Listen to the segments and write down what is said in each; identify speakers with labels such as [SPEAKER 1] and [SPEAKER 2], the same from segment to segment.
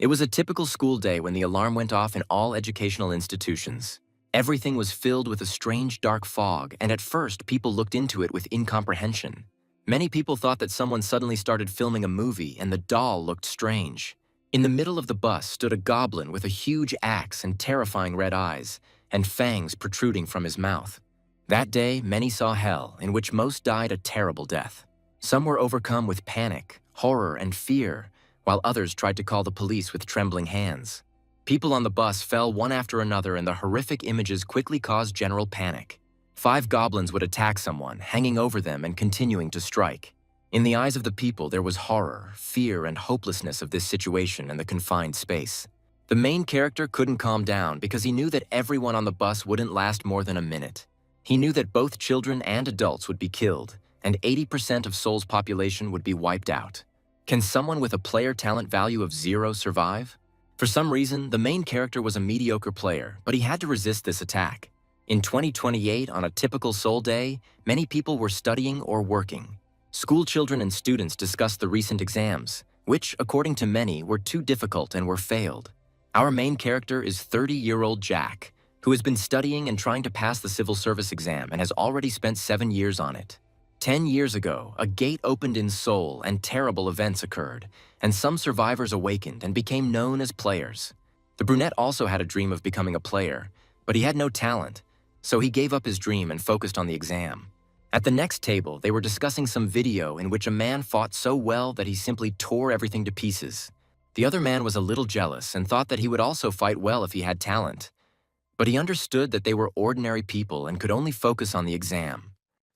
[SPEAKER 1] It was a typical school day when the alarm went off in all educational institutions. Everything was filled with a strange dark fog, and at first people looked into it with incomprehension. Many people thought that someone suddenly started filming a movie and the doll looked strange. In the middle of the bus stood a goblin with a huge axe and terrifying red eyes, and fangs protruding from his mouth. That day, many saw hell, in which most died a terrible death. Some were overcome with panic, horror, and fear, while others tried to call the police with trembling hands. People on the bus fell one after another, and the horrific images quickly caused general panic. 5 goblins would attack someone, hanging over them and continuing to strike. In the eyes of the people, there was horror, fear, and hopelessness of this situation and the confined space. The main character couldn't calm down because he knew that everyone on the bus wouldn't last more than a minute. He knew that both children and adults would be killed, and 80% of Seoul's population would be wiped out. Can someone with a player talent value of 0 survive? For some reason, the main character was a mediocre player, but he had to resist this attack. In 2028, on a typical Seoul day, many people were studying or working. School children and students discussed the recent exams, which, according to many, were too difficult and were failed. Our main character is 30-year-old Jack, who has been studying and trying to pass the civil service exam and has already spent 7 years on it. 10 years ago, a gate opened in Seoul and terrible events occurred, and some survivors awakened and became known as players. The brunette also had a dream of becoming a player, but he had no talent, so he gave up his dream and focused on the exam. At the next table, they were discussing some video in which a man fought so well that he simply tore everything to pieces. The other man was a little jealous and thought that he would also fight well if he had talent. But he understood that they were ordinary people and could only focus on the exam.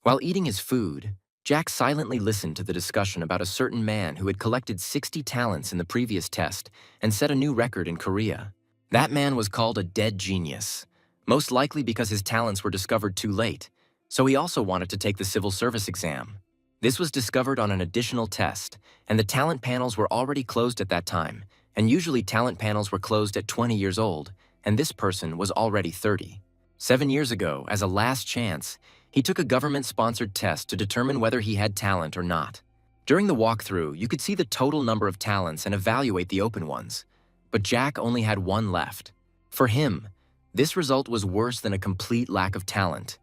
[SPEAKER 1] While eating his food, Jack silently listened to the discussion about a certain man who had collected 60 talents in the previous test and set a new record in Korea. That man was called a dead genius, most likely because his talents were discovered too late, so he also wanted to take the civil service exam. This was discovered on an additional test, and the talent panels were already closed at that time, and usually talent panels were closed at 20 years old, and this person was already 30. 7 years ago, as a last chance, he took a government-sponsored test to determine whether he had talent or not. During the walkthrough, you could see the total number of talents and evaluate the open ones. But Jack only had 1 left. For him, this result was worse than a complete lack of talent.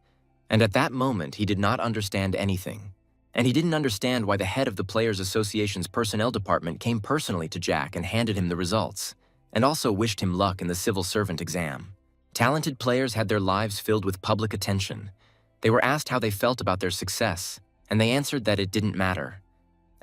[SPEAKER 1] And at that moment, he did not understand anything. And he didn't understand why the head of the Players Association's personnel department came personally to Jack and handed him the results, and also wished him luck in the civil servant exam. Talented players had their lives filled with public attention. They were asked how they felt about their success, and they answered that it didn't matter.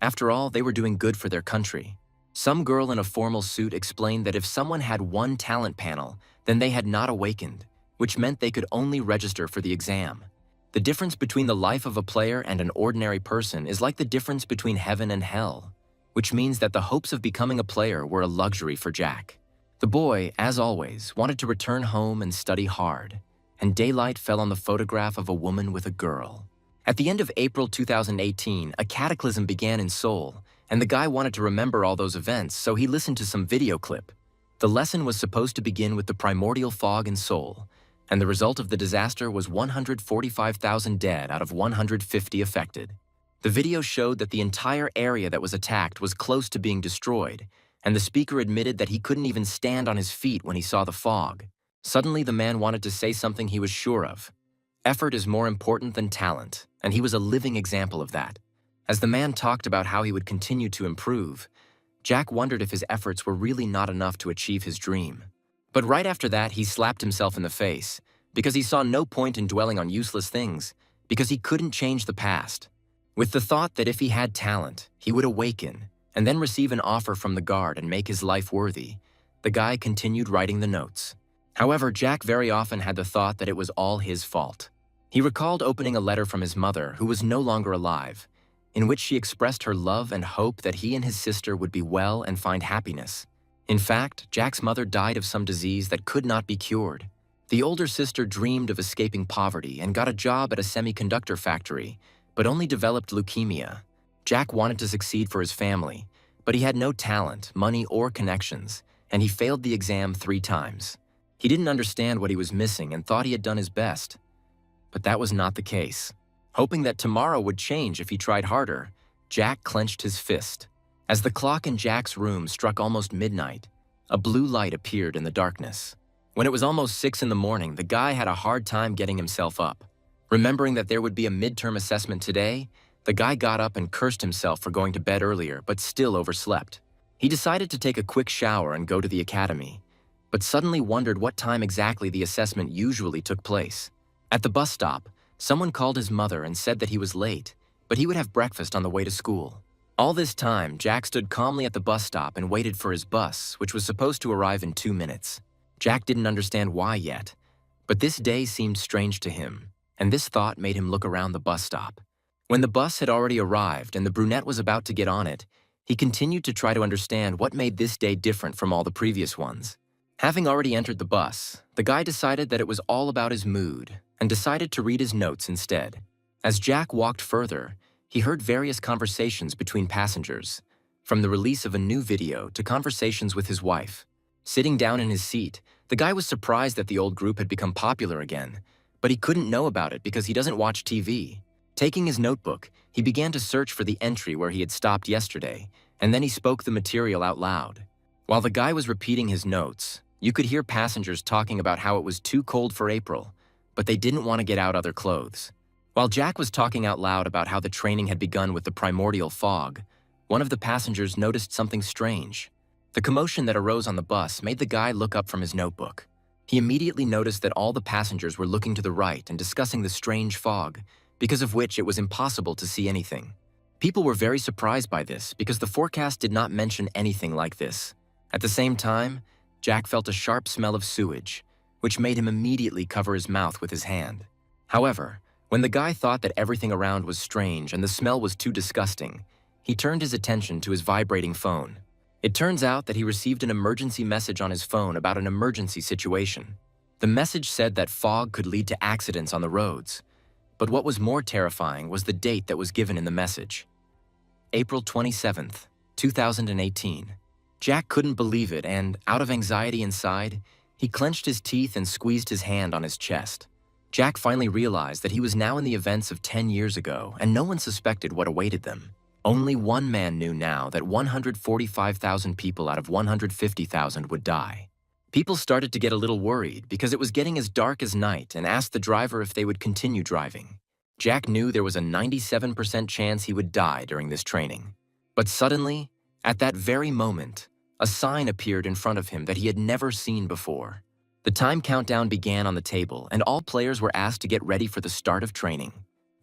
[SPEAKER 1] After all, they were doing good for their country. Some girl in a formal suit explained that if someone had 1 talent panel, then they had not awakened, which meant they could only register for the exam. The difference between the life of a player and an ordinary person is like the difference between heaven and hell, which means that the hopes of becoming a player were a luxury for Jack. The boy, as always, wanted to return home and study hard, and daylight fell on the photograph of a woman with a girl. At the end of April 2018, a cataclysm began in Seoul, and the guy wanted to remember all those events, so he listened to some video clip. The lesson was supposed to begin with the primordial fog in Seoul, and the result of the disaster was 145,000 dead out of 150 affected. The video showed that the entire area that was attacked was close to being destroyed, and the speaker admitted that he couldn't even stand on his feet when he saw the fog. Suddenly, the man wanted to say something he was sure of. Effort is more important than talent, and he was a living example of that. As the man talked about how he would continue to improve, Jack wondered if his efforts were really not enough to achieve his dream. But right after that, he slapped himself in the face, because he saw no point in dwelling on useless things, because he couldn't change the past. With the thought that if he had talent, he would awaken, and then receive an offer from the guard and make his life worthy, the guy continued writing the notes. However, Jack very often had the thought that it was all his fault. He recalled opening a letter from his mother, who was no longer alive, in which she expressed her love and hope that he and his sister would be well and find happiness. In fact, Jack's mother died of some disease that could not be cured. The older sister dreamed of escaping poverty and got a job at a semiconductor factory, but only developed leukemia. Jack wanted to succeed for his family, but he had no talent, money, or connections, and he failed the exam 3 times. He didn't understand what he was missing and thought he had done his best. But that was not the case. Hoping that tomorrow would change if he tried harder, Jack clenched his fist. As the clock in Jack's room struck almost midnight, a blue light appeared in the darkness. When it was almost 6 in the morning, the guy had a hard time getting himself up. Remembering that there would be a midterm assessment today, the guy got up and cursed himself for going to bed earlier but still overslept. He decided to take a quick shower and go to the academy, but suddenly wondered what time exactly the assessment usually took place. At the bus stop, someone called his mother and said that he was late, but he would have breakfast on the way to school. All this time, Jack stood calmly at the bus stop and waited for his bus, which was supposed to arrive in 2 minutes. Jack didn't understand why yet, but this day seemed strange to him, and this thought made him look around the bus stop. When the bus had already arrived and the brunette was about to get on it, he continued to try to understand what made this day different from all the previous ones. Having already entered the bus, the guy decided that it was all about his mood and decided to read his notes instead. As Jack walked further, he heard various conversations between passengers, from the release of a new video to conversations with his wife. Sitting down in his seat, the guy was surprised that the old group had become popular again, but he couldn't know about it because he doesn't watch TV. Taking his notebook, he began to search for the entry where he had stopped yesterday, and then he spoke the material out loud. While the guy was repeating his notes, you could hear passengers talking about how it was too cold for April, but they didn't want to get out other clothes. While Jack was talking out loud about how the training had begun with the primordial fog, one of the passengers noticed something strange. The commotion that arose on the bus made the guy look up from his notebook. He immediately noticed that all the passengers were looking to the right and discussing the strange fog, because of which it was impossible to see anything. People were very surprised by this because the forecast did not mention anything like this. At the same time, Jack felt a sharp smell of sewage, which made him immediately cover his mouth with his hand. However, when the guy thought that everything around was strange and the smell was too disgusting, he turned his attention to his vibrating phone. It turns out that he received an emergency message on his phone about an emergency situation. The message said that fog could lead to accidents on the roads, but what was more terrifying was the date that was given in the message. April 27th, 2018. Jack couldn't believe it and, out of anxiety inside, he clenched his teeth and squeezed his hand on his chest. Jack finally realized that he was now in the events of 10 years ago and no one suspected what awaited them. Only one man knew now that 145,000 people out of 150,000 would die. People started to get a little worried because it was getting as dark as night and asked the driver if they would continue driving. Jack knew there was a 97% chance he would die during this training. But suddenly, at that very moment, a sign appeared in front of him that he had never seen before. The time countdown began on the table and all players were asked to get ready for the start of training.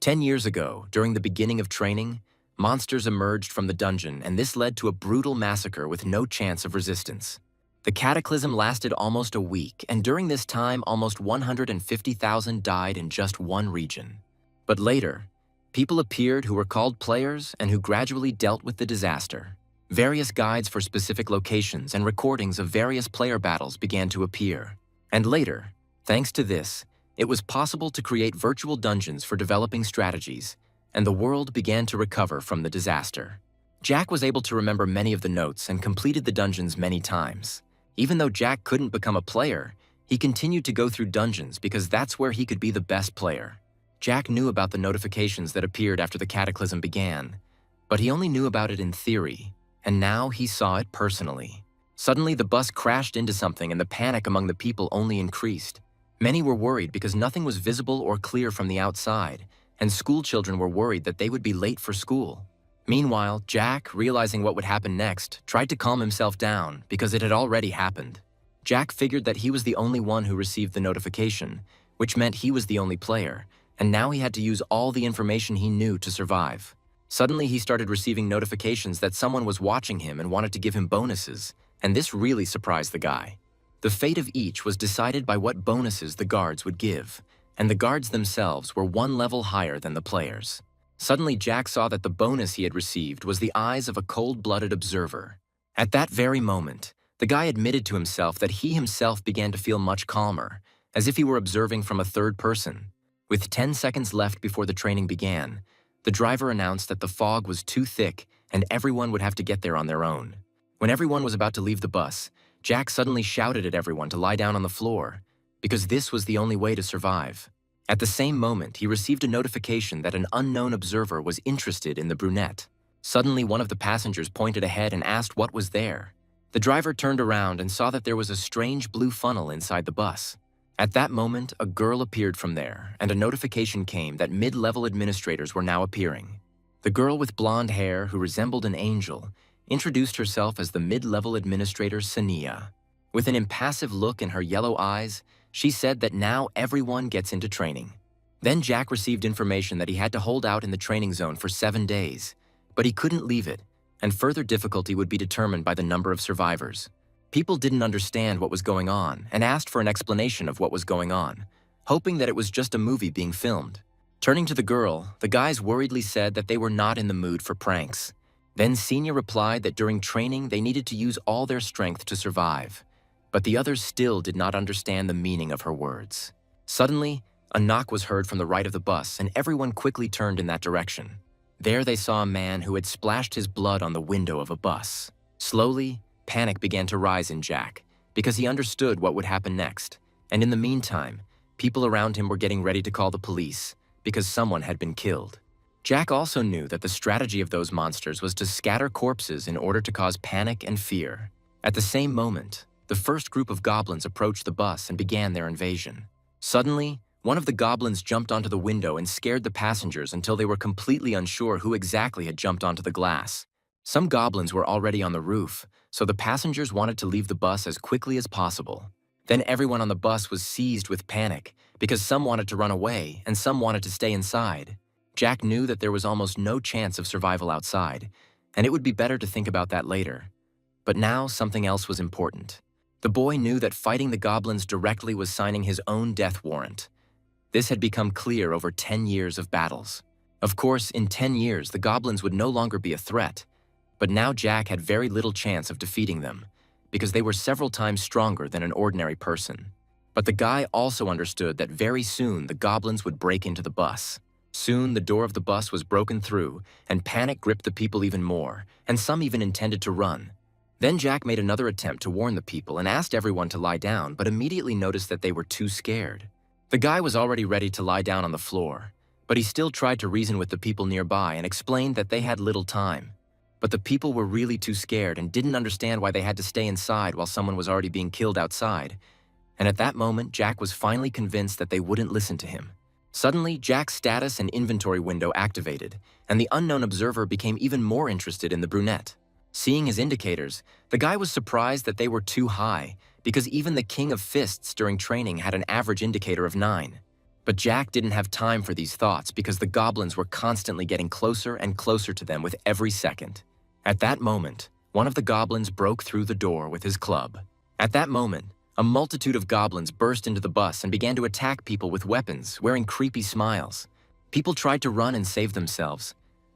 [SPEAKER 1] 10 years ago, during the beginning of training, monsters emerged from the dungeon and this led to a brutal massacre with no chance of resistance. The cataclysm lasted almost a week, and during this time, almost 150,000 died in just one region. But later, people appeared who were called players and who gradually dealt with the disaster. Various guides for specific locations and recordings of various player battles began to appear. And later, thanks to this, it was possible to create virtual dungeons for developing strategies, and the world began to recover from the disaster. Jack was able to remember many of the notes and completed the dungeons many times. Even though Jack couldn't become a player, he continued to go through dungeons because that's where he could be the best player. Jack knew about the notifications that appeared after the cataclysm began, but he only knew about it in theory, and now he saw it personally. Suddenly, the bus crashed into something and the panic among the people only increased. Many were worried because nothing was visible or clear from the outside, and school children were worried that they would be late for school. Meanwhile, Jack, realizing what would happen next, tried to calm himself down because it had already happened. Jack figured that he was the only one who received the notification, which meant he was the only player, and now he had to use all the information he knew to survive. Suddenly, he started receiving notifications that someone was watching him and wanted to give him bonuses, and this really surprised the guy. The fate of each was decided by what bonuses the guards would give, and the guards themselves were one level higher than the players. Suddenly, Jack saw that the bonus he had received was the eyes of a cold-blooded observer. At that very moment, the guy admitted to himself that he himself began to feel much calmer, as if he were observing from a third person. With 10 seconds left before the training began, the driver announced that the fog was too thick and everyone would have to get there on their own. When everyone was about to leave the bus, Jack suddenly shouted at everyone to lie down on the floor, because this was the only way to survive. At the same moment, he received a notification that an unknown observer was interested in the brunette. Suddenly, one of the passengers pointed ahead and asked what was there. The driver turned around and saw that there was a strange blue funnel inside the bus. At that moment, a girl appeared from there, and a notification came that mid-level administrators were now appearing. The girl with blonde hair, who resembled an angel, introduced herself as the mid-level administrator Sania. With an impassive look in her yellow eyes, she said that now everyone gets into training. Then Jack received information that he had to hold out in the training zone for 7 days, but he couldn't leave it, and further difficulty would be determined by the number of survivors. People didn't understand what was going on and asked for an explanation of what was going on, hoping that it was just a movie being filmed. Turning to the girl, the guys worriedly said that they were not in the mood for pranks. Then Senior replied that during training they needed to use all their strength to survive. But the others still did not understand the meaning of her words. Suddenly, a knock was heard from the right of the bus, and everyone quickly turned in that direction. There they saw a man who had splashed his blood on the window of a bus. Slowly, panic began to rise in Jack, because he understood what would happen next. And in the meantime, people around him were getting ready to call the police, because someone had been killed. Jack also knew that the strategy of those monsters was to scatter corpses in order to cause panic and fear. At the same moment, the first group of goblins approached the bus and began their invasion. Suddenly, one of the goblins jumped onto the window and scared the passengers until they were completely unsure who exactly had jumped onto the glass. Some goblins were already on the roof, so the passengers wanted to leave the bus as quickly as possible. Then everyone on the bus was seized with panic, because some wanted to run away and some wanted to stay inside. Jack knew that there was almost no chance of survival outside, and it would be better to think about that later. But now something else was important. The boy knew that fighting the goblins directly was signing his own death warrant. This had become clear over 10 years of battles. Of course, in 10 years, the goblins would no longer be a threat, but now Jack had very little chance of defeating them, because they were several times stronger than an ordinary person. But the guy also understood that very soon the goblins would break into the bus. Soon the door of the bus was broken through, and panic gripped the people even more, and some even intended to run. Then Jack made another attempt to warn the people and asked everyone to lie down, but immediately noticed that they were too scared. The guy was already ready to lie down on the floor, but he still tried to reason with the people nearby and explained that they had little time. But the people were really too scared and didn't understand why they had to stay inside while someone was already being killed outside. And at that moment, Jack was finally convinced that they wouldn't listen to him. Suddenly, Jack's status and inventory window activated, and the unknown observer became even more interested in the brunette. Seeing his indicators, the guy was surprised that they were too high, because even the King of Fists during training had an average indicator of 9. But Jack didn't have time for these thoughts because the goblins were constantly getting closer and closer to them with every second. At that moment, one of the goblins broke through the door with his club. At that moment, a multitude of goblins burst into the bus and began to attack people with weapons, wearing creepy smiles. People tried to run and save themselves,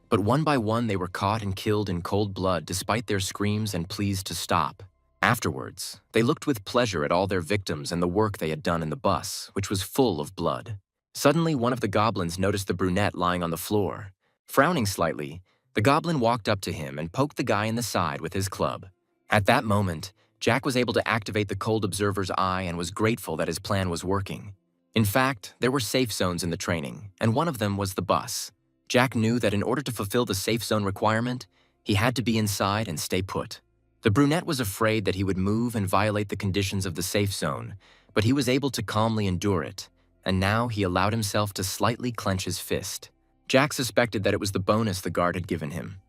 [SPEAKER 1] but one by one they were caught and killed in cold blood despite their screams and pleas to stop. Afterwards, they looked with pleasure at all their victims and the work they had done in the bus, which was full of blood. Suddenly, one of the goblins noticed the brunette lying on the floor. Frowning slightly, the goblin walked up to him and poked the guy in the side with his club. At that moment, Jack was able to activate the cold observer's eye and was grateful that his plan was working. In fact, there were safe zones in the training, and one of them was the bus. Jack knew that in order to fulfill the safe zone requirement, he had to be inside and stay put. The brunette was afraid that he would move and violate the conditions of the safe zone, but he was able to calmly endure it, and now he allowed himself to slightly clench his fist. Jack suspected that it was the bonus the guard had given him.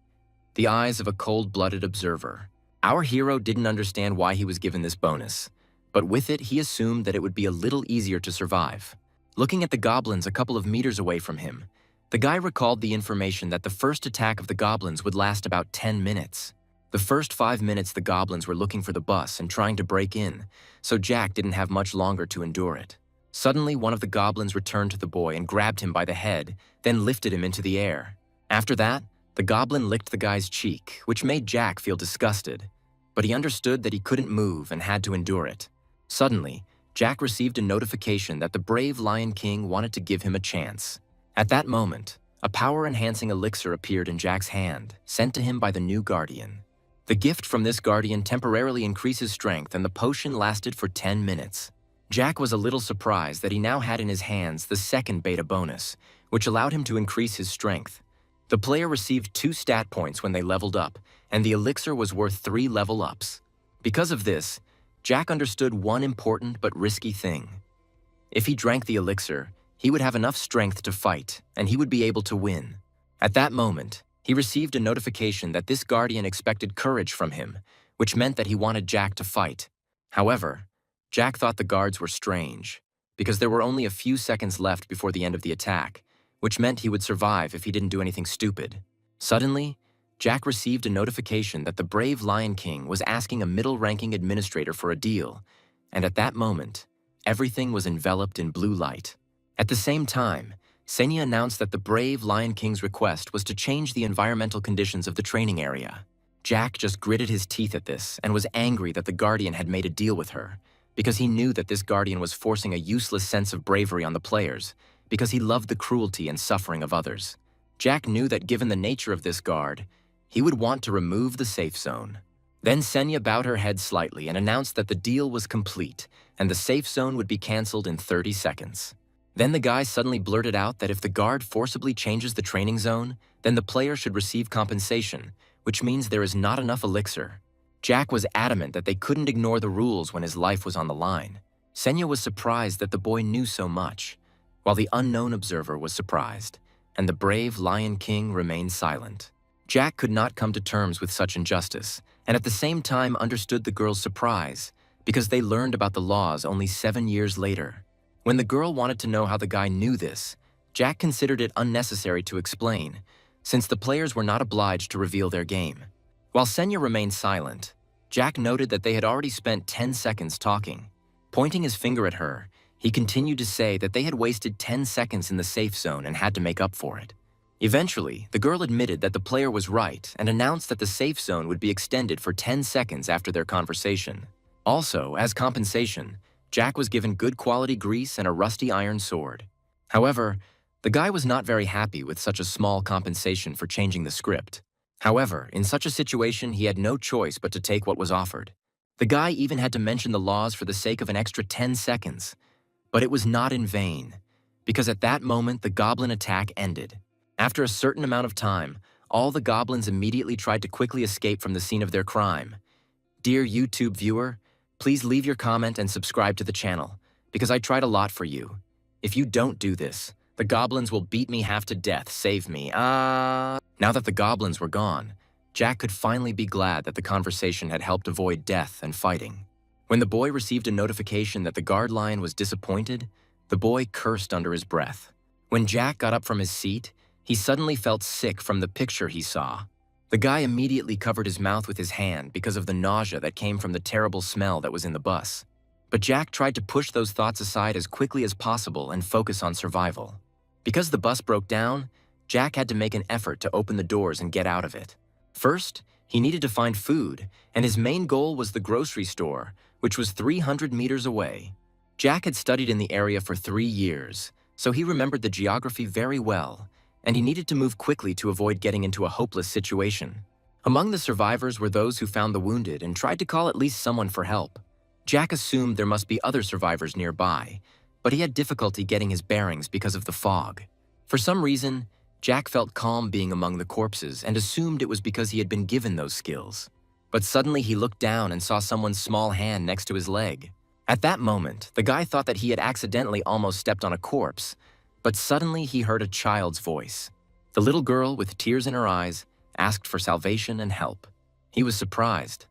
[SPEAKER 1] The eyes of a cold-blooded observer. Our hero didn't understand why he was given this bonus, but with it he assumed that it would be a little easier to survive. Looking at the goblins a couple of meters away from him, the guy recalled the information that the first attack of the goblins would last about 10 minutes. The first 5 minutes the goblins were looking for the bus and trying to break in, so Jack didn't have much longer to endure it. Suddenly, one of the goblins returned to the boy and grabbed him by the head, then lifted him into the air. After that, the goblin licked the guy's cheek, which made Jack feel disgusted, but he understood that he couldn't move and had to endure it. Suddenly, Jack received a notification that the brave Lion King wanted to give him a chance. At that moment, a power-enhancing elixir appeared in Jack's hand, sent to him by the new guardian. The gift from this guardian temporarily increases strength, and the potion lasted for 10 minutes. Jack was a little surprised that he now had in his hands the second beta bonus, which allowed him to increase his strength. The player received 2 stat points when they leveled up, and the elixir was worth 3 level ups. Because of this, Jack understood one important but risky thing. If he drank the elixir, he would have enough strength to fight, and he would be able to win. At that moment, he received a notification that this guardian expected courage from him, which meant that he wanted Jack to fight. However, Jack thought the guards were strange, because there were only a few seconds left before the end of the attack, which meant he would survive if he didn't do anything stupid. Suddenly, Jack received a notification that the brave Lion King was asking a middle-ranking administrator for a deal, and at that moment, everything was enveloped in blue light. At the same time, Senya announced that the brave Lion King's request was to change the environmental conditions of the training area. Jack just gritted his teeth at this and was angry that the Guardian had made a deal with her, because he knew that this Guardian was forcing a useless sense of bravery on the players, because he loved the cruelty and suffering of others. Jack knew that given the nature of this guard, he would want to remove the safe zone. Then Senya bowed her head slightly and announced that the deal was complete and the safe zone would be cancelled in 30 seconds. Then the guy suddenly blurted out that if the guard forcibly changes the training zone, then the player should receive compensation, which means there is not enough elixir. Jack was adamant that they couldn't ignore the rules when his life was on the line. Senya was surprised that the boy knew so much, while the unknown observer was surprised, and the brave Lion King remained silent. Jack could not come to terms with such injustice, and at the same time understood the girl's surprise, because they learned about the laws only 7 years later. When the girl wanted to know how the guy knew this, Jack considered it unnecessary to explain, since the players were not obliged to reveal their game. While Senya remained silent, Jack noted that they had already spent 10 seconds talking. Pointing his finger at her, he continued to say that they had wasted 10 seconds in the safe zone and had to make up for it. Eventually, the girl admitted that the player was right and announced that the safe zone would be extended for 10 seconds after their conversation. Also, as compensation, Jack was given good quality grease and a rusty iron sword. However, the guy was not very happy with such a small compensation for changing the script. However, in such a situation, he had no choice but to take what was offered. The guy even had to mention the laws for the sake of an extra 10 seconds. But it was not in vain, because at that moment the goblin attack ended. After a certain amount of time, all the goblins immediately tried to quickly escape from the scene of their crime. Dear YouTube viewer, please leave your comment and subscribe to the channel, because I tried a lot for you. If you don't do this, the goblins will beat me half to death. Save me. Now that the goblins were gone, Jack could finally be glad that the conversation had helped avoid death and fighting. When the boy received a notification that the guard lion was disappointed, the boy cursed under his breath. When Jack got up from his seat, he suddenly felt sick from the picture he saw. The guy immediately covered his mouth with his hand because of the nausea that came from the terrible smell that was in the bus. But Jack tried to push those thoughts aside as quickly as possible and focus on survival. Because the bus broke down, Jack had to make an effort to open the doors and get out of it. First, he needed to find food, and his main goal was the grocery store, which was 300 meters away. Jack had studied in the area for 3 years, so he remembered the geography very well, and he needed to move quickly to avoid getting into a hopeless situation. Among the survivors were those who found the wounded and tried to call at least someone for help. Jack assumed there must be other survivors nearby, but he had difficulty getting his bearings because of the fog. For some reason, Jack felt calm being among the corpses and assumed it was because he had been given those skills. But suddenly he looked down and saw someone's small hand next to his leg. At that moment, the guy thought that he had accidentally almost stepped on a corpse, but suddenly he heard a child's voice. The little girl, with tears in her eyes, asked for salvation and help. He was surprised.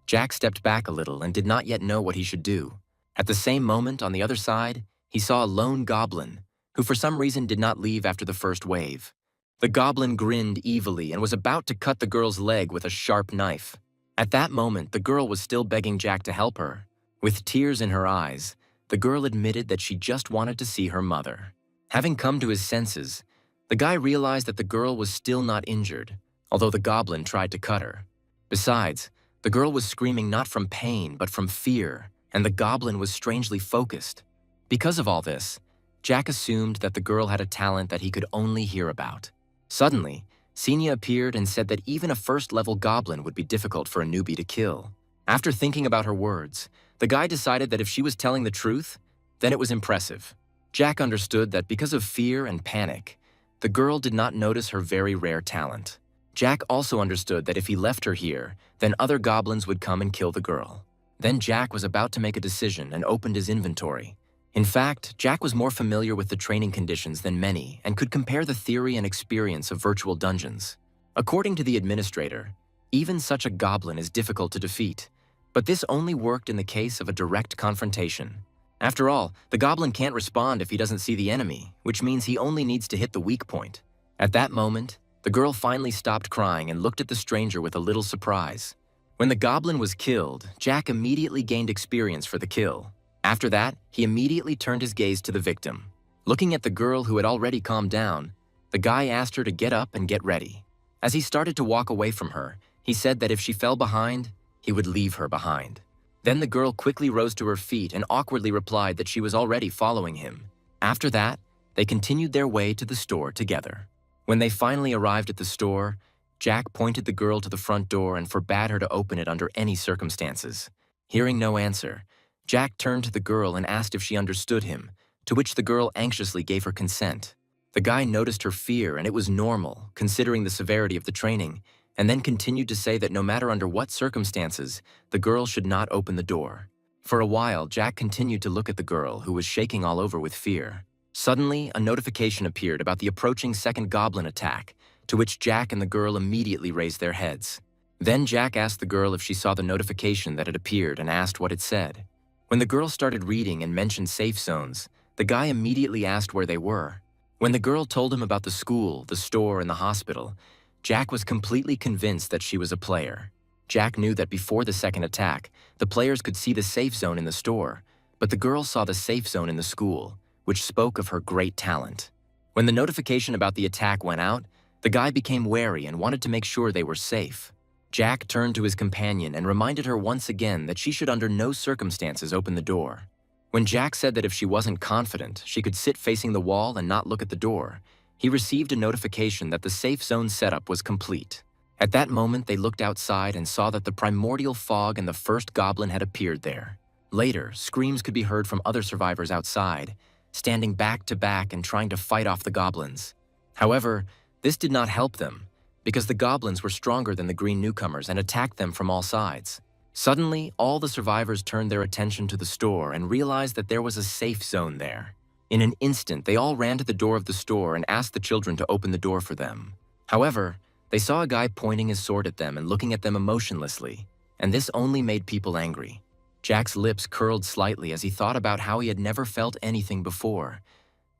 [SPEAKER 1] Jack stepped back a little and did not yet know what he should do. At the same moment, on the other side, he saw a lone goblin, who for some reason did not leave after the first wave. The goblin grinned evilly and was about to cut the girl's leg with a sharp knife. At that moment, the girl was still begging Jack to help her. With tears in her eyes, the girl admitted that she just wanted to see her mother. Having come to his senses, the guy realized that the girl was still not injured, although the goblin tried to cut her. Besides, the girl was screaming not from pain but from fear, and the goblin was strangely focused. Because of all this, Jack assumed that the girl had a talent that he could only hear about. Suddenly, Senya appeared and said that even a first-level goblin would be difficult for a newbie to kill. After thinking about her words, the guy decided that if she was telling the truth, then it was impressive. Jack understood that because of fear and panic, the girl did not notice her very rare talent. Jack also understood that if he left her here, then other goblins would come and kill the girl. Then Jack was about to make a decision and opened his inventory. In fact, Jack was more familiar with the training conditions than many and could compare the theory and experience of virtual dungeons. According to the administrator, even such a goblin is difficult to defeat, but this only worked in the case of a direct confrontation. After all, the goblin can't respond if he doesn't see the enemy, which means he only needs to hit the weak point. At that moment, the girl finally stopped crying and looked at the stranger with a little surprise. When the goblin was killed, Jack immediately gained experience for the kill. After that, he immediately turned his gaze to the victim. Looking at the girl who had already calmed down, the guy asked her to get up and get ready. As he started to walk away from her, he said that if she fell behind, he would leave her behind. Then the girl quickly rose to her feet and awkwardly replied that she was already following him. After that, they continued their way to the store together. When they finally arrived at the store, Jack pointed the girl to the front door and forbade her to open it under any circumstances. Hearing no answer, Jack turned to the girl and asked if she understood him, to which the girl anxiously gave her consent. The guy noticed her fear, and it was normal, considering the severity of the training, and then continued to say that no matter under what circumstances, the girl should not open the door. For a while, Jack continued to look at the girl, who was shaking all over with fear. Suddenly, a notification appeared about the approaching second goblin attack, to which Jack and the girl immediately raised their heads. Then Jack asked the girl if she saw the notification that had appeared and asked what it said. When the girl started reading and mentioned safe zones, the guy immediately asked where they were. When the girl told him about the school, the store, and the hospital, Jack was completely convinced that she was a player. Jack knew that before the second attack, the players could see the safe zone in the store, but the girl saw the safe zone in the school, which spoke of her great talent. When the notification about the attack went out, the guy became wary and wanted to make sure they were safe. Jack turned to his companion and reminded her once again that she should under no circumstances open the door. When Jack said that if she wasn't confident, she could sit facing the wall and not look at the door, he received a notification that the safe zone setup was complete. At that moment, they looked outside and saw that the primordial fog and the first goblin had appeared there. Later, screams could be heard from other survivors outside, standing back to back and trying to fight off the goblins. However, this did not help them, because the goblins were stronger than the green newcomers and attacked them from all sides. Suddenly, all the survivors turned their attention to the store and realized that there was a safe zone there. In an instant, they all ran to the door of the store and asked the children to open the door for them. However, they saw a guy pointing his sword at them and looking at them emotionlessly, and this only made people angry. Jack's lips curled slightly as he thought about how he had never felt anything before,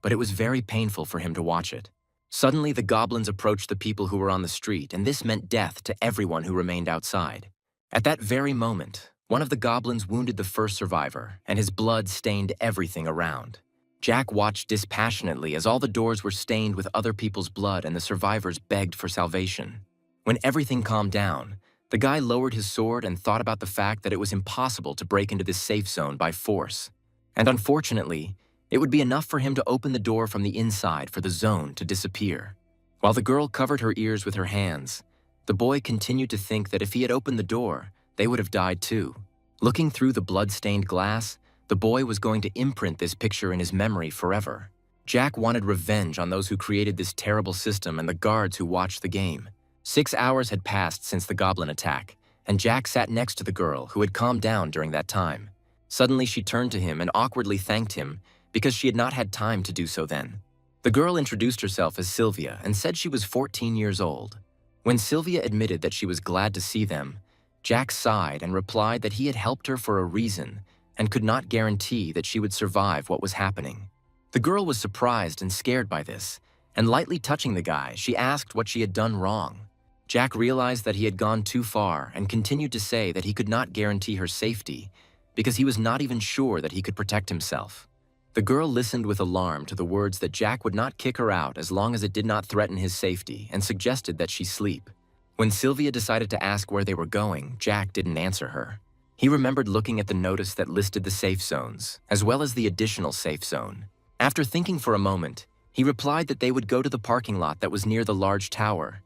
[SPEAKER 1] but it was very painful for him to watch it. Suddenly, the goblins approached the people who were on the street, and this meant death to everyone who remained outside. At that very moment, one of the goblins wounded the first survivor, and his blood stained everything around. Jack watched dispassionately as all the doors were stained with other people's blood and the survivors begged for salvation. When everything calmed down, the guy lowered his sword and thought about the fact that it was impossible to break into this safe zone by force. And unfortunately, it would be enough for him to open the door from the inside for the zone to disappear. While the girl covered her ears with her hands, the boy continued to think that if he had opened the door, they would have died too. Looking through the blood-stained glass, the boy was going to imprint this picture in his memory forever. Jack wanted revenge on those who created this terrible system and the guards who watched the game. 6 hours had passed since the goblin attack, and Jack sat next to the girl who had calmed down during that time. Suddenly she turned to him and awkwardly thanked him because she had not had time to do so then. The girl introduced herself as Sylvia and said she was 14 years old. When Sylvia admitted that she was glad to see them, Jack sighed and replied that he had helped her for a reason and could not guarantee that she would survive what was happening. The girl was surprised and scared by this, and lightly touching the guy, she asked what she had done wrong. Jack realized that he had gone too far and continued to say that he could not guarantee her safety because he was not even sure that he could protect himself. The girl listened with alarm to the words that Jack would not kick her out as long as it did not threaten his safety and suggested that she sleep. When Sylvia decided to ask where they were going, Jack didn't answer her. He remembered looking at the notice that listed the safe zones, as well as the additional safe zone. After thinking for a moment, he replied that they would go to the parking lot that was near the large tower.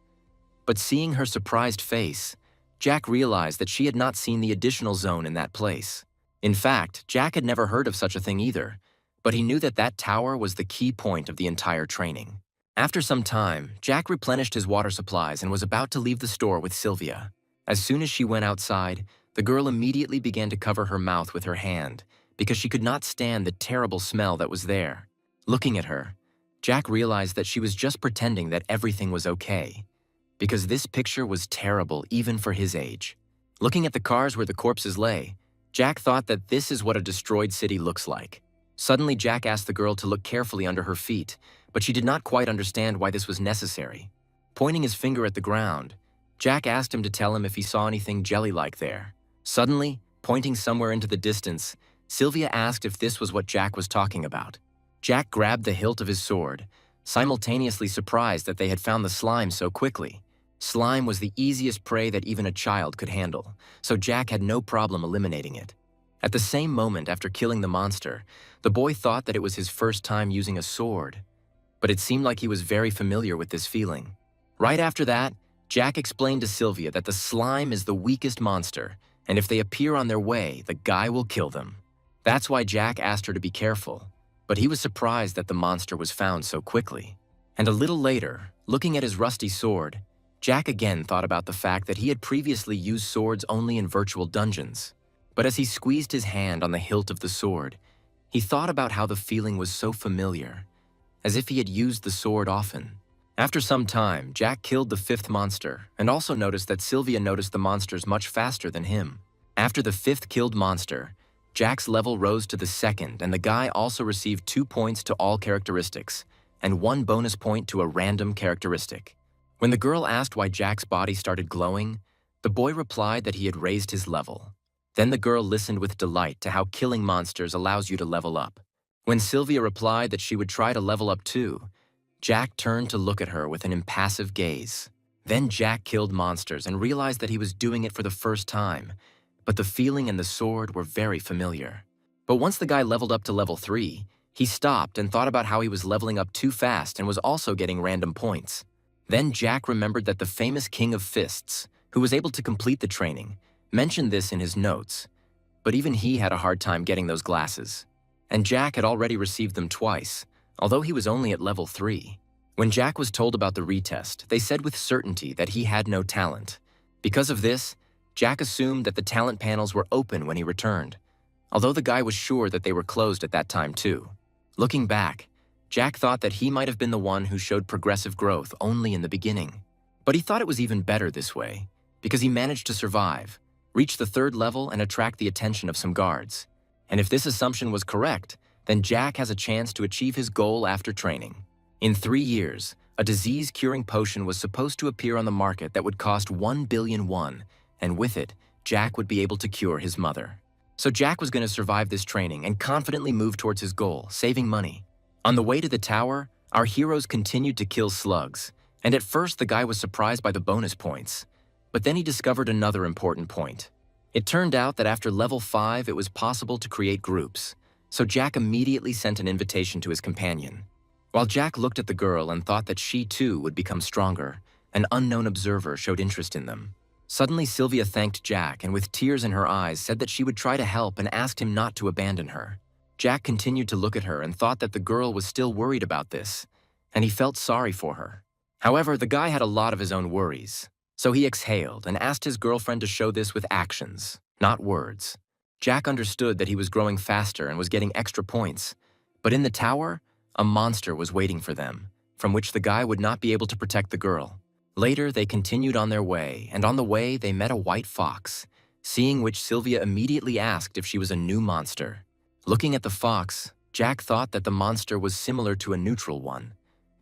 [SPEAKER 1] But seeing her surprised face, Jack realized that she had not seen the additional zone in that place. In fact, Jack had never heard of such a thing either, but he knew that that tower was the key point of the entire training. After some time, Jack replenished his water supplies and was about to leave the store with Sylvia. As soon as she went outside, the girl immediately began to cover her mouth with her hand because she could not stand the terrible smell that was there. Looking at her, Jack realized that she was just pretending that everything was okay, because this picture was terrible even for his age. Looking at the cars where the corpses lay, Jack thought that this is what a destroyed city looks like. Suddenly, Jack asked the girl to look carefully under her feet, but she did not quite understand why this was necessary. Pointing his finger at the ground, Jack asked him to tell him if he saw anything jelly-like there. Suddenly, pointing somewhere into the distance, Sylvia asked if this was what Jack was talking about. Jack grabbed the hilt of his sword, simultaneously surprised that they had found the slime so quickly. Slime was the easiest prey that even a child could handle, so Jack had no problem eliminating it. At the same moment after killing the monster, the boy thought that it was his first time using a sword, but it seemed like he was very familiar with this feeling. Right after that, Jack explained to Sylvia that the slime is the weakest monster, and if they appear on their way, the guy will kill them. That's why Jack asked her to be careful, but he was surprised that the monster was found so quickly. And a little later, looking at his rusty sword, Jack again thought about the fact that he had previously used swords only in virtual dungeons. But as he squeezed his hand on the hilt of the sword, he thought about how the feeling was so familiar, as if he had used the sword often. After some time, Jack killed the fifth monster and also noticed that Sylvia noticed the monsters much faster than him. After the fifth killed monster, Jack's level rose to the second, and the guy also received 2 points to all characteristics and 1 bonus point to a random characteristic. When the girl asked why Jack's body started glowing, the boy replied that he had raised his level. Then the girl listened with delight to how killing monsters allows you to level up. When Sylvia replied that she would try to level up too, Jack turned to look at her with an impassive gaze. Then Jack killed monsters and realized that he was doing it for the first time, but the feeling and the sword were very familiar. But once the guy leveled up to level 3, he stopped and thought about how he was leveling up too fast and was also getting random points. Then Jack remembered that the famous King of Fists, who was able to complete the training, mentioned this in his notes, but even he had a hard time getting those glasses. And Jack had already received them twice, although he was only at level 3. When Jack was told about the retest, they said with certainty that he had no talent. Because of this, Jack assumed that the talent panels were open when he returned, although the guy was sure that they were closed at that time too. Looking back, Jack thought that he might have been the one who showed progressive growth only in the beginning. But he thought it was even better this way, because he managed to survive, reach the 3rd level, and attract the attention of some guards. And if this assumption was correct, then Jack has a chance to achieve his goal after training. In 3 years, a disease-curing potion was supposed to appear on the market that would cost 1 billion won, and with it, Jack would be able to cure his mother. So Jack was going to survive this training and confidently move towards his goal, saving money. On the way to the tower, our heroes continued to kill slugs, and at first the guy was surprised by the bonus points, but then he discovered another important point. It turned out that after level 5 it was possible to create groups, so Jack immediately sent an invitation to his companion. While Jack looked at the girl and thought that she too would become stronger, an unknown observer showed interest in them. Suddenly Sylvia thanked Jack and with tears in her eyes said that she would try to help and asked him not to abandon her. Jack continued to look at her and thought that the girl was still worried about this, and he felt sorry for her. However, the guy had a lot of his own worries, so he exhaled and asked his girlfriend to show this with actions, not words. Jack understood that he was growing faster and was getting extra points, but in the tower, a monster was waiting for them, from which the guy would not be able to protect the girl. Later, they continued on their way, and on the way, they met a white fox, seeing which Sylvia immediately asked if she was a new monster. Looking at the fox, Jack thought that the monster was similar to a neutral one,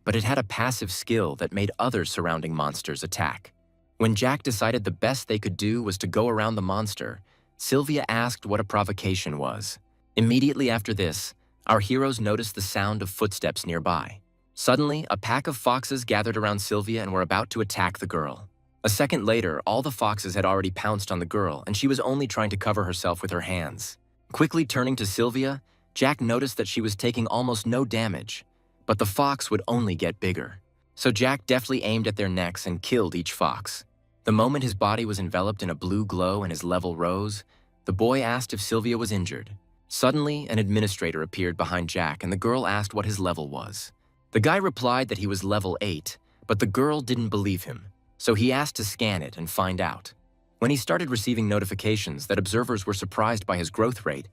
[SPEAKER 1] but it had a passive skill that made other surrounding monsters attack. When Jack decided the best they could do was to go around the monster, Sylvia asked what a provocation was. Immediately after this, our heroes noticed the sound of footsteps nearby. Suddenly, a pack of foxes gathered around Sylvia and were about to attack the girl. A second later, all the foxes had already pounced on the girl, and she was only trying to cover herself with her hands. Quickly turning to Sylvia, Jack noticed that she was taking almost no damage, but the fox would only get bigger. So Jack deftly aimed at their necks and killed each fox. The moment his body was enveloped in a blue glow and his level rose, the boy asked if Sylvia was injured. Suddenly, an administrator appeared behind Jack and the girl asked what his level was. The guy replied that he was level 8, but the girl didn't believe him, so he asked to scan it and find out. When he started receiving notifications that observers were surprised by his growth rate,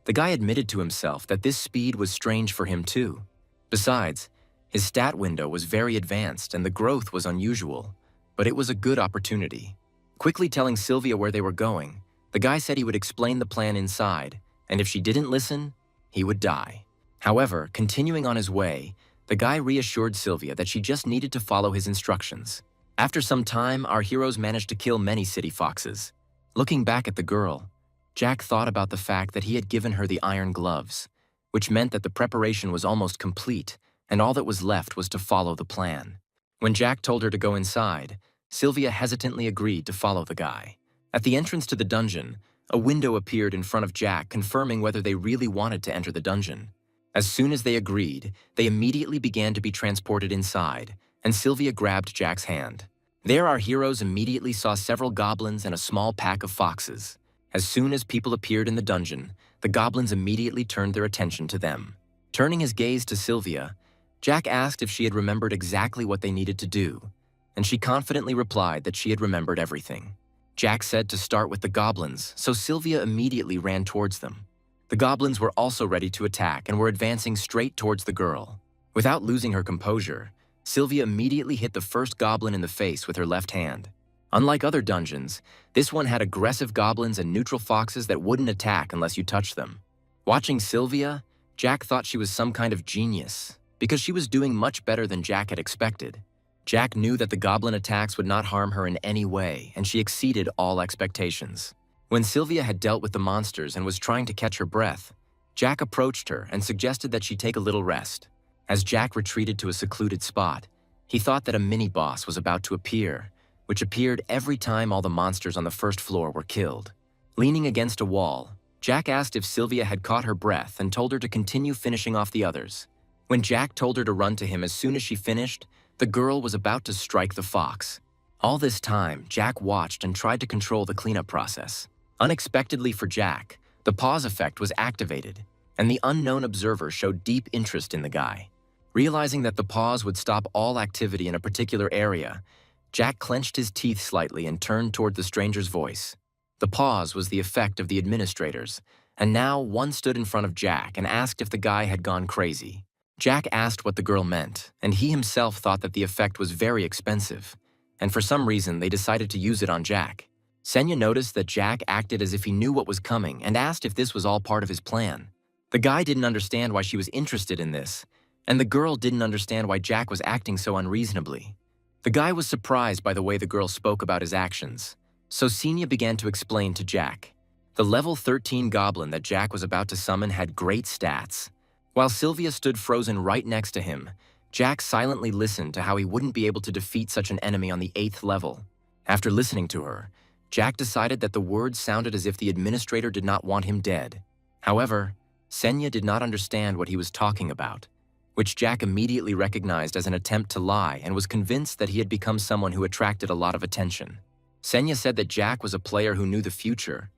[SPEAKER 1] the guy admitted to himself that this speed was strange for him too. Besides, his stat window was very advanced and the growth was unusual, but it was a good opportunity. Quickly telling Sylvia where they were going, the guy said he would explain the plan inside, and if she didn't listen, he would die. However, continuing on his way, the guy reassured Sylvia that she just needed to follow his instructions. After some time, our heroes managed to kill many city foxes. Looking back at the girl, Jack thought about the fact that he had given her the iron gloves, which meant that the preparation was almost complete, and all that was left was to follow the plan. When Jack told her to go inside, Sylvia hesitantly agreed to follow the guy. At the entrance to the dungeon, a window appeared in front of Jack, confirming whether they really wanted to enter the dungeon. As soon as they agreed, they immediately began to be transported inside, and Sylvia grabbed Jack's hand. There, our heroes immediately saw several goblins and a small pack of foxes. As soon as people appeared in the dungeon, the goblins immediately turned their attention to them. Turning his gaze to Sylvia, Jack asked if she had remembered exactly what they needed to do, and she confidently replied that she had remembered everything. Jack said to start with the goblins, so Sylvia immediately ran towards them. The goblins were also ready to attack and were advancing straight towards the girl. Without losing her composure, Sylvia immediately hit the first goblin in the face with her left hand. Unlike other dungeons, this one had aggressive goblins and neutral foxes that wouldn't attack unless you touched them. Watching Sylvia, Jack thought she was some kind of genius, because she was doing much better than Jack had expected. Jack knew that the goblin attacks would not harm her in any way, and she exceeded all expectations. When Sylvia had dealt with the monsters and was trying to catch her breath, Jack approached her and suggested that she take a little rest. As Jack retreated to a secluded spot, he thought that a mini-boss was about to appear, which appeared every time all the monsters on the first floor were killed. Leaning against a wall, Jack asked if Sylvia had caught her breath and told her to continue finishing off the others. When Jack told her to run to him as soon as she finished, the girl was about to strike the fox. All this time, Jack watched and tried to control the cleanup process. Unexpectedly for Jack, the pause effect was activated, and the unknown observer showed deep interest in the guy. Realizing that the pause would stop all activity in a particular area, Jack clenched his teeth slightly and turned toward the stranger's voice. The pause was the effect of the administrators, and now one stood in front of Jack and asked if the guy had gone crazy. Jack asked what the girl meant, and he himself thought that the effect was very expensive, and for some reason they decided to use it on Jack. Senya noticed that Jack acted as if he knew what was coming and asked if this was all part of his plan. The guy didn't understand why she was interested in this, and the girl didn't understand why Jack was acting so unreasonably. The guy was surprised by the way the girl spoke about his actions, so Senya began to explain to Jack. The level 13 goblin that Jack was about to summon had great stats. While Sylvia stood frozen right next to him, Jack silently listened to how he wouldn't be able to defeat such an enemy on the 8th level. After listening to her, Jack decided that the words sounded as if the administrator did not want him dead. However, Senya did not understand what he was talking about, which Jack immediately recognized as an attempt to lie and was convinced that he had become someone who attracted a lot of attention. Senya said that Jack was a player who knew the future,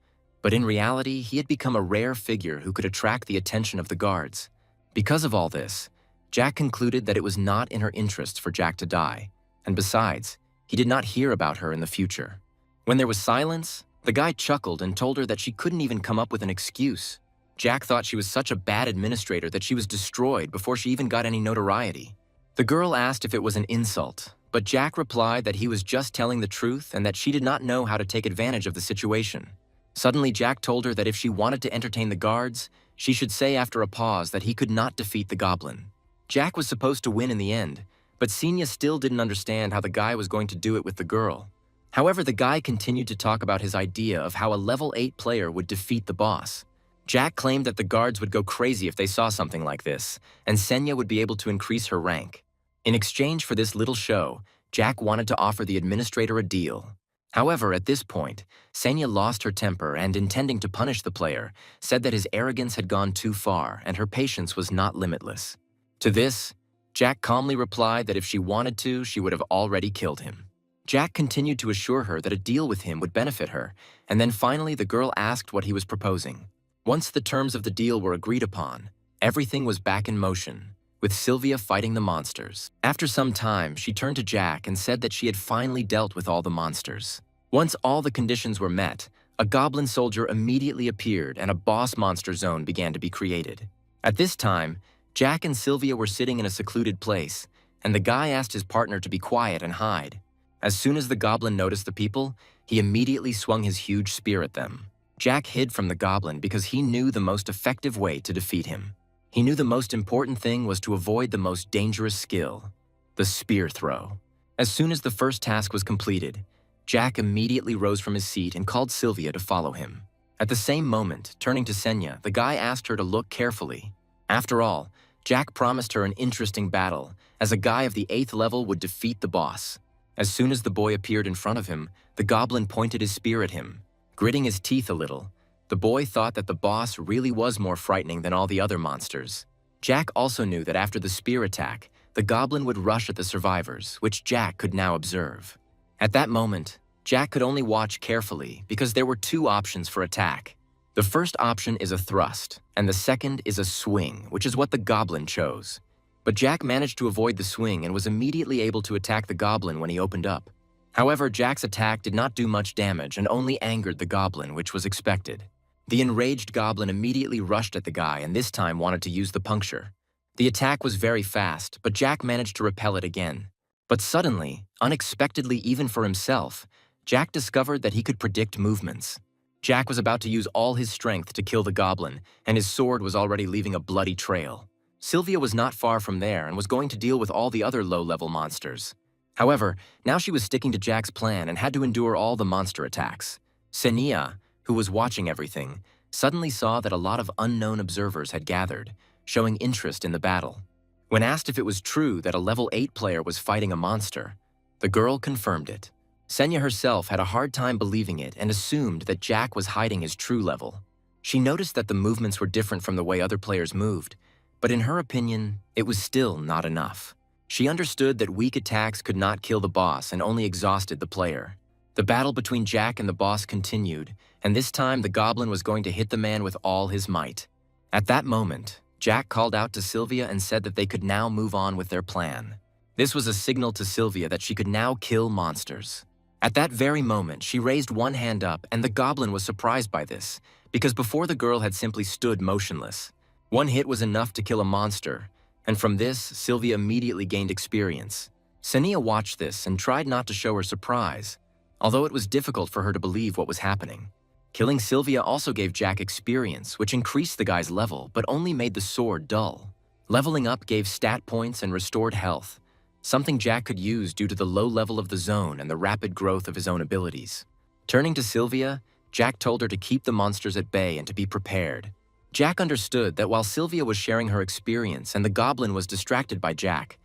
[SPEAKER 1] but in reality, he had become a rare figure who could attract the attention of the guards. Because of all this, Jack concluded that it was not in her interests for Jack to die, and besides, he did not hear about her in the future. When there was silence, the guy chuckled and told her that she couldn't even come up with an excuse. Jack thought she was such a bad administrator that she was destroyed before she even got any notoriety. The girl asked if it was an insult, but Jack replied that he was just telling the truth and that she did not know how to take advantage of the situation. Suddenly, Jack told her that if she wanted to entertain the guards, she should say after a pause that he could not defeat the goblin. Jack was supposed to win in the end, but Senya still didn't understand how the guy was going to do it with the girl. However, the guy continued to talk about his idea of how a level 8 player would defeat the boss. Jack claimed that the guards would go crazy if they saw something like this, and Senya would be able to increase her rank. In exchange for this little show, Jack wanted to offer the administrator a deal. However, at this point, Senya lost her temper and, intending to punish the player, said that his arrogance had gone too far and her patience was not limitless. To this, Jack calmly replied that if she wanted to, she would have already killed him. Jack continued to assure her that a deal with him would benefit her, and then finally the girl asked what he was proposing. Once the terms of the deal were agreed upon, everything was back in motion, with Sylvia fighting the monsters. After some time, she turned to Jack and said that she had finally dealt with all the monsters. Once all the conditions were met, a goblin soldier immediately appeared and a boss monster zone began to be created. At this time, Jack and Sylvia were sitting in a secluded place, and the guy asked his partner to be quiet and hide. As soon as the goblin noticed the people, he immediately swung his huge spear at them. Jack hid from the goblin because he knew the most effective way to defeat him. He knew the most important thing was to avoid the most dangerous skill, the spear throw. As soon as the first task was completed, Jack immediately rose from his seat and called Sylvia to follow him. At the same moment, turning to Senya, the guy asked her to look carefully. After all, Jack promised her an interesting battle, as a guy of the 8th level would defeat the boss. As soon as the boy appeared in front of him, the goblin pointed his spear at him. Gritting his teeth a little, the boy thought that the boss really was more frightening than all the other monsters. Jack also knew that after the spear attack, the goblin would rush at the survivors, which Jack could now observe. At that moment, Jack could only watch carefully because there were 2 options for attack. The first option is a thrust, and the second is a swing, which is what the goblin chose. But Jack managed to avoid the swing and was immediately able to attack the goblin when he opened up. However, Jack's attack did not do much damage and only angered the goblin, which was expected. The enraged goblin immediately rushed at the guy and this time wanted to use the puncture. The attack was very fast, but Jack managed to repel it again. But suddenly, unexpectedly even for himself, Jack discovered that he could predict movements. Jack was about to use all his strength to kill the goblin, and his sword was already leaving a bloody trail. Sylvia was not far from there and was going to deal with all the other low-level monsters. However, now she was sticking to Jack's plan and had to endure all the monster attacks. Senya, who was watching everything, suddenly saw that a lot of unknown observers had gathered, showing interest in the battle. When asked if it was true that a level 8 player was fighting a monster, the girl confirmed it. Senya herself had a hard time believing it and assumed that Jack was hiding his true level. She noticed that the movements were different from the way other players moved, but in her opinion, it was still not enough. She understood that weak attacks could not kill the boss and only exhausted the player. The battle between Jack and the boss continued, and this time the goblin was going to hit the man with all his might. At that moment, Jack called out to Sylvia and said that they could now move on with their plan. This was a signal to Sylvia that she could now kill monsters. At that very moment, she raised one hand up and the goblin was surprised by this, because before the girl had simply stood motionless. One hit was enough to kill a monster, and from this, Sylvia immediately gained experience. Senya watched this and tried not to show her surprise, although it was difficult for her to believe what was happening. Killing Sylvia also gave Jack experience, which increased the guy's level but only made the sword dull. Leveling up gave stat points and restored health, something Jack could use due to the low level of the zone and the rapid growth of his own abilities. Turning to Sylvia, Jack told her to keep the monsters at bay and to be prepared. Jack understood that while Sylvia was sharing her experience and the goblin was distracted by Jack,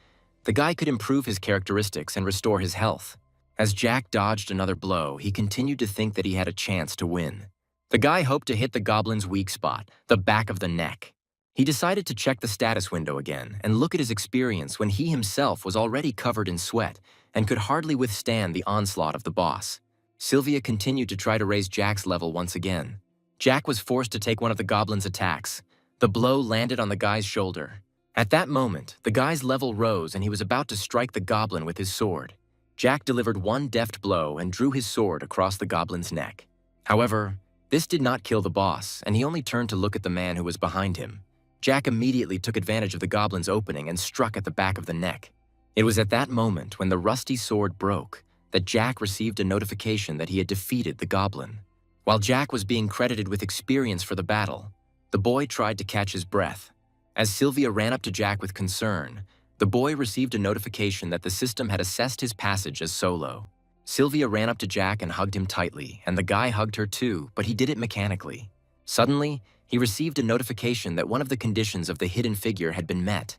[SPEAKER 1] the guy could improve his characteristics and restore his health. As Jack dodged another blow, he continued to think that he had a chance to win. The guy hoped to hit the goblin's weak spot, the back of the neck. He decided to check the status window again and look at his experience when he himself was already covered in sweat and could hardly withstand the onslaught of the boss. Sylvia continued to try to raise Jack's level once again. Jack was forced to take one of the goblin's attacks. The blow landed on the guy's shoulder. At that moment, the guy's level rose and he was about to strike the goblin with his sword. Jack delivered one deft blow and drew his sword across the goblin's neck. However, this did not kill the boss, and he only turned to look at the man who was behind him. Jack immediately took advantage of the goblin's opening and struck at the back of the neck. It was at that moment, when the rusty sword broke, that Jack received a notification that he had defeated the goblin. While Jack was being credited with experience for the battle, the boy tried to catch his breath. As Sylvia ran up to Jack with concern, the boy received a notification that the system had assessed his passage as solo. Sylvia ran up to Jack and hugged him tightly, and the guy hugged her too, but he did it mechanically. Suddenly, he received a notification that one of the conditions of the hidden figure had been met,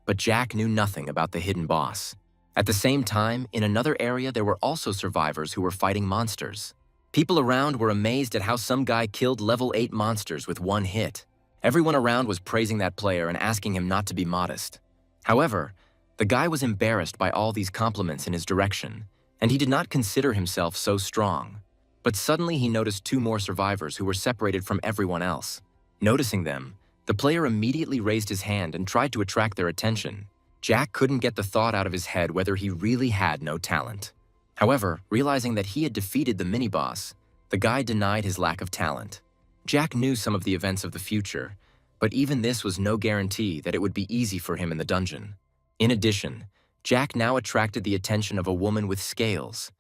[SPEAKER 1] but Jack knew nothing about the hidden boss. At the same time, in another area there were also survivors who were fighting monsters. People around were amazed at how some guy killed level 8 monsters with one hit. Everyone around was praising that player and asking him not to be modest. However, the guy was embarrassed by all these compliments in his direction, and he did not consider himself so strong. But suddenly he noticed 2 more survivors who were separated from everyone else. Noticing them, The player immediately raised his hand and tried to attract their attention. Jack couldn't get the thought out of his head whether he really had no talent. However, realizing that he had defeated the mini-boss, the guy denied his lack of talent. Jack knew some of the events of the future, but even this was no guarantee that it would be easy for him in the dungeon. In addition, Jack now attracted the attention of a woman with scales,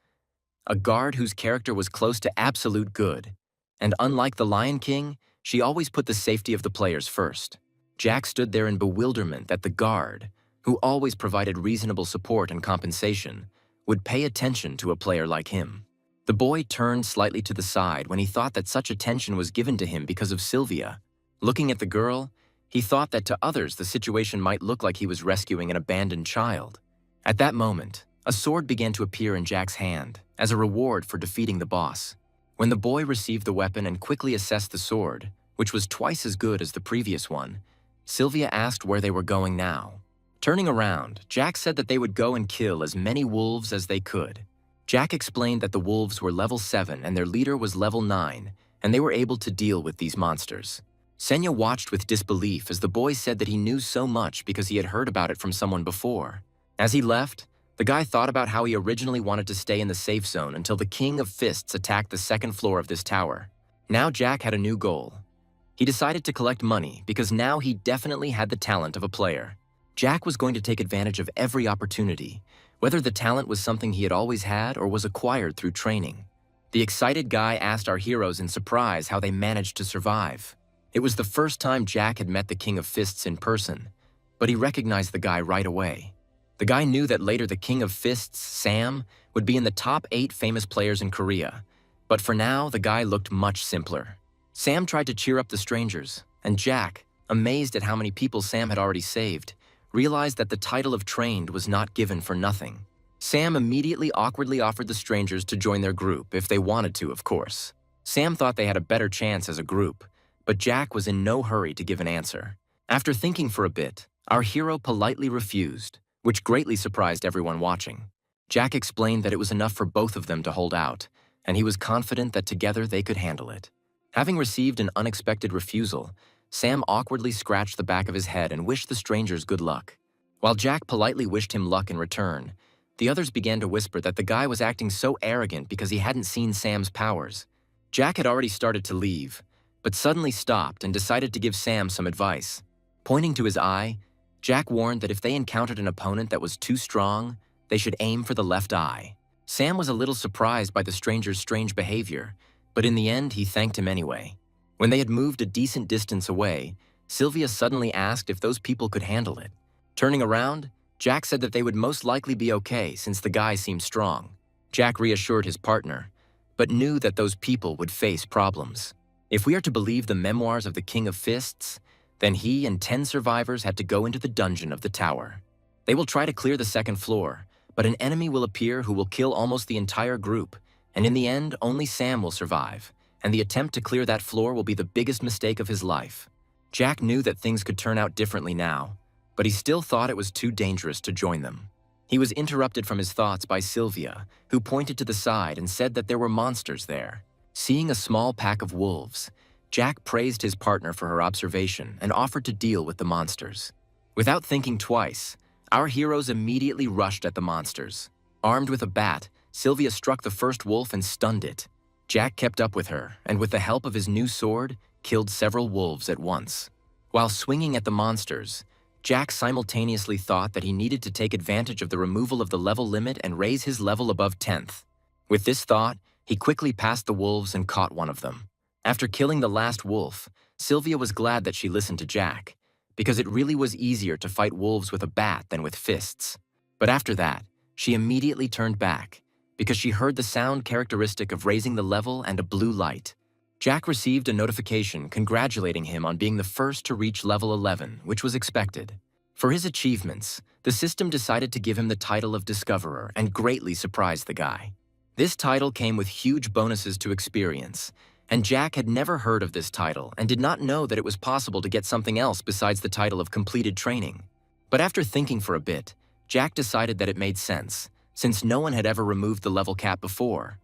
[SPEAKER 1] a guard whose character was close to absolute good, and unlike the Lion King, she always put the safety of the players first. Jack stood there in bewilderment that the guard, who always provided reasonable support and compensation, would pay attention to a player like him. The boy turned slightly to the side when he thought that such attention was given to him because of Sylvia. Looking at the girl, he thought that to others the situation might look like he was rescuing an abandoned child. At that moment, a sword began to appear in Jack's hand as a reward for defeating the boss. When the boy received the weapon and quickly assessed the sword, which was twice as good as the previous one, Sylvia asked where they were going now. Turning around, Jack said that they would go and kill as many wolves as they could. Jack explained that the wolves were level 7 and their leader was level 9, and they were able to deal with these monsters. Senya watched with disbelief as the boy said that he knew so much because he had heard about it from someone before. As he left, the guy thought about how he originally wanted to stay in the safe zone until the King of Fists attacked the second floor of this tower. Now Jack had a new goal. He decided to collect money because now he definitely had the talent of a player. Jack was going to take advantage of every opportunity, whether the talent was something he had always had or was acquired through training. The excited guy asked our heroes in surprise how they managed to survive. It was the first time Jack had met the King of Fists in person, but he recognized the guy right away. The guy knew that later the King of Fists, Sam, would be in the top 8 famous players in Korea, but for now the guy looked much simpler. Sam tried to cheer up the strangers, and Jack, amazed at how many people Sam had already saved, realized that the title of trained was not given for nothing. Sam immediately awkwardly offered the strangers to join their group if they wanted to, of course. Sam thought they had a better chance as a group, but Jack was in no hurry to give an answer. After thinking for a bit, our hero politely refused, which greatly surprised everyone watching. Jack explained that it was enough for both of them to hold out, and he was confident that together they could handle it. Having received an unexpected refusal, Sam awkwardly scratched the back of his head and wished the strangers good luck. While Jack politely wished him luck in return, the others began to whisper that the guy was acting so arrogant because he hadn't seen Sam's powers. Jack had already started to leave, but suddenly stopped and decided to give Sam some advice. Pointing to his eye, Jack warned that if they encountered an opponent that was too strong, they should aim for the left eye. Sam was a little surprised by the stranger's strange behavior, but in the end he thanked him anyway. When they had moved a decent distance away, Sylvia suddenly asked if those people could handle it. Turning around, Jack said that they would most likely be okay since the guy seemed strong. Jack reassured his partner, but knew that those people would face problems. If we are to believe the memoirs of the King of Fists, then he and 10 survivors had to go into the dungeon of the tower. They will try to clear the second floor, but an enemy will appear who will kill almost the entire group, and in the end, only Sam will survive, and the attempt to clear that floor will be the biggest mistake of his life. Jack knew that things could turn out differently now, but he still thought it was too dangerous to join them. He was interrupted from his thoughts by Sylvia, who pointed to the side and said that there were monsters there. Seeing a small pack of wolves, Jack praised his partner for her observation and offered to deal with the monsters. Without thinking twice, our heroes immediately rushed at the monsters. Armed with a bat, Sylvia struck the first wolf and stunned it. Jack kept up with her, and with the help of his new sword, killed several wolves at once. While swinging at the monsters, Jack simultaneously thought that he needed to take advantage of the removal of the level limit and raise his level above 10th. With this thought, he quickly passed the wolves and caught one of them. After killing the last wolf, Sylvia was glad that she listened to Jack, because it really was easier to fight wolves with a bat than with fists. But after that, she immediately turned back, because she heard the sound characteristic of raising the level and a blue light. Jack received a notification congratulating him on being the first to reach level 11, which was expected. For his achievements, the system decided to give him the title of Discoverer and greatly surprised the guy. This title came with huge bonuses to experience, and Jack had never heard of this title and did not know that it was possible to get something else besides the title of completed training. But after thinking for a bit, Jack decided that it made sense, since no one had ever removed the level cap before.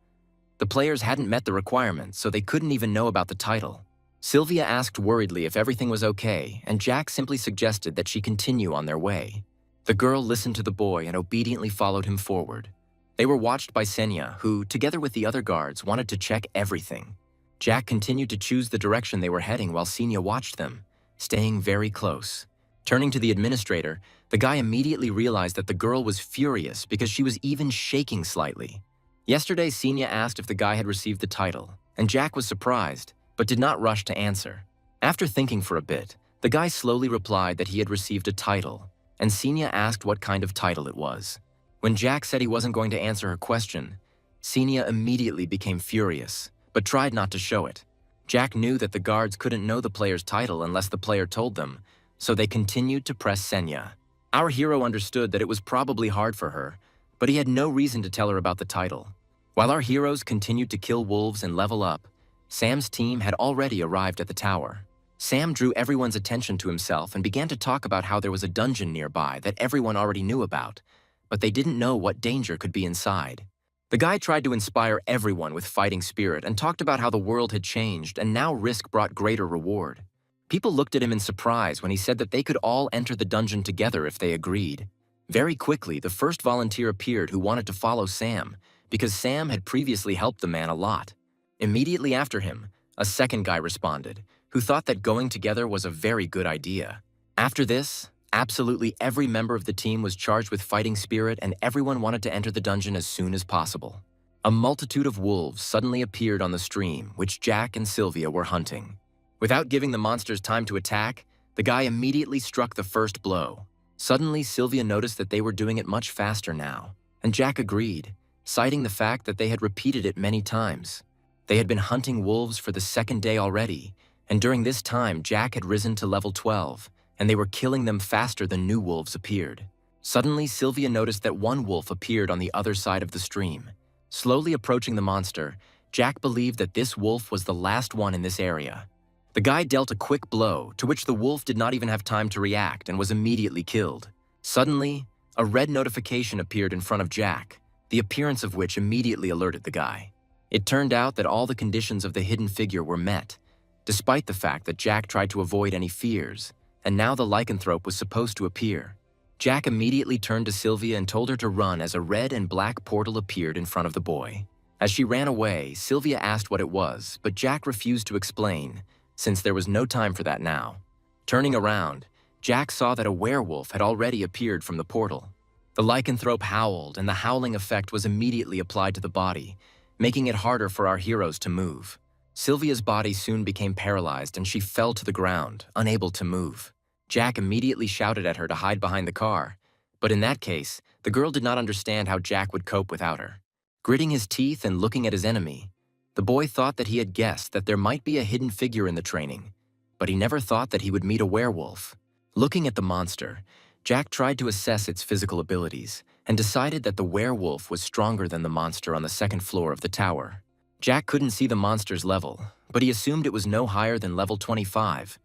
[SPEAKER 1] The players hadn't met the requirements, so they couldn't even know about the title. Sylvia asked worriedly if everything was okay, and Jack simply suggested that she continue on their way. The girl listened to the boy and obediently followed him forward. They were watched by Senya, who, together with the other guards, wanted to check everything. Jack continued to choose the direction they were heading while Senya watched them, staying very close. Turning to the administrator, the guy immediately realized that the girl was furious because she was even shaking slightly. Yesterday, Senya asked if the guy had received the title, and Jack was surprised, but did not rush to answer. After thinking for a bit, the guy slowly replied that he had received a title, and Senya asked what kind of title it was. When Jack said he wasn't going to answer her question, Senya immediately became furious, but tried not to show it. Jack knew that the guards couldn't know the player's title unless the player told them, so they continued to press Senya. Our hero understood that it was probably hard for her, but he had no reason to tell her about the title. While our heroes continued to kill wolves and level up, Sam's team had already arrived at the tower. Sam drew everyone's attention to himself and began to talk about how there was a dungeon nearby that everyone already knew about, but they didn't know what danger could be inside. The guy tried to inspire everyone with fighting spirit and talked about how the world had changed and now risk brought greater reward. People looked at him in surprise when he said that they could all enter the dungeon together if they agreed. Very quickly, the first volunteer appeared who wanted to follow Sam, because Sam had previously helped the man a lot. Immediately after him, a second guy responded, who thought that going together was a very good idea. After this, absolutely every member of the team was charged with fighting spirit and everyone wanted to enter the dungeon as soon as possible. A multitude of wolves suddenly appeared on the stream, which Jack and Sylvia were hunting. Without giving the monsters time to attack, the guy immediately struck the first blow. Suddenly, Sylvia noticed that they were doing it much faster now, and Jack agreed, citing the fact that they had repeated it many times. They had been hunting wolves for the second day already, and during this time, Jack had risen to level 12, and they were killing them faster than new wolves appeared. Suddenly, Sylvia noticed that one wolf appeared on the other side of the stream. Slowly approaching the monster, Jack believed that this wolf was the last one in this area. The guy dealt a quick blow, to which the wolf did not even have time to react and was immediately killed. Suddenly, a red notification appeared in front of Jack, the appearance of which immediately alerted the guy. It turned out that all the conditions of the hidden figure were met, despite the fact that Jack tried to avoid any fears, and now the lycanthrope was supposed to appear. Jack immediately turned to Sylvia and told her to run as a red and black portal appeared in front of the boy. As she ran away, Sylvia asked what it was, but Jack refused to explain, since there was no time for that now. Turning around, Jack saw that a werewolf had already appeared from the portal. The lycanthrope howled, and the howling effect was immediately applied to the body, making it harder for our heroes to move. Sylvia's body soon became paralyzed and she fell to the ground, unable to move. Jack immediately shouted at her to hide behind the car, but in that case, the girl did not understand how Jack would cope without her. Gritting his teeth and looking at his enemy, the boy thought that he had guessed that there might be a hidden figure in the training, but he never thought that he would meet a werewolf. Looking at the monster, Jack tried to assess its physical abilities and decided that the werewolf was stronger than the monster on the second floor of the tower. Jack couldn't see the monster's level, but he assumed it was no higher than level 25.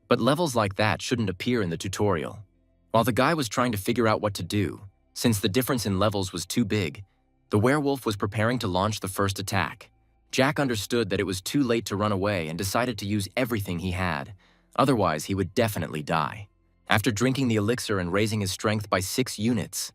[SPEAKER 1] But levels like that shouldn't appear in the tutorial. While the guy was trying to figure out what to do, since the difference in levels was too big, the werewolf was preparing to launch the first attack. Jack understood that it was too late to run away and decided to use everything he had, otherwise he would definitely die. After drinking the elixir and raising his strength by 6 units,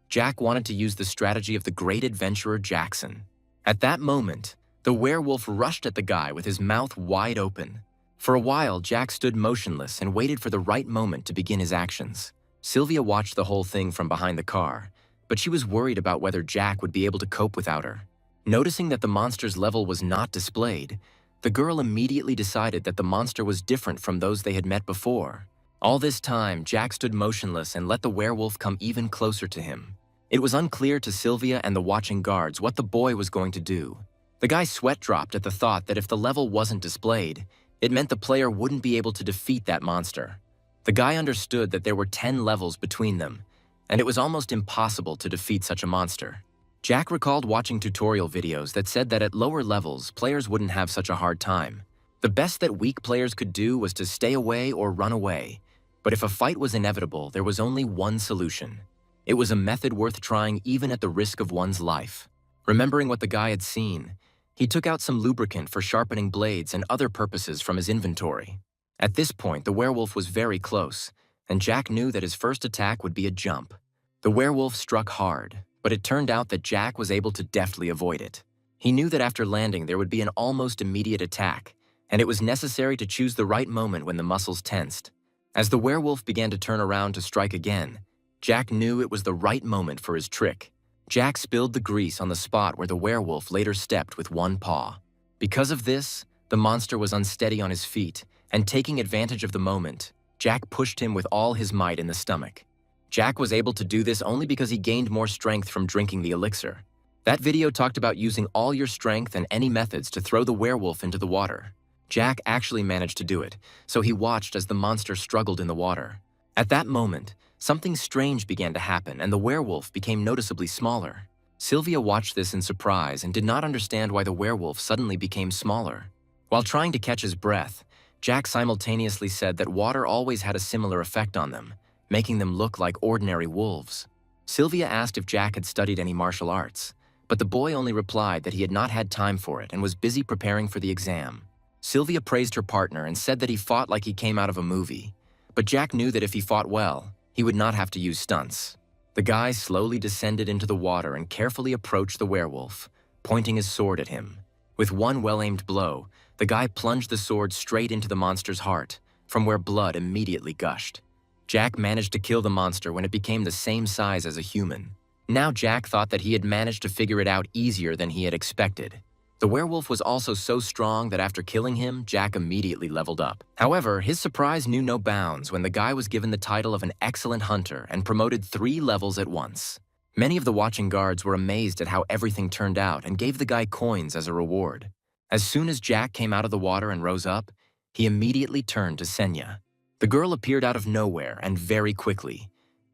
[SPEAKER 1] Jack wanted to use the strategy of the great adventurer Jackson. At that moment, the werewolf rushed at the guy with his mouth wide open. For a while, Jack stood motionless and waited for the right moment to begin his actions. Sylvia watched the whole thing from behind the car, but she was worried about whether Jack would be able to cope without her. Noticing that the monster's level was not displayed, the girl immediately decided that the monster was different from those they had met before. All this time, Jack stood motionless and let the werewolf come even closer to him. It was unclear to Sylvia and the watching guards what the boy was going to do. The guy's sweat dropped at the thought that if the level wasn't displayed, it meant the player wouldn't be able to defeat that monster. The guy understood that there were 10 levels between them, and it was almost impossible to defeat such a monster. Jack recalled watching tutorial videos that said that at lower levels, players wouldn't have such a hard time. The best that weak players could do was to stay away or run away, but if a fight was inevitable, there was only one solution. It was a method worth trying even at the risk of one's life. Remembering what the guy had seen, He took out some lubricant for sharpening blades and other purposes from his inventory. At this point, the werewolf was very close, and Jack knew that his first attack would be a jump. The werewolf struck hard, but it turned out that Jack was able to deftly avoid it. He knew that after landing there would be an almost immediate attack, and it was necessary to choose the right moment when the muscles tensed. As the werewolf began to turn around to strike again, Jack knew it was the right moment for his trick. Jack spilled the grease on the spot where the werewolf later stepped with one paw. Because of this, the monster was unsteady on his feet, and taking advantage of the moment, Jack pushed him with all his might in the stomach. Jack was able to do this only because he gained more strength from drinking the elixir. That video talked about using all your strength and any methods to throw the werewolf into the water. Jack actually managed to do it, so he watched as the monster struggled in the water. At that moment, something strange began to happen and the werewolf became noticeably smaller. Sylvia watched this in surprise and did not understand why the werewolf suddenly became smaller. While trying to catch his breath, Jack simultaneously said that water always had a similar effect on them, making them look like ordinary wolves. Sylvia asked if Jack had studied any martial arts, but the boy only replied that he had not had time for it and was busy preparing for the exam. Sylvia praised her partner and said that he fought like he came out of a movie, but Jack knew that if he fought well, he would not have to use stunts. The guy slowly descended into the water and carefully approached the werewolf, pointing his sword at him. With one well-aimed blow, the guy plunged the sword straight into the monster's heart, from where blood immediately gushed. Jack managed to kill the monster when it became the same size as a human. Now Jack thought that he had managed to figure it out easier than he had expected. The werewolf was also so strong that after killing him, Jack immediately leveled up. However, his surprise knew no bounds when the guy was given the title of an excellent hunter and promoted 3 levels at once. Many of the watching guards were amazed at how everything turned out and gave the guy coins as a reward. As soon as Jack came out of the water and rose up, he immediately turned to Senya. The girl appeared out of nowhere and very quickly,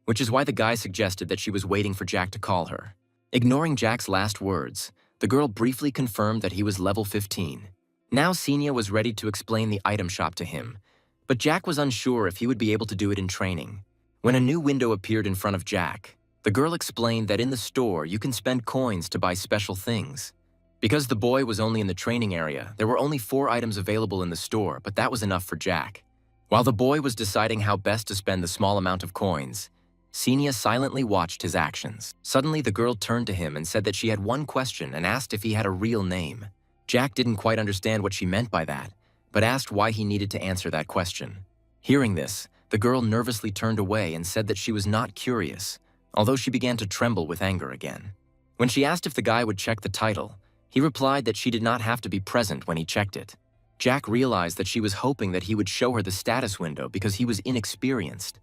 [SPEAKER 1] which is why the guy suggested that she was waiting for Jack to call her. Ignoring Jack's last words, the girl briefly confirmed that he was level 15. Now Senya was ready to explain the item shop to him, but Jack was unsure if he would be able to do it in training. When a new window appeared in front of Jack, the girl explained that in the store you can spend coins to buy special things. Because the boy was only in the training area, there were only 4 items available in the store, but that was enough for Jack. While the boy was deciding how best to spend the small amount of coins, Senya silently watched his actions. Suddenly, the girl turned to him and said that she had one question and asked if he had a real name. Jack didn't quite understand what she meant by that, but asked why he needed to answer that question. Hearing this, the girl nervously turned away and said that she was not curious, although she began to tremble with anger again. When she asked if the guy would check the title, he replied that she did not have to be present when he checked it. Jack realized that she was hoping that he would show her the status window because he was inexperienced.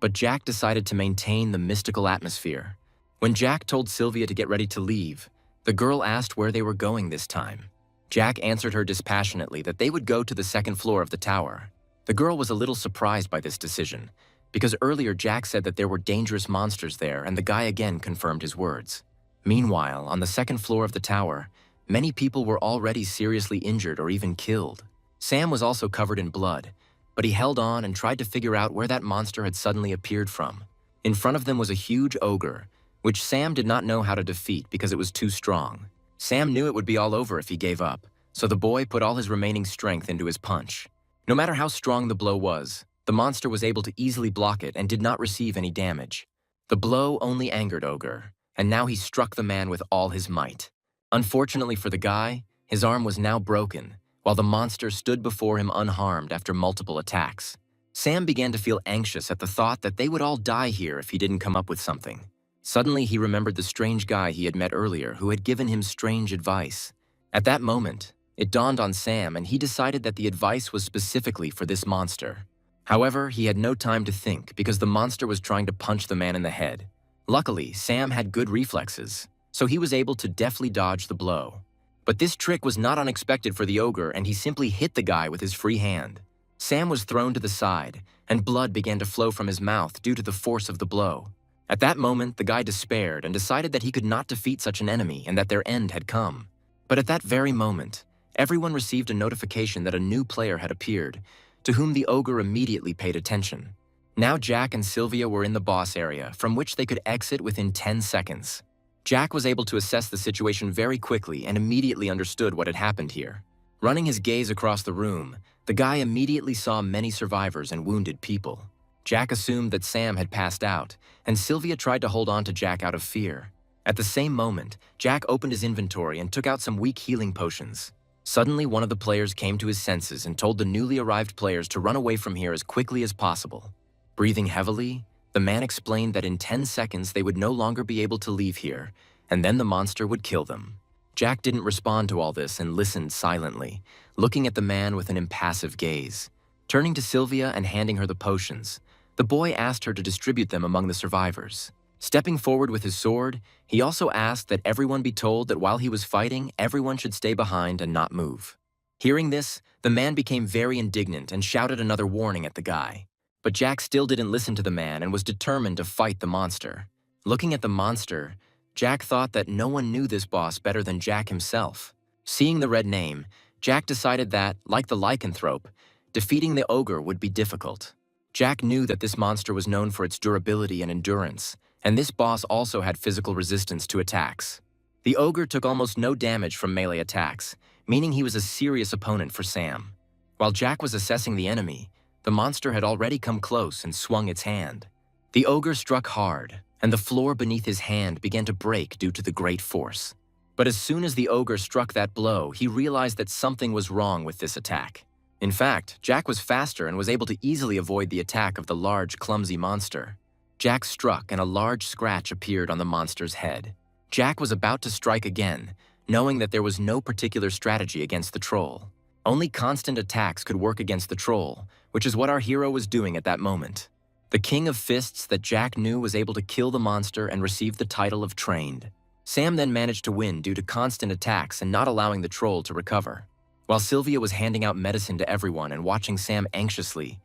[SPEAKER 1] But Jack decided to maintain the mystical atmosphere. When Jack told Sylvia to get ready to leave, the girl asked where they were going this time. Jack answered her dispassionately that they would go to the 2nd floor of the tower. The girl was a little surprised by this decision, because earlier Jack said that there were dangerous monsters there and the guy again confirmed his words. Meanwhile, on the 2nd floor of the tower, many people were already seriously injured or even killed. Sam was also covered in blood, but he held on and tried to figure out where that monster had suddenly appeared from. In front of them was a huge ogre, which Sam did not know how to defeat because it was too strong. Sam knew it would be all over if he gave up, so the boy put all his remaining strength into his punch. No matter how strong the blow was, the monster was able to easily block it and did not receive any damage. The blow only angered Ogre, and now he struck the man with all his might. Unfortunately for the guy, his arm was now broken, while the monster stood before him unharmed after multiple attacks. Sam began to feel anxious at the thought that they would all die here if he didn't come up with something. Suddenly, he remembered the strange guy he had met earlier who had given him strange advice. At that moment, it dawned on Sam and he decided that the advice was specifically for this monster. However, he had no time to think because the monster was trying to punch the man in the head. Luckily, Sam had good reflexes, so he was able to deftly dodge the blow. But this trick was not unexpected for the ogre and he simply hit the guy with his free hand. Sam was thrown to the side, and blood began to flow from his mouth due to the force of the blow. At that moment, the guy despaired and decided that he could not defeat such an enemy and that their end had come. But at that very moment, everyone received a notification that a new player had appeared, to whom the ogre immediately paid attention. Now Jack and Sylvia were in the boss area, from which they could exit within 10 seconds. Jack was able to assess the situation very quickly and immediately understood what had happened here. Running his gaze across the room, the guy immediately saw many survivors and wounded people. Jack assumed that Sam had passed out, and Sylvia tried to hold on to Jack out of fear. At the same moment, Jack opened his inventory and took out some weak healing potions. Suddenly, one of the players came to his senses and told the newly arrived players to run away from here as quickly as possible. Breathing heavily, the man explained that in 10 seconds they would no longer be able to leave here, and then the monster would kill them. Jack didn't respond to all this and listened silently, looking at the man with an impassive gaze. Turning to Sylvia and handing her the potions, the boy asked her to distribute them among the survivors. Stepping forward with his sword, he also asked that everyone be told that while he was fighting, everyone should stay behind and not move. Hearing this, the man became very indignant and shouted another warning at the guy. But Jack still didn't listen to the man and was determined to fight the monster. Looking at the monster, Jack thought that no one knew this boss better than Jack himself. Seeing the red name, Jack decided that, like the lycanthrope, defeating the ogre would be difficult. Jack knew that this monster was known for its durability and endurance, and this boss also had physical resistance to attacks. The ogre took almost no damage from melee attacks, meaning he was a serious opponent for Sam. While Jack was assessing the enemy, the monster had already come close and swung its hand. The ogre struck hard, and the floor beneath his hand began to break due to the great force. But as soon as the ogre struck that blow, he realized that something was wrong with this attack. In fact, Jack was faster and was able to easily avoid the attack of the large, clumsy monster. Jack struck and a large scratch appeared on the monster's head. Jack was about to strike again, knowing that there was no particular strategy against the troll. Only constant attacks could work against the troll, which is what our hero was doing at that moment. The king of fists that Jack knew was able to kill the monster and receive the title of trained. Sam then managed to win due to constant attacks and not allowing the troll to recover. While Sylvia was handing out medicine to everyone and watching Sam anxiously,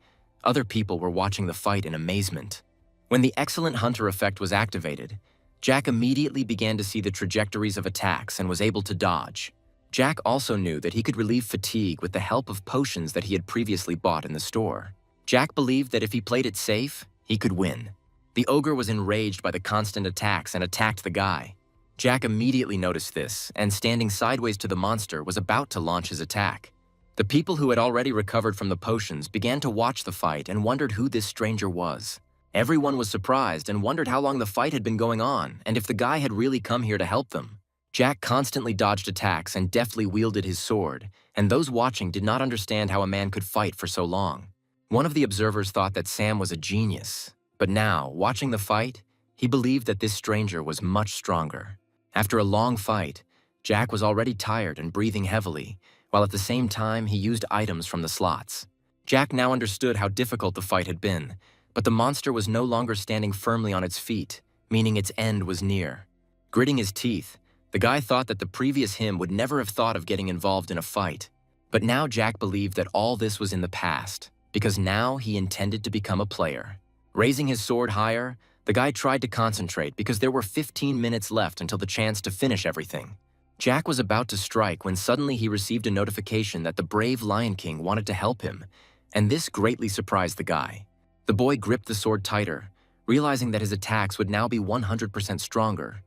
[SPEAKER 1] other people were watching the fight in amazement. When the excellent hunter effect was activated, Jack immediately began to see the trajectories of attacks and was able to dodge. Jack also knew that he could relieve fatigue with the help of potions that he had previously bought in the store. Jack believed that if he played it safe, he could win. The ogre was enraged by the constant attacks and attacked the guy. Jack immediately noticed this, and standing sideways to the monster was about to launch his attack. The people who had already recovered from the potions began to watch the fight and wondered who this stranger was. Everyone was surprised and wondered how long the fight had been going on and if the guy had really come here to help them. Jack constantly dodged attacks and deftly wielded his sword, and those watching did not understand how a man could fight for so long. One of the observers thought that Sam was a genius, but now, watching the fight, he believed that this stranger was much stronger. After a long fight, Jack was already tired and breathing heavily, while at the same time he used items from the slots. Jack now understood how difficult the fight had been, but the monster was no longer standing firmly on its feet, meaning its end was near. Gritting his teeth, the guy thought that the previous him would never have thought of getting involved in a fight. But now Jack believed that all this was in the past, because now he intended to become a player. Raising his sword higher, the guy tried to concentrate because there were 15 minutes left until the chance to finish everything. Jack was about to strike when suddenly he received a notification that the brave Lion King wanted to help him, and this greatly surprised the guy. The boy gripped the sword tighter, realizing that his attacks would now be 100% stronger.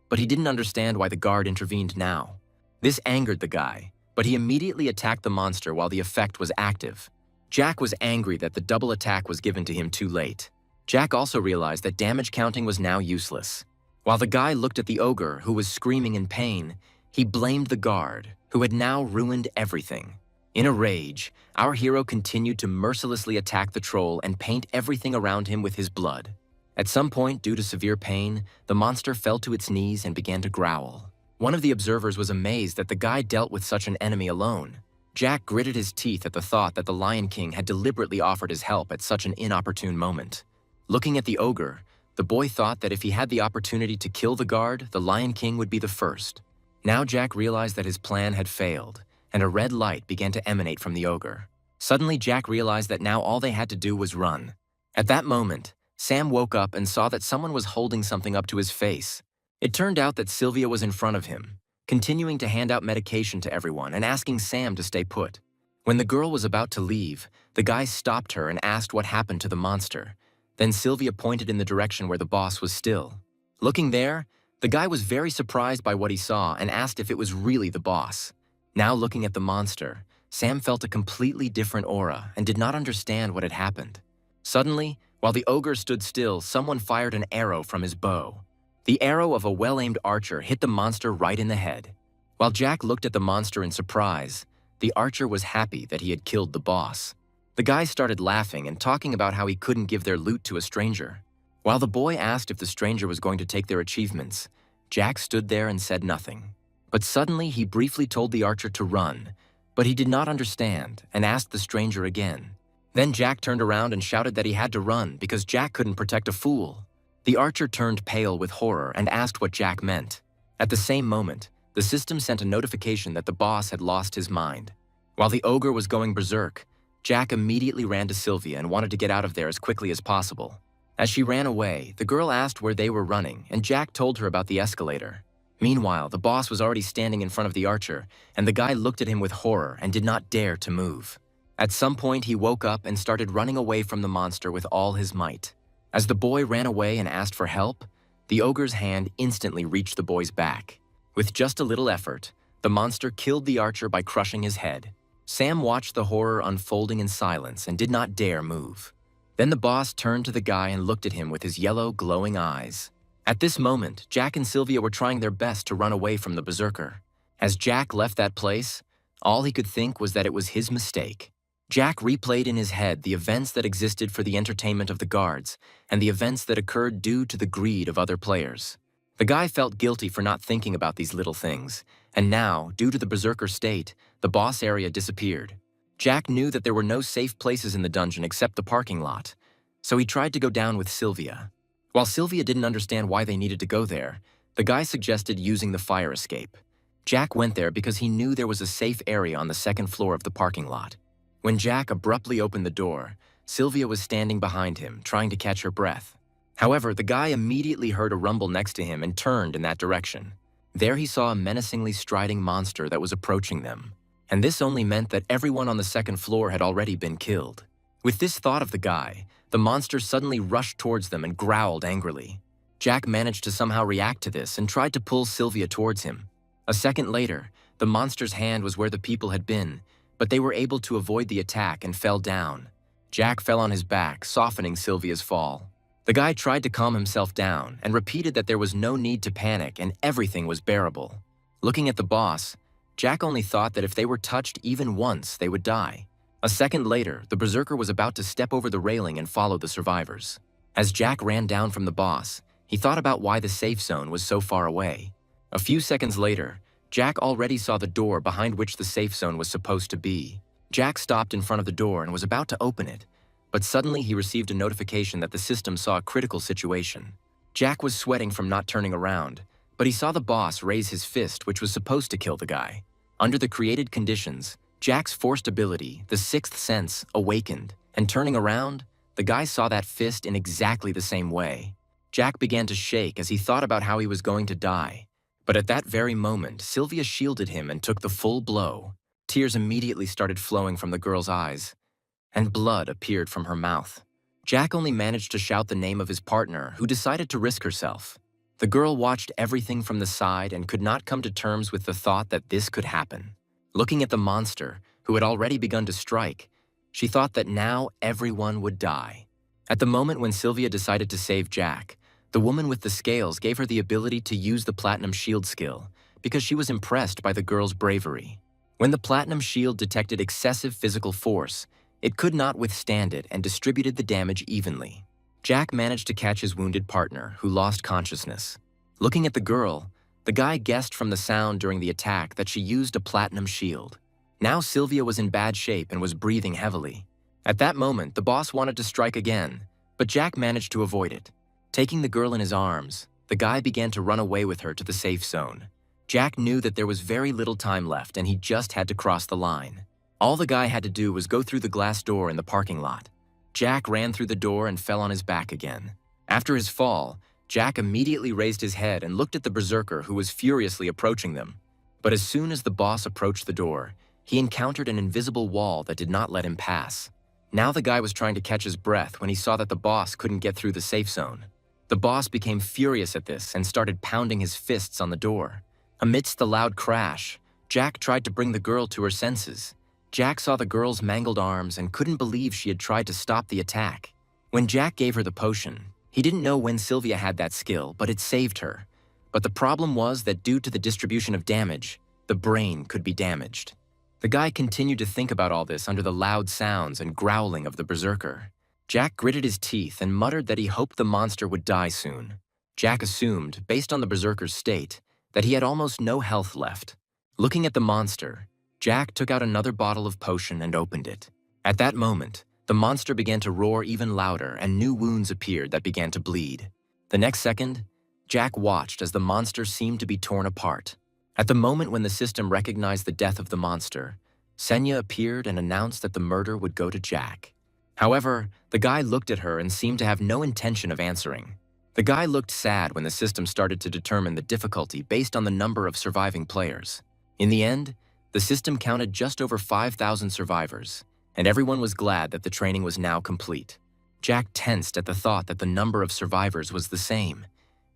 [SPEAKER 1] But he didn't understand why the guard intervened now. This angered the guy, but he immediately attacked the monster while the effect was active. Jack was angry that the double attack was given to him too late. Jack also realized that damage counting was now useless. While the guy looked at the ogre, who was screaming in pain, he blamed the guard, who had now ruined everything. In a rage, our hero continued to mercilessly attack the troll and paint everything around him with his blood. At some point, due to severe pain, the monster fell to its knees and began to growl. One of the observers was amazed that the guy dealt with such an enemy alone. Jack gritted his teeth at the thought that the Lion King had deliberately offered his help at such an inopportune moment. Looking at the ogre, the boy thought that if he had the opportunity to kill the guard, the Lion King would be the first. Now Jack realized that his plan had failed, and a red light began to emanate from the ogre. Suddenly, Jack realized that now all they had to do was run. At that moment, Sam woke up and saw that someone was holding something up to his face. It turned out that Sylvia was in front of him, continuing to hand out medication to everyone and asking Sam to stay put. When the girl was about to leave, the guy stopped her and asked what happened to the monster. Then Sylvia pointed in the direction where the boss was still. Looking there, The guy was very surprised by what he saw and asked if it was really the boss. Now looking at the monster, Sam felt a completely different aura and did not understand what had happened. Suddenly, while the ogre stood still, someone fired an arrow from his bow. The arrow of a well-aimed archer hit the monster right in the head. While Jack looked at the monster in surprise, the archer was happy that he had killed the boss. The guy started laughing and talking about how he couldn't give their loot to a stranger. While the boy asked if the stranger was going to take their achievements, Jack stood there and said nothing. But suddenly he briefly told the archer to run, but he did not understand and asked the stranger again. Then Jack turned around and shouted that he had to run because Jack couldn't protect a fool. The archer turned pale with horror and asked what Jack meant. At the same moment, the system sent a notification that the boss had lost his mind. While the ogre was going berserk, Jack immediately ran to Sylvia and wanted to get out of there as quickly as possible. As she ran away, the girl asked where they were running, and Jack told her about the escalator. Meanwhile, the boss was already standing in front of the archer, and the guy looked at him with horror and did not dare to move. At some point, he woke up and started running away from the monster with all his might. As the boy ran away and asked for help, the ogre's hand instantly reached the boy's back. With just a little effort, the monster killed the archer by crushing his head. Sam watched the horror unfolding in silence and did not dare move. Then the boss turned to the guy and looked at him with his yellow, glowing eyes. At this moment, Jack and Sylvia were trying their best to run away from the berserker. As Jack left that place, all he could think was that it was his mistake. Jack replayed in his head the events that existed for the entertainment of the guards and the events that occurred due to the greed of other players. The guy felt guilty for not thinking about these little things, and now, due to the berserker state, the boss area disappeared. Jack knew that there were no safe places in the dungeon except the parking lot, so he tried to go down with Sylvia. While Sylvia didn't understand why they needed to go there, the guy suggested using the fire escape. Jack went there because he knew there was a safe area on the second floor of the parking lot. When Jack abruptly opened the door, Sylvia was standing behind him, trying to catch her breath. However, the guy immediately heard a rumble next to him and turned in that direction. There he saw a menacingly striding monster that was approaching them, and this only meant that everyone on the second floor had already been killed. With this thought of the guy, the monster suddenly rushed towards them and growled angrily. Jack managed to somehow react to this and tried to pull Sylvia towards him. A second later, the monster's hand was where the people had been, but they were able to avoid the attack and fell down. Jack fell on his back, softening Sylvia's fall. The guy tried to calm himself down and repeated that there was no need to panic and everything was bearable. Looking at the boss, Jack only thought that if they were touched even once, they would die. A second later, the berserker was about to step over the railing and follow the survivors. As Jack ran down from the boss, he thought about why the safe zone was so far away. A few seconds later, Jack already saw the door behind which the safe zone was supposed to be. Jack stopped in front of the door and was about to open it, but suddenly he received a notification that the system saw a critical situation. Jack was sweating from not turning around, but he saw the boss raise his fist, which was supposed to kill the guy. Under the created conditions, Jack's forced ability, the sixth sense, awakened, and turning around, the guy saw that fist in exactly the same way. Jack began to shake as he thought about how he was going to die. But at that very moment, Sylvia shielded him and took the full blow. Tears immediately started flowing from the girl's eyes, and blood appeared from her mouth. Jack only managed to shout the name of his partner, who decided to risk herself. The girl watched everything from the side and could not come to terms with the thought that this could happen. Looking at the monster, who had already begun to strike, she thought that now everyone would die. At the moment when Sylvia decided to save Jack, the woman with the scales gave her the ability to use the Platinum Shield skill because she was impressed by the girl's bravery. When the Platinum Shield detected excessive physical force, it could not withstand it and distributed the damage evenly. Jack managed to catch his wounded partner, who lost consciousness. Looking at the girl, the guy guessed from the sound during the attack that she used a Platinum Shield. Now Sylvia was in bad shape and was breathing heavily. At that moment, the boss wanted to strike again, but Jack managed to avoid it. Taking the girl in his arms, the guy began to run away with her to the safe zone. Jack knew that there was very little time left and he just had to cross the line. All the guy had to do was go through the glass door in the parking lot. Jack ran through the door and fell on his back again. After his fall, Jack immediately raised his head and looked at the berserker who was furiously approaching them. But as soon as the boss approached the door, he encountered an invisible wall that did not let him pass. Now the guy was trying to catch his breath when he saw that the boss couldn't get through the safe zone. The boss became furious at this and started pounding his fists on the door. Amidst the loud crash, Jack tried to bring the girl to her senses. Jack saw the girl's mangled arms and couldn't believe she had tried to stop the attack. When Jack gave her the potion, he didn't know when Sylvia had that skill, but it saved her. But the problem was that due to the distribution of damage, the brain could be damaged. The guy continued to think about all this under the loud sounds and growling of the berserker. Jack gritted his teeth and muttered that he hoped the monster would die soon. Jack assumed, based on the berserker's state, that he had almost no health left. Looking at the monster, Jack took out another bottle of potion and opened it. At that moment, the monster began to roar even louder and new wounds appeared that began to bleed. The next second, Jack watched as the monster seemed to be torn apart. At the moment when the system recognized the death of the monster, Senya appeared and announced that the murder would go to Jack. However, the guy looked at her and seemed to have no intention of answering. The guy looked sad when the system started to determine the difficulty based on the number of surviving players. In the end, the system counted just over 5,000 survivors, and everyone was glad that the training was now complete. Jack tensed at the thought that the number of survivors was the same,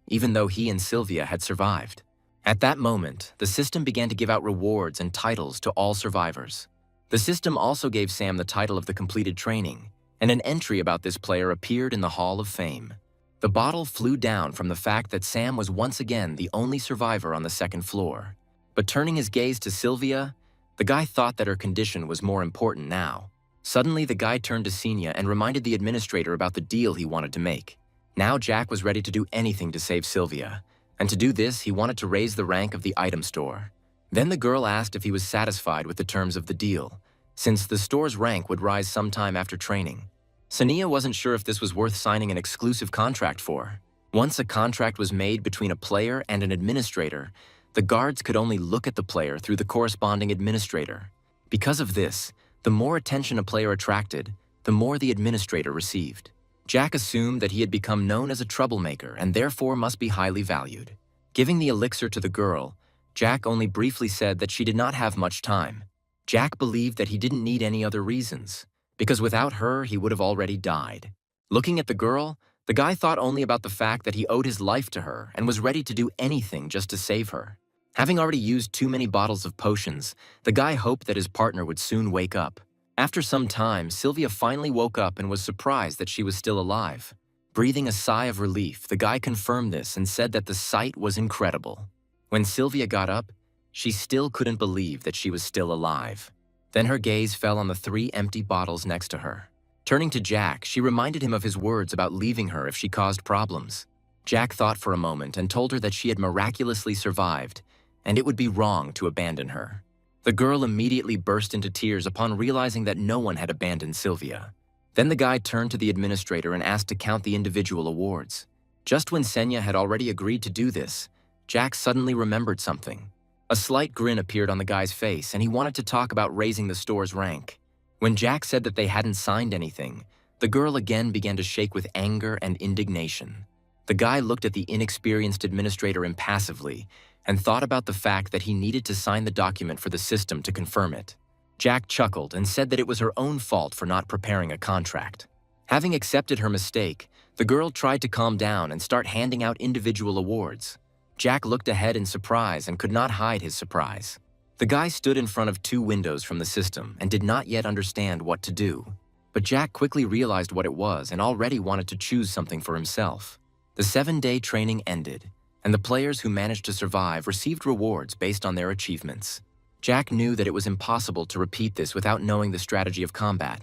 [SPEAKER 1] even though he and Sylvia had survived. At that moment, the system began to give out rewards and titles to all survivors. The system also gave Sam the title of the completed training, and an entry about this player appeared in the Hall of Fame. The bottle flew down from the fact that Sam was once again the only survivor on the second floor. But turning his gaze to Sylvia, the guy thought that her condition was more important now. Suddenly, the guy turned to Senya and reminded the administrator about the deal he wanted to make. Now Jack was ready to do anything to save Sylvia, and to do this, he wanted to raise the rank of the item store. Then the girl asked if he was satisfied with the terms of the deal, since the store's rank would rise sometime after training. Senya wasn't sure if this was worth signing an exclusive contract for. Once a contract was made between a player and an administrator, the guards could only look at the player through the corresponding administrator. Because of this, the more attention a player attracted, the more the administrator received. Jack assumed that he had become known as a troublemaker and therefore must be highly valued. Giving the elixir to the girl, Jack only briefly said that she did not have much time. Jack believed that he didn't need any other reasons, because without her, he would have already died. Looking at the girl, the guy thought only about the fact that he owed his life to her and was ready to do anything just to save her. Having already used too many bottles of potions, the guy hoped that his partner would soon wake up. After some time, Sylvia finally woke up and was surprised that she was still alive. Breathing a sigh of relief, the guy confirmed this and said that the sight was incredible. When Sylvia got up, she still couldn't believe that she was still alive. Then her gaze fell on the 3 empty bottles next to her. Turning to Jack, she reminded him of his words about leaving her if she caused problems. Jack thought for a moment and told her that she had miraculously survived, and it would be wrong to abandon her. The girl immediately burst into tears upon realizing that no one had abandoned Sylvia. Then the guy turned to the administrator and asked to count the individual awards. Just when Senya had already agreed to do this, Jack suddenly remembered something. A slight grin appeared on the guy's face, and he wanted to talk about raising the store's rank. When Jack said that they hadn't signed anything, the girl again began to shake with anger and indignation. The guy looked at the inexperienced administrator impassively and thought about the fact that he needed to sign the document for the system to confirm it. Jack chuckled and said that it was her own fault for not preparing a contract. Having accepted her mistake, the girl tried to calm down and start handing out individual awards. Jack looked ahead in surprise and could not hide his surprise. The guy stood in front of 2 windows from the system and did not yet understand what to do. But Jack quickly realized what it was and already wanted to choose something for himself. The 7-day training ended, and the players who managed to survive received rewards based on their achievements. Jack knew that it was impossible to repeat this without knowing the strategy of combat,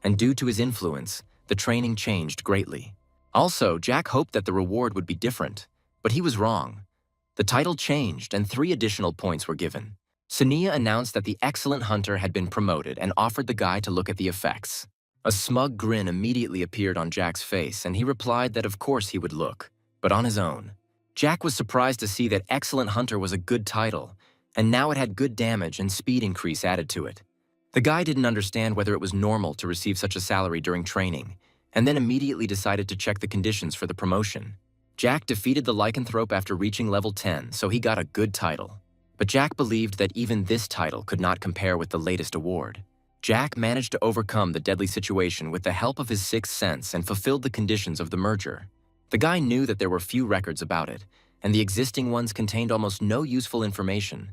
[SPEAKER 1] and due to his influence, the training changed greatly. Also, Jack hoped that the reward would be different, but he was wrong. The title changed and 3 additional points were given. Senya announced that the excellent hunter had been promoted and offered the guy to look at the effects. A smug grin immediately appeared on Jack's face, and he replied that of course he would look, but on his own. Jack was surprised to see that Excellent Hunter was a good title, and now it had good damage and speed increase added to it. The guy didn't understand whether it was normal to receive such a salary during training, and then immediately decided to check the conditions for the promotion. Jack defeated the lycanthrope after reaching level 10, so he got a good title. But Jack believed that even this title could not compare with the latest award. Jack managed to overcome the deadly situation with the help of his 6th sense and fulfilled the conditions of the merger. The guy knew that there were few records about it, and the existing ones contained almost no useful information.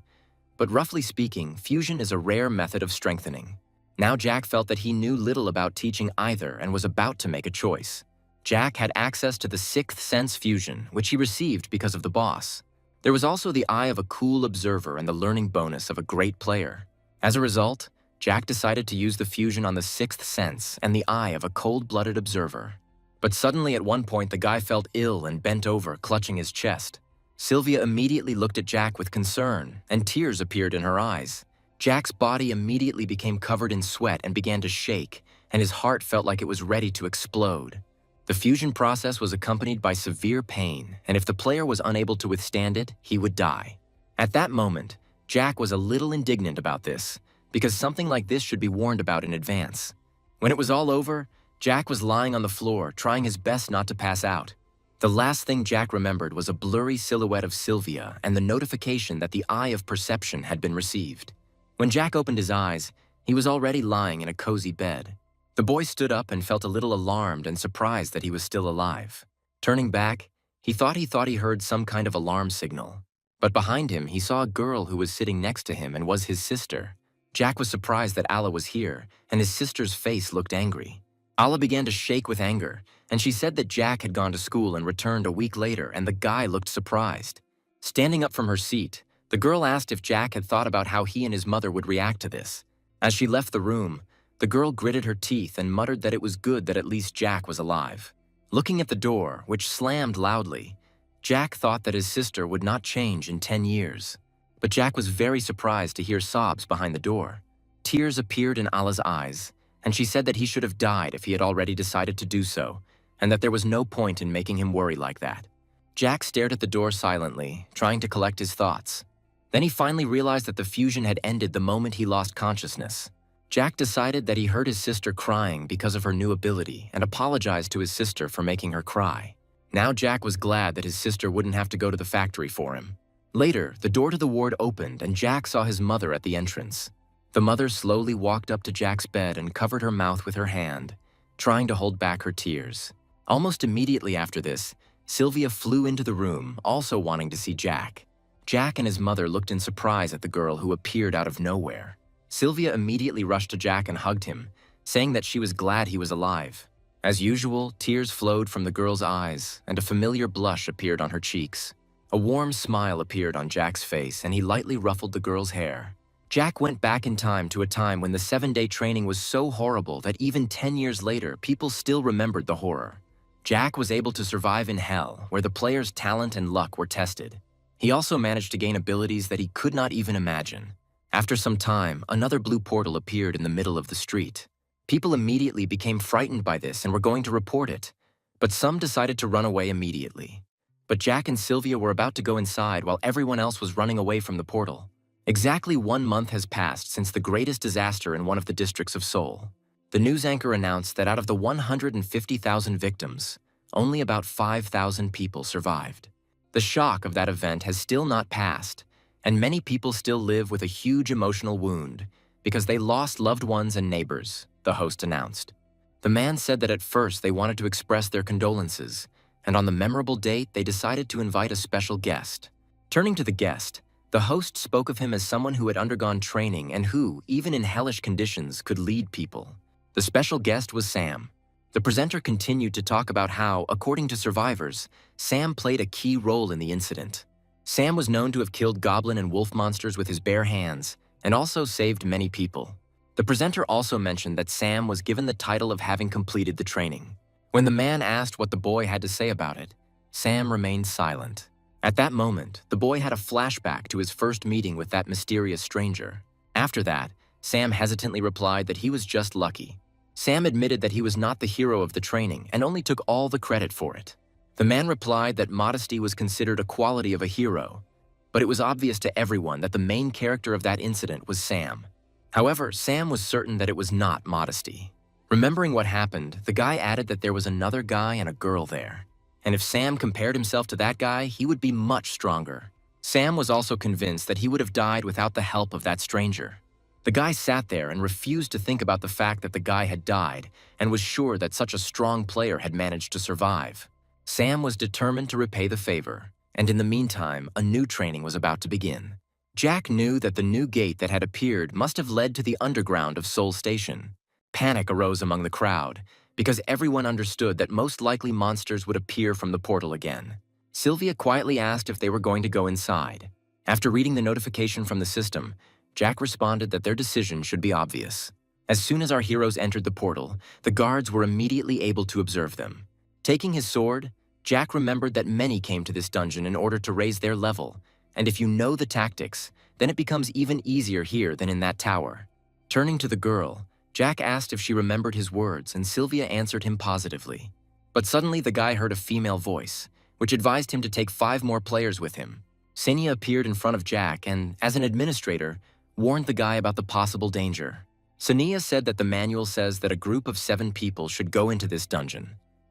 [SPEAKER 1] But roughly speaking, fusion is a rare method of strengthening. Now Jack felt that he knew little about teaching either and was about to make a choice. Jack had access to the sixth sense fusion, which he received because of the boss. There was also the eye of a cool observer and the learning bonus of a great player. As a result, Jack decided to use the fusion on the sixth sense and the eye of a cold-blooded observer. But suddenly at one point the guy felt ill and bent over, clutching his chest. Sylvia immediately looked at Jack with concern, and tears appeared in her eyes. Jack's body immediately became covered in sweat and began to shake, and his heart felt like it was ready to explode. The fusion process was accompanied by severe pain, and if the player was unable to withstand it, he would die. At that moment, Jack was a little indignant about this, because something like this should be warned about in advance. When it was all over, Jack was lying on the floor, trying his best not to pass out. The last thing Jack remembered was a blurry silhouette of Sylvia and the notification that the Eye of Perception had been received. When Jack opened his eyes, he was already lying in a cozy bed. The boy stood up and felt a little alarmed and surprised that he was still alive. Turning back, he thought he heard some kind of alarm signal. But behind him, he saw a girl who was sitting next to him and was his sister. Jack was surprised that Alla was here, and his sister's face looked angry. Alla began to shake with anger, and she said that Jack had gone to school and returned a week later, and the guy looked surprised. Standing up from her seat, the girl asked if Jack had thought about how he and his mother would react to this. As she left the room, the girl gritted her teeth and muttered that it was good that at least Jack was alive. Looking at the door, which slammed loudly, Jack thought that his sister would not change in 10 years. But Jack was very surprised to hear sobs behind the door. Tears appeared in Alla's eyes, and she said that he should have died if he had already decided to do so, and that there was no point in making him worry like that. Jack stared at the door silently, trying to collect his thoughts. Then he finally realized that the fusion had ended the moment he lost consciousness. Jack decided that he heard his sister crying because of her new ability and apologized to his sister for making her cry. Now Jack was glad that his sister wouldn't have to go to the factory for him. Later, the door to the ward opened and Jack saw his mother at the entrance. The mother slowly walked up to Jack's bed and covered her mouth with her hand, trying to hold back her tears. Almost immediately after this, Sylvia flew into the room, also wanting to see Jack. Jack and his mother looked in surprise at the girl who appeared out of nowhere. Sylvia immediately rushed to Jack and hugged him, saying that she was glad he was alive. As usual, tears flowed from the girl's eyes, and a familiar blush appeared on her cheeks. A warm smile appeared on Jack's face, and he lightly ruffled the girl's hair. Jack went back in time to a time when the 7-day training was so horrible that even 10 years later, people still remembered the horror. Jack was able to survive in hell, where the player's talent and luck were tested. He also managed to gain abilities that he could not even imagine. After some time, another blue portal appeared in the middle of the street. People immediately became frightened by this and were going to report it, but some decided to run away immediately. But Jack and Sylvia were about to go inside while everyone else was running away from the portal. Exactly 1 month has passed since the greatest disaster in one of the districts of Seoul. The news anchor announced that out of the 150,000 victims, only about 5,000 people survived. The shock of that event has still not passed, and many people still live with a huge emotional wound because they lost loved ones and neighbors, the host announced. The man said that at first they wanted to express their condolences, and on the memorable date they decided to invite a special guest. Turning to the guest, the host spoke of him as someone who had undergone training and who, even in hellish conditions, could lead people. The special guest was Sam. The presenter continued to talk about how, according to survivors, Sam played a key role in the incident. Sam was known to have killed goblin and wolf monsters with his bare hands and also saved many people. The presenter also mentioned that Sam was given the title of having completed the training. When the man asked what the boy had to say about it, Sam remained silent. At that moment, the boy had a flashback to his first meeting with that mysterious stranger. After that, Sam hesitantly replied that he was just lucky. Sam admitted that he was not the hero of the training and only took all the credit for it. The man replied that modesty was considered a quality of a hero, but it was obvious to everyone that the main character of that incident was Sam. However, Sam was certain that it was not modesty. Remembering what happened, the guy added that there was another guy and a girl there, and if Sam compared himself to that guy, he would be much stronger. Sam was also convinced that he would have died without the help of that stranger. The guy sat there and refused to think about the fact that the guy had died and was sure that such a strong player had managed to survive. Sam was determined to repay the favor, and in the meantime, a new training was about to begin. Jack knew that the new gate that had appeared must have led to the underground of Seoul Station. Panic arose among the crowd, because everyone understood that most likely monsters would appear from the portal again. Sylvia quietly asked if they were going to go inside. After reading the notification from the system, Jack responded that their decision should be obvious. As soon as our heroes entered the portal, the guards were immediately able to observe them. Taking his sword, Jack remembered that many came to this dungeon in order to raise their level, and if you know the tactics, then it becomes even easier here than in that tower. Turning to the girl, Jack asked if she remembered his words, and Sylvia answered him positively. But suddenly the guy heard a female voice, which advised him to take 5 more players with him. Senya appeared in front of Jack and, as an administrator, warned the guy about the possible danger. Senya said that the manual says that a group of 7 people should go into this dungeon.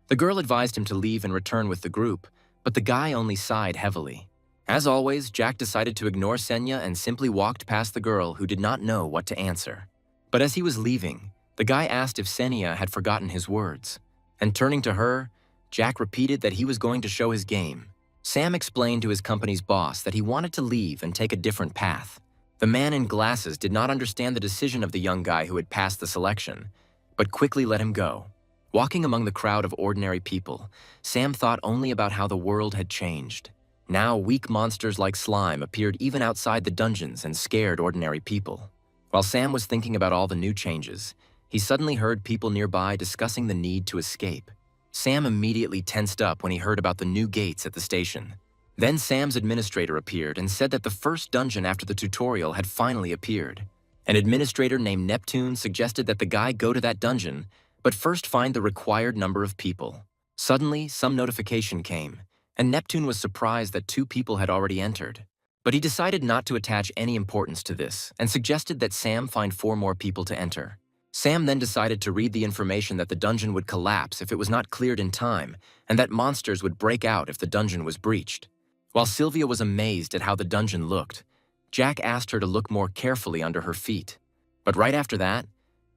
[SPEAKER 1] The girl advised him to leave and return with the group, but the guy only sighed heavily. As always, Jack decided to ignore Senya and simply walked past the girl who did not know what to answer. But as he was leaving, the guy asked if Senya had forgotten his words. And turning to her, Jack repeated that he was going to show his game. Sam explained to his company's boss that he wanted to leave and take a different path. The man in glasses did not understand the decision of the young guy who had passed the selection, but quickly let him go. Walking among the crowd of ordinary people, Sam thought only about how the world had changed. Now weak monsters like slime appeared even outside the dungeons and scared ordinary people. While Sam was thinking about all the new changes, he suddenly heard people nearby discussing the need to escape. Sam immediately tensed up when he heard about the new gates at the station. Then Sam's administrator appeared and said that the first dungeon after the tutorial had finally appeared. An administrator named Neptune suggested that the guy go to that dungeon, but first find the required number of people. Suddenly, some notification came, and Neptune was surprised that 2 people had already entered. But he decided not to attach any importance to this and suggested that Sam find 4 more people to enter. Sam then decided to read the information that the dungeon would collapse if it was not cleared in time, and that monsters would break out if the dungeon was breached. While Sylvia was amazed at how the dungeon looked, Jack asked her to look more carefully under her feet. But right after that,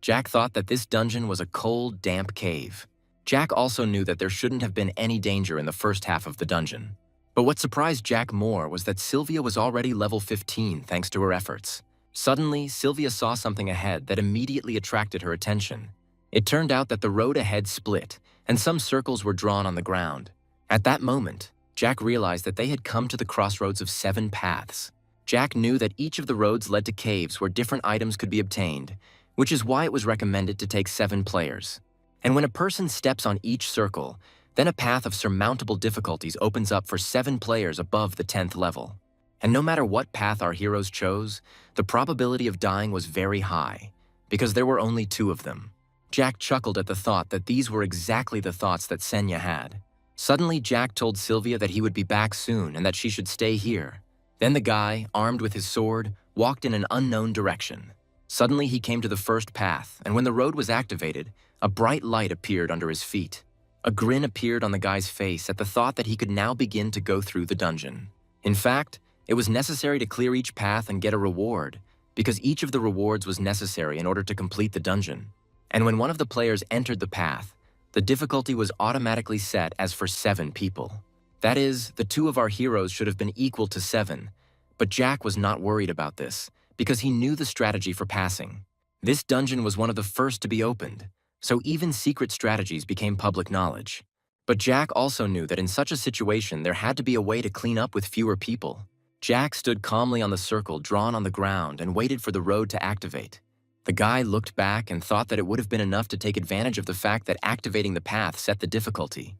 [SPEAKER 1] Jack thought that this dungeon was a cold, damp cave. Jack also knew that there shouldn't have been any danger in the first half of the dungeon. But what surprised Jack more was that Sylvia was already level 15 thanks to her efforts. Suddenly, Sylvia saw something ahead that immediately attracted her attention. It turned out that the road ahead split, and some circles were drawn on the ground. At that moment, Jack realized that they had come to the crossroads of 7 paths. Jack knew that each of the roads led to caves where different items could be obtained, which is why it was recommended to take 7 players. And when a person steps on each circle, then a path of surmountable difficulties opens up for 7 players above the 10th level. And no matter what path our heroes chose, the probability of dying was very high, because there were only 2 of them. Jack chuckled at the thought that these were exactly the thoughts that Senya had. Suddenly, Jack told Sylvia that he would be back soon and that she should stay here. Then the guy, armed with his sword, walked in an unknown direction. Suddenly, he came to the first path, and when the road was activated, a bright light appeared under his feet. A grin appeared on the guy's face at the thought that he could now begin to go through the dungeon. In fact, it was necessary to clear each path and get a reward, because each of the rewards was necessary in order to complete the dungeon. And when one of the players entered the path, the difficulty was automatically set as for 7 people. That is, the 2 of our heroes should have been equal to 7, but Jack was not worried about this, because he knew the strategy for passing. This dungeon was one of the first to be opened, so even secret strategies became public knowledge. But Jack also knew that in such a situation there had to be a way to clean up with fewer people. Jack stood calmly on the circle drawn on the ground and waited for the road to activate. The guy looked back and thought that it would have been enough to take advantage of the fact that activating the path set the difficulty.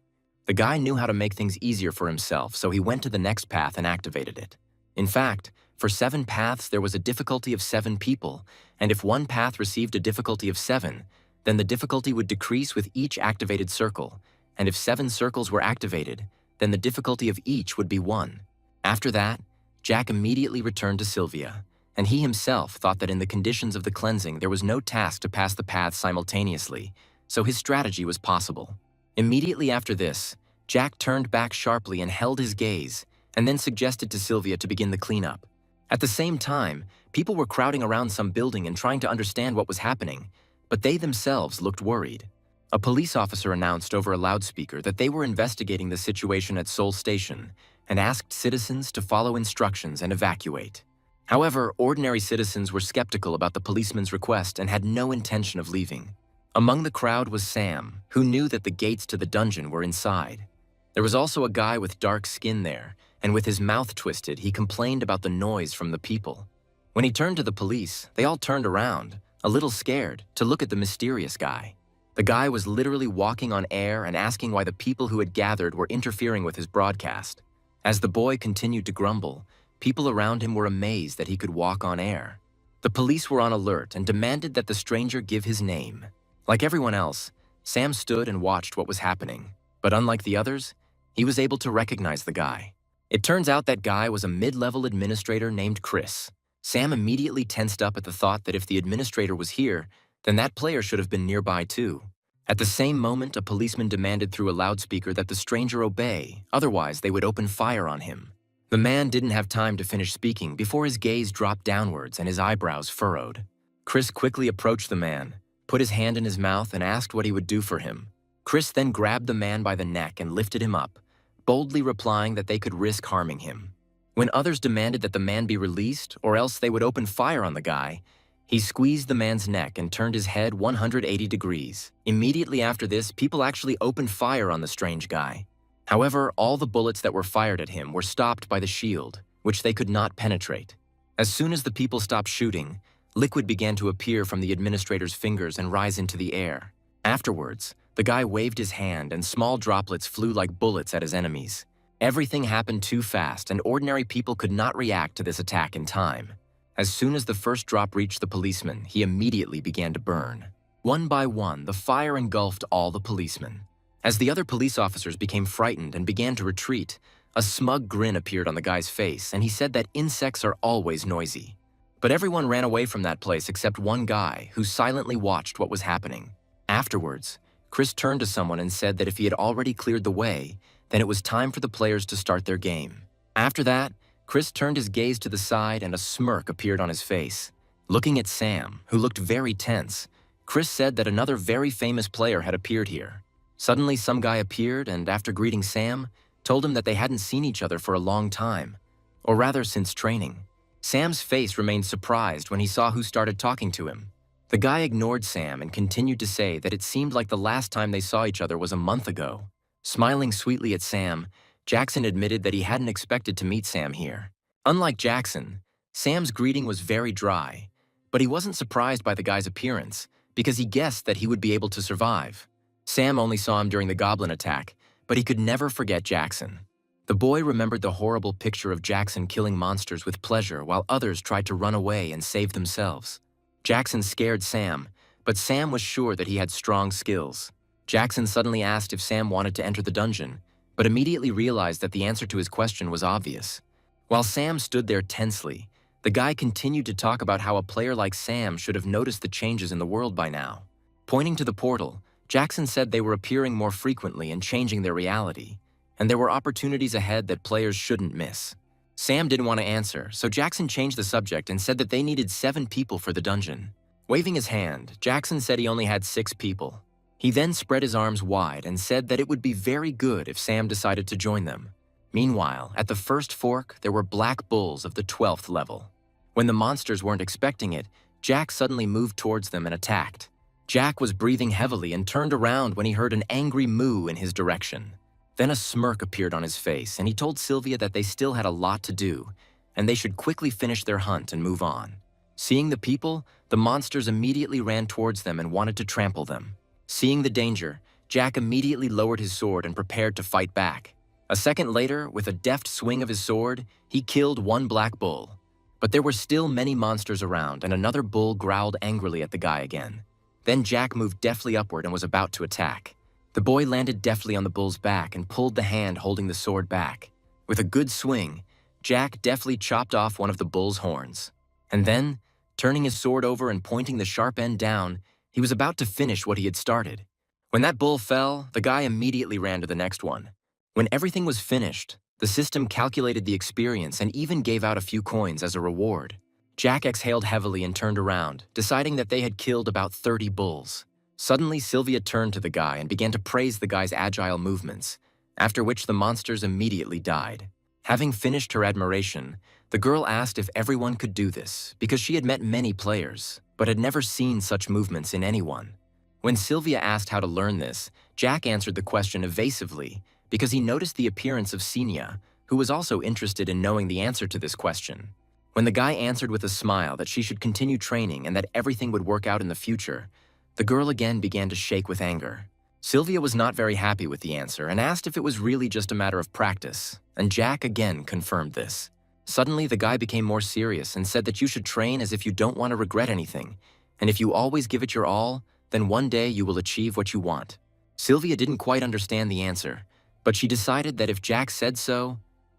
[SPEAKER 1] The guy knew how to make things easier for himself, so he went to the next path and activated it. In fact, for 7 paths there was a difficulty of 7 people, and if one path received a difficulty of 7, then the difficulty would decrease with each activated circle, and if 7 circles were activated, then the difficulty of each would be 1. After that, Jack immediately returned to Sylvia, and he himself thought that in the conditions of the cleansing there was no task to pass the paths simultaneously, so his strategy was possible. Immediately after this, Jack turned back sharply and held his gaze, and then suggested to Sylvia to begin the cleanup. At the same time, people were crowding around some building and trying to understand what was happening, but they themselves looked worried. A police officer announced over a loudspeaker that they were investigating the situation at Seoul Station and asked citizens to follow instructions and evacuate. However, ordinary citizens were skeptical about the policeman's request and had no intention of leaving. Among the crowd was Sam, who knew that the gates to the dungeon were inside. There was also a guy with dark skin there, and with his mouth twisted, he complained about the noise from the people. When he turned to the police, they all turned around, a little scared, to look at the mysterious guy. The guy was literally walking on air and asking why the people who had gathered were interfering with his broadcast. As the boy continued to grumble, people around him were amazed that he could walk on air. The police were on alert and demanded that the stranger give his name. Like everyone else, Sam stood and watched what was happening, but unlike the others, he was able to recognize the guy. It turns out that guy was a mid-level administrator named Chris. Sam immediately tensed up at the thought that if the administrator was here, then that player should have been nearby too. At the same moment, a policeman demanded through a loudspeaker that the stranger obey, otherwise they would open fire on him. The man didn't have time to finish speaking before his gaze dropped downwards and his eyebrows furrowed. Chris quickly approached the man, put his hand in his mouth and asked what he would do for him. Chris then grabbed the man by the neck and lifted him up, boldly replying that they could risk harming him. When others demanded that the man be released or else they would open fire on the guy, he squeezed the man's neck and turned his head 180 degrees. Immediately after this, people actually opened fire on the strange guy. However, all the bullets that were fired at him were stopped by the shield, which they could not penetrate. As soon as the people stopped shooting, liquid began to appear from the administrator's fingers and rise into the air. Afterwards, the guy waved his hand and small droplets flew like bullets at his enemies. Everything happened too fast and ordinary people could not react to this attack in time. As soon as the first drop reached the policeman, he immediately began to burn. One by one, the fire engulfed all the policemen. As the other police officers became frightened and began to retreat, a smug grin appeared on the guy's face and he said that insects are always noisy. But everyone ran away from that place except one guy who silently watched what was happening. Afterwards, Chris turned to someone and said that if he had already cleared the way, then it was time for the players to start their game. After that, Chris turned his gaze to the side and a smirk appeared on his face. Looking at Sam, who looked very tense, Chris said that another very famous player had appeared here. Suddenly, some guy appeared and after greeting Sam, told him that they hadn't seen each other for a long time, or rather since training. Sam's face remained surprised when he saw who started talking to him. The guy ignored Sam and continued to say that it seemed like the last time they saw each other was a month ago. Smiling sweetly at Sam, Jackson admitted that he hadn't expected to meet Sam here. Unlike Jackson, Sam's greeting was very dry, but he wasn't surprised by the guy's appearance because he guessed that he would be able to survive. Sam only saw him during the goblin attack, but he could never forget Jackson. The boy remembered the horrible picture of Jackson killing monsters with pleasure while others tried to run away and save themselves. Jackson scared Sam, but Sam was sure that he had strong skills. Jackson suddenly asked if Sam wanted to enter the dungeon, but immediately realized that the answer to his question was obvious. While Sam stood there tensely, the guy continued to talk about how a player like Sam should have noticed the changes in the world by now. Pointing to the portal, Jackson said they were appearing more frequently and changing their reality, and there were opportunities ahead that players shouldn't miss. Sam didn't want to answer, so Jackson changed the subject and said that they needed 7 people for the dungeon. Waving his hand, Jackson said he only had 6 people. He then spread his arms wide and said that it would be very good if Sam decided to join them. Meanwhile, at the first fork, there were black bulls of the 12th level. When the monsters weren't expecting it, Jack suddenly moved towards them and attacked. Jack was breathing heavily and turned around when he heard an angry moo in his direction. Then a smirk appeared on his face, and he told Sylvia that they still had a lot to do, and they should quickly finish their hunt and move on. Seeing the people, the monsters immediately ran towards them and wanted to trample them. Seeing the danger, Jack immediately lowered his sword and prepared to fight back. A second later, with a deft swing of his sword, he killed one black bull. But there were still many monsters around, and another bull growled angrily at the guy again. Then Jack moved deftly upward and was about to attack. The boy landed deftly on the bull's back and pulled the hand holding the sword back. With a good swing, Jack deftly chopped off one of the bull's horns. And then, turning his sword over and pointing the sharp end down, he was about to finish what he had started. When that bull fell, the guy immediately ran to the next one. When everything was finished, the system calculated the experience and even gave out a few coins as a reward. Jack exhaled heavily and turned around, deciding that they had killed about 30 bulls. Suddenly, Sylvia turned to the guy and began to praise the guy's agile movements, after which the monsters immediately died. Having finished her admiration, the girl asked if everyone could do this, because she had met many players, but had never seen such movements in anyone. When Sylvia asked how to learn this, Jack answered the question evasively, because he noticed the appearance of Senia, who was also interested in knowing the answer to this question. When the guy answered with a smile that she should continue training and that everything would work out in the future, the girl again began to shake with anger. Sylvia was not very happy with the answer and asked if it was really just a matter of practice, and Jack again confirmed this. Suddenly, the guy became more serious and said that you should train as if you don't want to regret anything, and if you always give it your all, then one day you will achieve what you want. Sylvia didn't quite understand the answer, but she decided that if Jack said so,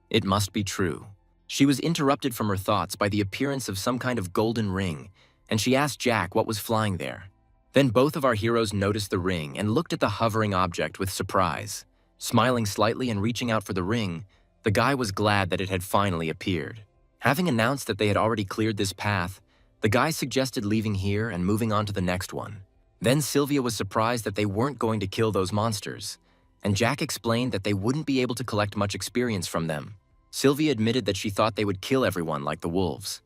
[SPEAKER 1] it must be true. She was interrupted from her thoughts by the appearance of some kind of golden ring, and she asked Jack what was flying there. Then both of our heroes noticed the ring and looked at the hovering object with surprise. Smiling slightly and reaching out for the ring, the guy was glad that it had finally appeared. Having announced that they had already cleared this path, the guy suggested leaving here and moving on to the next one. Then Sylvia was surprised that they weren't going to kill those monsters, and Jack explained that they wouldn't be able to collect much experience from them. Sylvia admitted that she thought they would kill everyone like the wolves,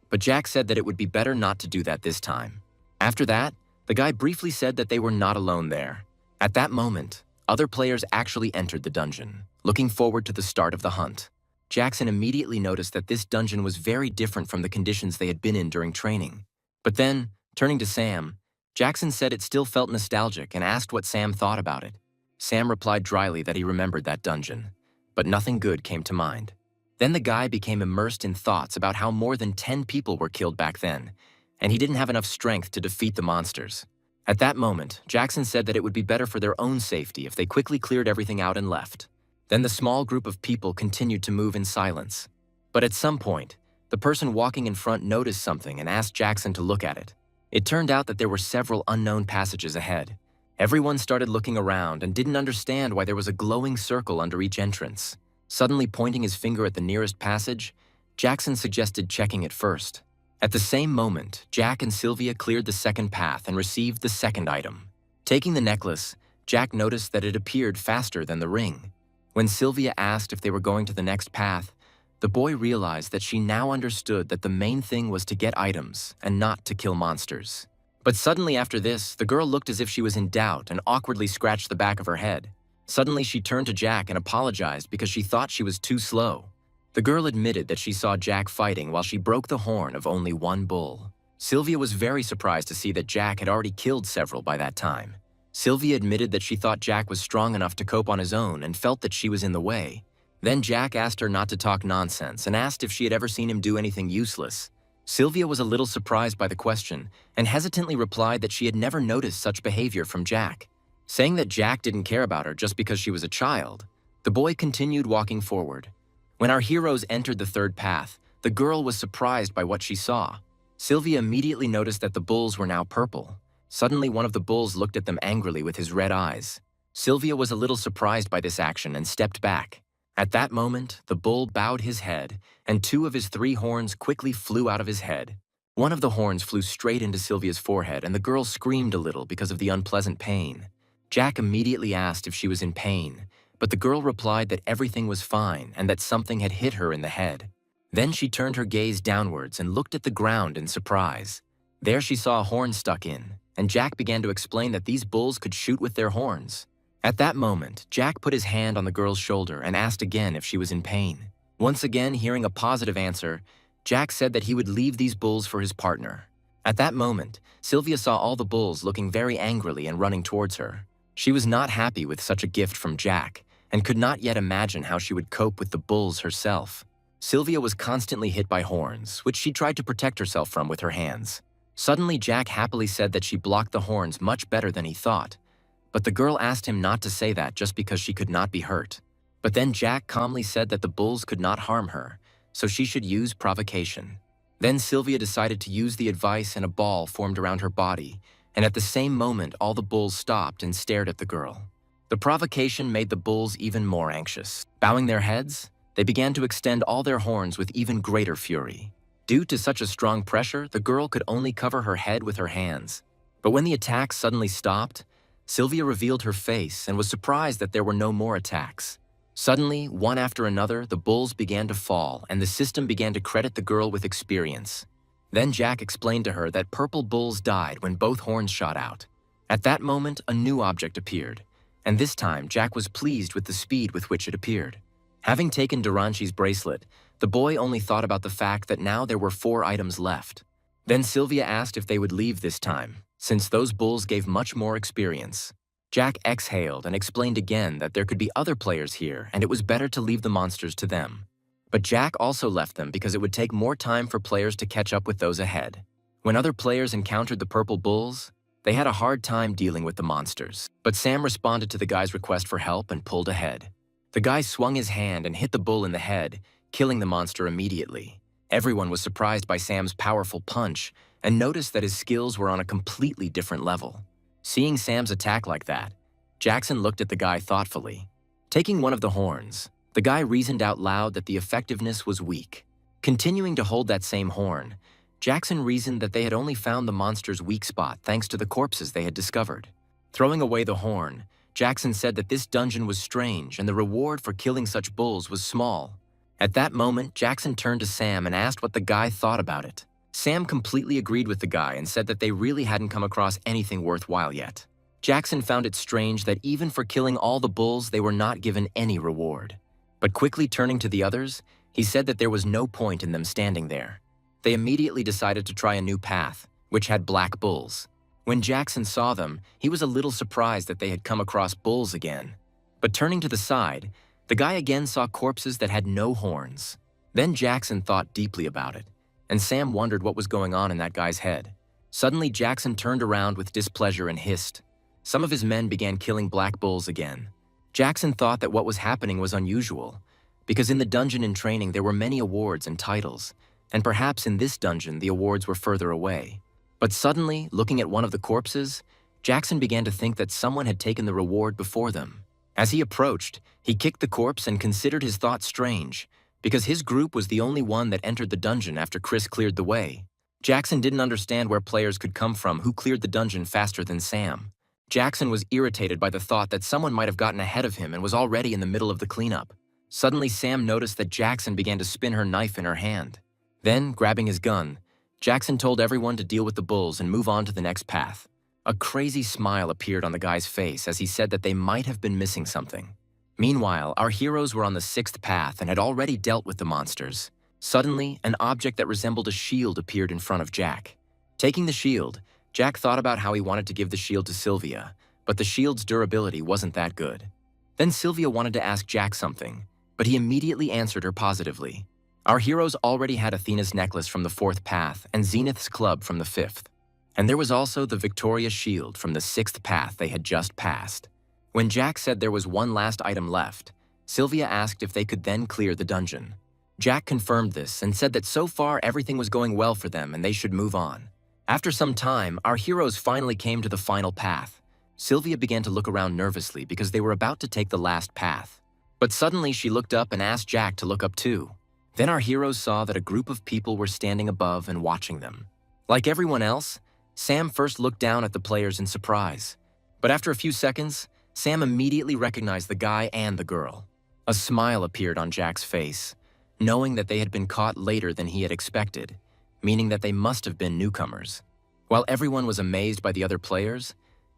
[SPEAKER 1] but Jack said that it would be better not to do that this time. After that, the guy briefly said that they were not alone there. At that moment, other players actually entered the dungeon, looking forward to the start of the hunt. Jackson immediately noticed that this dungeon was very different from the conditions they had been in during training. But then, turning to Sam, Jackson said it still felt nostalgic and asked what Sam thought about it. Sam replied dryly that he remembered that dungeon, but nothing good came to mind. Then the guy became immersed in thoughts about how more than 10 people were killed back then, and he didn't have enough strength to defeat the monsters. At that moment, Jackson said that it would be better for their own safety if they quickly cleared everything out and left. Then the small group of people continued to move in silence. But at some point, the person walking in front noticed something and asked Jackson to look at it. It turned out that there were several unknown passages ahead. Everyone started looking around and didn't understand why there was a glowing circle under each entrance. Suddenly pointing his finger at the nearest passage, Jackson suggested checking it first. At the same moment, Jack and Sylvia cleared the second path and received the second item. Taking the necklace, Jack noticed that it appeared faster than the ring. When Sylvia asked if they were going to the next path, the boy realized that she now understood that the main thing was to get items and not to kill monsters. But suddenly after this, the girl looked as if she was in doubt and awkwardly scratched the back of her head. Suddenly she turned to Jack and apologized because she thought she was too slow. The girl admitted that she saw Jack fighting while she broke the horn of only one bull. Sylvia was very surprised to see that Jack had already killed several by that time. Sylvia admitted that she thought Jack was strong enough to cope on his own and felt that she was in the way. Then Jack asked her not to talk nonsense and asked if she had ever seen him do anything useless. Sylvia was a little surprised by the question and hesitantly replied that she had never noticed such behavior from Jack. Saying that Jack didn't care about her just because she was a child, the boy continued walking forward. When our heroes entered the third path, the girl was surprised by what she saw. Sylvia immediately noticed that the bulls were now purple. Suddenly, one of the bulls looked at them angrily with his red eyes. Sylvia was a little surprised by this action and stepped back. At that moment, the bull bowed his head, and 2 of his 3 horns quickly flew out of his head. One of the horns flew straight into Sylvia's forehead, and the girl screamed a little because of the unpleasant pain. Jack immediately asked if she was in pain, but the girl replied that everything was fine and that something had hit her in the head. Then she turned her gaze downwards and looked at the ground in surprise. There she saw a horn stuck in, and Jack began to explain that these bulls could shoot with their horns. At that moment, Jack put his hand on the girl's shoulder and asked again if she was in pain. Once again, hearing a positive answer, Jack said that he would leave these bulls for his partner. At that moment, Sylvia saw all the bulls looking very angrily and running towards her. She was not happy with such a gift from Jack, and could not yet imagine how she would cope with the bulls herself. Sylvia was constantly hit by horns, which she tried to protect herself from with her hands. Suddenly, Jack happily said that she blocked the horns much better than he thought, but the girl asked him not to say that just because she could not be hurt. But then Jack calmly said that the bulls could not harm her, so she should use provocation. Then Sylvia decided to use the advice, and a ball formed around her body, and at the same moment all the bulls stopped and stared at the girl. The provocation made the bulls even more anxious. Bowing their heads, they began to extend all their horns with even greater fury. Due to such a strong pressure, the girl could only cover her head with her hands. But when the attacks suddenly stopped, Sylvia revealed her face and was surprised that there were no more attacks. Suddenly, one after another, the bulls began to fall and the system began to credit the girl with experience. Then Jack explained to her that purple bulls died when both horns shot out. At that moment, a new object appeared, and this time Jack was pleased with the speed with which it appeared. Having taken Duranchi's bracelet, the boy only thought about the fact that now there were 4 items left. Then Sylvia asked if they would leave this time, since those bulls gave much more experience. Jack exhaled and explained again that there could be other players here and it was better to leave the monsters to them. But Jack also left them because it would take more time for players to catch up with those ahead. When other players encountered the purple bulls, they had a hard time dealing with the monsters. But Sam responded to the guy's request for help and pulled ahead. The guy swung his hand and hit the bull in the head, killing the monster immediately. Everyone was surprised by Sam's powerful punch and noticed that his skills were on a completely different level. Seeing Sam's attack like that, Jackson looked at the guy thoughtfully. Taking one of the horns, the guy reasoned out loud that the effectiveness was weak. Continuing to hold that same horn, Jackson reasoned that they had only found the monster's weak spot thanks to the corpses they had discovered. Throwing away the horn, Jackson said that this dungeon was strange and the reward for killing such bulls was small. At that moment, Jackson turned to Sam and asked what the guy thought about it. Sam completely agreed with the guy and said that they really hadn't come across anything worthwhile yet. Jackson found it strange that even for killing all the bulls, they were not given any reward. But quickly turning to the others, he said that there was no point in them standing there. They immediately decided to try a new path, which had black bulls. When Jackson saw them, he was a little surprised that they had come across bulls again. But turning to the side, the guy again saw corpses that had no horns. Then Jackson thought deeply about it, and Sam wondered what was going on in that guy's head. Suddenly, Jackson turned around with displeasure and hissed. Some of his men began killing black bulls again. Jackson thought that what was happening was unusual, because in the dungeon in training there were many awards and titles, and perhaps in this dungeon the awards were further away. But suddenly, looking at one of the corpses, Jackson began to think that someone had taken the reward before them. As he approached, he kicked the corpse and considered his thoughts strange, because his group was the only one that entered the dungeon after Chris cleared the way. Jackson didn't understand where players could come from who cleared the dungeon faster than Sam. Jackson was irritated by the thought that someone might have gotten ahead of him and was already in the middle of the cleanup. Suddenly, Sam noticed that Jackson began to spin her knife in her hand. Then, grabbing his gun, Jackson told everyone to deal with the bulls and move on to the next path. A crazy smile appeared on the guy's face as he said that they might have been missing something. Meanwhile, our heroes were on the 6th path and had already dealt with the monsters. Suddenly, an object that resembled a shield appeared in front of Jack. Taking the shield, Jack thought about how he wanted to give the shield to Sylvia, but the shield's durability wasn't that good. Then Sylvia wanted to ask Jack something, but he immediately answered her positively. Our heroes already had Athena's necklace from the 4th path and Zenith's club from the 5th. And there was also the Victoria shield from the 6th path they had just passed. When Jack said there was one last item left, Sylvia asked if they could then clear the dungeon. Jack confirmed this and said that so far everything was going well for them and they should move on. After some time, our heroes finally came to the final path. Sylvia began to look around nervously because they were about to take the last path. But suddenly she looked up and asked Jack to look up too. Then our heroes saw that a group of people were standing above and watching them. Like everyone else, Sam first looked down at the players in surprise. But after a few seconds, Sam immediately recognized the guy and the girl. A smile appeared on Jack's face, knowing that they had been caught later than he had expected, meaning that they must have been newcomers. While everyone was amazed by the other players,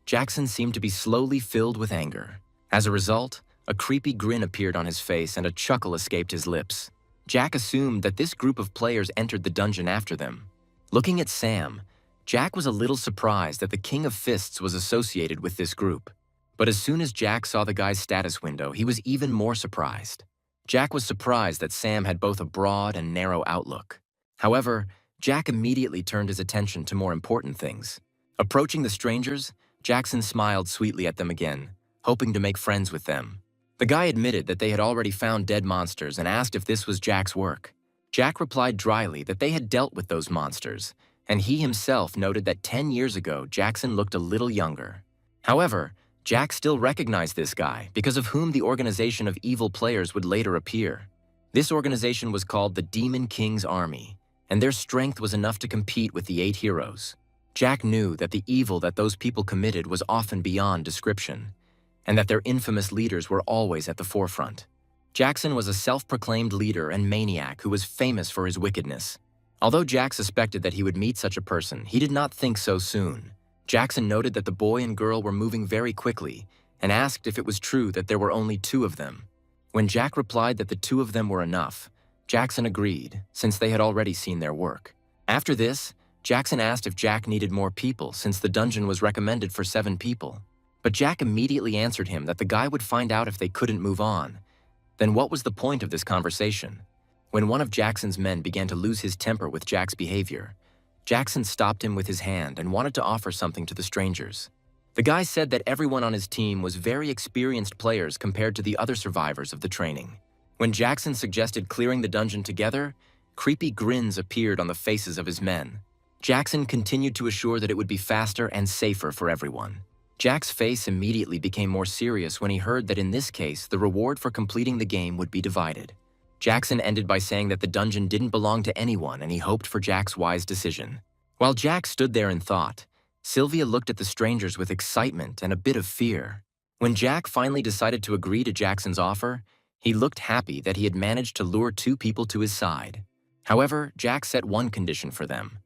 [SPEAKER 1] Jackson seemed to be slowly filled with anger. As a result, a creepy grin appeared on his face and a chuckle escaped his lips. Jack assumed that this group of players entered the dungeon after them. Looking at Sam, Jack was a little surprised that the King of Fists was associated with this group. But as soon as Jack saw the guy's status window, he was even more surprised. Jack was surprised that Sam had both a broad and narrow outlook. However, Jack immediately turned his attention to more important things. Approaching the strangers, Jackson smiled sweetly at them again, hoping to make friends with them. The guy admitted that they had already found dead monsters and asked if this was Jack's work. Jack replied dryly that they had dealt with those monsters, and he himself noted that 10 years ago Jackson looked a little younger. However, Jack still recognized this guy because of whom the organization of evil players would later appear. This organization was called the Demon King's Army, and their strength was enough to compete with the 8 heroes. Jack knew that the evil that those people committed was often beyond description, and that their infamous leaders were always at the forefront. Jackson was a self-proclaimed leader and maniac who was famous for his wickedness. Although Jack suspected that he would meet such a person, he did not think so soon. Jackson noted that the boy and girl were moving very quickly and asked if it was true that there were only 2 of them. When Jack replied that the 2 of them were enough, Jackson agreed, since they had already seen their work. After this, Jackson asked if Jack needed more people since the dungeon was recommended for 7 people. But Jack immediately answered him that the guy would find out if they couldn't move on. Then what was the point of this conversation? When one of Jackson's men began to lose his temper with Jack's behavior, Jackson stopped him with his hand and wanted to offer something to the strangers. The guy said that everyone on his team was very experienced players compared to the other survivors of the training. When Jackson suggested clearing the dungeon together, creepy grins appeared on the faces of his men. Jackson continued to assure that it would be faster and safer for everyone. Jack's face immediately became more serious when he heard that in this case, the reward for completing the game would be divided. Jackson ended by saying that the dungeon didn't belong to anyone and he hoped for Jack's wise decision. While Jack stood there in thought, Sylvia looked at the strangers with excitement and a bit of fear. When Jack finally decided to agree to Jackson's offer, he looked happy that he had managed to lure 2 people to his side. However, Jack set one condition for them.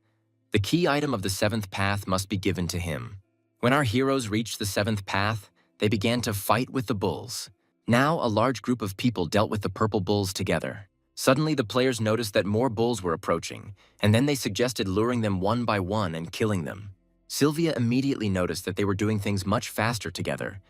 [SPEAKER 1] The key item of the 7th path must be given to him. When our heroes reached the 7th path, they began to fight with the bulls. Now, a large group of people dealt with the purple bulls together. Suddenly, the players noticed that more bulls were approaching, and then they suggested luring them one by one and killing them. Sylvia immediately noticed that they were doing things much faster together,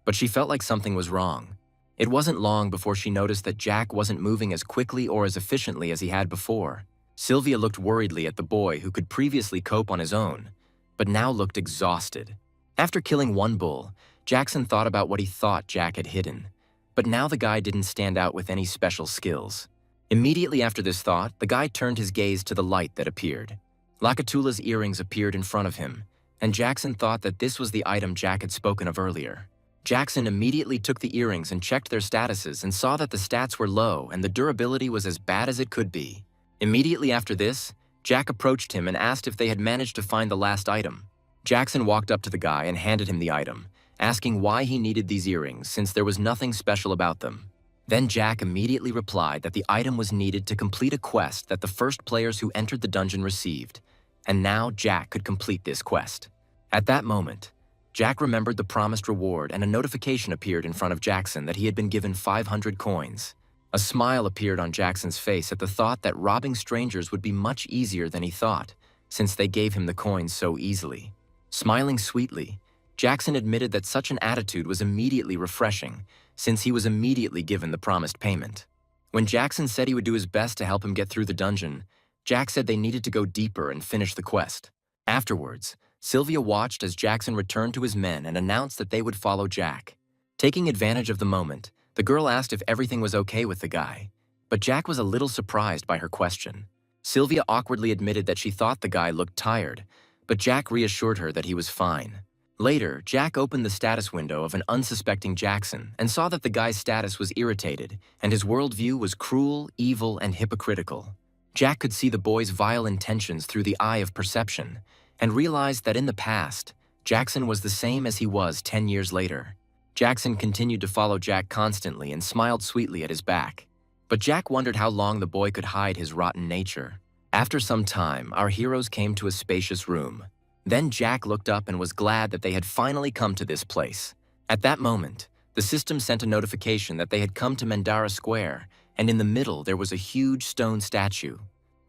[SPEAKER 1] but she felt like something was wrong. It wasn't long before she noticed that Jack wasn't moving as quickly or as efficiently as he had before. Sylvia looked worriedly at the boy who could previously cope on his own, but now looked exhausted. After killing one bull, Jackson thought about what he thought Jack had hidden, but now the guy didn't stand out with any special skills. Immediately after this thought, the guy turned his gaze to the light that appeared. Lakatula's earrings appeared in front of him, and Jackson thought that this was the item Jack had spoken of earlier. Jackson immediately took the earrings and checked their statuses and saw that the stats were low and the durability was as bad as it could be. Immediately after this, Jack approached him and asked if they had managed to find the last item. Jackson walked up to the guy and handed him the item, asking why he needed these earrings since there was nothing special about them. Then Jack immediately replied that the item was needed to complete a quest that the first players who entered the dungeon received, and now Jack could complete this quest. At that moment, Jack remembered the promised reward and a notification appeared in front of Jackson that he had been given 500 coins. A smile appeared on Jackson's face at the thought that robbing strangers would be much easier than he thought, since they gave him the coins so easily. Smiling sweetly, Jackson admitted that such an attitude was immediately refreshing, since he was immediately given the promised payment. When Jackson said he would do his best to help him get through the dungeon, Jack said they needed to go deeper and finish the quest. Afterwards, Sylvia watched as Jackson returned to his men and announced that they would follow Jack. Taking advantage of the moment, the girl asked if everything was okay with the guy, but Jack was a little surprised by her question. Sylvia awkwardly admitted that she thought the guy looked tired, but Jack reassured her that he was fine. Later, Jack opened the status window of an unsuspecting Jackson and saw that the guy's status was irritated and his worldview was cruel, evil, and hypocritical. Jack could see the boy's vile intentions through the eye of perception and realized that in the past, Jackson was the same as he was 10 years later. Jackson continued to follow Jack constantly and smiled sweetly at his back. But Jack wondered how long the boy could hide his rotten nature. After some time, our heroes came to a spacious room. Then Jack looked up and was glad that they had finally come to this place. At that moment, the system sent a notification that they had come to Mandara Square, and in the middle there was a huge stone statue.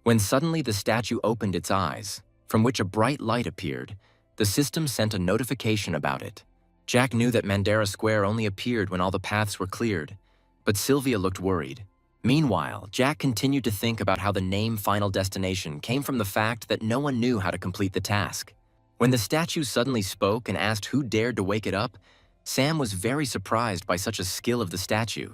[SPEAKER 1] When suddenly the statue opened its eyes, from which a bright light appeared, the system sent a notification about it. Jack knew that Mandara Square only appeared when all the paths were cleared, but Sylvia looked worried. Meanwhile, Jack continued to think about how the name Final Destination came from the fact that no one knew how to complete the task. When the statue suddenly spoke and asked who dared to wake it up, Sam was very surprised by such a skill of the statue.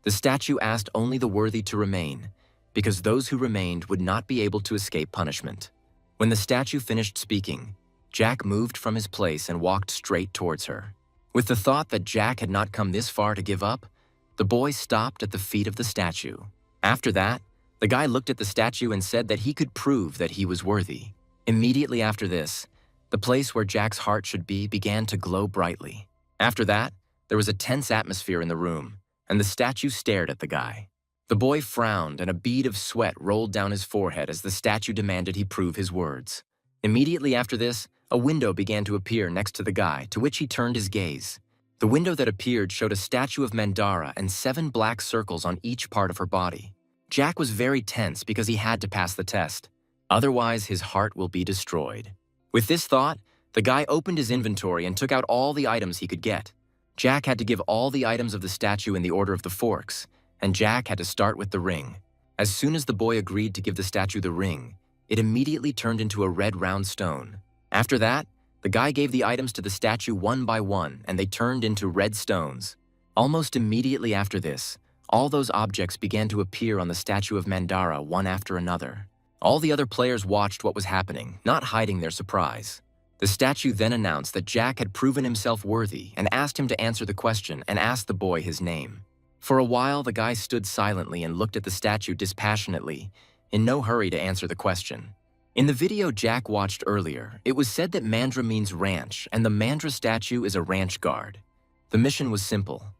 [SPEAKER 1] The statue asked only the worthy to remain, because those who remained would not be able to escape punishment. When the statue finished speaking, Jack moved from his place and walked straight towards her. With the thought that Jack had not come this far to give up, the boy stopped at the feet of the statue. After that, the guy looked at the statue and said that he could prove that he was worthy. Immediately after this, The place where Jack's heart should be began to glow brightly. After that, there was a tense atmosphere in the room, and the statue stared at the guy. The boy frowned, and a bead of sweat rolled down his forehead as the statue demanded he prove his words. Immediately after this, a window began to appear next to the guy, to which he turned his gaze. The window that appeared showed a statue of Mandara and 7 black circles on each part of her body. Jack was very tense because he had to pass the test. Otherwise, his heart will be destroyed. With this thought, the guy opened his inventory and took out all the items he could get. Jack had to give all the items of the statue in the order of the forks, and Jack had to start with the ring. As soon as the boy agreed to give the statue the ring, it immediately turned into a red round stone. After that, the guy gave the items to the statue one by one, and they turned into red stones. Almost immediately after this, all those objects began to appear on the statue of Mandara one after another. All the other players watched what was happening, not hiding their surprise. The statue then announced that Jack had proven himself worthy and asked him to answer the question and asked the boy his name. For a while, the guy stood silently and looked at the statue dispassionately, in no hurry to answer the question. In the video Jack watched earlier, it was said that Mandra means ranch, and the Mandra statue is a ranch guard. The mission was simple.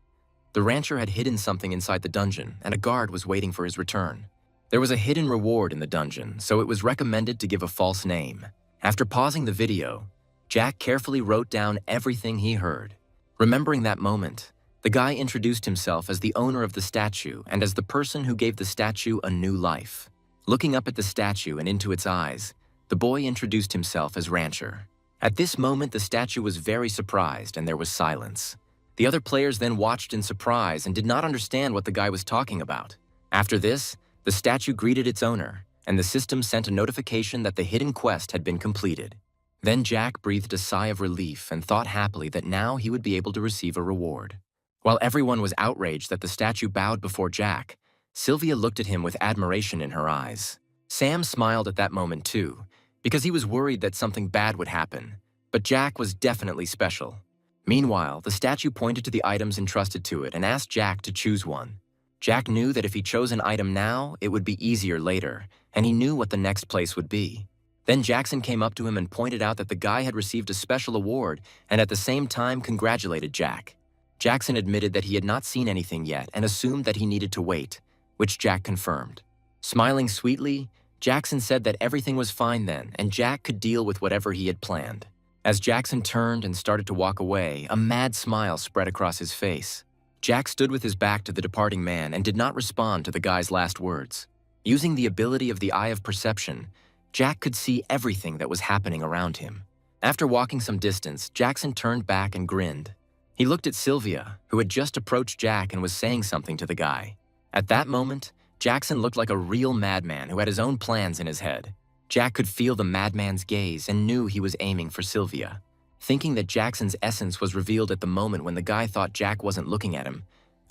[SPEAKER 1] The rancher had hidden something inside the dungeon, and a guard was waiting for his return. There was a hidden reward in the dungeon, so it was recommended to give a false name. After pausing the video, Jack carefully wrote down everything he heard. Remembering that moment, the guy introduced himself as the owner of the statue and as the person who gave the statue a new life. Looking up at the statue and into its eyes, the boy introduced himself as Rancher. At this moment, the statue was very surprised and there was silence. The other players then watched in surprise and did not understand what the guy was talking about. After this, the statue greeted its owner, and the system sent a notification that the hidden quest had been completed. Then Jack breathed a sigh of relief and thought happily that now he would be able to receive a reward. While everyone was outraged that the statue bowed before Jack, Sylvia looked at him with admiration in her eyes. Sam smiled at that moment too, because he was worried that something bad would happen, but Jack was definitely special. Meanwhile, the statue pointed to the items entrusted to it and asked Jack to choose one. Jack knew that if he chose an item now, it would be easier later, and he knew what the next place would be. Then Jackson came up to him and pointed out that the guy had received a special award and at the same time congratulated Jack. Jackson admitted that he had not seen anything yet and assumed that he needed to wait, which Jack confirmed. Smiling sweetly, Jackson said that everything was fine then and Jack could deal with whatever he had planned. As Jackson turned and started to walk away, a mad smile spread across his face. Jack stood with his back to the departing man and did not respond to the guy's last words. Using the ability of the eye of perception, Jack could see everything that was happening around him. After walking some distance, Jackson turned back and grinned. He looked at Sylvia, who had just approached Jack and was saying something to the guy. At that moment, Jackson looked like a real madman who had his own plans in his head. Jack could feel the madman's gaze and knew he was aiming for Sylvia. Thinking that Jackson's essence was revealed at the moment when the guy thought Jack wasn't looking at him,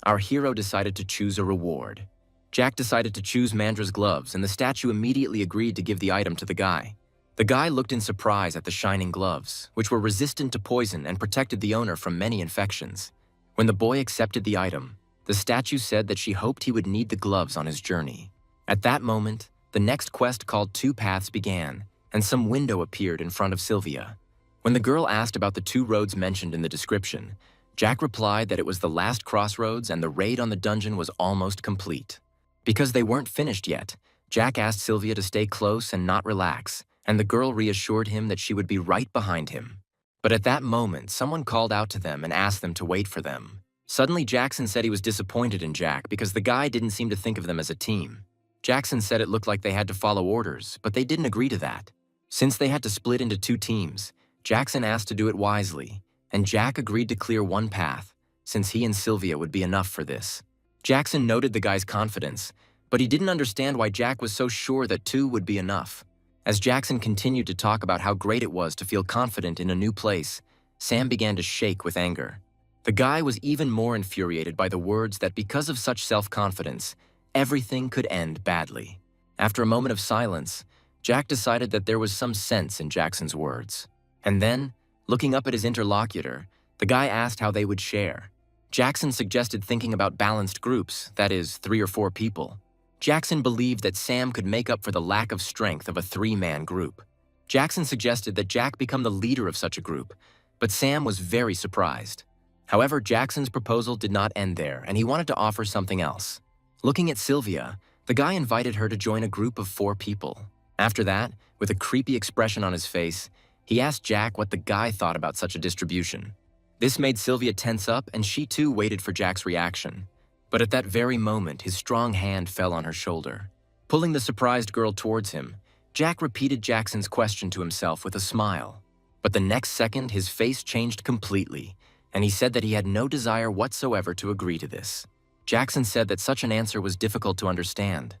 [SPEAKER 1] our hero decided to choose a reward. Jack decided to choose Mandra's gloves, and the statue immediately agreed to give the item to the guy. The guy looked in surprise at the shining gloves, which were resistant to poison and protected the owner from many infections. When the boy accepted the item, the statue said that she hoped he would need the gloves on his journey. At that moment, the next quest called Two Paths began, and some window appeared in front of Sylvia. When the girl asked about the 2 roads mentioned in the description, Jack replied that it was the last crossroads and the raid on the dungeon was almost complete. Because they weren't finished yet, Jack asked Sylvia to stay close and not relax, and the girl reassured him that she would be right behind him. But at that moment, someone called out to them and asked them to wait for them. Suddenly, Jackson said he was disappointed in Jack because the guy didn't seem to think of them as a team. Jackson said it looked like they had to follow orders, but they didn't agree to that. Since they had to split into 2 teams, Jackson asked to do it wisely, and Jack agreed to clear one path, since he and Sylvia would be enough for this. Jackson noted the guy's confidence, but he didn't understand why Jack was so sure that 2 would be enough. As Jackson continued to talk about how great it was to feel confident in a new place, Sam began to shake with anger. The guy was even more infuriated by the words that because of such self-confidence, everything could end badly. After a moment of silence, Jack decided that there was some sense in Jackson's words. And then, looking up at his interlocutor, the guy asked how they would share. Jackson suggested thinking about balanced groups, that is, 3 or 4 people. Jackson believed that Sam could make up for the lack of strength of a 3-man group. Jackson suggested that Jack become the leader of such a group, but Sam was very surprised. However, Jackson's proposal did not end there, and he wanted to offer something else. Looking at Sylvia, the guy invited her to join a group of 4 people. After that, with a creepy expression on his face, he asked Jack what the guy thought about such a distribution. This made Sylvia tense up, and she too waited for Jack's reaction. But at that very moment, his strong hand fell on her shoulder. Pulling the surprised girl towards him, Jack repeated Jackson's question to himself with a smile. But the next second, his face changed completely, and he said that he had no desire whatsoever to agree to this. Jackson said that such an answer was difficult to understand.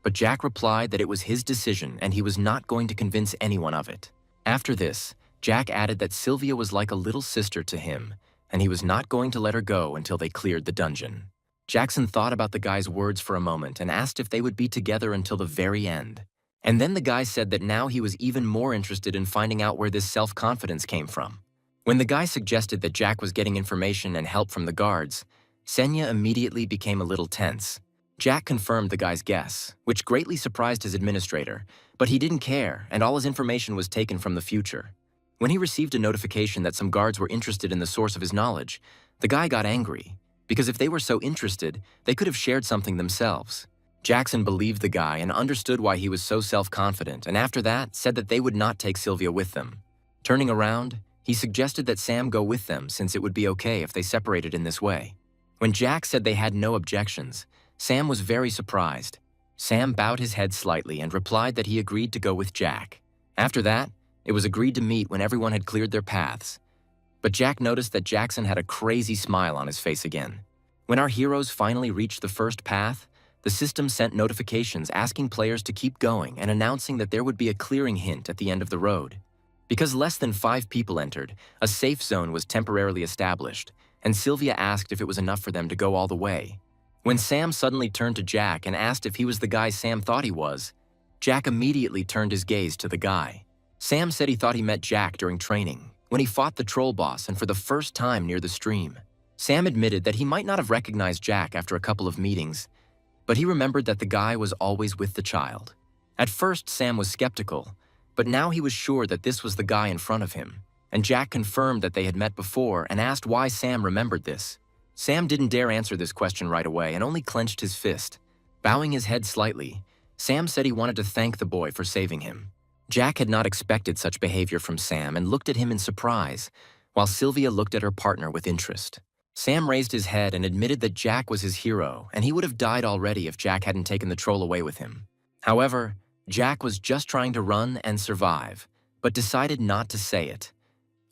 [SPEAKER 1] But Jack replied that it was his decision and he was not going to convince anyone of it. After this, Jack added that Sylvia was like a little sister to him, and he was not going to let her go until they cleared the dungeon. Jackson thought about the guy's words for a moment and asked if they would be together until the very end. And then the guy said that now he was even more interested in finding out where this self-confidence came from. When the guy suggested that Jack was getting information and help from the guards, Senya immediately became a little tense. Jack confirmed the guy's guess, which greatly surprised his administrator, but he didn't care, and all his information was taken from the future. When he received a notification that some guards were interested in the source of his knowledge, the guy got angry, because if they were so interested, they could have shared something themselves. Jackson believed the guy and understood why he was so self-confident, and after that, said that they would not take Sylvia with them. Turning around, he suggested that Sam go with them since it would be okay if they separated in this way. When Jack said they had no objections, Sam was very surprised. Sam bowed his head slightly and replied that he agreed to go with Jack. After that, it was agreed to meet when everyone had cleared their paths. But Jack noticed that Jackson had a crazy smile on his face again. When our heroes finally reached the first path, the system sent notifications asking players to keep going and announcing that there would be a clearing hint at the end of the road. Because less than 5 people entered, a safe zone was temporarily established, and Sylvia asked if it was enough for them to go all the way. When Sam suddenly turned to Jack and asked if he was the guy Sam thought he was, Jack immediately turned his gaze to the guy. Sam said he thought he met Jack during training, when he fought the troll boss and for the first time near the stream. Sam admitted that he might not have recognized Jack after a couple of meetings, but he remembered that the guy was always with the child. At first, Sam was skeptical, but now he was sure that this was the guy in front of him, and Jack confirmed that they had met before and asked why Sam remembered this. Sam didn't dare answer this question right away and only clenched his fist. Bowing his head slightly, Sam said he wanted to thank the boy for saving him. Jack had not expected such behavior from Sam and looked at him in surprise, while Sylvia looked at her partner with interest. Sam raised his head and admitted that Jack was his hero, and he would have died already if Jack hadn't taken the troll away with him. However, Jack was just trying to run and survive, but decided not to say it.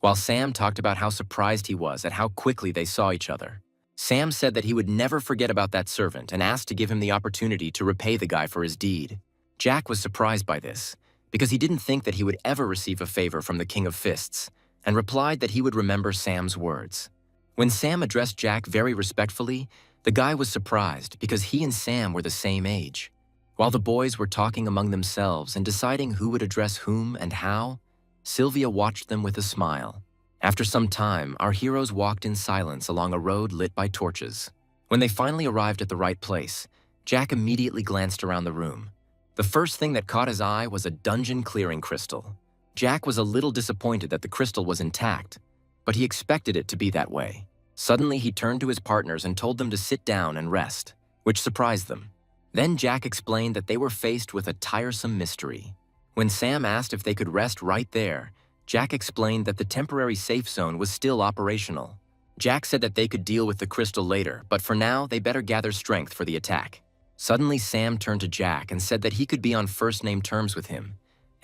[SPEAKER 1] While Sam talked about how surprised he was at how quickly they saw each other, Sam said that he would never forget about that servant and asked to give him the opportunity to repay the guy for his deed. Jack was surprised by this, because he didn't think that he would ever receive a favor from the King of Fists, and replied that he would remember Sam's words. When Sam addressed Jack very respectfully, the guy was surprised because he and Sam were the same age. While the boys were talking among themselves and deciding who would address whom and how, Sylvia watched them with a smile. After some time, our heroes walked in silence along a road lit by torches. When they finally arrived at the right place, Jack immediately glanced around the room. The first thing that caught his eye was a dungeon clearing crystal. Jack was a little disappointed that the crystal was intact, but he expected it to be that way. Suddenly, he turned to his partners and told them to sit down and rest, which surprised them. Then Jack explained that they were faced with a tiresome mystery. When Sam asked if they could rest right there, Jack explained that the temporary safe zone was still operational. Jack said that they could deal with the crystal later, but for now, they better gather strength for the attack. Suddenly, Sam turned to Jack and said that he could be on first-name terms with him,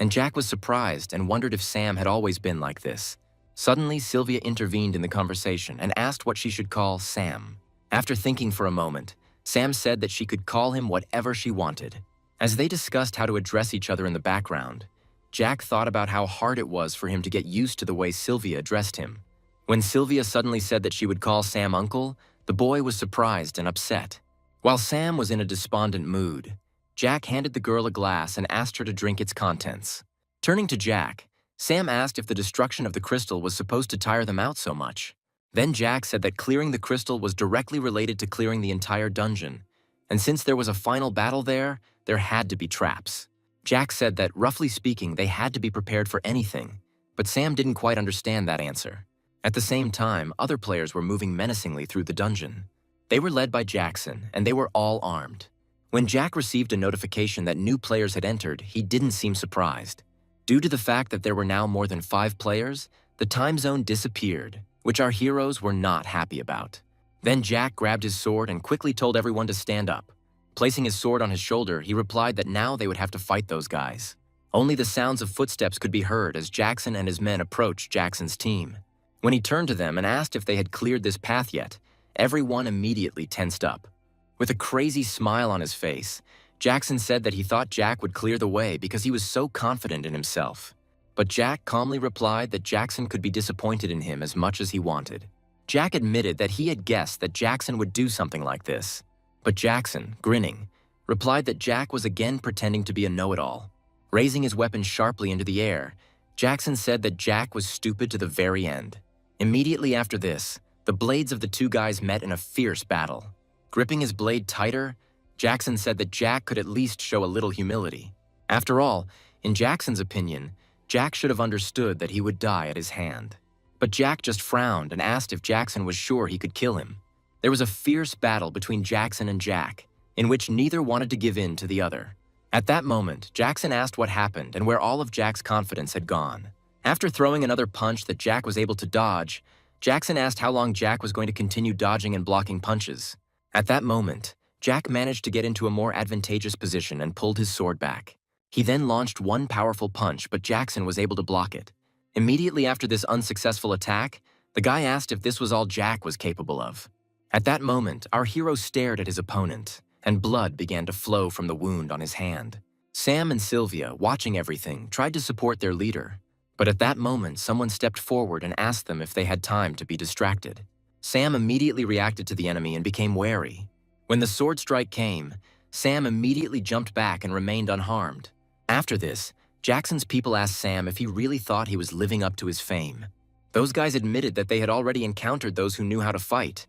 [SPEAKER 1] and Jack was surprised and wondered if Sam had always been like this. Suddenly, Sylvia intervened in the conversation and asked what she should call Sam. After thinking for a moment, Sam said that she could call him whatever she wanted. As they discussed how to address each other in the background, Jack thought about how hard it was for him to get used to the way Sylvia addressed him. When Sylvia suddenly said that she would call Sam uncle, the boy was surprised and upset. While Sam was in a despondent mood, Jack handed the girl a glass and asked her to drink its contents. Turning to Jack, Sam asked if the destruction of the crystal was supposed to tire them out so much. Then Jack said that clearing the crystal was directly related to clearing the entire dungeon, and since there was a final battle there had to be traps. Jack said that, roughly speaking, they had to be prepared for anything, but Sam didn't quite understand that answer. At the same time, other players were moving menacingly through the dungeon. They were led by Jackson, and they were all armed. When Jack received a notification that new players had entered, he didn't seem surprised. Due to the fact that there were now more than 5 players, the time zone disappeared, which our heroes were not happy about. Then Jack grabbed his sword and quickly told everyone to stand up. Placing his sword on his shoulder, he replied that now they would have to fight those guys. Only the sounds of footsteps could be heard as Jackson and his men approached Jackson's team. When he turned to them and asked if they had cleared this path yet, everyone immediately tensed up. With a crazy smile on his face, Jackson said that he thought Jack would clear the way because he was so confident in himself. But Jack calmly replied that Jackson could be disappointed in him as much as he wanted. Jack admitted that he had guessed that Jackson would do something like this. But Jackson, grinning, replied that Jack was again pretending to be a know-it-all. Raising his weapon sharply into the air, Jackson said that Jack was stupid to the very end. Immediately after this, the blades of the two guys met in a fierce battle. Gripping his blade tighter, Jackson said that Jack could at least show a little humility. After all, in Jackson's opinion, Jack should have understood that he would die at his hand. But Jack just frowned and asked if Jackson was sure he could kill him. There was a fierce battle between Jackson and Jack, in which neither wanted to give in to the other. At that moment, Jackson asked what happened and where all of Jack's confidence had gone. After throwing another punch that Jack was able to dodge, Jackson asked how long Jack was going to continue dodging and blocking punches. At that moment, Jack managed to get into a more advantageous position and pulled his sword back. He then launched one powerful punch, but Jackson was able to block it. Immediately after this unsuccessful attack, the guy asked if this was all Jack was capable of. At that moment, our hero stared at his opponent, and blood began to flow from the wound on his hand. Sam and Sylvia, watching everything, tried to support their leader. But at that moment, someone stepped forward and asked them if they had time to be distracted. Sam immediately reacted to the enemy and became wary. When the sword strike came, Sam immediately jumped back and remained unharmed. After this, Jackson's people asked Sam if he really thought he was living up to his fame. Those guys admitted that they had already encountered those who knew how to fight,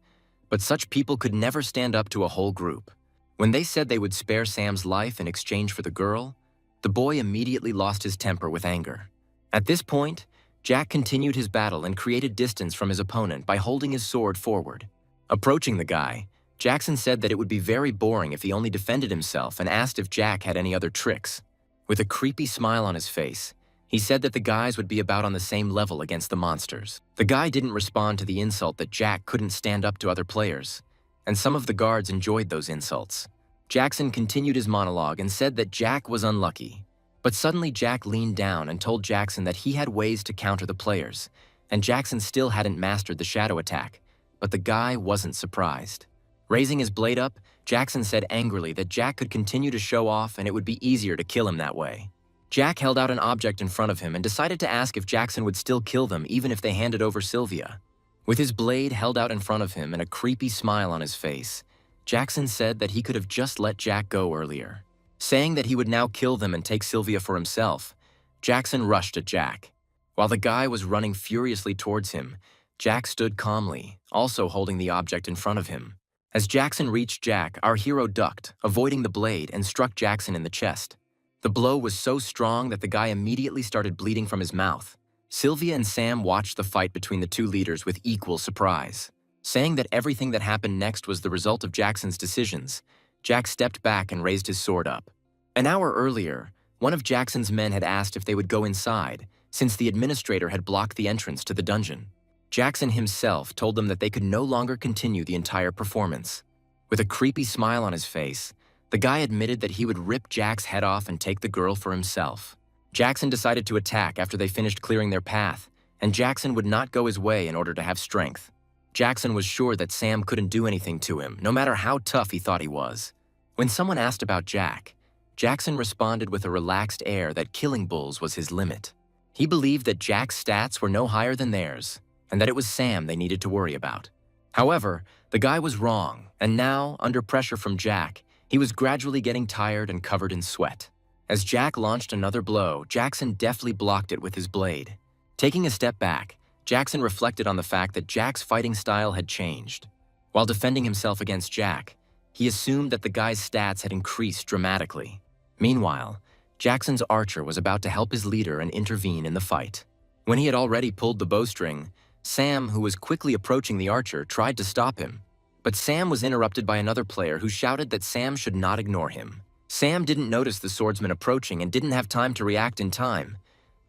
[SPEAKER 1] but such people could never stand up to a whole group. When they said they would spare Sam's life in exchange for the girl, the boy immediately lost his temper with anger. At this point, Jack continued his battle and created distance from his opponent by holding his sword forward. Approaching the guy, Jackson said that it would be very boring if he only defended himself and asked if Jack had any other tricks. With a creepy smile on his face, he said that the guys would be about on the same level against the monsters. The guy didn't respond to the insult that Jack couldn't stand up to other players, and some of the guards enjoyed those insults. Jackson continued his monologue and said that Jack was unlucky. But suddenly Jack leaned down and told Jackson that he had ways to counter the players, and Jackson still hadn't mastered the shadow attack, but the guy wasn't surprised. Raising his blade up, Jackson said angrily that Jack could continue to show off and it would be easier to kill him that way. Jack held out an object in front of him and decided to ask if Jackson would still kill them even if they handed over Sylvia. With his blade held out in front of him and a creepy smile on his face, Jackson said that he could have just let Jack go earlier. Saying that he would now kill them and take Sylvia for himself, Jackson rushed at Jack. While the guy was running furiously towards him, Jack stood calmly, also holding the object in front of him. As Jackson reached Jack, our hero ducked, avoiding the blade, and struck Jackson in the chest. The blow was so strong that the guy immediately started bleeding from his mouth. Sylvia and Sam watched the fight between the two leaders with equal surprise. Saying that everything that happened next was the result of Jackson's decisions, Jack stepped back and raised his sword up. An hour earlier, one of Jackson's men had asked if they would go inside, since the administrator had blocked the entrance to the dungeon. Jackson himself told them that they could no longer continue the entire performance. With a creepy smile on his face, the guy admitted that he would rip Jack's head off and take the girl for himself. Jackson decided to attack after they finished clearing their path, and Jackson would not go his way in order to have strength. Jackson was sure that Sam couldn't do anything to him, no matter how tough he thought he was. When someone asked about Jack, Jackson responded with a relaxed air that killing bulls was his limit. He believed that Jack's stats were no higher than theirs, and that it was Sam they needed to worry about. However, the guy was wrong, and now, under pressure from Jack, he was gradually getting tired and covered in sweat. As Jack launched another blow, Jackson deftly blocked it with his blade. Taking a step back, Jackson reflected on the fact that Jack's fighting style had changed. While defending himself against Jack, he assumed that the guy's stats had increased dramatically. Meanwhile, Jackson's archer was about to help his leader and intervene in the fight. When he had already pulled the bowstring, Sam, who was quickly approaching the archer, tried to stop him. But Sam was interrupted by another player who shouted that Sam should not ignore him. Sam didn't notice the swordsman approaching and didn't have time to react in time.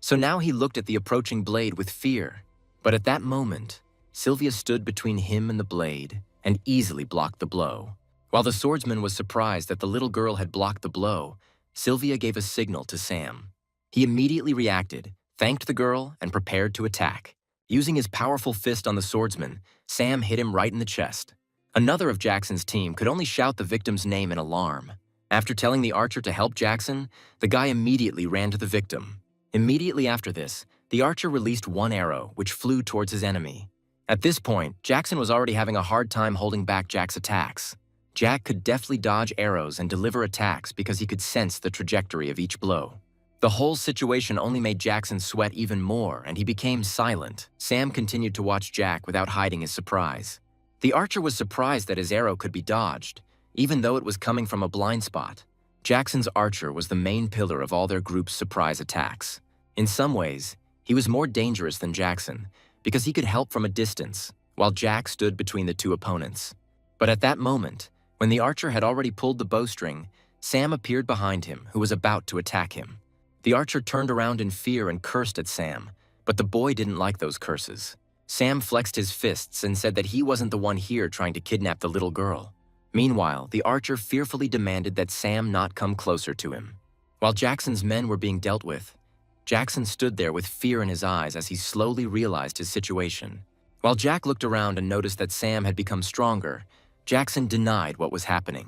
[SPEAKER 1] So now he looked at the approaching blade with fear. But at that moment, Sylvia stood between him and the blade and easily blocked the blow. While the swordsman was surprised that the little girl had blocked the blow, Sylvia gave a signal to Sam. He immediately reacted, thanked the girl, and prepared to attack. Using his powerful fist on the swordsman, Sam hit him right in the chest. Another of Jackson's team could only shout the victim's name in alarm. After telling the archer to help Jackson, the guy immediately ran to the victim. Immediately after this, the archer released one arrow, which flew towards his enemy. At this point, Jackson was already having a hard time holding back Jack's attacks. Jack could deftly dodge arrows and deliver attacks because he could sense the trajectory of each blow. The whole situation only made Jackson sweat even more, and he became silent. Sam continued to watch Jack without hiding his surprise. The archer was surprised that his arrow could be dodged, even though it was coming from a blind spot. Jackson's archer was the main pillar of all their group's surprise attacks. In some ways, he was more dangerous than Jackson because he could help from a distance, while Jack stood between the two opponents. But at that moment, when the archer had already pulled the bowstring, Sam appeared behind him, who was about to attack him. The archer turned around in fear and cursed at Sam, but the boy didn't like those curses. Sam flexed his fists and said that he wasn't the one here trying to kidnap the little girl. Meanwhile, the archer fearfully demanded that Sam not come closer to him. While Jackson's men were being dealt with, Jackson stood there with fear in his eyes as he slowly realized his situation. While Jack looked around and noticed that Sam had become stronger, Jackson denied what was happening.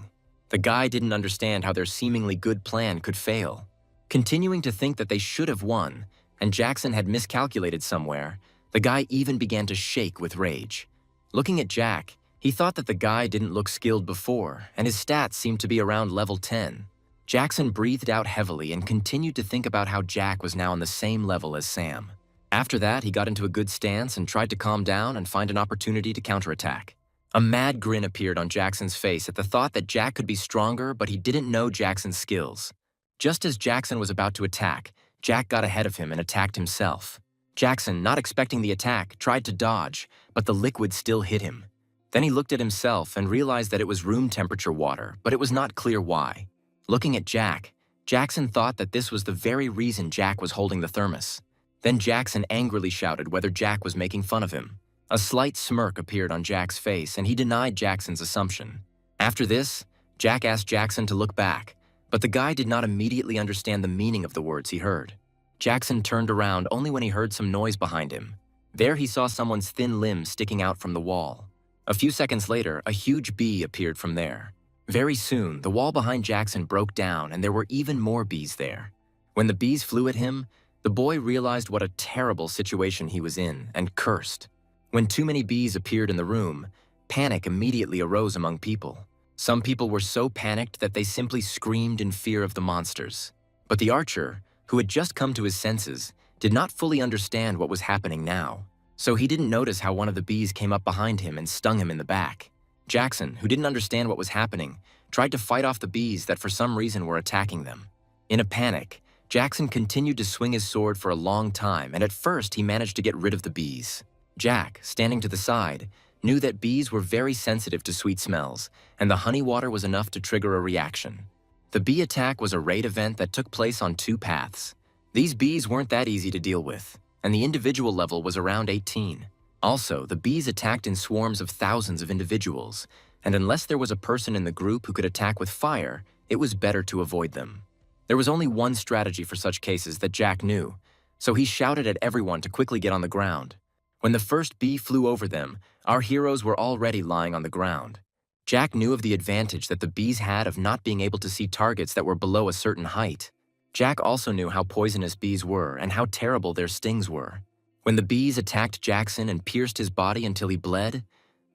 [SPEAKER 1] The guy didn't understand how their seemingly good plan could fail. Continuing to think that they should have won, and Jackson had miscalculated somewhere, the guy even began to shake with rage. Looking at Jack, he thought that the guy didn't look skilled before, and his stats seemed to be around level 10. Jackson breathed out heavily and continued to think about how Jack was now on the same level as Sam. After that, he got into a good stance and tried to calm down and find an opportunity to counterattack. A mad grin appeared on Jackson's face at the thought that Jack could be stronger, but he didn't know Jackson's skills. Just as Jackson was about to attack, Jack got ahead of him and attacked himself. Jackson, not expecting the attack, tried to dodge, but the liquid still hit him. Then he looked at himself and realized that it was room temperature water, but it was not clear why. Looking at Jack, Jackson thought that this was the very reason Jack was holding the thermos. Then Jackson angrily shouted whether Jack was making fun of him. A slight smirk appeared on Jack's face, and he denied Jackson's assumption. After this, Jack asked Jackson to look back, but the guy did not immediately understand the meaning of the words he heard. Jackson turned around only when he heard some noise behind him. There he saw someone's thin limb sticking out from the wall. A few seconds later, a huge bee appeared from there. Very soon, the wall behind Jackson broke down and there were even more bees there. When the bees flew at him, the boy realized what a terrible situation he was in and cursed. When too many bees appeared in the room, panic immediately arose among people. Some people were so panicked that they simply screamed in fear of the monsters. But the archer, who had just come to his senses, did not fully understand what was happening now. So he didn't notice how one of the bees came up behind him and stung him in the back. Jackson, who didn't understand what was happening, tried to fight off the bees that for some reason were attacking them. In a panic, Jackson continued to swing his sword for a long time, and at first he managed to get rid of the bees. Jack, standing to the side, knew that bees were very sensitive to sweet smells, and the honey water was enough to trigger a reaction. The bee attack was a raid event that took place on 2 paths. These bees weren't that easy to deal with, and the individual level was around 18. Also, the bees attacked in swarms of thousands of individuals, and unless there was a person in the group who could attack with fire, it was better to avoid them. There was only one strategy for such cases that Jack knew, so he shouted at everyone to quickly get on the ground. When the first bee flew over them, our heroes were already lying on the ground. Jack knew of the advantage that the bees had of not being able to see targets that were below a certain height. Jack also knew how poisonous bees were and how terrible their stings were. When the bees attacked Jackson and pierced his body until he bled,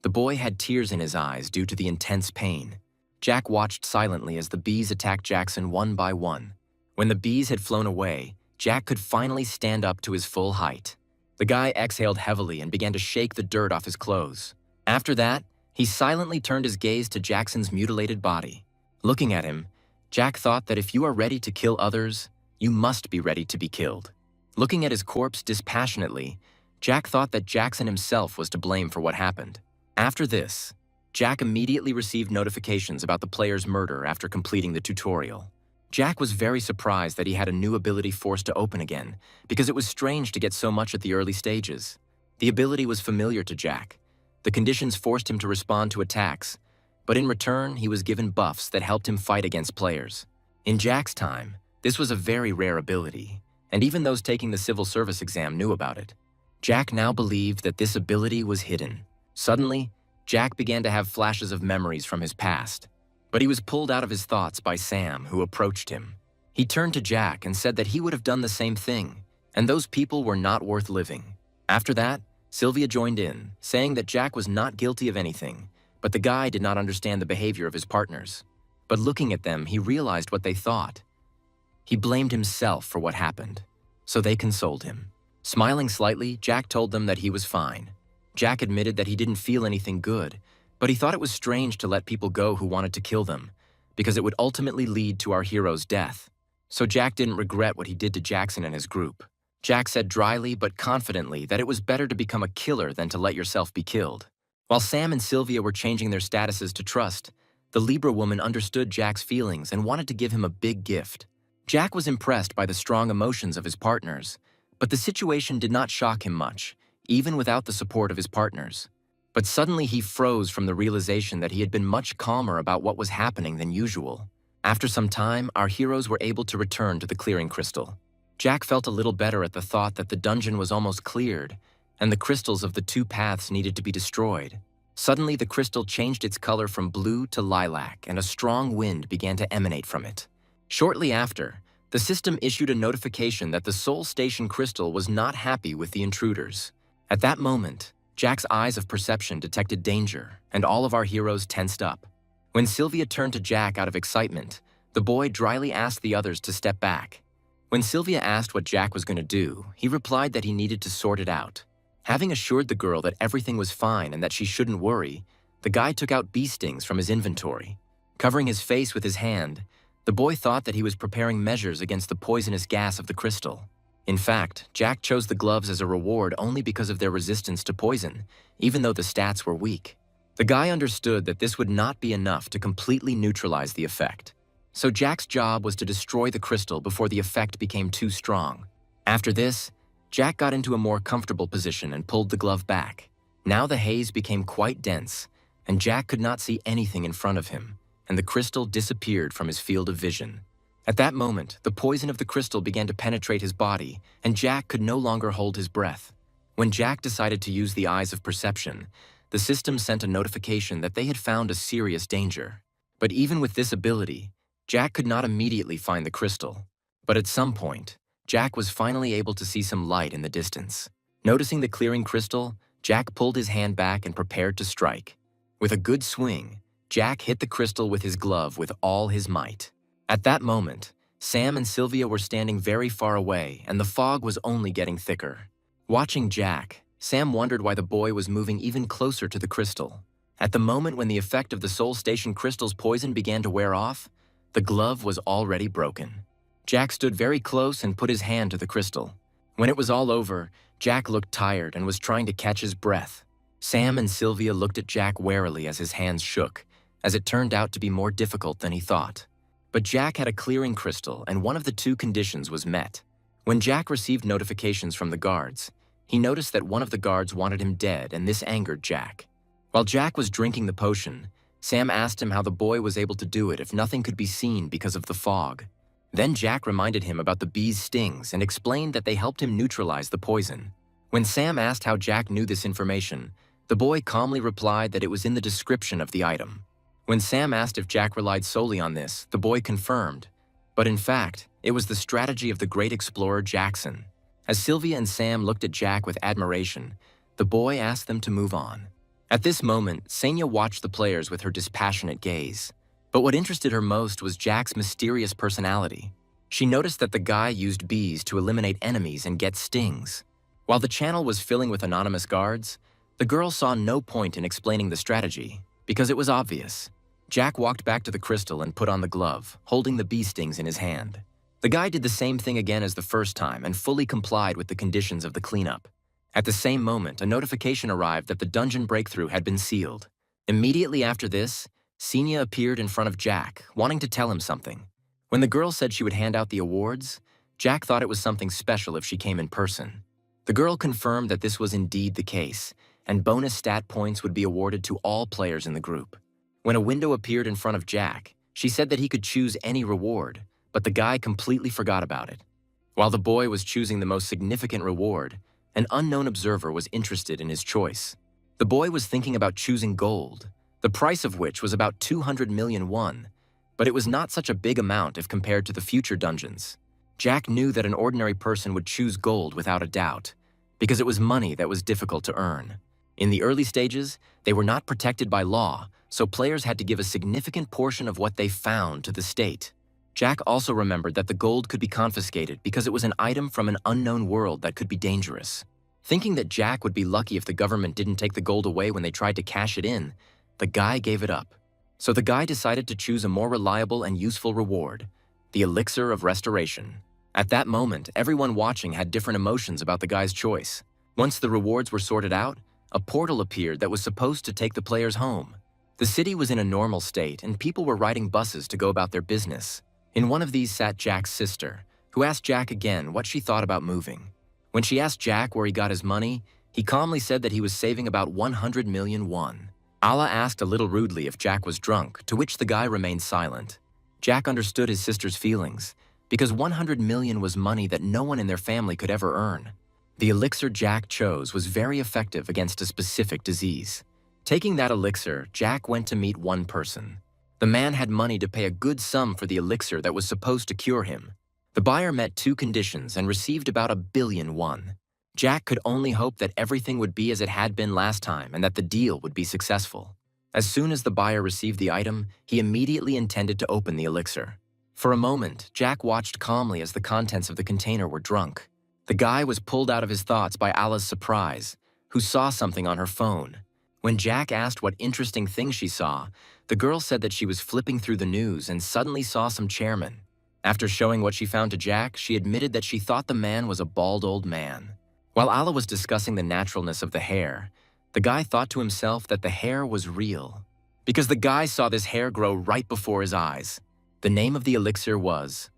[SPEAKER 1] the boy had tears in his eyes due to the intense pain. Jack watched silently as the bees attacked Jackson one by one. When the bees had flown away, Jack could finally stand up to his full height. The guy exhaled heavily and began to shake the dirt off his clothes. After that, he silently turned his gaze to Jackson's mutilated body. Looking at him, Jack thought that if you are ready to kill others, You must be ready to be killed." Looking at his corpse dispassionately, Jack thought that Jackson himself was to blame for what happened. After this, Jack immediately received notifications about the player's murder after completing the tutorial. Jack was very surprised that he had a new ability forced to open again, because it was strange to get so much at the early stages. The ability was familiar to Jack. The conditions forced him to respond to attacks, but in return, he was given buffs that helped him fight against players. In Jack's time, this was a very rare ability, and even those taking the civil service exam knew about it. Jack now believed that this ability was hidden. Suddenly, Jack began to have flashes of memories from his past, but he was pulled out of his thoughts by Sam, who approached him. He turned to Jack and said that he would have done the same thing, and those people were not worth living. After that, Sylvia joined in, saying that Jack was not guilty of anything, but the guy did not understand the behavior of his partners. But looking at them, he realized what they thought. He blamed himself for what happened, so they consoled him. Smiling slightly, Jack told them that he was fine. Jack admitted that he didn't feel anything good, but he thought it was strange to let people go who wanted to kill them, because it would ultimately lead to our hero's death. So Jack didn't regret what he did to Jackson and his group. Jack said dryly but confidently that it was better to become a killer than to let yourself be killed. While Sam and Sylvia were changing their statuses to trust, the Libra woman understood Jack's feelings and wanted to give him a big gift. Jack was impressed by the strong emotions of his partners, but the situation did not shock him much, even without the support of his partners. But suddenly he froze from the realization that he had been much calmer about what was happening than usual. After some time, our heroes were able to return to the clearing crystal. Jack felt a little better at the thought that the dungeon was almost cleared, and the crystals of the two paths needed to be destroyed. Suddenly, the crystal changed its color from blue to lilac, and a strong wind began to emanate from it. Shortly after, the system issued a notification that the Soul Station crystal was not happy with the intruders. At that moment, Jack's eyes of perception detected danger, and all of our heroes tensed up. When Sylvia turned to Jack out of excitement, the boy dryly asked the others to step back. When Sylvia asked what Jack was going to do, he replied that he needed to sort it out. Having assured the girl that everything was fine and that she shouldn't worry, the guy took out bee stings from his inventory. Covering his face with his hand, the boy thought that he was preparing measures against the poisonous gas of the crystal. In fact, Jack chose the gloves as a reward only because of their resistance to poison, even though the stats were weak. The guy understood that this would not be enough to completely neutralize the effect. So Jack's job was to destroy the crystal before the effect became too strong. After this, Jack got into a more comfortable position and pulled the glove back. Now the haze became quite dense, and Jack could not see anything in front of him, and the crystal disappeared from his field of vision. At that moment, the poison of the crystal began to penetrate his body, and Jack could no longer hold his breath. When Jack decided to use the eyes of perception, the system sent a notification that they had found a serious danger. But even with this ability, Jack could not immediately find the crystal. But at some point, Jack was finally able to see some light in the distance. Noticing the clearing crystal, Jack pulled his hand back and prepared to strike. With a good swing, Jack hit the crystal with his glove with all his might. At that moment, Sam and Sylvia were standing very far away, and the fog was only getting thicker. Watching Jack, Sam wondered why the boy was moving even closer to the crystal. At the moment when the effect of the Soul Station crystal's poison began to wear off, the glove was already broken. Jack stood very close and put his hand to the crystal. When it was all over, Jack looked tired and was trying to catch his breath. Sam and Sylvia looked at Jack warily as his hands shook, as it turned out to be more difficult than he thought. But Jack had a clearing crystal, and one of the two conditions was met. When Jack received notifications from the guards, he noticed that one of the guards wanted him dead, and this angered Jack. While Jack was drinking the potion, Sam asked him how the boy was able to do it if nothing could be seen because of the fog. Then Jack reminded him about the bee's stings and explained that they helped him neutralize the poison. When Sam asked how Jack knew this information, the boy calmly replied that it was in the description of the item. When Sam asked if Jack relied solely on this, the boy confirmed. But in fact, it was the strategy of the great explorer Jackson. As Sylvia and Sam looked at Jack with admiration, the boy asked them to move on. At this moment, Senya watched the players with her dispassionate gaze. But what interested her most was Jack's mysterious personality. She noticed that the guy used bees to eliminate enemies and get stings. While the channel was filling with anonymous guards, the girl saw no point in explaining the strategy, because it was obvious. Jack walked back to the crystal and put on the glove, holding the bee stings in his hand. The guy did the same thing again as the first time and fully complied with the conditions of the cleanup. At the same moment, a notification arrived that the dungeon breakthrough had been sealed. Immediately after this, Senia appeared in front of Jack, wanting to tell him something. When the girl said she would hand out the awards, Jack thought it was something special if she came in person. The girl confirmed that this was indeed the case, and bonus stat points would be awarded to all players in the group. When a window appeared in front of Jack, she said that he could choose any reward, but the guy completely forgot about it. While the boy was choosing the most significant reward, an unknown observer was interested in his choice. The boy was thinking about choosing gold, the price of which was about 200 million won, but it was not such a big amount if compared to the future dungeons. Jack knew that an ordinary person would choose gold without a doubt, because it was money that was difficult to earn. In the early stages, they were not protected by law, so players had to give a significant portion of what they found to the state. Jack also remembered that the gold could be confiscated because it was an item from an unknown world that could be dangerous. Thinking that Jack would be lucky if the government didn't take the gold away when they tried to cash it in, the guy gave it up. So the guy decided to choose a more reliable and useful reward, the elixir of restoration. At that moment, everyone watching had different emotions about the guy's choice. Once the rewards were sorted out, a portal appeared that was supposed to take the players home. The city was in a normal state and people were riding buses to go about their business. In one of these sat Jack's sister, who asked Jack again what she thought about moving. When she asked Jack where he got his money, he calmly said that he was saving about 100 million won. Allah asked a little rudely if Jack was drunk, to which the guy remained silent. Jack understood his sister's feelings, because 100 million was money that no one in their family could ever earn. The elixir Jack chose was very effective against a specific disease. Taking that elixir, Jack went to meet one person. The man had money to pay a good sum for the elixir that was supposed to cure him. The buyer met two conditions and received about 1 billion won. Jack could only hope that everything would be as it had been last time and that the deal would be successful. As soon as the buyer received the item, he immediately intended to open the elixir. For a moment, Jack watched calmly as the contents of the container were drunk. The guy was pulled out of his thoughts by Allah's surprise, who saw something on her phone. When Jack asked what interesting thing she saw, the girl said that she was flipping through the news and suddenly saw some chairman. After showing what she found to Jack, she admitted that she thought the man was a bald old man. While Allah was discussing the naturalness of the hair, the guy thought to himself that the hair was real, because the guy saw this hair grow right before his eyes. The name of the elixir was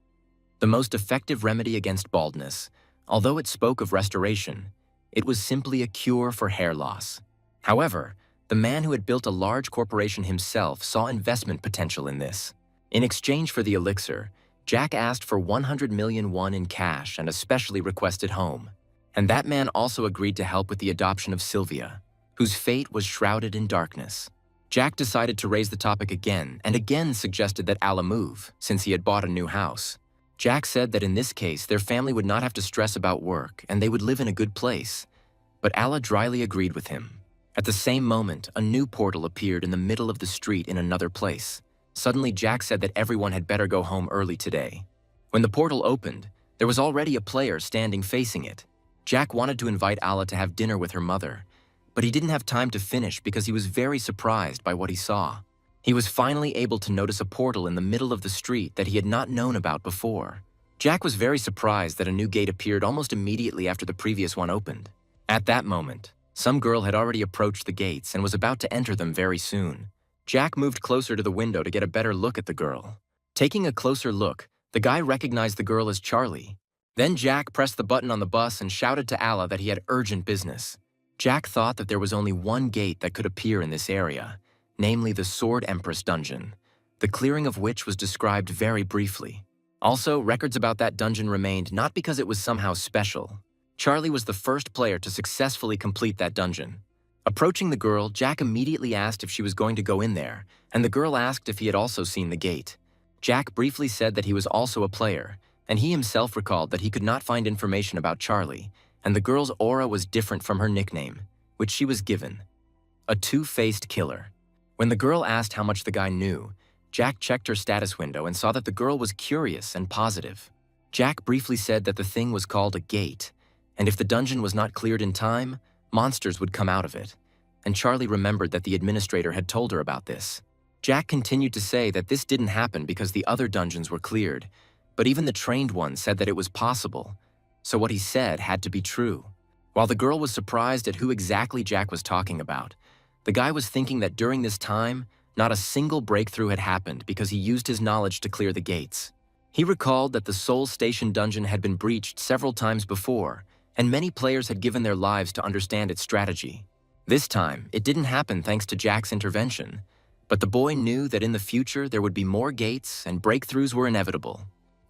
[SPEAKER 1] the most effective remedy against baldness. Although it spoke of restoration, it was simply a cure for hair loss. However, the man who had built a large corporation himself saw investment potential in this. In exchange for the elixir, Jack asked for 100 million won in cash and a specially requested home. And that man also agreed to help with the adoption of Sylvia, whose fate was shrouded in darkness. Jack decided to raise the topic again and again suggested that Allah move, since he had bought a new house. Jack said that in this case, their family would not have to stress about work and they would live in a good place. But Allah dryly agreed with him. At the same moment, a new portal appeared in the middle of the street in another place. Suddenly, Jack said that everyone had better go home early today. When the portal opened, there was already a player standing facing it. Jack wanted to invite Allah to have dinner with her mother, but he didn't have time to finish because he was very surprised by what he saw. He was finally able to notice a portal in the middle of the street that he had not known about before. Jack was very surprised that a new gate appeared almost immediately after the previous one opened. At that moment, some girl had already approached the gates and was about to enter them very soon. Jack moved closer to the window to get a better look at the girl. Taking a closer look, the guy recognized the girl as Charlie. Then Jack pressed the button on the bus and shouted to Allah that he had urgent business. Jack thought that there was only one gate that could appear in this area, namely the Sword Empress dungeon, the clearing of which was described very briefly. Also, records about that dungeon remained not because it was somehow special. Charlie was the first player to successfully complete that dungeon. Approaching the girl, Jack immediately asked if she was going to go in there, and the girl asked if he had also seen the gate. Jack briefly said that he was also a player, and he himself recalled that he could not find information about Charlie, and the girl's aura was different from her nickname, which she was given, a two-faced killer. When the girl asked how much the guy knew, Jack checked her status window and saw that the girl was curious and positive. Jack briefly said that the thing was called a gate, and if the dungeon was not cleared in time, monsters would come out of it, and Charlie remembered that the administrator had told her about this. Jack continued to say that this didn't happen because the other dungeons were cleared, but even the trained one said that it was possible, so what he said had to be true. While the girl was surprised at who exactly Jack was talking about, the guy was thinking that during this time, not a single breakthrough had happened because he used his knowledge to clear the gates. He recalled that the Soul Station dungeon had been breached several times before, and many players had given their lives to understand its strategy. This time, it didn't happen thanks to Jack's intervention, but the boy knew that in the future there would be more gates and breakthroughs were inevitable.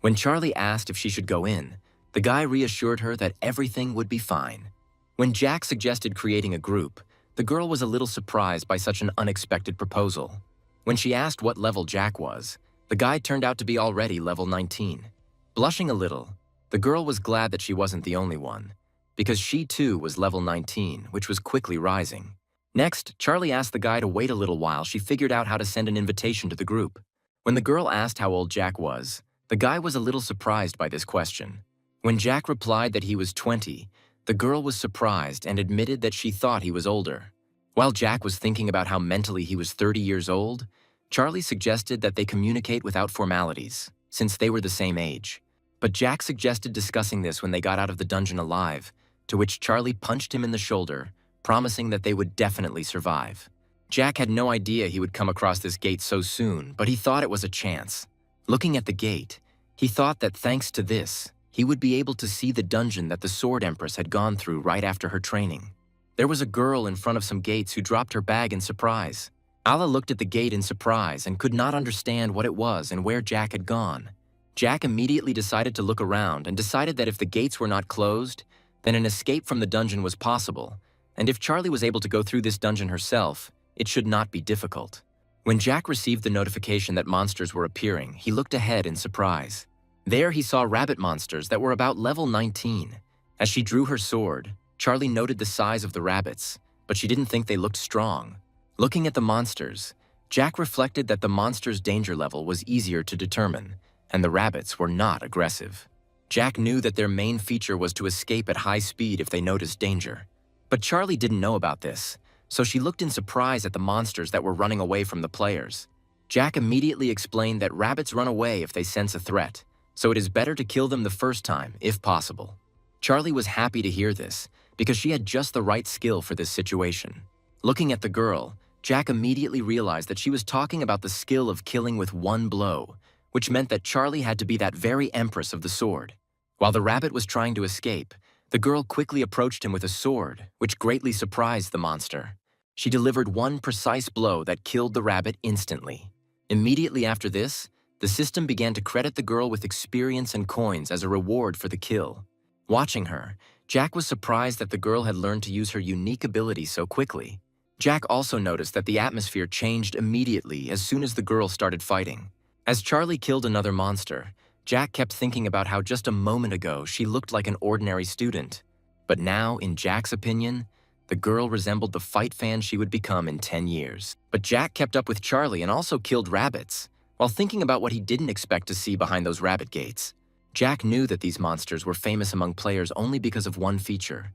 [SPEAKER 1] When Charlie asked if she should go in, the guy reassured her that everything would be fine. When Jack suggested creating a group, the girl was a little surprised by such an unexpected proposal. When she asked what level Jack was, the guy turned out to be already level 19. Blushing a little, the girl was glad that she wasn't the only one, because she too was level 19, which was quickly rising. Next, Charlie asked the guy to wait a little while she figured out how to send an invitation to the group. When the girl asked how old Jack was, the guy was a little surprised by this question. When Jack replied that he was 20, the girl was surprised and admitted that she thought he was older. While Jack was thinking about how mentally he was 30 years old, Charlie suggested that they communicate without formalities, since they were the same age. But Jack suggested discussing this when they got out of the dungeon alive, to which Charlie punched him in the shoulder, promising that they would definitely survive. Jack had no idea he would come across this gate so soon, but he thought it was a chance. Looking at the gate, he thought that thanks to this, he would be able to see the dungeon that the Sword Empress had gone through right after her training. There was a girl in front of some gates who dropped her bag in surprise. Alla looked at the gate in surprise and could not understand what it was and where Jack had gone. Jack immediately decided to look around and decided that if the gates were not closed, then an escape from the dungeon was possible, and if Charlie was able to go through this dungeon herself, it should not be difficult. When Jack received the notification that monsters were appearing, he looked ahead in surprise. There he saw rabbit monsters that were about level 19. As she drew her sword, Charlie noted the size of the rabbits, but she didn't think they looked strong. Looking at the monsters, Jack reflected that the monsters' danger level was easier to determine, and the rabbits were not aggressive. Jack knew that their main feature was to escape at high speed if they noticed danger. But Charlie didn't know about this, so she looked in surprise at the monsters that were running away from the players. Jack immediately explained that rabbits run away if they sense a threat, so it is better to kill them the first time, if possible. Charlie was happy to hear this, because she had just the right skill for this situation. Looking at the girl, Jack immediately realized that she was talking about the skill of killing with one blow, which meant that Charlie had to be that very empress of the sword. While the rabbit was trying to escape, the girl quickly approached him with a sword, which greatly surprised the monster. She delivered one precise blow that killed the rabbit instantly. Immediately after this, the system began to credit the girl with experience and coins as a reward for the kill. Watching her, Jack was surprised that the girl had learned to use her unique ability so quickly. Jack also noticed that the atmosphere changed immediately as soon as the girl started fighting. As Charlie killed another monster, Jack kept thinking about how just a moment ago she looked like an ordinary student. But now, in Jack's opinion, the girl resembled the fight fan she would become in 10 years. But Jack kept up with Charlie and also killed rabbits, while thinking about what he didn't expect to see behind those rabbit gates. Jack knew that these monsters were famous among players only because of one feature,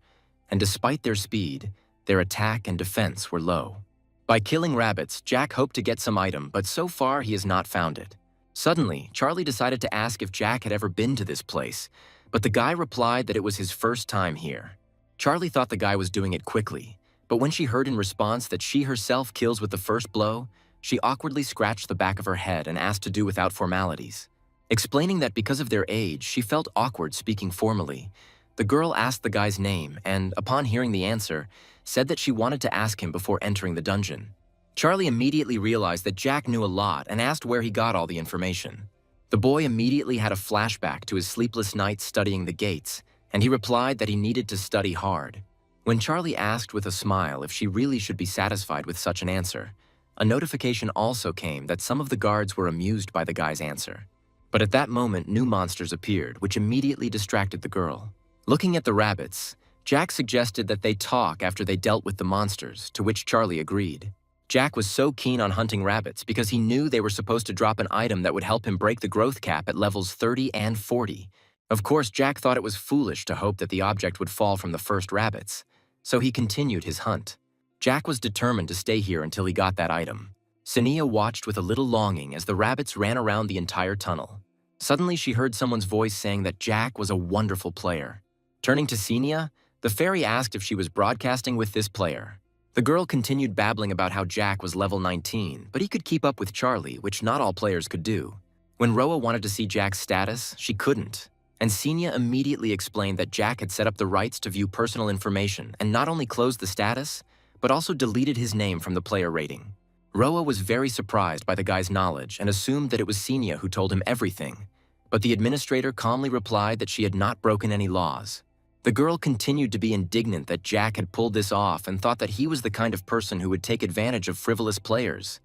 [SPEAKER 1] and despite their speed, their attack and defense were low. By killing rabbits, Jack hoped to get some item, but so far he has not found it. Suddenly, Charlie decided to ask if Jack had ever been to this place, but the guy replied that it was his first time here. Charlie thought the guy was doing it quickly, but when she heard in response that she herself kills with the first blow, she awkwardly scratched the back of her head and asked to do without formalities. Explaining that because of their age, she felt awkward speaking formally, the girl asked the guy's name and, upon hearing the answer, said that she wanted to ask him before entering the dungeon. Charlie immediately realized that Jack knew a lot and asked where he got all the information. The boy immediately had a flashback to his sleepless nights studying the gates, and he replied that he needed to study hard. When Charlie asked with a smile if she really should be satisfied with such an answer, a notification also came that some of the guards were amused by the guy's answer. But at that moment, new monsters appeared, which immediately distracted the girl. Looking at the rabbits, Jack suggested that they talk after they dealt with the monsters, to which Charlie agreed. Jack was so keen on hunting rabbits because he knew they were supposed to drop an item that would help him break the growth cap at levels 30 and 40. Of course, Jack thought it was foolish to hope that the object would fall from the first rabbits, so he continued his hunt. Jack was determined to stay here until he got that item. Sania watched with a little longing as the rabbits ran around the entire tunnel. Suddenly, she heard someone's voice saying that Jack was a wonderful player. Turning to Senia, the fairy asked if she was broadcasting with this player. The girl continued babbling about how Jack was level 19, but he could keep up with Charlie, which not all players could do. When Roa wanted to see Jack's status, she couldn't. And Senia immediately explained that Jack had set up the rights to view personal information and not only closed the status, but also deleted his name from the player rating. Roa was very surprised by the guy's knowledge and assumed that it was Senia who told him everything, but the administrator calmly replied that she had not broken any laws. The girl continued to be indignant that Jack had pulled this off and thought that he was the kind of person who would take advantage of frivolous players.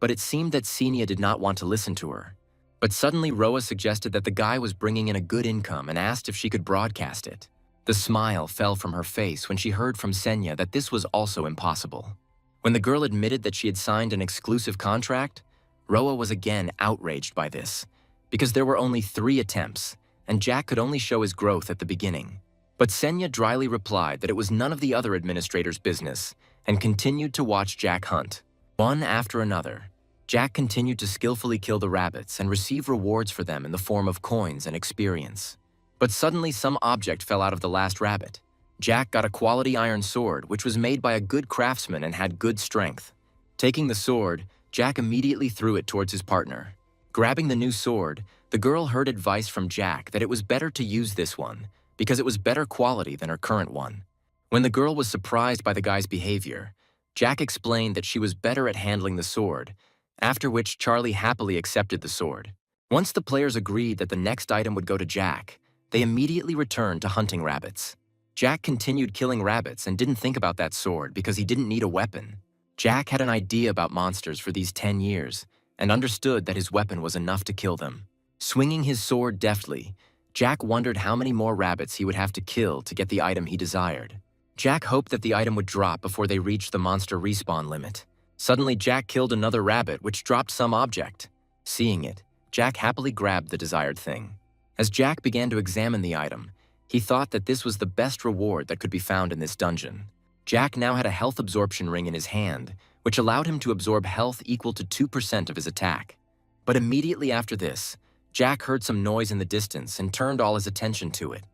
[SPEAKER 1] But it seemed that Senia did not want to listen to her. But suddenly Roa suggested that the guy was bringing in a good income and asked if she could broadcast it. The smile fell from her face when she heard from Senya that this was also impossible. When the girl admitted that she had signed an exclusive contract, Roa was again outraged by this, because there were only 3 attempts, and Jack could only show his growth at the beginning. But Senya dryly replied that it was none of the other administrators' business, and continued to watch Jack hunt. One after another, Jack continued to skillfully kill the rabbits and receive rewards for them in the form of coins and experience. But suddenly some object fell out of the last rabbit. Jack got a quality iron sword, which was made by a good craftsman and had good strength. Taking the sword, Jack immediately threw it towards his partner. Grabbing the new sword, the girl heard advice from Jack that it was better to use this one, because it was better quality than her current one. When the girl was surprised by the guy's behavior, Jack explained that she was better at handling the sword, after which Charlie happily accepted the sword. Once the players agreed that the next item would go to Jack, they immediately returned to hunting rabbits. Jack continued killing rabbits and didn't think about that sword because he didn't need a weapon. Jack had an idea about monsters for these 10 years and understood that his weapon was enough to kill them. Swinging his sword deftly, Jack wondered how many more rabbits he would have to kill to get the item he desired. Jack hoped that the item would drop before they reached the monster respawn limit. Suddenly, Jack killed another rabbit, which dropped some object. Seeing it, Jack happily grabbed the desired thing. As Jack began to examine the item, he thought that this was the best reward that could be found in this dungeon. Jack now had a health absorption ring in his hand, which allowed him to absorb health equal to 2% of his attack. But immediately after this, Jack heard some noise in the distance and turned all his attention to it.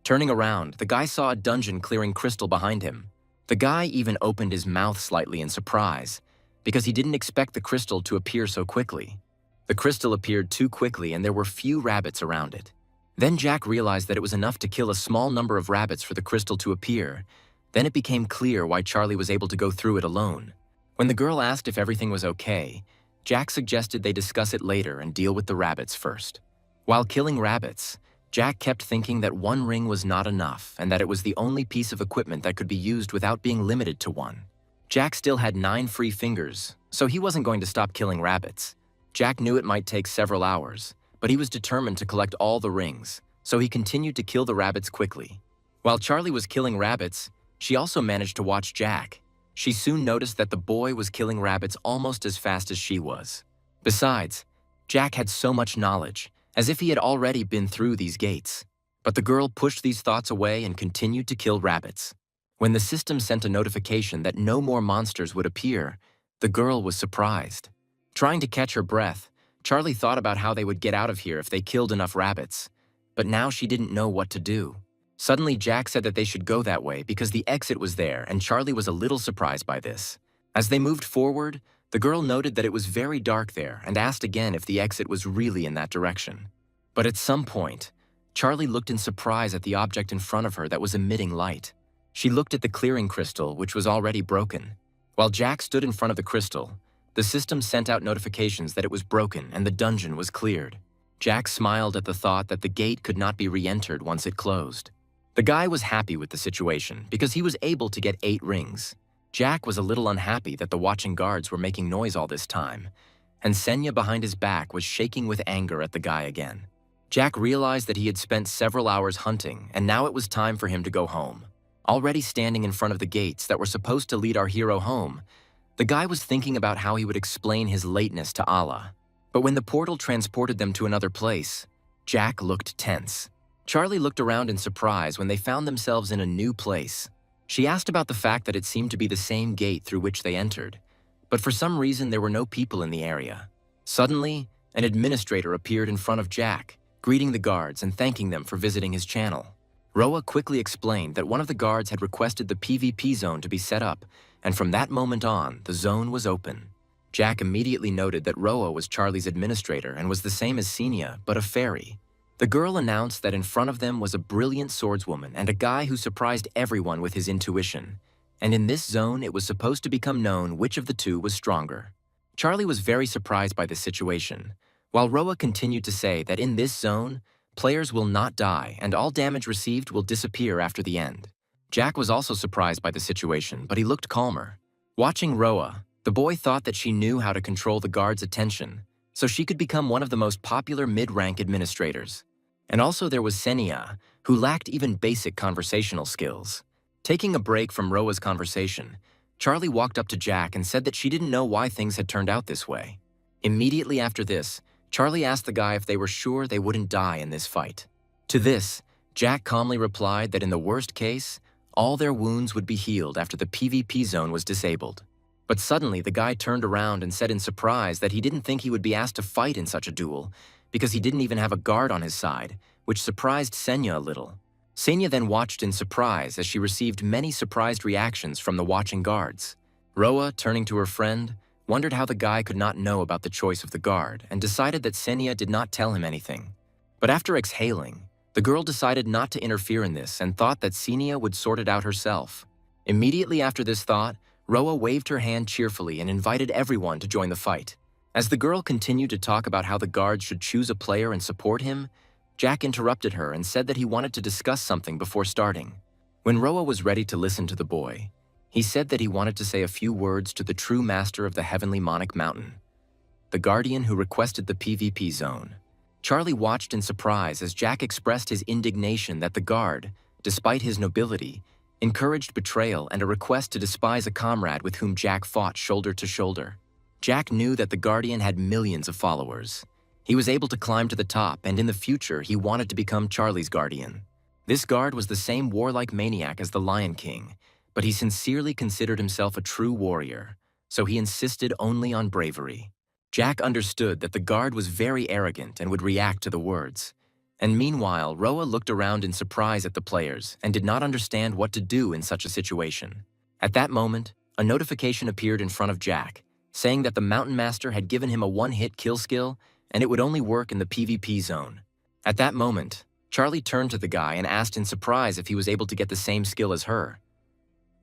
[SPEAKER 1] Turning around, the guy saw a dungeon clearing crystal behind him. The guy even opened his mouth slightly in surprise, because he didn't expect the crystal to appear so quickly. The crystal appeared too quickly and there were few rabbits around it. Then Jack realized that it was enough to kill a small number of rabbits for the crystal to appear. Then it became clear why Charlie was able to go through it alone. When the girl asked if everything was okay, Jack suggested they discuss it later and deal with the rabbits first. While killing rabbits, Jack kept thinking that 1 ring was not enough and that it was the only piece of equipment that could be used without being limited to 1. Jack still had 9 free fingers, so he wasn't going to stop killing rabbits. Jack knew it might take several hours, but he was determined to collect all the rings, so he continued to kill the rabbits quickly. While Charlie was killing rabbits, she also managed to watch Jack. She soon noticed that the boy was killing rabbits almost as fast as she was. Besides, Jack had so much knowledge, as if he had already been through these gates. But the girl pushed these thoughts away and continued to kill rabbits. When the system sent a notification that no more monsters would appear, the girl was surprised. Trying to catch her breath, Charlie thought about how they would get out of here if they killed enough rabbits. But now she didn't know what to do. Suddenly, Jack said that they should go that way because the exit was there, and Charlie was a little surprised by this. As they moved forward, the girl noted that it was very dark there and asked again if the exit was really in that direction. But at some point, Charlie looked in surprise at the object in front of her that was emitting light. She looked at the clearing crystal, which was already broken. While Jack stood in front of the crystal, the system sent out notifications that it was broken and the dungeon was cleared. Jack smiled at the thought that the gate could not be re-entered once it closed. The guy was happy with the situation because he was able to get 8 rings. Jack was a little unhappy that the watching guards were making noise all this time, and Senya behind his back was shaking with anger at the guy again. Jack realized that he had spent several hours hunting, and now it was time for him to go home. Already standing in front of the gates that were supposed to lead our hero home, the guy was thinking about how he would explain his lateness to Allah. But when the portal transported them to another place, Jack looked tense. Charlie looked around in surprise when they found themselves in a new place. She asked about the fact that it seemed to be the same gate through which they entered, but for some reason there were no people in the area. Suddenly, an administrator appeared in front of Jack, greeting the guards and thanking them for visiting his channel. Roa quickly explained that one of the guards had requested the PvP zone to be set up, and from that moment on, the zone was open. Jack immediately noted that Roa was Charlie's administrator and was the same as Xenia, but a fairy. The girl announced that in front of them was a brilliant swordswoman and a guy who surprised everyone with his intuition. And in this zone, it was supposed to become known which of the two was stronger. Charlie was very surprised by this situation, while Roa continued to say that in this zone, players will not die and all damage received will disappear after the end. Jack was also surprised by the situation, but he looked calmer. Watching Roa, the boy thought that she knew how to control the guards' attention, so she could become one of the most popular mid-rank administrators. And also there was Xenia, who lacked even basic conversational skills. Taking a break from Roa's conversation, Charlie walked up to Jack and said that she didn't know why things had turned out this way. Immediately after this, Charlie asked the guy if they were sure they wouldn't die in this fight. To this, Jack calmly replied that in the worst case, all their wounds would be healed after the PvP zone was disabled. But suddenly the guy turned around and said in surprise that he didn't think he would be asked to fight in such a duel because he didn't even have a guard on his side, which surprised Xenia a little. Xenia then watched in surprise as she received many surprised reactions from the watching guards. Roa, turning to her friend, wondered how the guy could not know about the choice of the guard and decided that Xenia did not tell him anything. But after exhaling, the girl decided not to interfere in this and thought that Xenia would sort it out herself. Immediately after this thought, Roa waved her hand cheerfully and invited everyone to join the fight. As the girl continued to talk about how the guards should choose a player and support him, Jack interrupted her and said that he wanted to discuss something before starting. When Roa was ready to listen to the boy, he said that he wanted to say a few words to the true master of the heavenly Monarch Mountain, the guardian who requested the PvP zone. Charlie watched in surprise as Jack expressed his indignation that the guard, despite his nobility, encouraged betrayal and a request to despise a comrade with whom Jack fought shoulder to shoulder. Jack knew that the Guardian had millions of followers. He was able to climb to the top, and in the future, he wanted to become Charlie's guardian. This guard was the same warlike maniac as the Lion King, but he sincerely considered himself a true warrior, so he insisted only on bravery. Jack understood that the guard was very arrogant and would react to the words. And meanwhile, Roa looked around in surprise at the players and did not understand what to do in such a situation. At that moment, a notification appeared in front of Jack, saying that the Mountain Master had given him a one-hit kill skill and it would only work in the PvP zone. At that moment, Charlie turned to the guy and asked in surprise if he was able to get the same skill as her.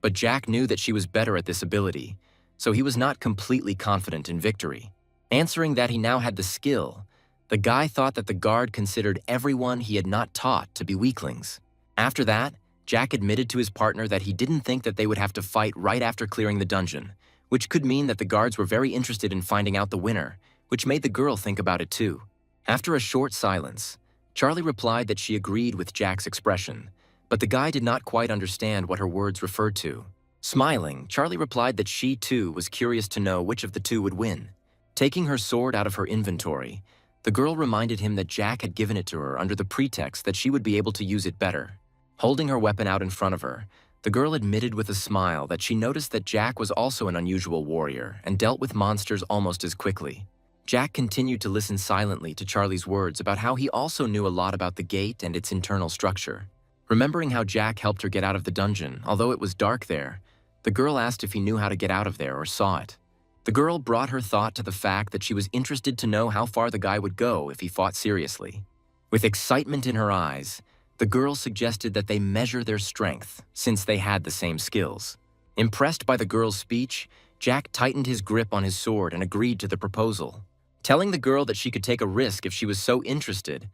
[SPEAKER 1] But Jack knew that she was better at this ability, so he was not completely confident in victory. Answering that he now had the skill, the guy thought that the guard considered everyone he had not taught to be weaklings. After that, Jack admitted to his partner that he didn't think that they would have to fight right after clearing the dungeon, which could mean that the guards were very interested in finding out the winner, which made the girl think about it too. After a short silence, Charlie replied that she agreed with Jack's expression, but the guy did not quite understand what her words referred to. Smiling, Charlie replied that she too was curious to know which of the two would win. Taking her sword out of her inventory, the girl reminded him that Jack had given it to her under the pretext that she would be able to use it better. Holding her weapon out in front of her, the girl admitted with a smile that she noticed that Jack was also an unusual warrior and dealt with monsters almost as quickly. Jack continued to listen silently to Charlie's words about how he also knew a lot about the gate and its internal structure. Remembering how Jack helped her get out of the dungeon, although it was dark there, the girl asked if he knew how to get out of there or saw it. The girl brought her thought to the fact that she was interested to know how far the guy would go if he fought seriously. With excitement in her eyes, the girl suggested that they measure their strength, since they had the same skills. Impressed by the girl's speech, Jack tightened his grip on his sword and agreed to the proposal. Telling the girl that she could take a risk if she was so interested,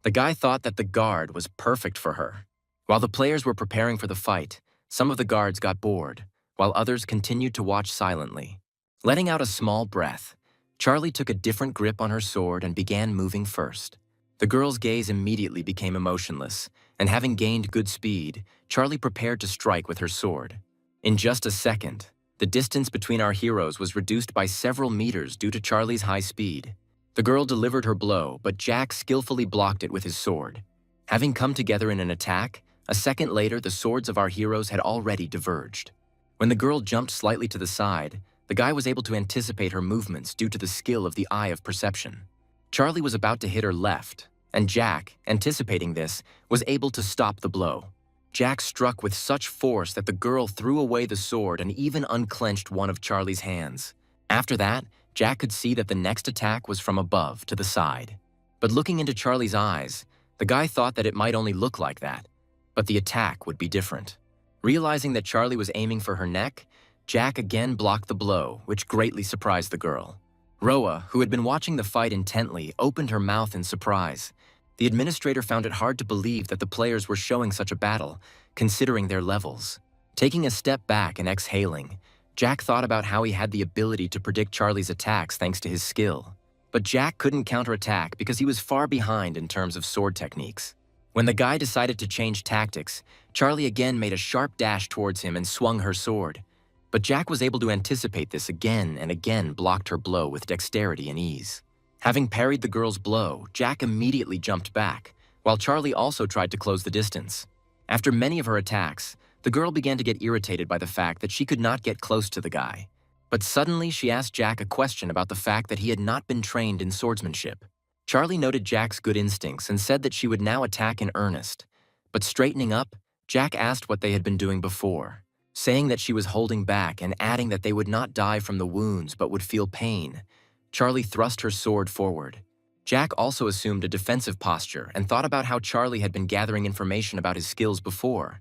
[SPEAKER 1] the guy thought that the guard was perfect for her. While the players were preparing for the fight, some of the guards got bored, while others continued to watch silently. Letting out a small breath, Charlie took a different grip on her sword and began moving first. The girl's gaze immediately became emotionless, and having gained good speed, Charlie prepared to strike with her sword. In just a second, the distance between our heroes was reduced by several meters due to Charlie's high speed. The girl delivered her blow, but Jack skillfully blocked it with his sword. Having come together in an attack, a second later the swords of our heroes had already diverged. When the girl jumped slightly to the side, the guy was able to anticipate her movements due to the skill of the eye of perception. Charlie was about to hit her left, and Jack, anticipating this, was able to stop the blow. Jack struck with such force that the girl threw away the sword and even unclenched one of Charlie's hands. After that, Jack could see that the next attack was from above to the side. But looking into Charlie's eyes, the guy thought that it might only look like that, but the attack would be different. Realizing that Charlie was aiming for her neck, Jack again blocked the blow, which greatly surprised the girl. Roa, who had been watching the fight intently, opened her mouth in surprise. The administrator found it hard to believe that the players were showing such a battle, considering their levels. Taking a step back and exhaling, Jack thought about how he had the ability to predict Charlie's attacks thanks to his skill. But Jack couldn't counterattack because he was far behind in terms of sword techniques. When the guy decided to change tactics, Charlie again made a sharp dash towards him and swung her sword. But Jack was able to anticipate this again and again, blocked her blow with dexterity and ease. Having parried the girl's blow, Jack immediately jumped back, while Charlie also tried to close the distance. After many of her attacks, the girl began to get irritated by the fact that she could not get close to the guy. But suddenly she asked Jack a question about the fact that he had not been trained in swordsmanship. Charlie noted Jack's good instincts and said that she would now attack in earnest. But straightening up, Jack asked what they had been doing before, saying that she was holding back and adding that they would not die from the wounds but would feel pain. Charlie thrust her sword forward. Jack also assumed a defensive posture and thought about how Charlie had been gathering information about his skills before,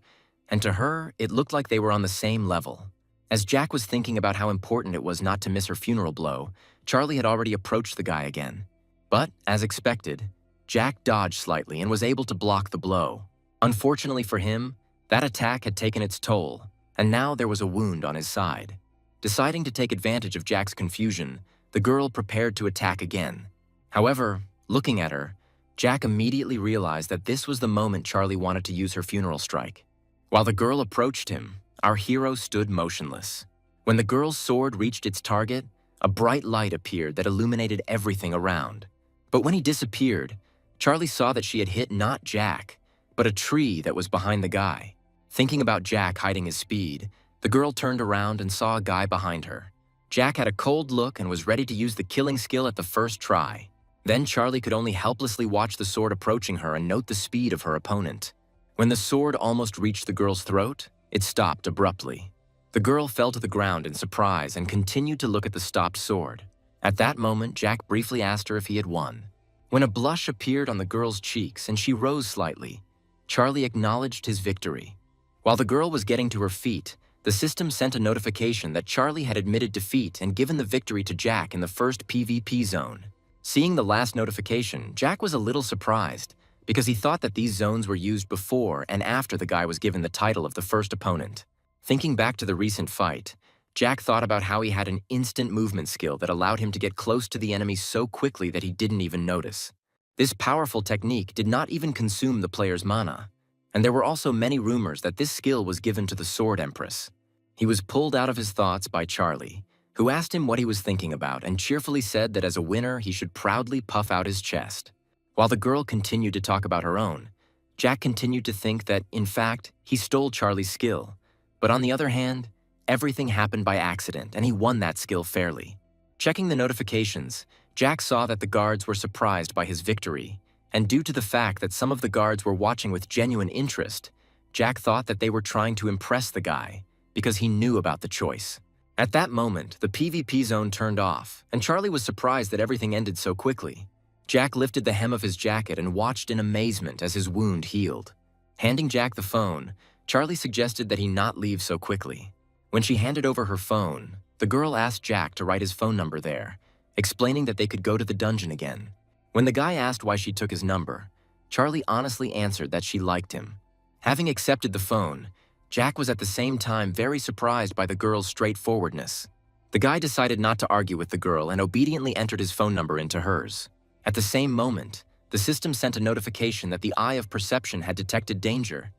[SPEAKER 1] and to her, it looked like they were on the same level. As Jack was thinking about how important it was not to miss her funeral blow, Charlie had already approached the guy again. But, as expected, Jack dodged slightly and was able to block the blow. Unfortunately for him, that attack had taken its toll, and now there was a wound on his side. Deciding to take advantage of Jack's confusion, the girl prepared to attack again. However, looking at her, Jack immediately realized that this was the moment Charlie wanted to use her funeral strike. While the girl approached him, our hero stood motionless. When the girl's sword reached its target, a bright light appeared that illuminated everything around. But when he disappeared, Charlie saw that she had hit not Jack, but a tree that was behind the guy. Thinking about Jack hiding his speed, the girl turned around and saw a guy behind her. Jack had a cold look and was ready to use the killing skill at the first try. Then Charlie could only helplessly watch the sword approaching her and note the speed of her opponent. When the sword almost reached the girl's throat, it stopped abruptly. The girl fell to the ground in surprise and continued to look at the stopped sword. At that moment, Jack briefly asked her if he had won. When a blush appeared on the girl's cheeks and she rose slightly, Charlie acknowledged his victory. While the girl was getting to her feet, the system sent a notification that Charlie had admitted defeat and given the victory to Jack in the first PvP zone. Seeing the last notification, Jack was a little surprised because he thought that these zones were used before and after the guy was given the title of the first opponent. Thinking back to the recent fight, Jack thought about how he had an instant movement skill that allowed him to get close to the enemy so quickly that he didn't even notice. This powerful technique did not even consume the player's mana, and there were also many rumors that this skill was given to the Sword Empress. He was pulled out of his thoughts by Charlie, who asked him what he was thinking about and cheerfully said that as a winner he should proudly puff out his chest. While the girl continued to talk about her own, Jack continued to think that, in fact, he stole Charlie's skill. But on the other hand, everything happened by accident and he won that skill fairly. Checking the notifications, Jack saw that the guards were surprised by his victory, and due to the fact that some of the guards were watching with genuine interest, Jack thought that they were trying to impress the guy because he knew about the choice. At that moment, the PvP zone turned off, and Charlie was surprised that everything ended so quickly. Jack lifted the hem of his jacket and watched in amazement as his wound healed. Handing Jack the phone, Charlie suggested that he not leave so quickly. When she handed over her phone, the girl asked Jack to write his phone number there, explaining that they could go to the dungeon again. When the guy asked why she took his number, Charlie honestly answered that she liked him. Having accepted the phone, Jack was at the same time very surprised by the girl's straightforwardness. The guy decided not to argue with the girl and obediently entered his phone number into hers. At the same moment, the system sent a notification that the Eye of Perception had detected danger.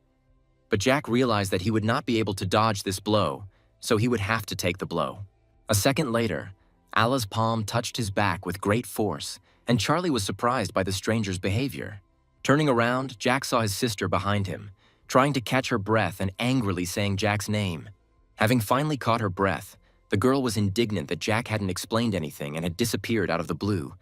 [SPEAKER 1] But Jack realized that he would not be able to dodge this blow, so he would have to take the blow. A second later, Allah's palm touched his back with great force, and Charlie was surprised by the stranger's behavior. Turning around, Jack saw his sister behind him, trying to catch her breath and angrily saying Jack's name. Having finally caught her breath, the girl was indignant that Jack hadn't explained anything and had disappeared out of the blue,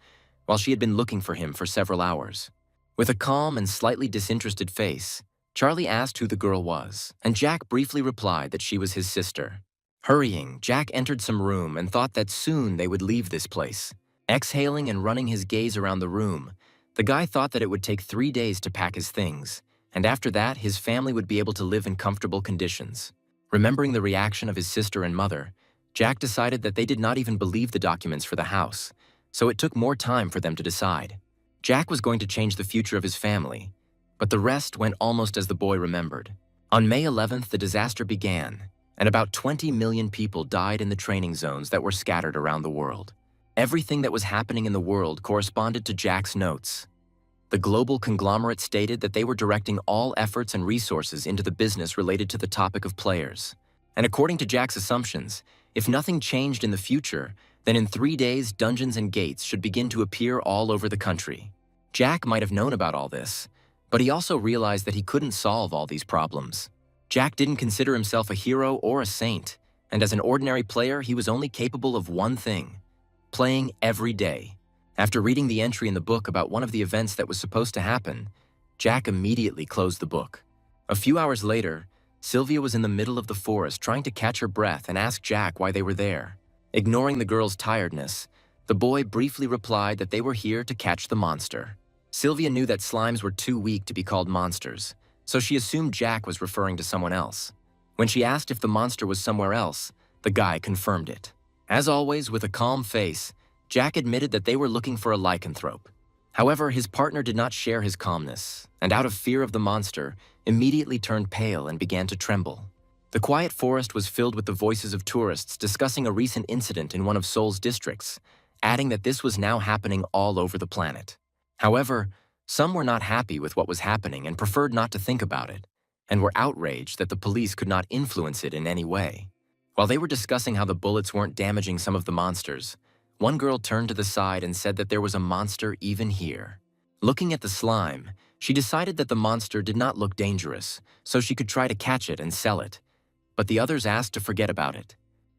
[SPEAKER 1] while she had been looking for him for several hours. With a calm and slightly disinterested face, Charlie asked who the girl was, and Jack briefly replied that she was his sister. Hurrying, Jack entered some room and thought that soon they would leave this place. Exhaling and running his gaze around the room, the guy thought that it would take 3 days to pack his things, and after that, his family would be able to live in comfortable conditions. Remembering the reaction of his sister and mother, Jack decided that they did not even believe the documents for the house, so it took more time for them to decide. Jack was going to change the future of his family, but the rest went almost as the boy remembered. On May 11th, the disaster began, and about 20 million people died in the training zones that were scattered around the world. Everything that was happening in the world corresponded to Jack's notes. The global conglomerate stated that they were directing all efforts and resources into the business related to the topic of players. And according to Jack's assumptions, if nothing changed in the future, then in 3 days, dungeons and gates should begin to appear all over the country. Jack might have known about all this, but he also realized that he couldn't solve all these problems. Jack didn't consider himself a hero or a saint, and as an ordinary player, he was only capable of one thing: playing every day. After reading the entry in the book about one of the events that was supposed to happen, Jack immediately closed the book. A few hours later, Sylvia was in the middle of the forest trying to catch her breath and asked Jack why they were there. Ignoring the girl's tiredness, the boy briefly replied that they were here to catch the monster. Sylvia knew that slimes were too weak to be called monsters, so she assumed Jack was referring to someone else. When she asked if the monster was somewhere else, the guy confirmed it. As always, with a calm face, Jack admitted that they were looking for a lycanthrope. However, his partner did not share his calmness, and out of fear of the monster, immediately turned pale and began to tremble. The quiet forest was filled with the voices of tourists discussing a recent incident in one of Seoul's districts, adding that this was now happening all over the planet. However, some were not happy with what was happening and preferred not to think about it, and were outraged that the police could not influence it in any way. While they were discussing how the bullets weren't damaging some of the monsters, one girl turned to the side and said that there was a monster even here. Looking at the slime, she decided that the monster did not look dangerous, so she could try to catch it and sell it. But the others asked to forget about it.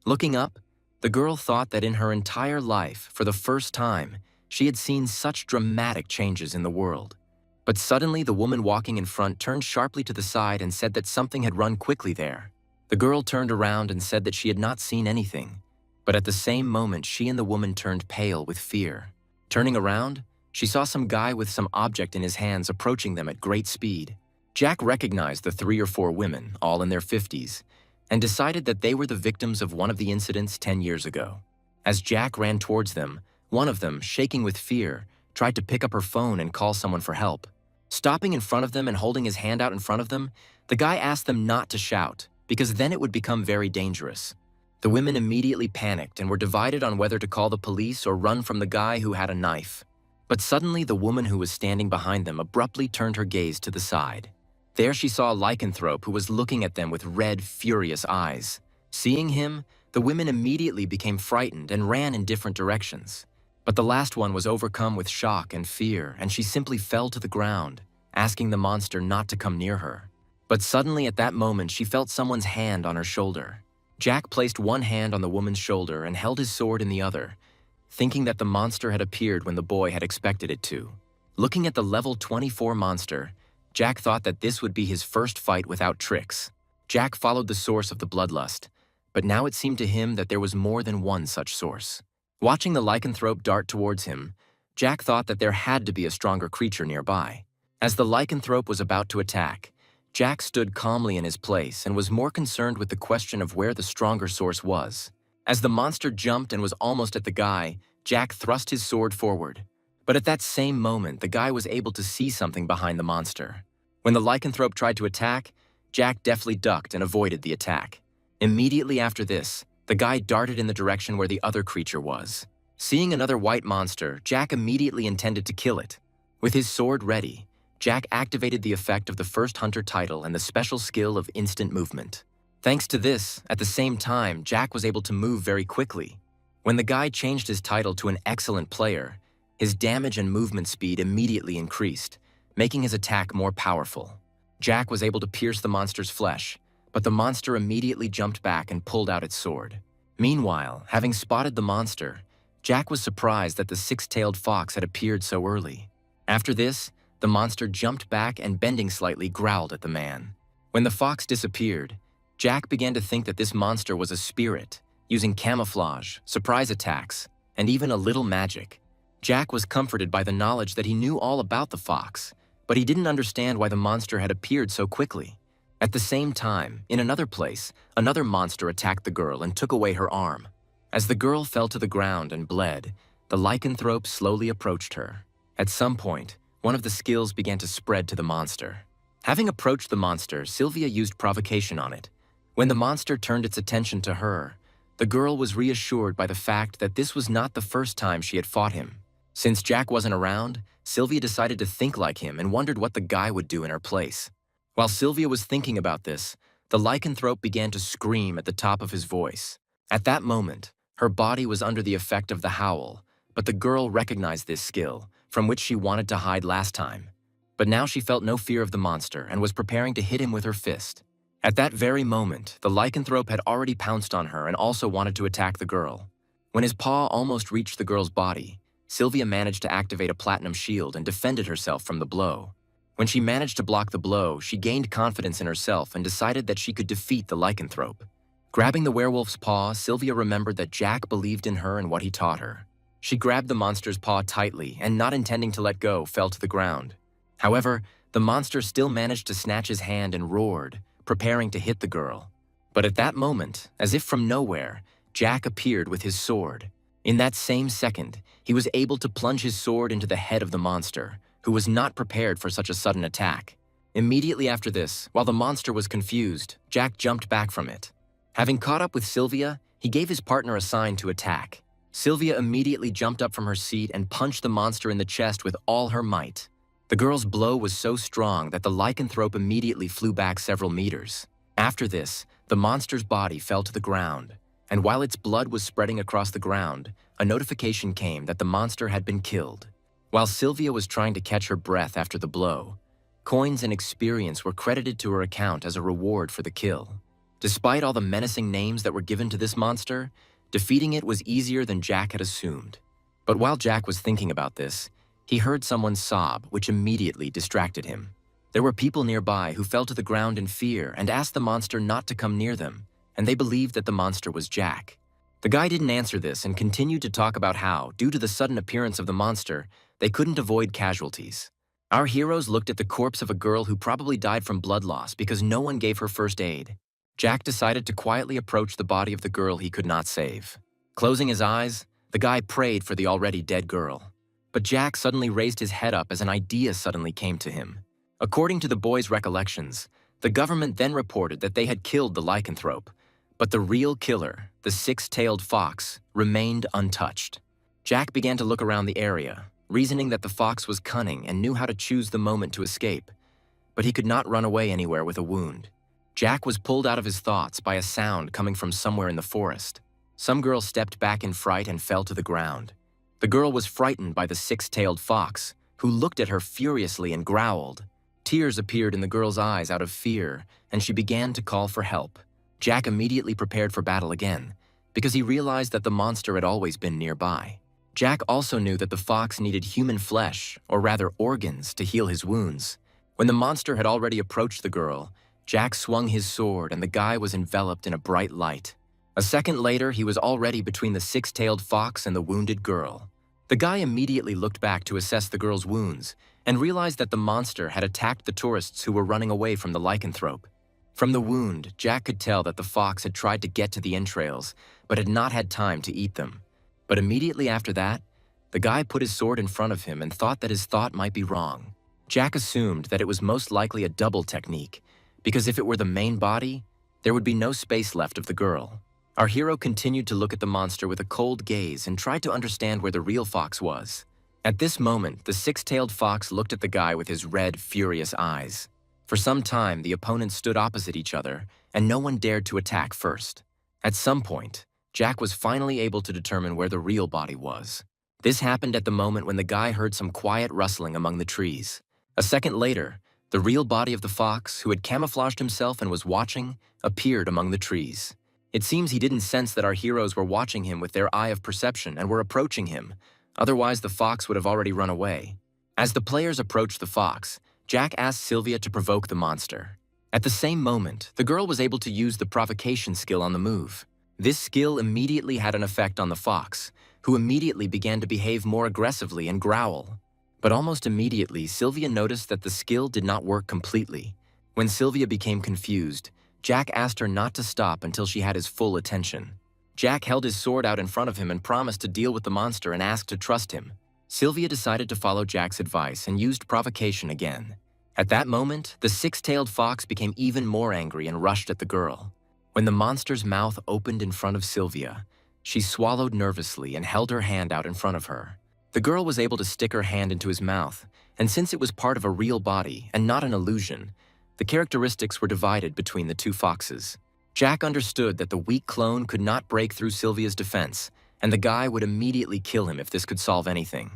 [SPEAKER 1] Looking up, the girl thought that in her entire life, for the first time, she had seen such dramatic changes in the world. But suddenly, the woman walking in front turned sharply to the side and said that something had run quickly there. The girl turned around and said that she had not seen anything. But at the same moment, she and the woman turned pale with fear. Turning around, she saw some guy with some object in his hands approaching them at great speed. Jack recognized the 3 or 4 women, all in their 50s, and decided that they were the victims of one of the incidents 10 years ago. As Jack ran towards them, one of them, shaking with fear, tried to pick up her phone and call someone for help. Stopping in front of them and holding his hand out in front of them, the guy asked them not to shout, because then it would become very dangerous. The women immediately panicked and were divided on whether to call the police or run from the guy who had a knife. But suddenly, the woman who was standing behind them abruptly turned her gaze to the side. There she saw a lycanthrope who was looking at them with red, furious eyes. Seeing him, the women immediately became frightened and ran in different directions. But the last one was overcome with shock and fear, and she simply fell to the ground, asking the monster not to come near her. But suddenly at that moment, she felt someone's hand on her shoulder. Jack placed one hand on the woman's shoulder and held his sword in the other, thinking that the monster had appeared when the boy had expected it to. Looking at the level 24 monster, Jack thought that this would be his first fight without tricks. Jack followed the source of the bloodlust, but now it seemed to him that there was more than one such source. Watching the lycanthrope dart towards him, Jack thought that there had to be a stronger creature nearby. As the lycanthrope was about to attack, Jack stood calmly in his place and was more concerned with the question of where the stronger source was. As the monster jumped and was almost at the guy, Jack thrust his sword forward. But at that same moment, the guy was able to see something behind the monster. When the lycanthrope tried to attack, Jack deftly ducked and avoided the attack. Immediately after this, the guy darted in the direction where the other creature was. Seeing another white monster, Jack immediately intended to kill it. With his sword ready, Jack activated the effect of the first hunter title and the special skill of instant movement. Thanks to this, at the same time, Jack was able to move very quickly. When the guy changed his title to an excellent player, his damage and movement speed immediately increased, making his attack more powerful. Jack was able to pierce the monster's flesh, but the monster immediately jumped back and pulled out its sword. Meanwhile, having spotted the monster, Jack was surprised that the 6-tailed fox had appeared so early. After this, the monster jumped back and bending slightly growled at the man. When the fox disappeared, Jack began to think that this monster was a spirit, using camouflage, surprise attacks, and even a little magic. Jack was comforted by the knowledge that he knew all about the fox, but he didn't understand why the monster had appeared so quickly. At the same time, in another place, another monster attacked the girl and took away her arm. As the girl fell to the ground and bled, the lycanthrope slowly approached her. At some point, one of the skills began to spread to the monster. Having approached the monster, Sylvia used provocation on it. When the monster turned its attention to her, the girl was reassured by the fact that this was not the first time she had fought him. Since Jack wasn't around, Sylvia decided to think like him and wondered what the guy would do in her place. While Sylvia was thinking about this, the lycanthrope began to scream at the top of his voice. At that moment, her body was under the effect of the howl, but the girl recognized this skill, from which she wanted to hide last time. But now she felt no fear of the monster and was preparing to hit him with her fist. At that very moment, the lycanthrope had already pounced on her and also wanted to attack the girl. When his paw almost reached the girl's body, Sylvia managed to activate a platinum shield and defended herself from the blow. When she managed to block the blow, she gained confidence in herself and decided that she could defeat the lycanthrope. Grabbing the werewolf's paw, Sylvia remembered that Jack believed in her and what he taught her. She grabbed the monster's paw tightly and, not intending to let go, fell to the ground. However, the monster still managed to snatch his hand and roared, preparing to hit the girl. But at that moment, as if from nowhere, Jack appeared with his sword. In that same second, he was able to plunge his sword into the head of the monster, who was not prepared for such a sudden attack. Immediately after this, while the monster was confused, Jack jumped back from it. Having caught up with Sylvia, he gave his partner a sign to attack. Sylvia immediately jumped up from her seat and punched the monster in the chest with all her might. The girl's blow was so strong that the lycanthrope immediately flew back several meters. After this, the monster's body fell to the ground, and while its blood was spreading across the ground, a notification came that the monster had been killed. While Sylvia was trying to catch her breath after the blow, coins and experience were credited to her account as a reward for the kill. Despite all the menacing names that were given to this monster, defeating it was easier than Jack had assumed. But while Jack was thinking about this, he heard someone sob, which immediately distracted him. There were people nearby who fell to the ground in fear and asked the monster not to come near them, and they believed that the monster was Jack. The guy didn't answer this and continued to talk about how, due to the sudden appearance of the monster, they couldn't avoid casualties. Our heroes looked at the corpse of a girl who probably died from blood loss because no one gave her first aid. Jack decided to quietly approach the body of the girl he could not save. Closing his eyes, the guy prayed for the already dead girl. But Jack suddenly raised his head up as an idea suddenly came to him. According to the boy's recollections, the government then reported that they had killed the lycanthrope, but the real killer, the six-tailed fox, remained untouched. Jack began to look around the area, reasoning that the fox was cunning and knew how to choose the moment to escape. But he could not run away anywhere with a wound. Jack was pulled out of his thoughts by a sound coming from somewhere in the forest. Some girl stepped back in fright and fell to the ground. The girl was frightened by the six-tailed fox, who looked at her furiously and growled. Tears appeared in the girl's eyes out of fear, and she began to call for help. Jack immediately prepared for battle again, because he realized that the monster had always been nearby. Jack also knew that the fox needed human flesh, or rather organs, to heal his wounds. When the monster had already approached the girl, Jack swung his sword and the guy was enveloped in a bright light. A second later, he was already between the six-tailed fox and the wounded girl. The guy immediately looked back to assess the girl's wounds and realized that the monster had attacked the tourists who were running away from the lycanthrope. From the wound, Jack could tell that the fox had tried to get to the entrails, but had not had time to eat them. But immediately after that, the guy put his sword in front of him and thought that his thought might be wrong. Jack assumed that it was most likely a double technique, because if it were the main body, there would be no space left of the girl. Our hero continued to look at the monster with a cold gaze and tried to understand where the real fox was. At this moment, the six-tailed fox looked at the guy with his red, furious eyes. For some time, the opponents stood opposite each other, and no one dared to attack first. At some point, Jack was finally able to determine where the real body was. This happened at the moment when the guy heard some quiet rustling among the trees. A second later, the real body of the fox, who had camouflaged himself and was watching, appeared among the trees. It seems he didn't sense that our heroes were watching him with their eye of perception and were approaching him. Otherwise, the fox would have already run away. As the players approached the fox, Jack asked Sylvia to provoke the monster. At the same moment, the girl was able to use the provocation skill on the move. This skill immediately had an effect on the fox, who immediately began to behave more aggressively and growl. But almost immediately, Sylvia noticed that the skill did not work completely. When Sylvia became confused, Jack asked her not to stop until she had his full attention. Jack held his sword out in front of him and promised to deal with the monster and asked to trust him. Sylvia decided to follow Jack's advice and used provocation again. At that moment, the six-tailed fox became even more angry and rushed at the girl. When the monster's mouth opened in front of Sylvia, she swallowed nervously and held her hand out in front of her. The girl was able to stick her hand into his mouth, and since it was part of a real body and not an illusion, the characteristics were divided between the two foxes. Jack understood that the weak clone could not break through Sylvia's defense, and the guy would immediately kill him if this could solve anything.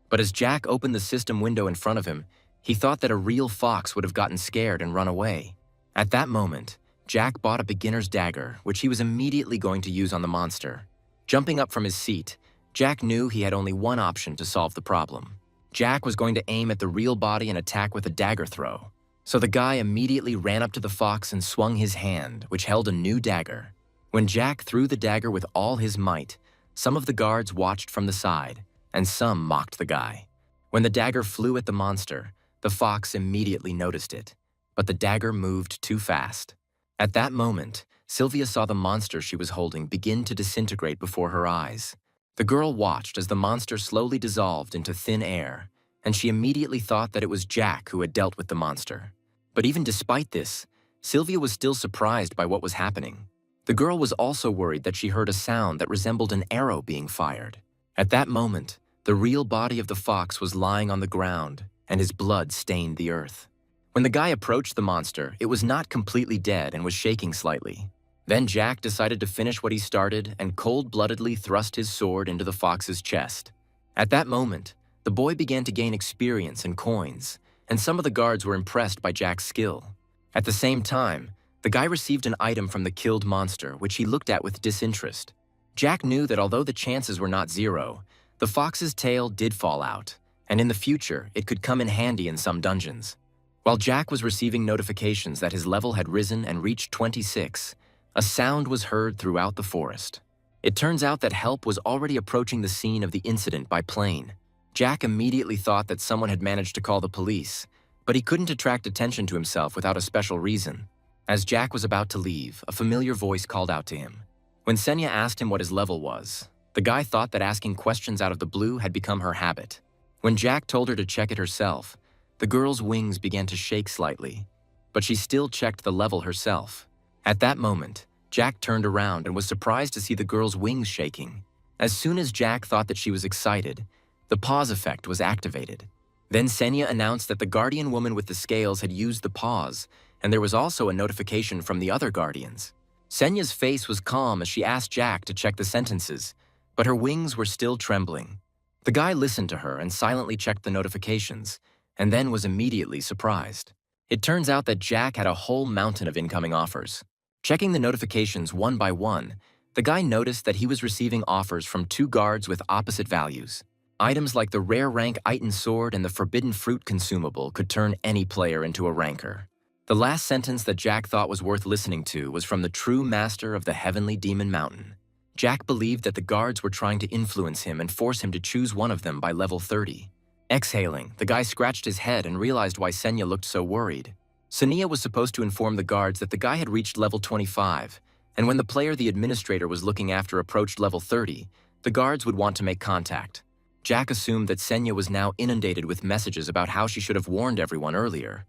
[SPEAKER 1] But as Jack opened the system window in front of him, he thought that a real fox would have gotten scared and run away. At that moment, Jack bought a beginner's dagger, which he was immediately going to use on the monster. Jumping up from his seat, Jack knew he had only one option to solve the problem. Jack was going to aim at the real body and attack with a dagger throw. So the guy immediately ran up to the fox and swung his hand, which held a new dagger. When Jack threw the dagger with all his might, some of the guards watched from the side, and some mocked the guy. When the dagger flew at the monster, the fox immediately noticed it, but the dagger moved too fast. At that moment, Sylvia saw the monster she was holding begin to disintegrate before her eyes. The girl watched as the monster slowly dissolved into thin air, and she immediately thought that it was Jack who had dealt with the monster. But even despite this, Sylvia was still surprised by what was happening. The girl was also worried that she heard a sound that resembled an arrow being fired. At that moment, the real body of the fox was lying on the ground, and his blood stained the earth. When the guy approached the monster, it was not completely dead and was shaking slightly. Then Jack decided to finish what he started and cold-bloodedly thrust his sword into the fox's chest. At that moment, the boy began to gain experience and coins, and some of the guards were impressed by Jack's skill. At the same time, the guy received an item from the killed monster, which he looked at with disinterest. Jack knew that although the chances were not zero, the fox's tail did fall out, and in the future, it could come in handy in some dungeons. While Jack was receiving notifications that his level had risen and reached 26, a sound was heard throughout the forest. It turns out that help was already approaching the scene of the incident by plane. Jack immediately thought that someone had managed to call the police, but he couldn't attract attention to himself without a special reason. As Jack was about to leave, a familiar voice called out to him. When Senya asked him what his level was, the guy thought that asking questions out of the blue had become her habit. When Jack told her to check it herself, the girl's wings began to shake slightly, but she still checked the level herself. At that moment, Jack turned around and was surprised to see the girl's wings shaking. As soon as Jack thought that she was excited, the pause effect was activated. Then Senya announced that the guardian woman with the scales had used the pause, and there was also a notification from the other guardians. Senya's face was calm as she asked Jack to check the sentences, but her wings were still trembling. The guy listened to her and silently checked the notifications, and then was immediately surprised. It turns out that Jack had a whole mountain of incoming offers. Checking the notifications one by one, the guy noticed that he was receiving offers from two guards with opposite values. Items like the rare rank Iton sword and the forbidden fruit consumable could turn any player into a ranker. The last sentence that Jack thought was worth listening to was from the true master of the Heavenly Demon Mountain. Jack believed that the guards were trying to influence him and force him to choose one of them by level 30. Exhaling, the guy scratched his head and realized why Senya looked so worried. Senya was supposed to inform the guards that the guy had reached level 25, and when the player the administrator was looking after approached level 30, the guards would want to make contact. Jack assumed that Senya was now inundated with messages about how she should have warned everyone earlier,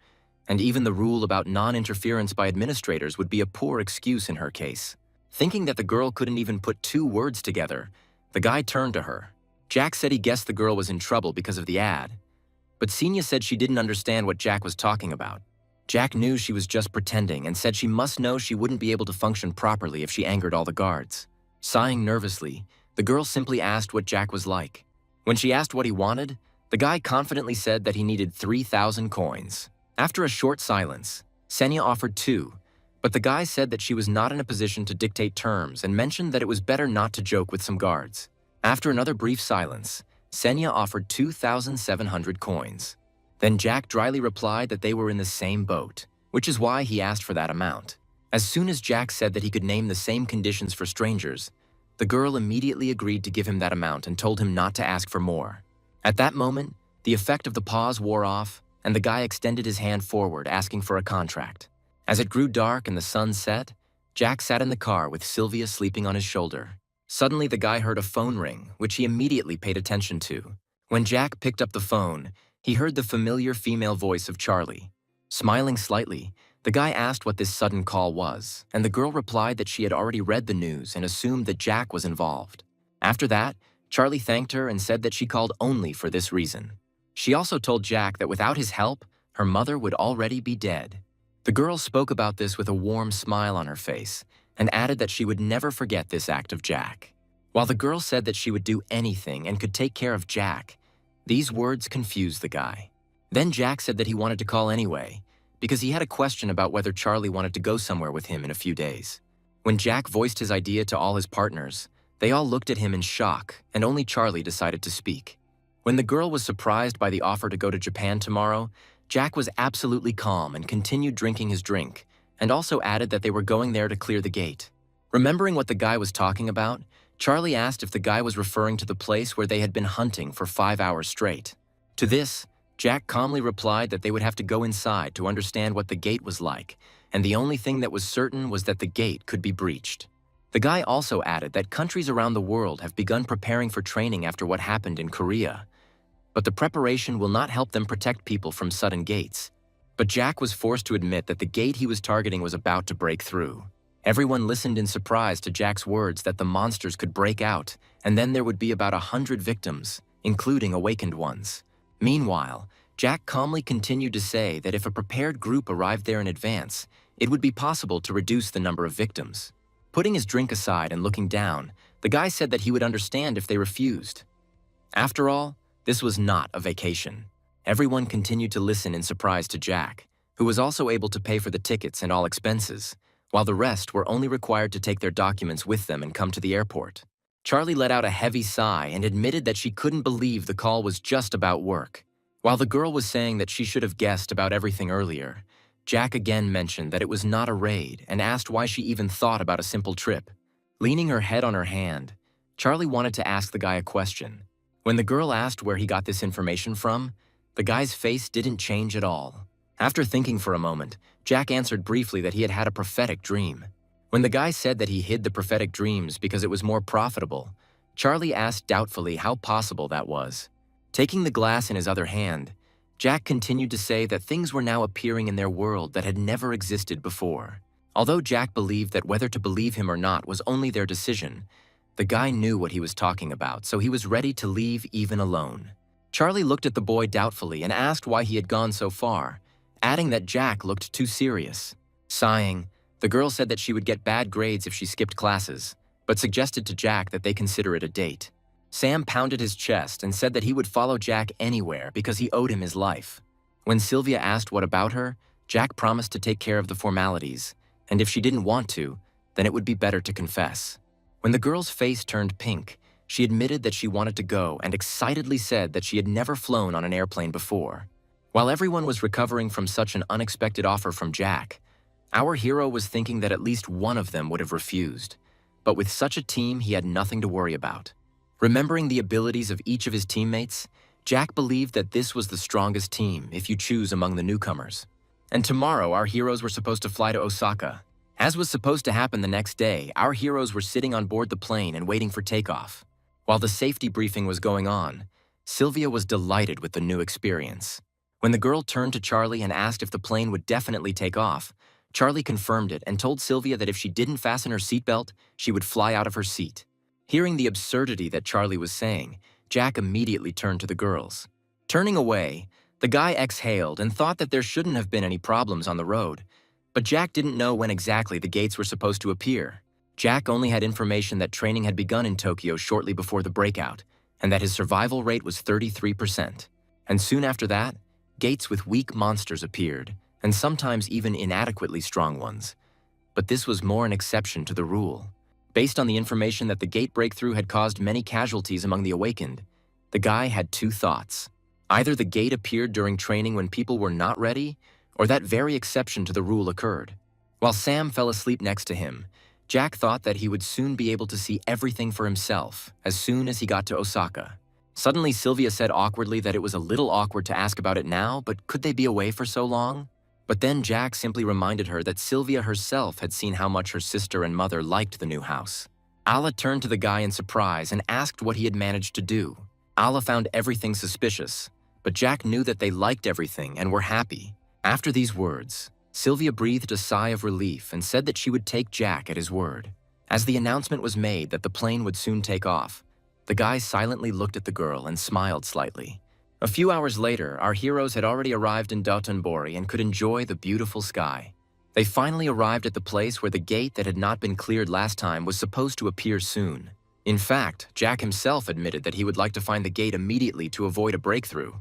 [SPEAKER 1] and even the rule about non-interference by administrators would be a poor excuse in her case. Thinking that the girl couldn't even put two words together, the guy turned to her. Jack said he guessed the girl was in trouble because of the ad, but Senya said she didn't understand what Jack was talking about. Jack knew she was just pretending and said she must know she wouldn't be able to function properly if she angered all the guards. Sighing nervously, the girl simply asked what Jack was like. When she asked what he wanted, the guy confidently said that he needed 3,000 coins. After a short silence, Senya offered 2, but the guy said that she was not in a position to dictate terms and mentioned that it was better not to joke with some guards. After another brief silence, Senya offered 2,700 coins. Then Jack dryly replied that they were in the same boat, which is why he asked for that amount. As soon as Jack said that he could name the same conditions for strangers, the girl immediately agreed to give him that amount and told him not to ask for more. At that moment, the effect of the pause wore off, and the guy extended his hand forward, asking for a contract. As it grew dark and the sun set, Jack sat in the car with Sylvia sleeping on his shoulder. Suddenly, the guy heard a phone ring, which he immediately paid attention to. When Jack picked up the phone, he heard the familiar female voice of Charlie. Smiling slightly, the guy asked what this sudden call was, and the girl replied that she had already read the news and assumed that Jack was involved. After that, Charlie thanked her and said that she called only for this reason. She also told Jack that without his help, her mother would already be dead. The girl spoke about this with a warm smile on her face and added that she would never forget this act of Jack. While the girl said that she would do anything and could take care of Jack, these words confused the guy. Then Jack said that he wanted to call anyway, because he had a question about whether Charlie wanted to go somewhere with him in a few days. When Jack voiced his idea to all his partners, they all looked at him in shock, and only Charlie decided to speak. When the girl was surprised by the offer to go to Japan tomorrow, Jack was absolutely calm and continued drinking his drink, and also added that they were going there to clear the gate. Remembering what the guy was talking about, Charlie asked if the guy was referring to the place where they had been hunting for 5 hours straight. To this, Jack calmly replied that they would have to go inside to understand what the gate was like, and the only thing that was certain was that the gate could be breached. The guy also added that countries around the world have begun preparing for training after what happened in Korea. But the preparation will not help them protect people from sudden gates. But Jack was forced to admit that the gate he was targeting was about to break through. Everyone listened in surprise to Jack's words that the monsters could break out, and then there would be about 100 victims, including awakened ones. Meanwhile, Jack calmly continued to say that if a prepared group arrived there in advance, it would be possible to reduce the number of victims. Putting his drink aside and looking down, the guy said that he would understand if they refused. After all, this was not a vacation. Everyone continued to listen in surprise to Jack, who was also able to pay for the tickets and all expenses, while the rest were only required to take their documents with them and come to the airport. Charlie let out a heavy sigh and admitted that she couldn't believe the call was just about work. While the girl was saying that she should have guessed about everything earlier, Jack again mentioned that it was not a raid and asked why she even thought about a simple trip. Leaning her head on her hand, Charlie wanted to ask the guy a question. When the girl asked where he got this information from, the guy's face didn't change at all. After thinking for a moment, Jack answered briefly that he had had a prophetic dream. When the guy said that he hid the prophetic dreams because it was more profitable, Charlie asked doubtfully how possible that was. Taking the glass in his other hand, Jack continued to say that things were now appearing in their world that had never existed before. Although Jack believed that whether to believe him or not was only their decision, the guy knew what he was talking about, so he was ready to leave even alone. Charlie looked at the boy doubtfully and asked why he had gone so far, adding that Jack looked too serious. Sighing, the girl said that she would get bad grades if she skipped classes, but suggested to Jack that they consider it a date. Sam pounded his chest and said that he would follow Jack anywhere because he owed him his life. When Sylvia asked what about her, Jack promised to take care of the formalities, and if she didn't want to, then it would be better to confess. When the girl's face turned pink, she admitted that she wanted to go and excitedly said that she had never flown on an airplane before. While everyone was recovering from such an unexpected offer from Jack, our hero was thinking that at least one of them would have refused. But with such a team, he had nothing to worry about. Remembering the abilities of each of his teammates, Jack believed that this was the strongest team if you choose among the newcomers. And tomorrow, our heroes were supposed to fly to Osaka. As was supposed to happen the next day, our heroes were sitting on board the plane and waiting for takeoff. While the safety briefing was going on, Sylvia was delighted with the new experience. When the girl turned to Charlie and asked if the plane would definitely take off, Charlie confirmed it and told Sylvia that if she didn't fasten her seatbelt, she would fly out of her seat. Hearing the absurdity that Charlie was saying, Jack immediately turned to the girls. Turning away, the guy exhaled and thought that there shouldn't have been any problems on the road, but Jack didn't know when exactly the gates were supposed to appear. Jack only had information that training had begun in Tokyo shortly before the breakout, and that his survival rate was 33%. And soon after that, gates with weak monsters appeared, and sometimes even inadequately strong ones. But this was more an exception to the rule. Based on the information that the gate breakthrough had caused many casualties among the awakened, The guy had two thoughts. Either the gate appeared during training when people were not ready, or that very exception to the rule occurred. While Sam fell asleep next to him, Jack thought that he would soon be able to see everything for himself as soon as he got to Osaka. Suddenly, Sylvia said awkwardly that it was a little awkward to ask about it now, but could they be away for so long? But then Jack simply reminded her that Sylvia herself had seen how much her sister and mother liked the new house. Alla turned to the guy in surprise and asked what he had managed to do. Alla found everything suspicious, but Jack knew that they liked everything and were happy. After these words, Sylvia breathed a sigh of relief and said that she would take Jack at his word. As the announcement was made that the plane would soon take off, the guy silently looked at the girl and smiled slightly. A few hours later, our heroes had already arrived in Dotonbori and could enjoy the beautiful sky. They finally arrived at the place where the gate that had not been cleared last time was supposed to appear soon. In fact, Jack himself admitted that he would like to find the gate immediately to avoid a breakthrough.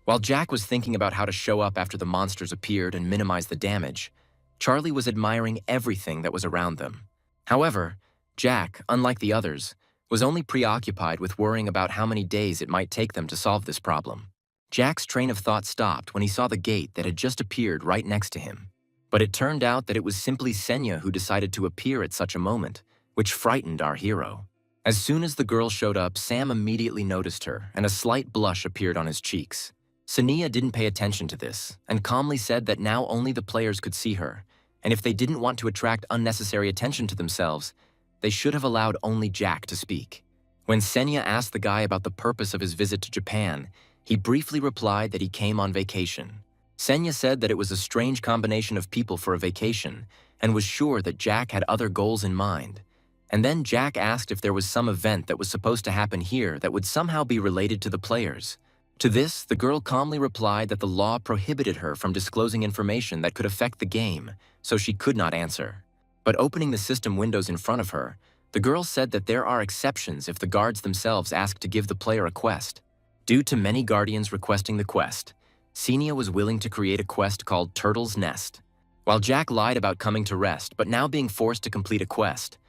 [SPEAKER 1] While Jack was thinking about how to show up after the monsters appeared and minimize the damage, Charlie was admiring everything that was around them. However, Jack, unlike the others, was only preoccupied with worrying about how many days it might take them to solve this problem. Jack's train of thought stopped when he saw the gate that had just appeared right next to him. But it turned out that it was simply Senya who decided to appear at such a moment, which frightened our hero. As soon as the girl showed up, Sam immediately noticed her, and a slight blush appeared on his cheeks. Senya didn't pay attention to this, and calmly said that now only the players could see her, and if they didn't want to attract unnecessary attention to themselves, they should have allowed only Jack to speak. When Senya asked the guy about the purpose of his visit to Japan, he briefly replied that he came on vacation. Senya said that it was a strange combination of people for a vacation, and was sure that Jack had other goals in mind. And then Jack asked if there was some event that was supposed to happen here that would somehow be related to the players. To this, the girl calmly replied that the law prohibited her from disclosing information that could affect the game, so she could not answer. But opening the system windows in front of her, the girl said that there are exceptions if the guards themselves ask to give the player a quest. Due to many guardians requesting the quest, Senya was willing to create a quest called Turtle's Nest. While Jack lied about coming to rest but now being forced to complete a quest,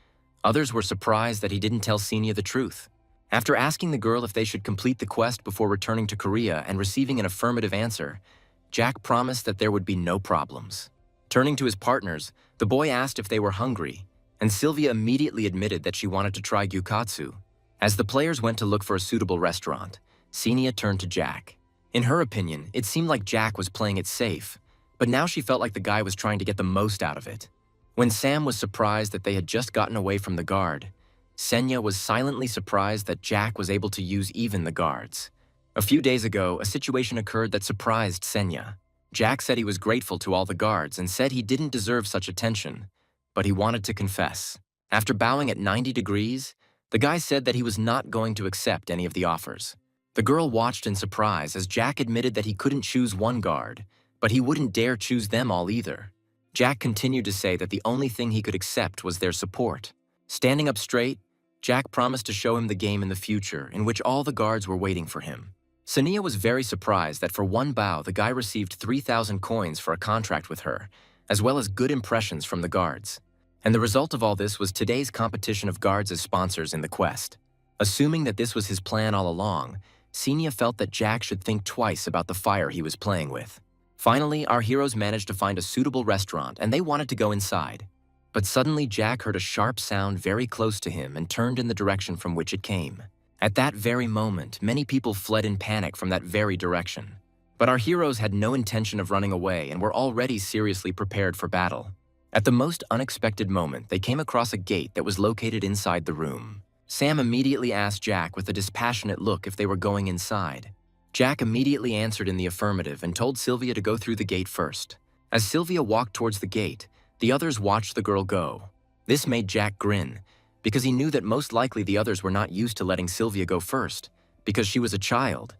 [SPEAKER 1] others were surprised that he didn't tell Senya the truth. After asking the girl if they should complete the quest before returning to Korea and receiving an affirmative answer, Jack promised that there would be no problems. Turning to his partners, the boy asked if they were hungry, and Sylvia immediately admitted that she wanted to try gyukatsu. As the players went to look for a suitable restaurant, Senya turned to Jack. In her opinion, it seemed like Jack was playing it safe, but now she felt like the guy was trying to get the most out of it. When Sam was surprised that they had just gotten away from the guard, Senya was silently surprised that Jack was able to use even the guards. A few days ago, a situation occurred that surprised Senya. Jack said he was grateful to all the guards and said he didn't deserve such attention, but he wanted to confess. After bowing at 90 degrees, the guy said that he was not going to accept any of the offers. The girl watched in surprise as Jack admitted that he couldn't choose one guard, but he wouldn't dare choose them all either. Jack continued to say that the only thing he could accept was their support. Standing up straight, Jack promised to show him the game in the future in which all the guards were waiting for him. Senya was very surprised that for one bow the guy received 3,000 coins for a contract with her, as well as good impressions from the guards. And the result of all this was today's competition of guards as sponsors in the quest. Assuming that this was his plan all along, Senya felt that Jack should think twice about the fire he was playing with. Finally, our heroes managed to find a suitable restaurant and they wanted to go inside. But suddenly Jack heard a sharp sound very close to him and turned in the direction from which it came. At that very moment, many people fled in panic from that very direction. But our heroes had no intention of running away and were already seriously prepared for battle. At the most unexpected moment, they came across a gate that was located inside the room. Sam immediately asked Jack with a dispassionate look if they were going inside. Jack immediately answered in the affirmative and told Sylvia to go through the gate first. As Sylvia walked towards the gate, the others watched the girl go. This made Jack grin, because he knew that most likely the others were not used to letting Sylvia go first, because she was a child.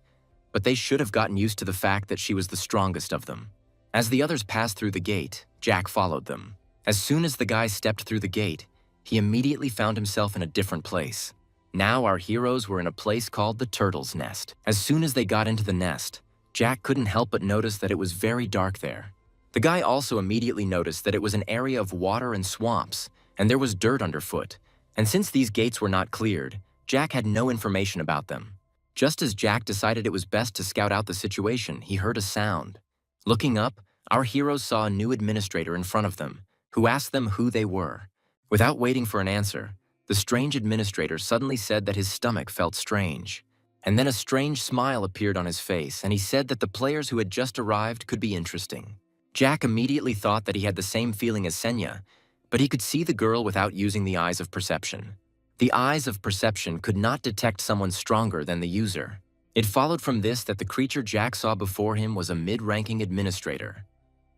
[SPEAKER 1] But they should have gotten used to the fact that she was the strongest of them. As the others passed through the gate, Jack followed them. As soon as the guy stepped through the gate, he immediately found himself in a different place. Now our heroes were in a place called the Turtle's Nest. As soon as they got into the nest, Jack couldn't help but notice that it was very dark there. The guy also immediately noticed that it was an area of water and swamps, and there was dirt underfoot. And since these gates were not cleared, Jack had no information about them. Just as Jack decided it was best to scout out the situation, he heard a sound. Looking up, our heroes saw a new administrator in front of them, who asked them who they were. Without waiting for an answer, the strange administrator suddenly said that his stomach felt strange. And then a strange smile appeared on his face, and he said that the players who had just arrived could be interesting. Jack immediately thought that he had the same feeling as Senya, but he could see the girl without using the eyes of perception. The eyes of perception could not detect someone stronger than the user. It followed from this that the creature Jack saw before him was a mid-ranking administrator,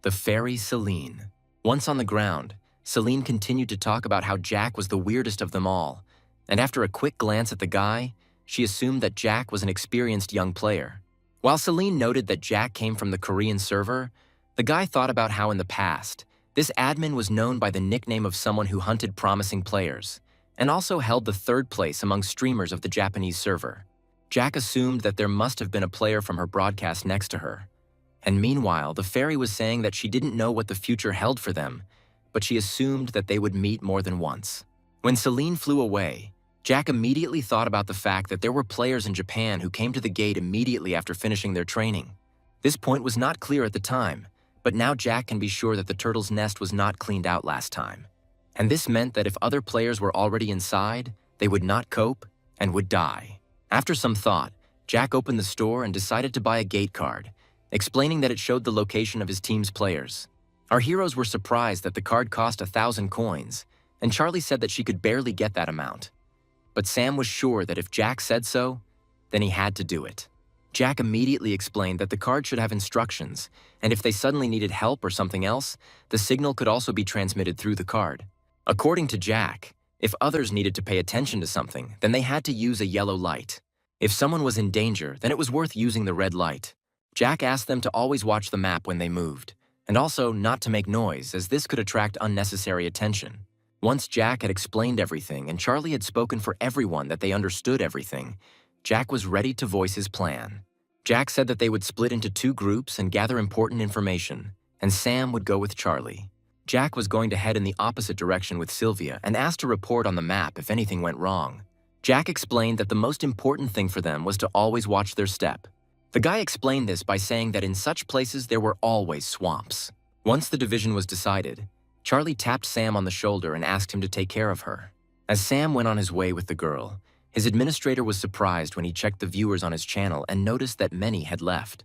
[SPEAKER 1] the fairy Celine. Once on the ground, Celine continued to talk about how Jack was the weirdest of them all, and after a quick glance at the guy, she assumed that Jack was an experienced young player. While Celine noted that Jack came from the Korean server, the guy thought about how in the past, this admin was known by the nickname of someone who hunted promising players, and also held the third place among streamers of the Japanese server. Jack assumed that there must have been a player from her broadcast next to her. And meanwhile, the fairy was saying that she didn't know what the future held for them, but she assumed that they would meet more than once. When Celine flew away, Jack immediately thought about the fact that there were players in Japan who came to the gate immediately after finishing their training. This point was not clear at the time, but now Jack can be sure that the turtle's nest was not cleaned out last time. And this meant that if other players were already inside, they would not cope and would die. After some thought, Jack opened the store and decided to buy a gate card, explaining that it showed the location of his team's players. Our heroes were surprised that the card cost 1,000 coins, and Charlie said that she could barely get that amount. But Sam was sure that if Jack said so, then he had to do it. Jack immediately explained that the card should have instructions, and if they suddenly needed help or something else, the signal could also be transmitted through the card. According to Jack, if others needed to pay attention to something, then they had to use a yellow light. If someone was in danger, then it was worth using the red light. Jack asked them to always watch the map when they moved, and also not to make noise, as this could attract unnecessary attention. Once Jack had explained everything and Charlie had spoken for everyone that they understood everything, Jack was ready to voice his plan. Jack said that they would split into 2 groups and gather important information, and Sam would go with Charlie. Jack was going to head in the opposite direction with Sylvia and asked to report on the map if anything went wrong. Jack explained that the most important thing for them was to always watch their step. The guy explained this by saying that in such places there were always swamps. Once the division was decided, Charlie tapped Sam on the shoulder and asked him to take care of her. As Sam went on his way with the girl, his administrator was surprised when he checked the viewers on his channel and noticed that many had left.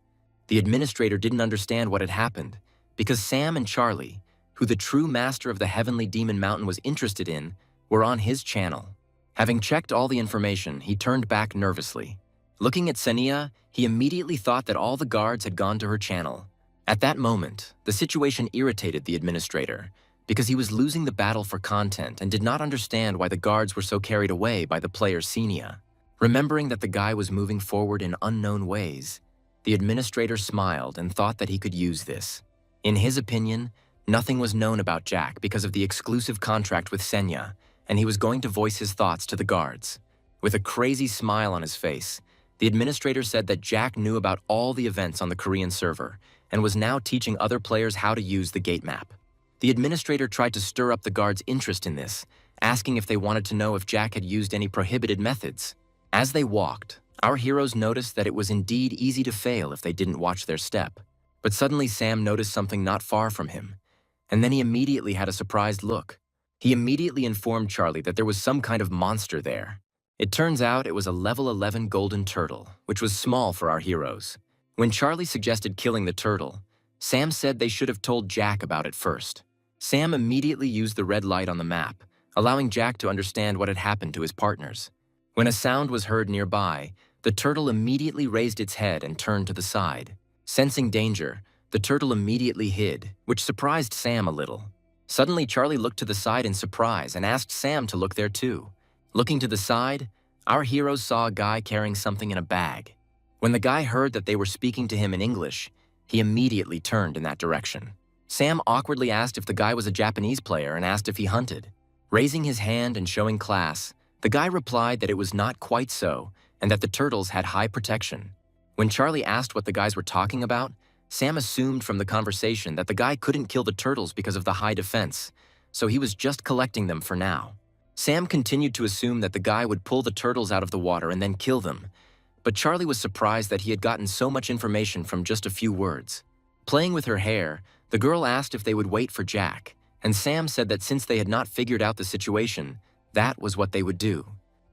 [SPEAKER 1] The administrator didn't understand what had happened, because Sam and Charlie, who the true master of the Heavenly Demon Mountain was interested in, were on his channel. Having checked all the information, he turned back nervously. Looking at Senia, he immediately thought that all the guards had gone to her channel. At that moment, the situation irritated the administrator, because he was losing the battle for content and did not understand why the guards were so carried away by the player Senia. Remembering that the guy was moving forward in unknown ways, the administrator smiled and thought that he could use this. In his opinion, nothing was known about Jack because of the exclusive contract with Senya, and he was going to voice his thoughts to the guards. With a crazy smile on his face, the administrator said that Jack knew about all the events on the Korean server and was now teaching other players how to use the gate map. The administrator tried to stir up the guards' interest in this, asking if they wanted to know if Jack had used any prohibited methods. As they walked, our heroes noticed that it was indeed easy to fail if they didn't watch their step. But suddenly Sam noticed something not far from him, and then he immediately had a surprised look. He immediately informed Charlie that there was some kind of monster there. It turns out it was a level 11 golden turtle, which was small for our heroes. When Charlie suggested killing the turtle, Sam said they should have told Jack about it first. Sam immediately used the red light on the map, allowing Jack to understand what had happened to his partners. When a sound was heard nearby, the turtle immediately raised its head and turned to the side. Sensing danger, the turtle immediately hid, which surprised Sam a little. Suddenly, Charlie looked to the side in surprise and asked Sam to look there too. Looking to the side, our heroes saw a guy carrying something in a bag. When the guy heard that they were speaking to him in English, he immediately turned in that direction. Sam awkwardly asked if the guy was a Japanese player and asked if he hunted. Raising his hand and showing class, the guy replied that it was not quite so and that the turtles had high protection. When Charlie asked what the guys were talking about, Sam assumed from the conversation that the guy couldn't kill the turtles because of the high defense, so he was just collecting them for now. Sam continued to assume that the guy would pull the turtles out of the water and then kill them, but Charlie was surprised that he had gotten so much information from just a few words. Playing with her hair, the girl asked if they would wait for Jack, and Sam said that since they had not figured out the situation, that was what they would do.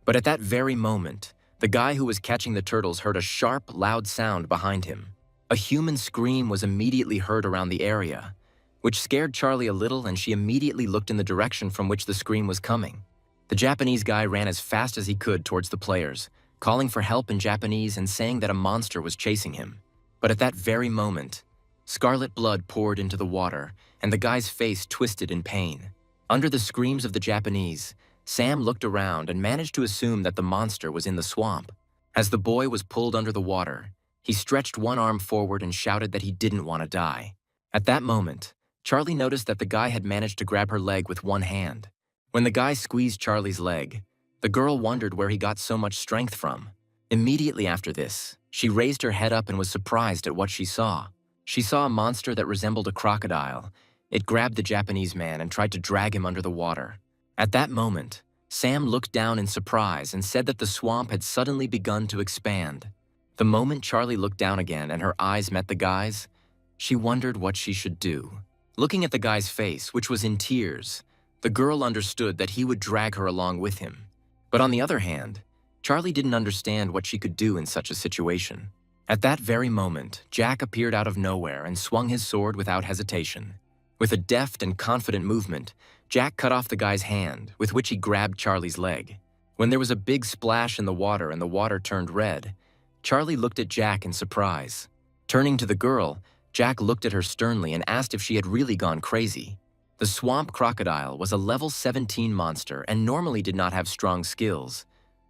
[SPEAKER 1] But at that very moment, the guy who was catching the turtles heard a sharp, loud sound behind him. A human scream was immediately heard around the area, which scared Charlie a little, and she immediately looked in the direction from which the scream was coming. The Japanese guy ran as fast as he could towards the players, calling for help in Japanese and saying that a monster was chasing him. But at that very moment, scarlet blood poured into the water, and the guy's face twisted in pain. Under the screams of the Japanese, Sam looked around and managed to assume that the monster was in the swamp. As the boy was pulled under the water, he stretched one arm forward and shouted that he didn't want to die. At that moment, Charlie noticed that the guy had managed to grab her leg with one hand. When the guy squeezed Charlie's leg, the girl wondered where he got so much strength from. Immediately after this, she raised her head up and was surprised at what she saw. She saw a monster that resembled a crocodile. It grabbed the Japanese man and tried to drag him under the water. At that moment, Sam looked down in surprise and said that the swamp had suddenly begun to expand. The moment Charlie looked down again and her eyes met the guy's, she wondered what she should do. Looking at the guy's face, which was in tears, the girl understood that he would drag her along with him. But on the other hand, Charlie didn't understand what she could do in such a situation. At that very moment, Jack appeared out of nowhere and swung his sword without hesitation. With a deft and confident movement, Jack cut off the guy's hand, with which he grabbed Charlie's leg. When there was a big splash in the water and the water turned red, Charlie looked at Jack in surprise. Turning to the girl, Jack looked at her sternly and asked if she had really gone crazy. The swamp crocodile was a level 17 monster and normally did not have strong skills.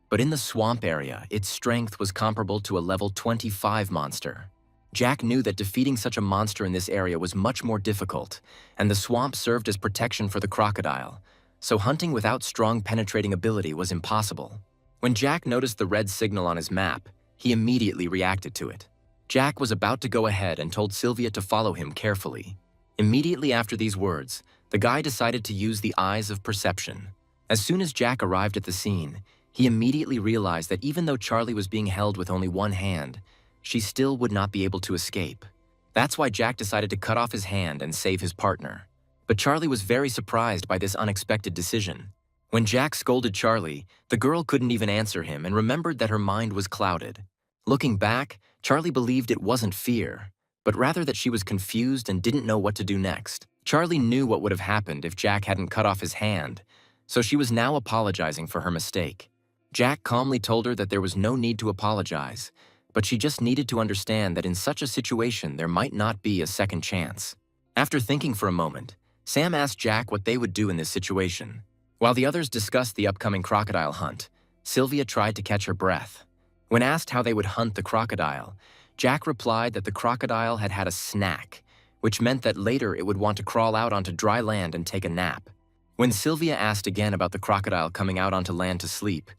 [SPEAKER 1] But in the swamp area, its strength was comparable to a level 25 monster. Jack knew that defeating such a monster in this area was much more difficult, and the swamp served as protection for the crocodile, so hunting without strong penetrating ability was impossible. When Jack noticed the red signal on his map, he immediately reacted to it. Jack was about to go ahead and told Sylvia to follow him carefully. Immediately after these words, the guy decided to use the eyes of perception. As soon as Jack arrived at the scene, he immediately realized that even though Charlie was being held with only one hand, she still would not be able to escape. That's why Jack decided to cut off his hand and save his partner. But Charlie was very surprised by this unexpected decision. When Jack scolded Charlie, the girl couldn't even answer him and remembered that her mind was clouded. Looking back, Charlie believed it wasn't fear, but rather that she was confused and didn't know what to do next. Charlie knew what would have happened if Jack hadn't cut off his hand, so she was now apologizing for her mistake. Jack calmly told her that there was no need to apologize, but she just needed to understand that in such a situation there might not be a second chance. After thinking for a moment, Sam asked Jack what they would do in this situation. While the others discussed the upcoming crocodile hunt, Sylvia tried to catch her breath. When asked how they would hunt the crocodile, Jack replied that the crocodile had had a snack, which meant that later it would want to crawl out onto dry land and take a nap. When Sylvia asked again about the crocodile coming out onto land to sleep,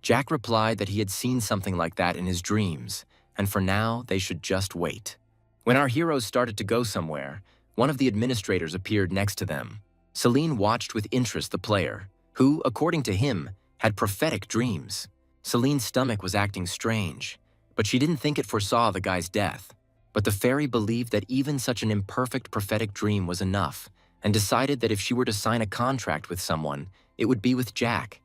[SPEAKER 1] Jack replied that he had seen something like that in his dreams, and for now they should just wait. When our heroes started to go somewhere, one of the administrators appeared next to them. Celine watched with interest the player, who, according to him, had prophetic dreams. Celine's stomach was acting strange, but she didn't think it foresaw the guy's death. But the fairy believed that even such an imperfect prophetic dream was enough, and decided that if she were to sign a contract with someone, it would be with Jack.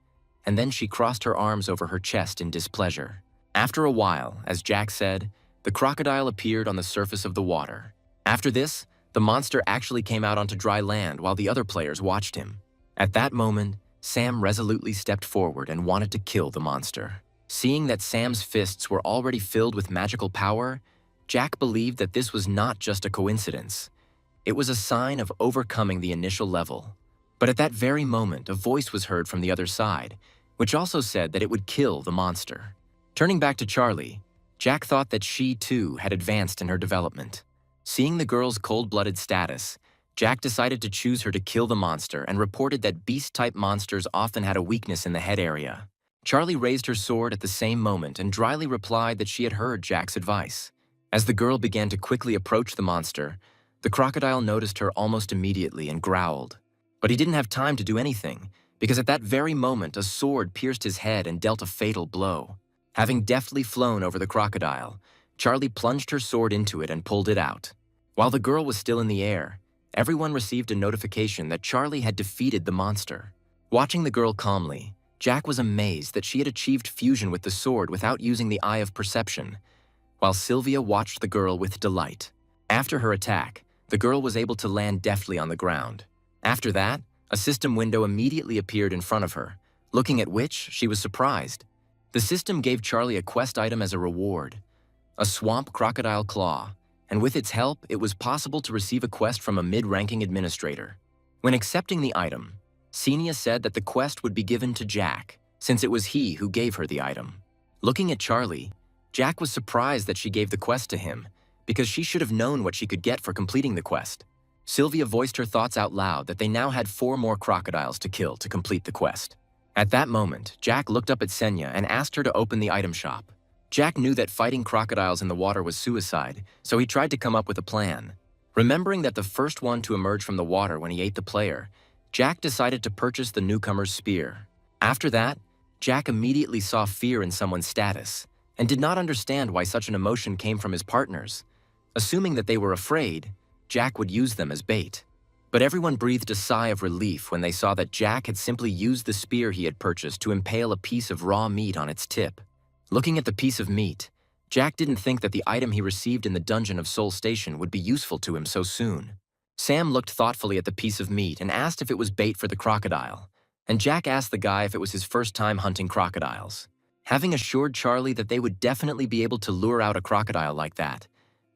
[SPEAKER 1] And then she crossed her arms over her chest in displeasure. After a while, as Jack said, the crocodile appeared on the surface of the water. After this, the monster actually came out onto dry land while the other players watched him. At that moment, Sam resolutely stepped forward and wanted to kill the monster. Seeing that Sam's fists were already filled with magical power, Jack believed that this was not just a coincidence. It was a sign of overcoming the initial level. But at that very moment, a voice was heard from the other side, which also said that it would kill the monster. Turning back to Charlie, Jack thought that she, too, had advanced in her development. Seeing the girl's cold-blooded status, Jack decided to choose her to kill the monster and reported that beast-type monsters often had a weakness in the head area. Charlie raised her sword at the same moment and dryly replied that she had heard Jack's advice. As the girl began to quickly approach the monster, the crocodile noticed her almost immediately and growled. But he didn't have time to do anything, because at that very moment a sword pierced his head and dealt a fatal blow. Having deftly flown over the crocodile, Charlie plunged her sword into it and pulled it out. While the girl was still in the air, everyone received a notification that Charlie had defeated the monster. Watching the girl calmly, Jack was amazed that she had achieved fusion with the sword without using the Eye of Perception, while Sylvia watched the girl with delight. After her attack, the girl was able to land deftly on the ground. After that, a system window immediately appeared in front of her, looking at which she was surprised. The system gave Charlie a quest item as a reward, a swamp crocodile claw, and with its help, it was possible to receive a quest from a mid-ranking administrator. When accepting the item, Senia said that the quest would be given to Jack, since it was he who gave her the item. Looking at Charlie, Jack was surprised that she gave the quest to him, because she should have known what she could get for completing the quest. Sylvia voiced her thoughts out loud that they now had 4 more crocodiles to kill to complete the quest. At that moment, Jack looked up at Senya and asked her to open the item shop. Jack knew that fighting crocodiles in the water was suicide, so he tried to come up with a plan. Remembering that the first one to emerge from the water when he ate the player, Jack decided to purchase the newcomer's spear. After that, Jack immediately saw fear in someone's status, and did not understand why such an emotion came from his partners. Assuming that they were afraid, Jack would use them as bait. But everyone breathed a sigh of relief when they saw that Jack had simply used the spear he had purchased to impale a piece of raw meat on its tip. Looking at the piece of meat, Jack didn't think that the item he received in the dungeon of Soul Station would be useful to him so soon. Sam looked thoughtfully at the piece of meat and asked if it was bait for the crocodile, and Jack asked the guy if it was his first time hunting crocodiles. Having assured Charlie that they would definitely be able to lure out a crocodile like that,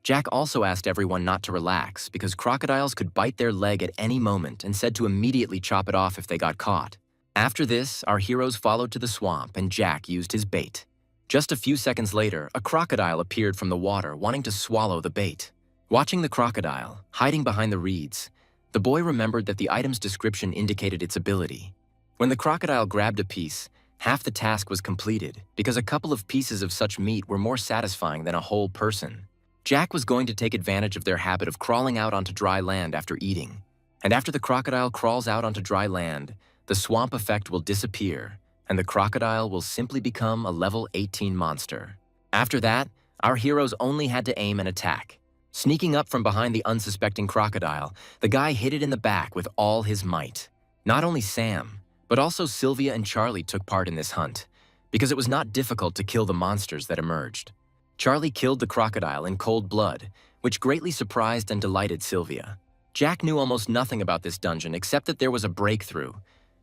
[SPEAKER 1] Jack also asked everyone not to relax because crocodiles could bite their leg at any moment and said to immediately chop it off if they got caught. After this, our heroes followed to the swamp and Jack used his bait. Just a few seconds later, a crocodile appeared from the water wanting to swallow the bait. Watching the crocodile, hiding behind the reeds, the boy remembered that the item's description indicated its ability. When the crocodile grabbed a piece, half the task was completed because a couple of pieces of such meat were more satisfying than a whole person. Jack was going to take advantage of their habit of crawling out onto dry land after eating. And after the crocodile crawls out onto dry land, the swamp effect will disappear, and the crocodile will simply become a level 18 monster. After that, our heroes only had to aim and attack. Sneaking up from behind the unsuspecting crocodile, the guy hit it in the back with all his might. Not only Sam, but also Sylvia and Charlie took part in this hunt, because it was not difficult to kill the monsters that emerged. Charlie killed the crocodile in cold blood, which greatly surprised and delighted Sylvia. Jack knew almost nothing about this dungeon except that there was a breakthrough.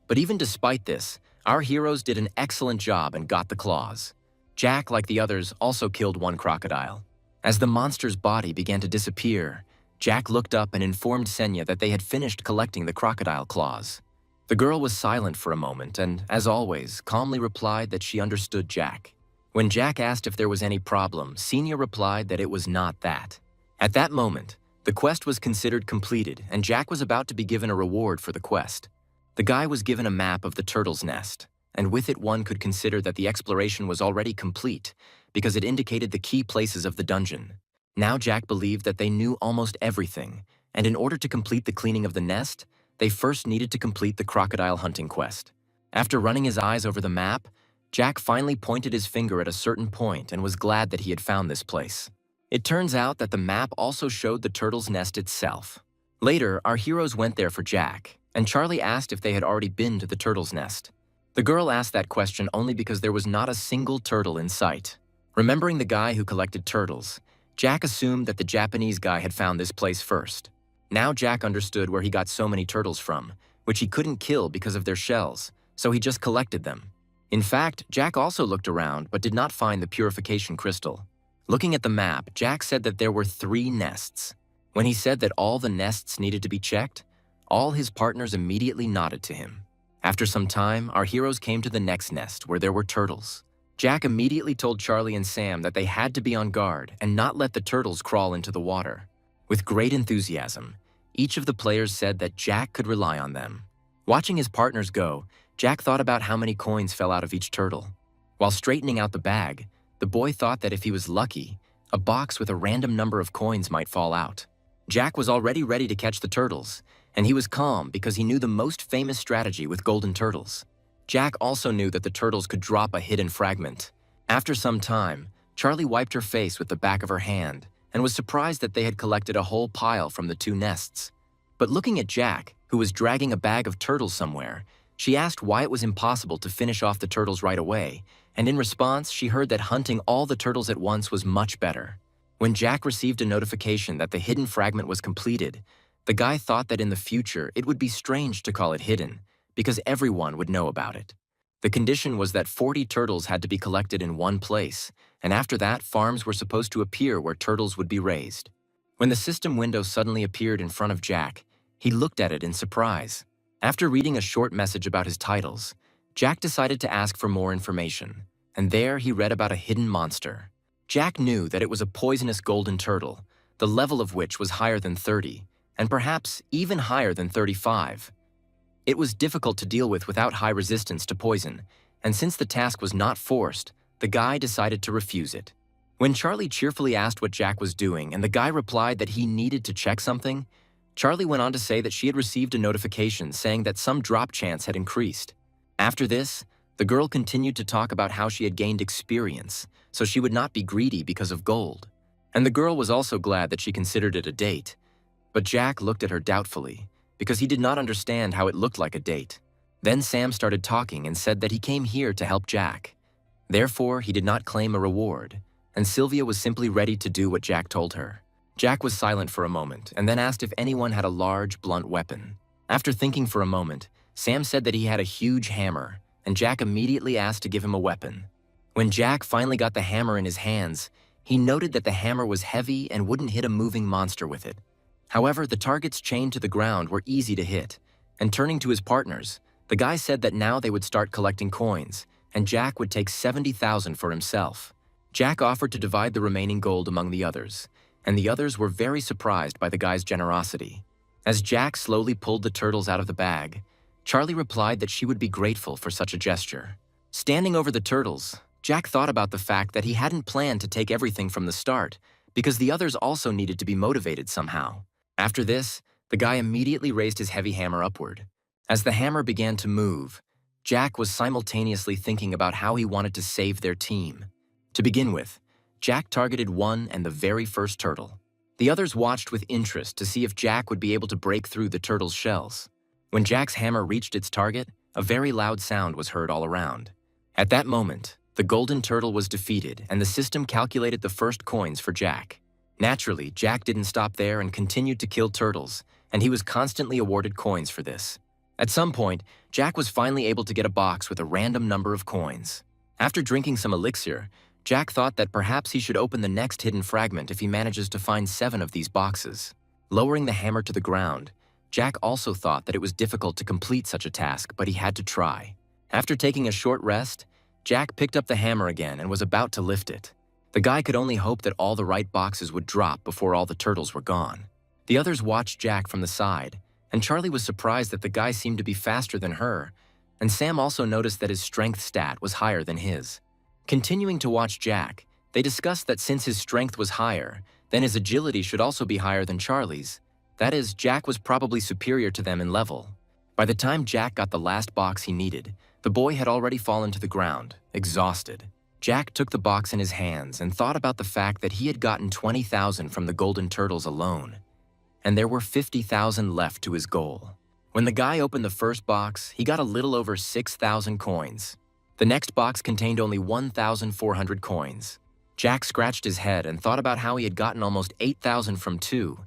[SPEAKER 1] But even despite this, our heroes did an excellent job and got the claws. Jack, like the others, also killed one crocodile. As the monster's body began to disappear, Jack looked up and informed Senya that they had finished collecting the crocodile claws. The girl was silent for a moment and, as always, calmly replied that she understood Jack. When Jack asked if there was any problem, Senya replied that it was not that. At that moment, the quest was considered completed and Jack was about to be given a reward for the quest. The guy was given a map of the turtle's nest, and with it one could consider that the exploration was already complete because it indicated the key places of the dungeon. Now Jack believed that they knew almost everything, and in order to complete the cleaning of the nest, they first needed to complete the crocodile hunting quest. After running his eyes over the map, Jack finally pointed his finger at a certain point and was glad that he had found this place. It turns out that the map also showed the turtle's nest itself. Later, our heroes went there for Jack, and Charlie asked if they had already been to the turtle's nest. The girl asked that question only because there was not a single turtle in sight. Remembering the guy who collected turtles, Jack assumed that the Japanese guy had found this place first. Now Jack understood where he got so many turtles from, which he couldn't kill because of their shells, so he just collected them. In fact, Jack also looked around but did not find the purification crystal. Looking at the map, Jack said that there were 3 nests. When he said that all the nests needed to be checked, all his partners immediately nodded to him. After some time, our heroes came to the next nest where there were turtles. Jack immediately told Charlie and Sam that they had to be on guard and not let the turtles crawl into the water. With great enthusiasm, each of the players said that Jack could rely on them. Watching his partners go, Jack thought about how many coins fell out of each turtle. While straightening out the bag, the boy thought that if he was lucky, a box with a random number of coins might fall out. Jack was already ready to catch the turtles, and he was calm because he knew the most famous strategy with golden turtles. Jack also knew that the turtles could drop a hidden fragment. After some time, Charlie wiped her face with the back of her hand and was surprised that they had collected a whole pile from the 2 nests. But looking at Jack, who was dragging a bag of turtles somewhere, she asked why it was impossible to finish off the turtles right away, and in response, she heard that hunting all the turtles at once was much better. When Jack received a notification that the hidden fragment was completed, the guy thought that in the future it would be strange to call it hidden, because everyone would know about it. The condition was that 40 turtles had to be collected in one place, and after that, farms were supposed to appear where turtles would be raised. When the system window suddenly appeared in front of Jack, he looked at it in surprise. After reading a short message about his titles, Jack decided to ask for more information, and there he read about a hidden monster. Jack knew that it was a poisonous golden turtle, the level of which was higher than 30, and perhaps even higher than 35. It was difficult to deal with without high resistance to poison, and since the task was not forced, the guy decided to refuse it. When Charlie cheerfully asked what Jack was doing and the guy replied that he needed to check something, Charlie went on to say that she had received a notification saying that some drop chance had increased. After this, the girl continued to talk about how she had gained experience, so she would not be greedy because of gold. And the girl was also glad that she considered it a date. But Jack looked at her doubtfully, because he did not understand how it looked like a date. Then Sam started talking and said that he came here to help Jack. Therefore, he did not claim a reward, and Sylvia was simply ready to do what Jack told her. Jack was silent for a moment and then asked if anyone had a large, blunt weapon. After thinking for a moment, Sam said that he had a huge hammer, and Jack immediately asked to give him a weapon. When Jack finally got the hammer in his hands, he noted that the hammer was heavy and wouldn't hit a moving monster with it. However, the targets chained to the ground were easy to hit, and turning to his partners, the guy said that now they would start collecting coins, and Jack would take 70,000 for himself. Jack offered to divide the remaining gold among the others, and the others were very surprised by the guy's generosity. As Jack slowly pulled the turtles out of the bag, Charlie replied that she would be grateful for such a gesture. Standing over the turtles, Jack thought about the fact that he hadn't planned to take everything from the start, because the others also needed to be motivated somehow. After this, the guy immediately raised his heavy hammer upward. As the hammer began to move, Jack was simultaneously thinking about how he wanted to save their team. To begin with, Jack targeted one and the very first turtle. The others watched with interest to see if Jack would be able to break through the turtle's shells. When Jack's hammer reached its target, a very loud sound was heard all around. At that moment, the golden turtle was defeated and the system calculated the first coins for Jack. Naturally, Jack didn't stop there and continued to kill turtles, and he was constantly awarded coins for this. At some point, Jack was finally able to get a box with a random number of coins. After drinking some elixir, Jack thought that perhaps he should open the next hidden fragment if he manages to find 7 of these boxes. Lowering the hammer to the ground, Jack also thought that it was difficult to complete such a task, but he had to try. After taking a short rest, Jack picked up the hammer again and was about to lift it. The guy could only hope that all the right boxes would drop before all the turtles were gone. The others watched Jack from the side, and Charlie was surprised that the guy seemed to be faster than her, and Sam also noticed that his strength stat was higher than his. Continuing to watch Jack, they discussed that since his strength was higher, then his agility should also be higher than Charlie's. That is, Jack was probably superior to them in level. By the time Jack got the last box he needed, the boy had already fallen to the ground, exhausted. Jack took the box in his hands and thought about the fact that he had gotten 20,000 from the golden turtles alone, and there were 50,000 left to his goal. When the guy opened the first box, he got a little over 6,000 coins. The next box contained only 1,400 coins. Jack scratched his head and thought about how he had gotten almost 8,000 from 2,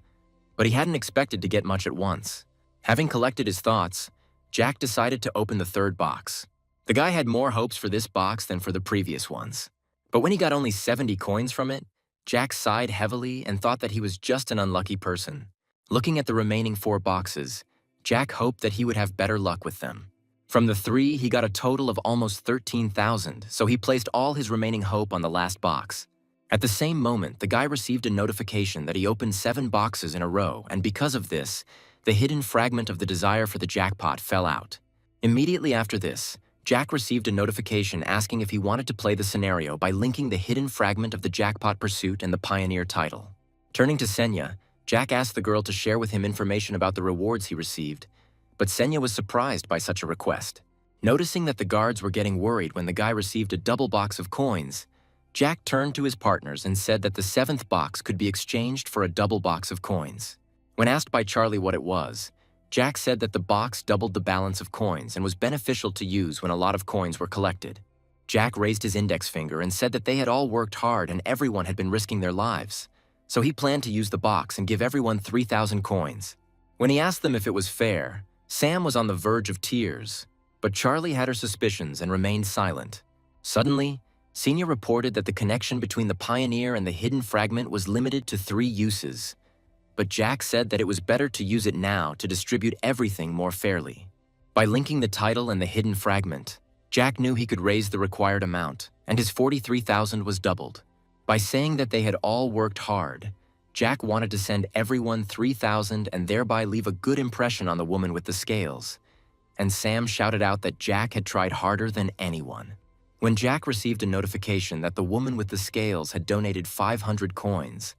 [SPEAKER 1] but he hadn't expected to get much at once. Having collected his thoughts, Jack decided to open the third box. The guy had more hopes for this box than for the previous ones. But when he got only 70 coins from it, Jack sighed heavily and thought that he was just an unlucky person. Looking at the remaining 4 boxes, Jack hoped that he would have better luck with them. From the 3, he got a total of almost 13,000, so he placed all his remaining hope on the last box. At the same moment, the guy received a notification that he opened 7 boxes in a row, and because of this, the hidden fragment of the desire for the jackpot fell out. Immediately after this, Jack received a notification asking if he wanted to play the scenario by linking the hidden fragment of the jackpot pursuit and the pioneer title. Turning to Senya, Jack asked the girl to share with him information about the rewards he received, but Senya was surprised by such a request. Noticing that the guards were getting worried when the guy received a double box of coins, Jack turned to his partners and said that the seventh box could be exchanged for a double box of coins. When asked by Charlie what it was, Jack said that the box doubled the balance of coins and was beneficial to use when a lot of coins were collected. Jack raised his index finger and said that they had all worked hard and everyone had been risking their lives, so he planned to use the box and give everyone 3,000 coins. When he asked them if it was fair, Sam was on the verge of tears, but Charlie had her suspicions and remained silent. Suddenly, Senior reported that the connection between the Pioneer and the hidden fragment was limited to 3 uses, but Jack said that it was better to use it now to distribute everything more fairly. By linking the title and the hidden fragment, Jack knew he could raise the required amount, and his 43,000 was doubled. By saying that they had all worked hard, Jack wanted to send everyone 3,000 and thereby leave a good impression on the woman with the scales. And Sam shouted out that Jack had tried harder than anyone. When Jack received a notification that the woman with the scales had donated 500 coins,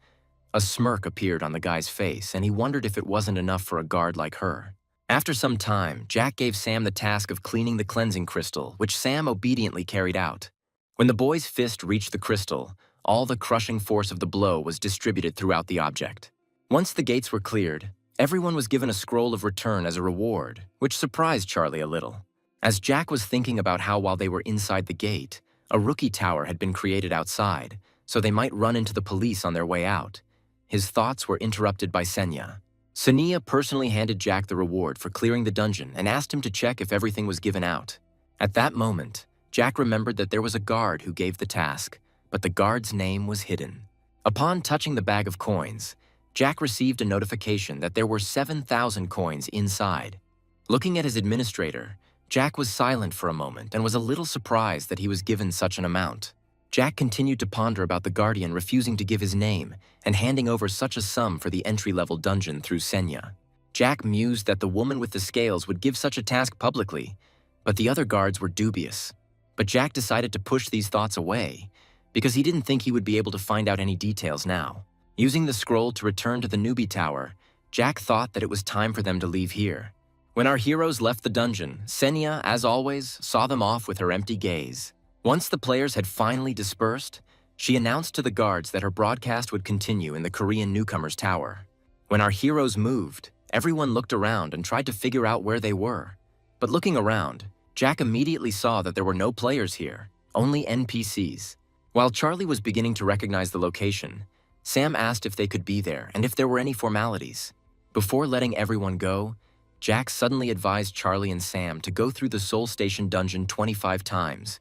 [SPEAKER 1] a smirk appeared on the guy's face and he wondered if it wasn't enough for a guard like her. After some time, Jack gave Sam the task of cleaning the cleansing crystal, which Sam obediently carried out. When the boy's fist reached the crystal, all the crushing force of the blow was distributed throughout the object. Once the gates were cleared, everyone was given a scroll of return as a reward, which surprised Charlie a little. As Jack was thinking about how while they were inside the gate, a rookie tower had been created outside, so they might run into the police on their way out, his thoughts were interrupted by Senya. Senya personally handed Jack the reward for clearing the dungeon and asked him to check if everything was given out. At that moment, Jack remembered that there was a guard who gave the task, but the guard's name was hidden. Upon touching the bag of coins, Jack received a notification that there were 7,000 coins inside. Looking at his administrator, Jack was silent for a moment and was a little surprised that he was given such an amount. Jack continued to ponder about the Guardian refusing to give his name and handing over such a sum for the entry-level dungeon through Senya. Jack mused that the woman with the scales would give such a task publicly, but the other guards were dubious. But Jack decided to push these thoughts away because he didn't think he would be able to find out any details now. Using the scroll to return to the newbie tower, Jack thought that it was time for them to leave here. When our heroes left the dungeon, Senya, as always, saw them off with her empty gaze. Once the players had finally dispersed, she announced to the guards that her broadcast would continue in the Korean newcomers' tower. When our heroes moved, everyone looked around and tried to figure out where they were. But looking around, Jack immediately saw that there were no players here, only NPCs. While Charlie was beginning to recognize the location, Sam asked if they could be there and if there were any formalities. Before letting everyone go, Jack suddenly advised Charlie and Sam to go through the Soul Station dungeon 25 times,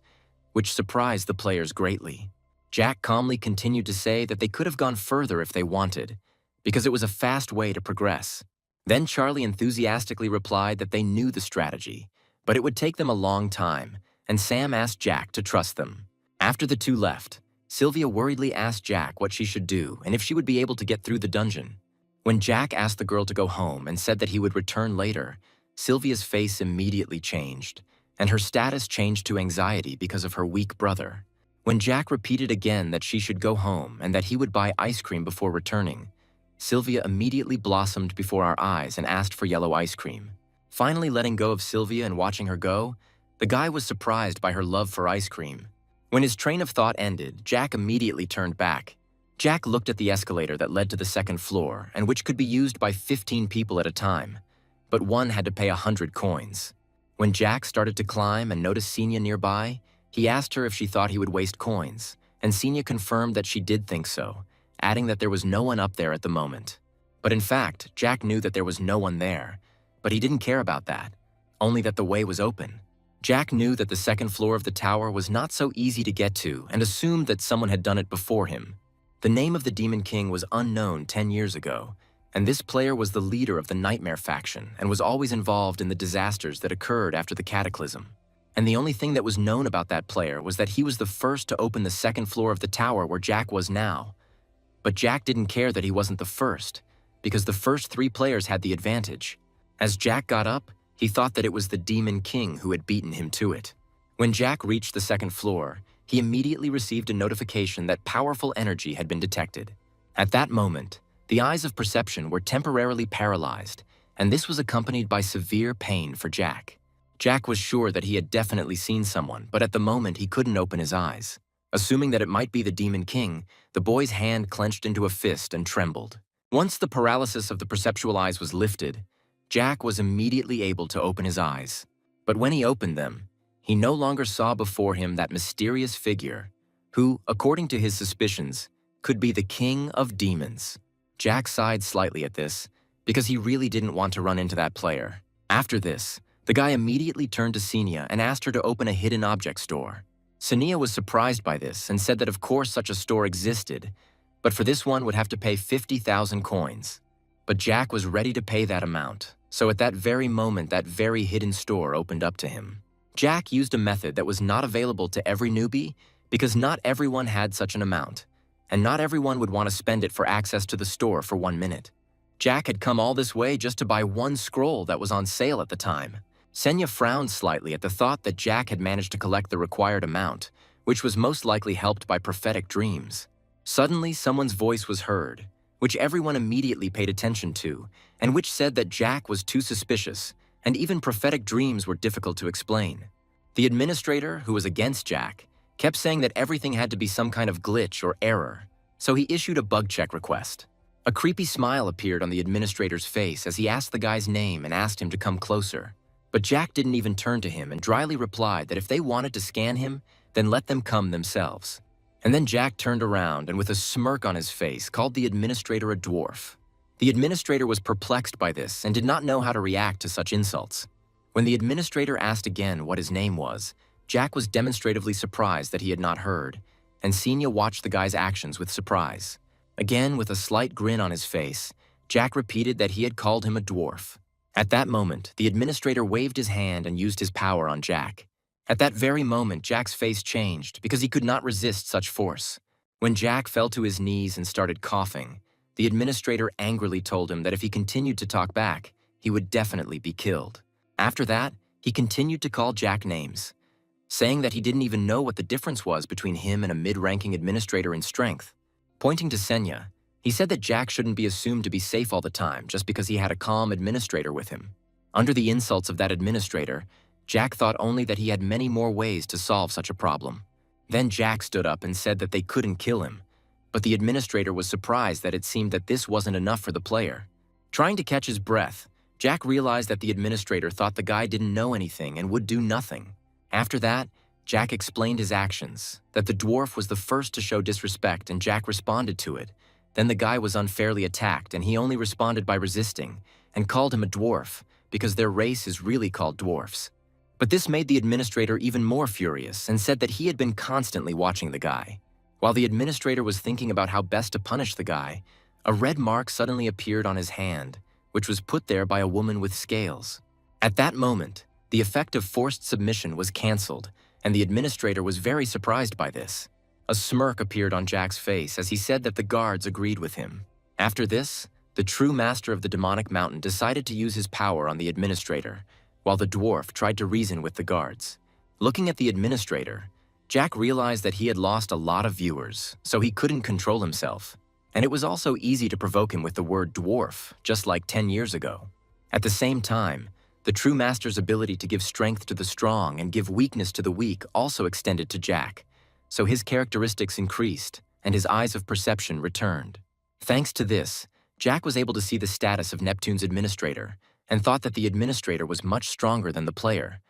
[SPEAKER 1] which surprised the players greatly. Jack calmly continued to say that they could have gone further if they wanted, because it was a fast way to progress. Then Charlie enthusiastically replied that they knew the strategy, but it would take them a long time, and Sam asked Jack to trust them. After the two left, Sylvia worriedly asked Jack what she should do and if she would be able to get through the dungeon. When Jack asked the girl to go home and said that he would return later, Sylvia's face immediately changed, and her status changed to anxiety because of her weak brother. When Jack repeated again that she should go home and that he would buy ice cream before returning, Sylvia immediately blossomed before our eyes and asked for yellow ice cream. Finally letting go of Sylvia and watching her go, the guy was surprised by her love for ice cream. When his train of thought ended, Jack immediately turned back. Jack looked at the escalator that led to the second floor and which could be used by 15 people at a time, but one had to pay 100 coins. When Jack started to climb and noticed Senya nearby, he asked her if she thought he would waste coins, and Senya confirmed that she did think so, adding that there was no one up there at the moment. But in fact, Jack knew that there was no one there, but he didn't care about that, only that the way was open. Jack knew that the second floor of the tower was not so easy to get to and assumed that someone had done it before him. The name of the Demon King was unknown 10 years ago, and this player was the leader of the Nightmare faction and was always involved in the disasters that occurred after the Cataclysm. And the only thing that was known about that player was that he was the first to open the second floor of the tower where Jack was now. But Jack didn't care that he wasn't the first, because the first 3 players had the advantage. As Jack got up, he thought that it was the Demon King who had beaten him to it. When Jack reached the second floor, he immediately received a notification that powerful energy had been detected. At that moment, the eyes of perception were temporarily paralyzed, and this was accompanied by severe pain for Jack. Jack was sure that he had definitely seen someone, but at the moment he couldn't open his eyes. Assuming that it might be the Demon King, the boy's hand clenched into a fist and trembled. Once the paralysis of the perceptual eyes was lifted, Jack was immediately able to open his eyes. But when he opened them, he no longer saw before him that mysterious figure, who, according to his suspicions, could be the King of Demons. Jack sighed slightly at this, because he really didn't want to run into that player. After this, the guy immediately turned to Senia and asked her to open a hidden object store. Senia was surprised by this and said that of course such a store existed, but for this one would have to pay 50,000 coins. But Jack was ready to pay that amount, so at that very moment that very hidden store opened up to him. Jack used a method that was not available to every newbie because not everyone had such an amount, and not everyone would want to spend it for access to the store for 1 minute. Jack had come all this way just to buy one scroll that was on sale at the time. Senya frowned slightly at the thought that Jack had managed to collect the required amount, which was most likely helped by prophetic dreams. Suddenly, someone's voice was heard, which everyone immediately paid attention to, and which said that Jack was too suspicious, and even prophetic dreams were difficult to explain. The administrator, who was against Jack, kept saying that everything had to be some kind of glitch or error, so he issued a bug check request. A creepy smile appeared on the administrator's face as he asked the guy's name and asked him to come closer. But Jack didn't even turn to him and dryly replied that if they wanted to scan him, then let them come themselves. And then Jack turned around and with a smirk on his face called the administrator a dwarf. The administrator was perplexed by this and did not know how to react to such insults. When the administrator asked again what his name was, Jack was demonstratively surprised that he had not heard, and Senia watched the guy's actions with surprise. Again, with a slight grin on his face, Jack repeated that he had called him a dwarf. At that moment, the administrator waved his hand and used his power on Jack. At that very moment, Jack's face changed because he could not resist such force. When Jack fell to his knees and started coughing, the administrator angrily told him that if he continued to talk back, he would definitely be killed. After that, he continued to call Jack names, saying that he didn't even know what the difference was between him and a mid-ranking administrator in strength. Pointing to Senya, he said that Jack shouldn't be assumed to be safe all the time just because he had a calm administrator with him. Under the insults of that administrator, Jack thought only that he had many more ways to solve such a problem. Then Jack stood up and said that they couldn't kill him, but the administrator was surprised that it seemed that this wasn't enough for the player. Trying to catch his breath, Jack realized that the administrator thought the guy didn't know anything and would do nothing. After that, Jack explained his actions, that the dwarf was the first to show disrespect and Jack responded to it. Then the guy was unfairly attacked and he only responded by resisting and called him a dwarf because their race is really called dwarfs. But this made the administrator even more furious and said that he had been constantly watching the guy. While the administrator was thinking about how best to punish the guy, a red mark suddenly appeared on his hand, which was put there by a woman with scales. At that moment, the effect of forced submission was cancelled, and the administrator was very surprised by this. A smirk appeared on Jack's face as he said that the guards agreed with him. After this, the true master of the demonic mountain decided to use his power on the administrator, while the dwarf tried to reason with the guards. Looking at the administrator, Jack realized that he had lost a lot of viewers, so he couldn't control himself. And it was also easy to provoke him with the word dwarf, just like 10 years ago. At the same time, the true master's ability to give strength to the strong and give weakness to the weak also extended to Jack, so his characteristics increased and his eyes of perception returned. Thanks to this, Jack was able to see the status of Neptune's administrator and thought that the administrator was much stronger than the player.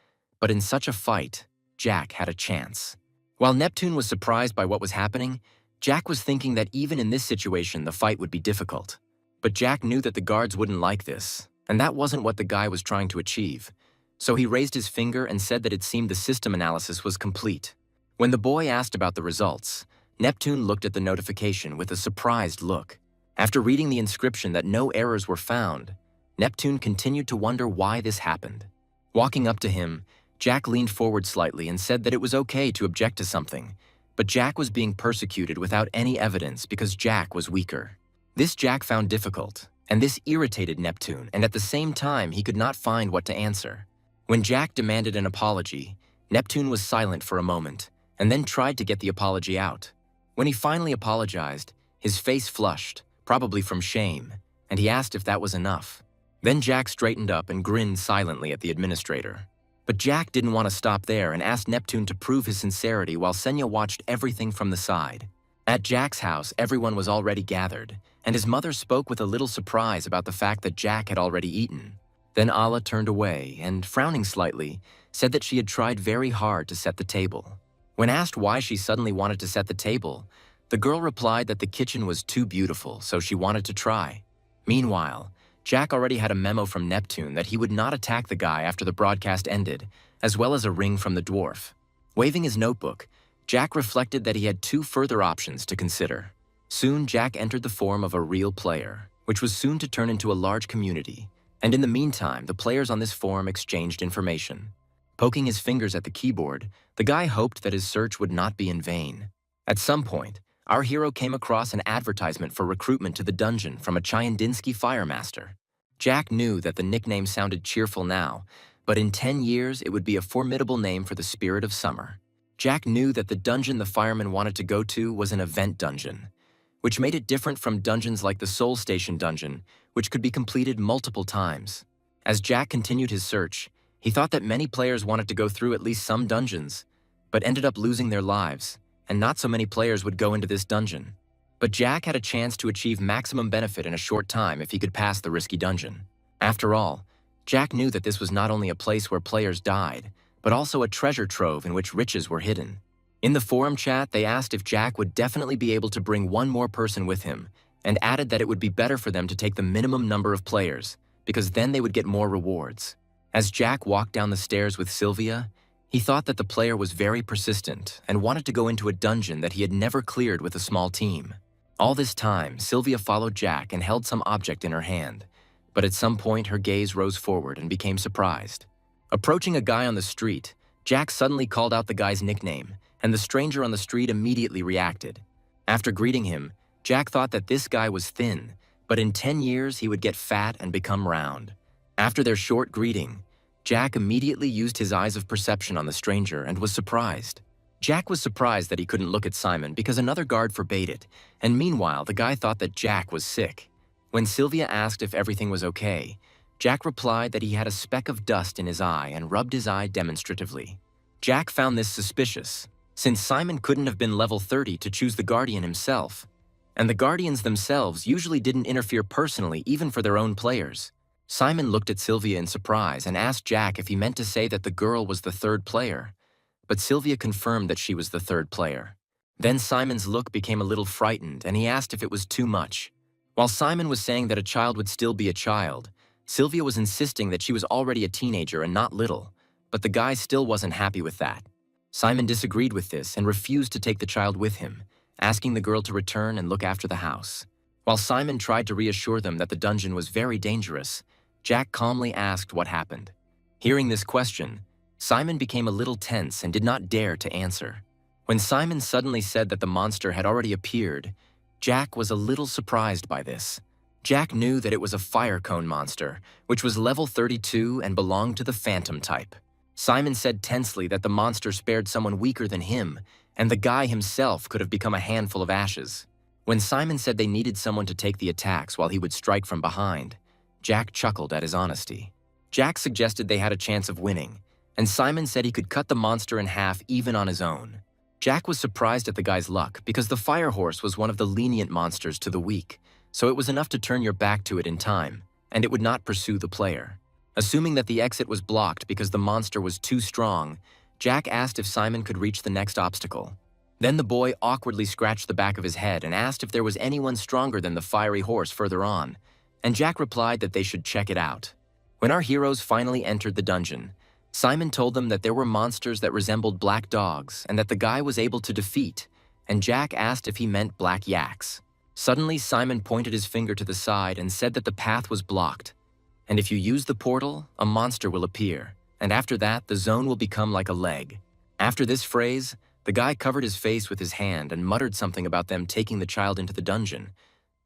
[SPEAKER 1] But in such a fight, Jack had a chance. While Neptune was surprised by what was happening, Jack was thinking that even in this situation the fight would be difficult. But Jack knew that the guards wouldn't like this, and that wasn't what the guy was trying to achieve. So he raised his finger and said that it seemed the system analysis was complete. When the boy asked about the results, Neptune looked at the notification with a surprised look. After reading the inscription that no errors were found, Neptune continued to wonder why this happened. Walking up to him, Jack leaned forward slightly and said that it was okay to object to something, but Jack was being persecuted without any evidence because Jack was weaker. This Jack found difficult, and this irritated Neptune, and at the same time he could not find what to answer. When Jack demanded an apology, Neptune was silent for a moment, and then tried to get the apology out. When he finally apologized, his face flushed, probably from shame, and he asked if that was enough. Then Jack straightened up and grinned silently at the administrator. But Jack didn't want to stop there and asked Neptune to prove his sincerity while Senya watched everything from the side. At Jack's house, everyone was already gathered, and his mother spoke with a little surprise about the fact that Jack had already eaten. Then Ala turned away and, frowning slightly, said that she had tried very hard to set the table. When asked why she suddenly wanted to set the table, the girl replied that the kitchen was too beautiful, so she wanted to try. Meanwhile, Jack already had a memo from Neptune that he would not attack the guy after the broadcast ended, as well as a ring from the dwarf. Waving his notebook, Jack reflected that he had two further options to consider. Soon, Jack entered the form of a real player, which was soon to turn into a large community, and in the meantime, the players on this forum exchanged information. Poking his fingers at the keyboard, the guy hoped that his search would not be in vain. At some point, our hero came across an advertisement for recruitment to the dungeon from a Chayandinsky firemaster. Jack knew that the nickname sounded cheerful now, but in 10 years it would be a formidable name for the spirit of summer. Jack knew that the dungeon the fireman wanted to go to was an event dungeon, which made it different from dungeons like the Soul Station dungeon, which could be completed multiple times. As Jack continued his search, he thought that many players wanted to go through at least some dungeons, but ended up losing their lives, and not so many players would go into this dungeon. But Jack had a chance to achieve maximum benefit in a short time if he could pass the risky dungeon. After all, Jack knew that this was not only a place where players died, but also a treasure trove in which riches were hidden. In the forum chat, they asked if Jack would definitely be able to bring one more person with him, and added that it would be better for them to take the minimum number of players, because then they would get more rewards. As Jack walked down the stairs with Sylvia, he thought that the player was very persistent and wanted to go into a dungeon that he had never cleared with a small team. All this time, Sylvia followed Jack and held some object in her hand, but at some point her gaze rose forward and became surprised. Approaching a guy on the street, Jack suddenly called out the guy's nickname, and the stranger on the street immediately reacted. After greeting him, Jack thought that this guy was thin, but in 10 years he would get fat and become round. After their short greeting, Jack immediately used his eyes of perception on the stranger and was surprised. Jack was surprised that he couldn't look at Simon because another guard forbade it, and meanwhile the guy thought that Jack was sick. When Sylvia asked if everything was okay, Jack replied that he had a speck of dust in his eye and rubbed his eye demonstratively. Jack found this suspicious, since Simon couldn't have been level 30 to choose the Guardian himself, and the Guardians themselves usually didn't interfere personally even for their own players. Simon looked at Sylvia in surprise and asked Jack if he meant to say that the girl was the third player, but Sylvia confirmed that she was the third player. Then Simon's look became a little frightened and he asked if it was too much. While Simon was saying that a child would still be a child, Sylvia was insisting that she was already a teenager and not little, but the guy still wasn't happy with that. Simon disagreed with this and refused to take the child with him, asking the girl to return and look after the house. While Simon tried to reassure them that the dungeon was very dangerous, Jack calmly asked what happened. Hearing this question, Simon became a little tense and did not dare to answer. When Simon suddenly said that the monster had already appeared, Jack was a little surprised by this. Jack knew that it was a fire cone monster, which was level 32 and belonged to the phantom type. Simon said tensely that the monster spared someone weaker than him, and the guy himself could have become a handful of ashes. When Simon said they needed someone to take the attacks while he would strike from behind, Jack chuckled at his honesty. Jack suggested they had a chance of winning, and Simon said he could cut the monster in half even on his own. Jack was surprised at the guy's luck because the fire horse was one of the lenient monsters to the weak, so it was enough to turn your back to it in time, and it would not pursue the player. Assuming that the exit was blocked because the monster was too strong, Jack asked if Simon could reach the next obstacle. Then the boy awkwardly scratched the back of his head and asked if there was anyone stronger than the fiery horse further on, and Jack replied that they should check it out. When our heroes finally entered the dungeon, Simon told them that there were monsters that resembled black dogs and that the guy was able to defeat, and Jack asked if he meant black yaks. Suddenly, Simon pointed his finger to the side and said that the path was blocked, and if you use the portal, a monster will appear, and after that, the zone will become like a leg. After this phrase, the guy covered his face with his hand and muttered something about them taking the child into the dungeon,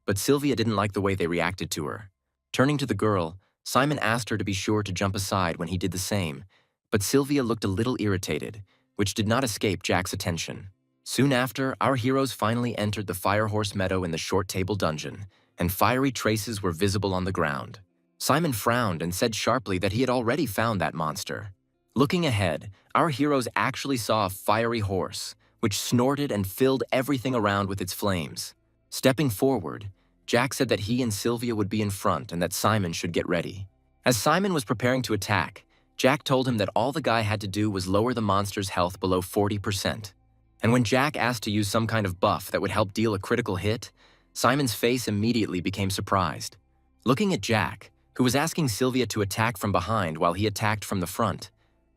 [SPEAKER 1] but Sylvia didn't like the way they reacted to her. Turning to the girl, Simon asked her to be sure to jump aside when he did the same, but Sylvia looked a little irritated, which did not escape Jack's attention. Soon after, our heroes finally entered the Firehorse Meadow in the Short Table Dungeon, and fiery traces were visible on the ground. Simon frowned and said sharply that he had already found that monster. Looking ahead, our heroes actually saw a fiery horse, which snorted and filled everything around with its flames. Stepping forward, Jack said that he and Sylvia would be in front and that Simon should get ready. As Simon was preparing to attack, Jack told him that all the guy had to do was lower the monster's health below 40%. And when Jack asked to use some kind of buff that would help deal a critical hit, Simon's face immediately became surprised. Looking at Jack, who was asking Sylvia to attack from behind while he attacked from the front,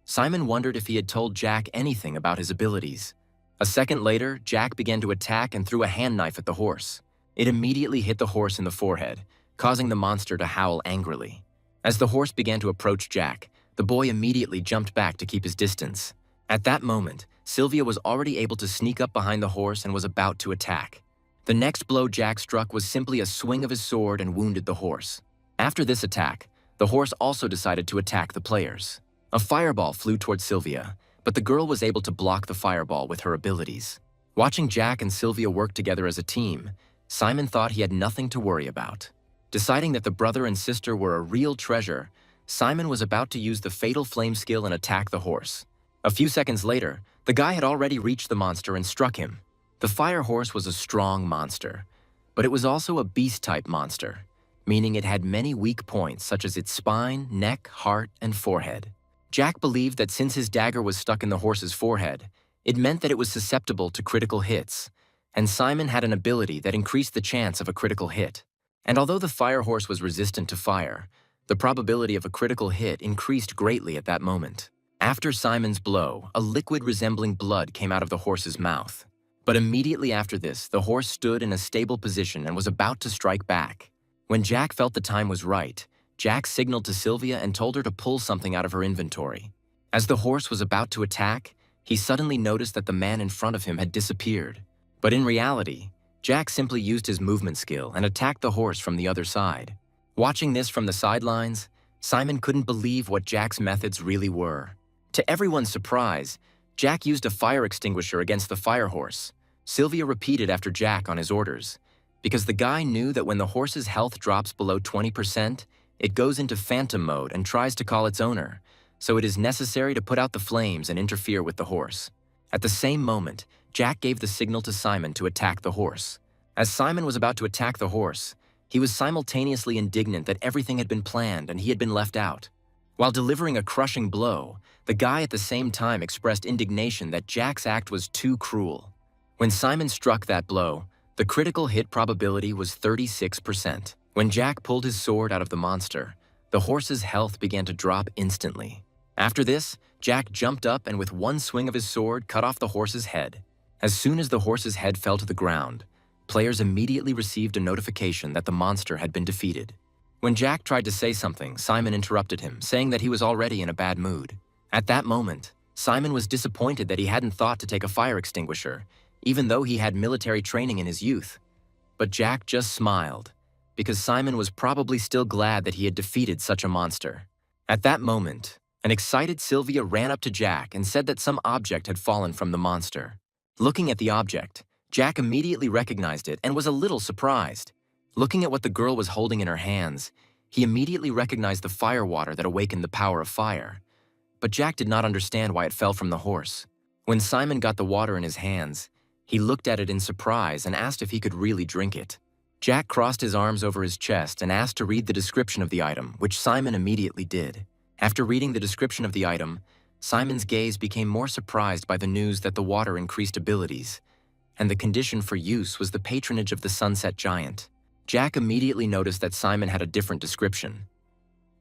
[SPEAKER 1] Simon wondered if he had told Jack anything about his abilities. A second later, Jack began to attack and threw a hand knife at the horse. It immediately hit the horse in the forehead, causing the monster to howl angrily. As the horse began to approach Jack, the boy immediately jumped back to keep his distance. At that moment, Sylvia was already able to sneak up behind the horse and was about to attack. The next blow Jack struck was simply a swing of his sword and wounded the horse. After this attack, the horse also decided to attack the players. A fireball flew towards Sylvia, but the girl was able to block the fireball with her abilities. Watching Jack and Sylvia work together as a team, Simon thought he had nothing to worry about. Deciding that the brother and sister were a real treasure, Simon was about to use the fatal flame skill and attack the horse. A few seconds later, the guy had already reached the monster and struck him. The fire horse was a strong monster, but it was also a beast-type monster, meaning it had many weak points such as its spine, neck, heart, and forehead. Jack believed that since his dagger was stuck in the horse's forehead, it meant that it was susceptible to critical hits, and Simon had an ability that increased the chance of a critical hit. And although the fire horse was resistant to fire, the probability of a critical hit increased greatly at that moment. After Simon's blow, a liquid resembling blood came out of the horse's mouth. But immediately after this, the horse stood in a stable position and was about to strike back. When Jack felt the time was right, Jack signaled to Sylvia and told her to pull something out of her inventory. As the horse was about to attack, he suddenly noticed that the man in front of him had disappeared. But in reality, Jack simply used his movement skill and attacked the horse from the other side. Watching this from the sidelines, Simon couldn't believe what Jack's methods really were. To everyone's surprise, Jack used a fire extinguisher against the fire horse. Sylvia repeated after Jack on his orders, because the guy knew that when the horse's health drops below 20%, it goes into phantom mode and tries to call its owner, so it is necessary to put out the flames and interfere with the horse. At the same moment, Jack gave the signal to Simon to attack the horse. As Simon was about to attack the horse, he was simultaneously indignant that everything had been planned and he had been left out. While delivering a crushing blow, the guy at the same time expressed indignation that Jack's act was too cruel. When Simon struck that blow, the critical hit probability was 36%. When Jack pulled his sword out of the monster, the horse's health began to drop instantly. After this, Jack jumped up and with one swing of his sword cut off the horse's head. As soon as the horse's head fell to the ground, players immediately received a notification that the monster had been defeated. When Jack tried to say something, Simon interrupted him, saying that he was already in a bad mood. At that moment, Simon was disappointed that he hadn't thought to take a fire extinguisher, even though he had military training in his youth. But Jack just smiled, because Simon was probably still glad that he had defeated such a monster. At that moment, an excited Sylvia ran up to Jack and said that some object had fallen from the monster. Looking at the object, Jack immediately recognized it and was a little surprised. Looking at what the girl was holding in her hands, he immediately recognized the fire water that awakened the power of fire. But Jack did not understand why it fell from the horse. When Simon got the water in his hands, he looked at it in surprise and asked if he could really drink it. Jack crossed his arms over his chest and asked to read the description of the item, which Simon immediately did. After reading the description of the item, Simon's gaze became more surprised by the news that the water increased abilities, and the condition for use was the patronage of the Sunset Giant. Jack immediately noticed that Simon had a different description,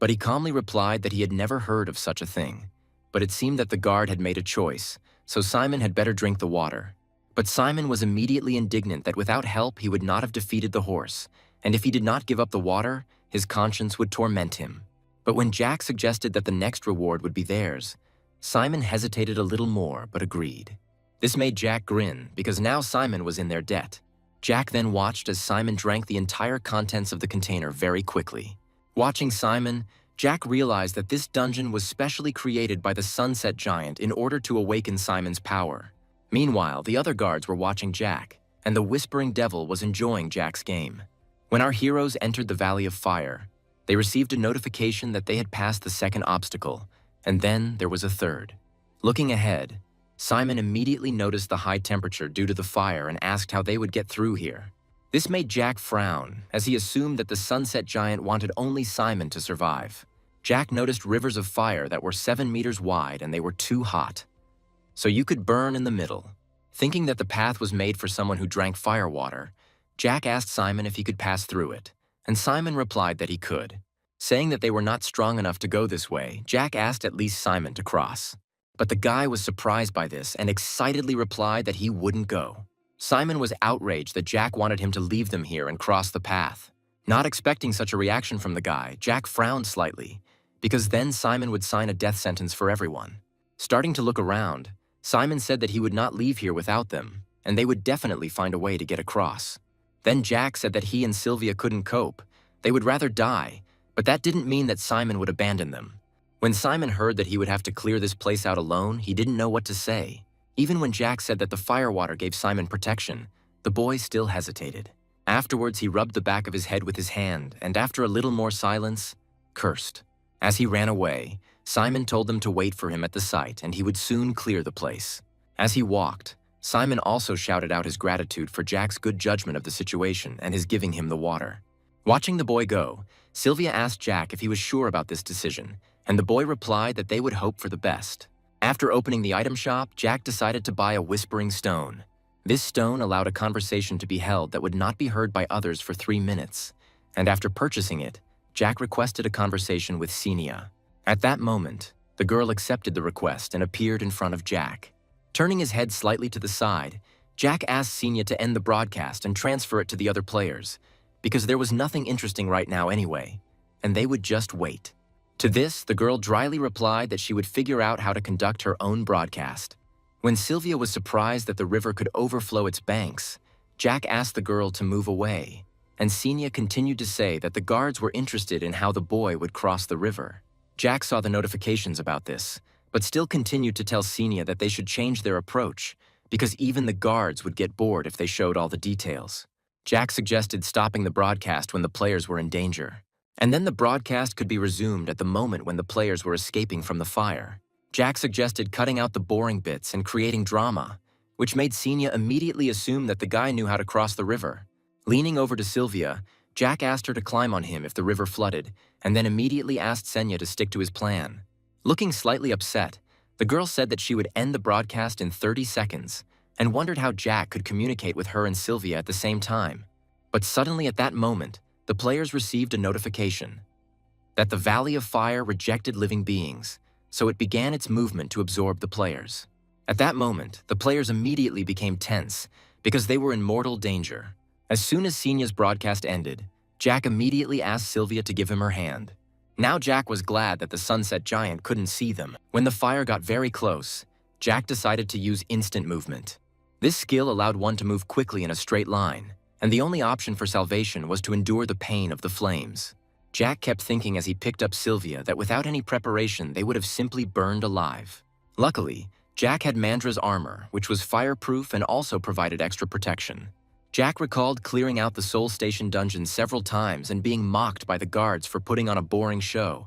[SPEAKER 1] but he calmly replied that he had never heard of such a thing. But it seemed that the guard had made a choice, so Simon had better drink the water. But Simon was immediately indignant that without help he would not have defeated the horse, and if he did not give up the water, his conscience would torment him. But when Jack suggested that the next reward would be theirs, Simon hesitated a little more but agreed. This made Jack grin because now Simon was in their debt. Jack then watched as Simon drank the entire contents of the container very quickly. Watching Simon, Jack realized that this dungeon was specially created by the Sunset Giant in order to awaken Simon's power. Meanwhile, the other guards were watching Jack, and the Whispering Devil was enjoying Jack's game. When our heroes entered the Valley of Fire, they received a notification that they had passed the second obstacle, And then there was a third. Looking ahead, Simon immediately noticed the high temperature due to the fire and asked how they would get through here. This made Jack frown, as he assumed that the sunset giant wanted only Simon to survive. Jack noticed rivers of fire that were 7 meters wide and they were too hot. So you could burn in the middle. Thinking that the path was made for someone who drank firewater, Jack asked Simon if he could pass through it, and Simon replied that he could. Saying that they were not strong enough to go this way, Jack asked at least Simon to cross. But the guy was surprised by this and excitedly replied that he wouldn't go. Simon was outraged that Jack wanted him to leave them here and cross the path. Not expecting such a reaction from the guy, Jack frowned slightly, because then Simon would sign a death sentence for everyone. Starting to look around, Simon said that he would not leave here without them, and they would definitely find a way to get across. Then Jack said that he and Sylvia couldn't cope. They would rather die, but that didn't mean that Simon would abandon them. When Simon heard that he would have to clear this place out alone, he didn't know what to say. Even when Jack said that the firewater gave Simon protection, the boy still hesitated. Afterwards, he rubbed the back of his head with his hand, and after a little more silence, cursed. As he ran away, Simon told them to wait for him at the site and he would soon clear the place. As he walked, Simon also shouted out his gratitude for Jack's good judgment of the situation and his giving him the water. Watching the boy go, Sylvia asked Jack if he was sure about this decision, and the boy replied that they would hope for the best. After opening the item shop, Jack decided to buy a whispering stone. This stone allowed a conversation to be held that would not be heard by others for 3 minutes, and after purchasing it, Jack requested a conversation with Senia. At that moment, the girl accepted the request and appeared in front of Jack. Turning his head slightly to the side, Jack asked Senia to end the broadcast and transfer it to the other players, because there was nothing interesting right now anyway, and they would just wait. To this, the girl dryly replied that she would figure out how to conduct her own broadcast. When Sylvia was surprised that the river could overflow its banks, Jack asked the girl to move away, and Senia continued to say that the guards were interested in how the boy would cross the river. Jack saw the notifications about this, but still continued to tell Senia that they should change their approach, because even the guards would get bored if they showed all the details. Jack suggested stopping the broadcast when the players were in danger, and then the broadcast could be resumed at the moment when the players were escaping from the fire. Jack suggested cutting out the boring bits and creating drama, which made Senia immediately assume that the guy knew how to cross the river. Leaning over to Sylvia, Jack asked her to climb on him if the river flooded, and then immediately asked Senia to stick to his plan. Looking slightly upset, the girl said that she would end the broadcast in 30 seconds, and wondered how Jack could communicate with her and Sylvia at the same time. But suddenly at that moment, the players received a notification that the Valley of Fire rejected living beings, so it began its movement to absorb the players. At that moment, the players immediately became tense because they were in mortal danger. As soon as Senia's broadcast ended, Jack immediately asked Sylvia to give him her hand. Now Jack was glad that the sunset giant couldn't see them. When the fire got very close, Jack decided to use instant movement. This skill allowed one to move quickly in a straight line, and the only option for salvation was to endure the pain of the flames. Jack kept thinking as he picked up Sylvia that without any preparation they would have simply burned alive. Luckily, Jack had Mandra's armor, which was fireproof and also provided extra protection. Jack recalled clearing out the Soul Station dungeon several times and being mocked by the guards for putting on a boring show,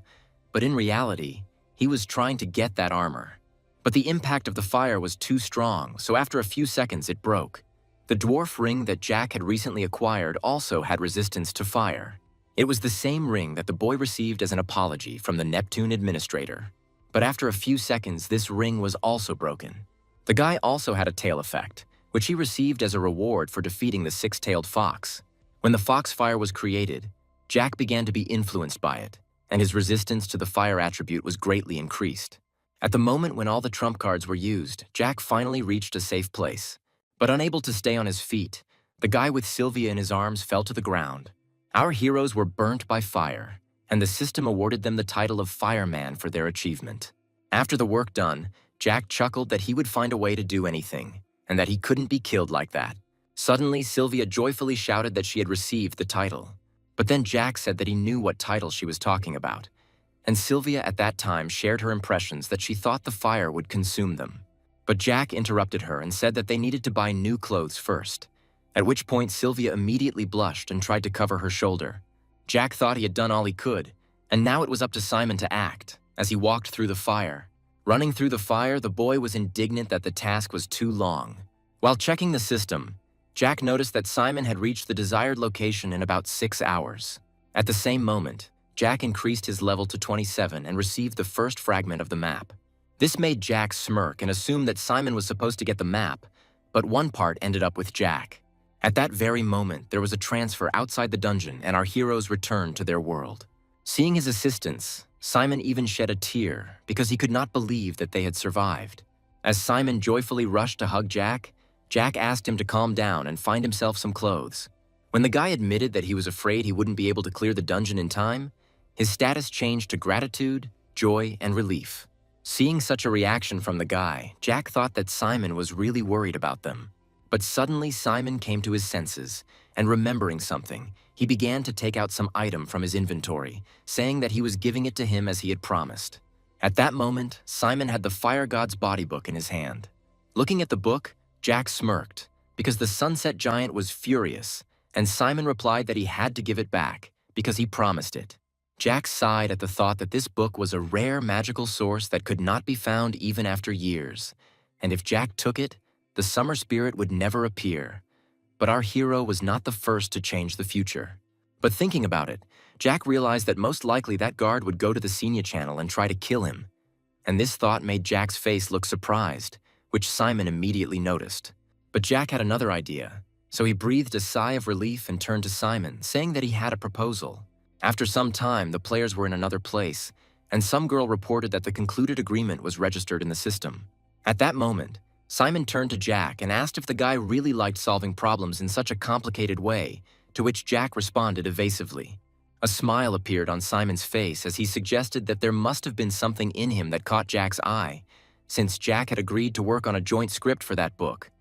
[SPEAKER 1] but in reality, he was trying to get that armor. But the impact of the fire was too strong, so after a few seconds it broke. The dwarf ring that Jack had recently acquired also had resistance to fire. It was the same ring that the boy received as an apology from the Neptune administrator. But after a few seconds, this ring was also broken. The guy also had a tail effect, which he received as a reward for defeating the six-tailed fox. When the fox fire was created, Jack began to be influenced by it, and his resistance to the fire attribute was greatly increased. At the moment when all the trump cards were used, Jack finally reached a safe place. But unable to stay on his feet, the guy with Sylvia in his arms fell to the ground. Our heroes were burnt by fire, and the system awarded them the title of Fireman for their achievement. After the work done, Jack chuckled that he would find a way to do anything, and that he couldn't be killed like that. Suddenly, Sylvia joyfully shouted that she had received the title. But then Jack said that he knew what title she was talking about, and Sylvia at that time shared her impressions that she thought the fire would consume them. But Jack interrupted her and said that they needed to buy new clothes first, at which point Sylvia immediately blushed and tried to cover her shoulder. Jack thought he had done all he could, and now it was up to Simon to act. as he walked through the fire. Running through the fire, the boy was indignant that the task was too long. While checking the system, Jack noticed that Simon had reached the desired location in about 6 hours. At the same moment, Jack increased his level to 27 and received the first fragment of the map. This made Jack smirk and assume that Simon was supposed to get the map, but one part ended up with Jack. At that very moment, there was a transfer outside the dungeon and our heroes returned to their world. Seeing his assistants, Simon even shed a tear because he could not believe that they had survived. As Simon joyfully rushed to hug Jack, Jack asked him to calm down and find himself some clothes. When the guy admitted that he was afraid he wouldn't be able to clear the dungeon in time, his status changed to gratitude, joy, and relief. Seeing such a reaction from the guy, Jack thought that Simon was really worried about them. But suddenly Simon came to his senses, and remembering something, he began to take out some item from his inventory, saying that he was giving it to him as he had promised. At that moment, Simon had the Fire God's body book in his hand. Looking at the book, Jack smirked, because the Sunset Giant was furious, and Simon replied that he had to give it back, because he promised it. Jack sighed at the thought that this book was a rare magical source that could not be found even after years, and if Jack took it, the summer spirit would never appear. But our hero was not the first to change the future. But thinking about it, Jack realized that most likely that guard would go to the Senior Channel and try to kill him. And this thought made Jack's face look surprised, which Simon immediately noticed. But Jack had another idea, so he breathed a sigh of relief and turned to Simon, saying that he had a proposal. After some time, the players were in another place, and some girl reported that the concluded agreement was registered in the system. At that moment, Simon turned to Jack and asked if the guy really liked solving problems in such a complicated way, to which Jack responded evasively. A smile appeared on Simon's face as he suggested that there must have been something in him that caught Jack's eye, since Jack had agreed to work on a joint script for that book,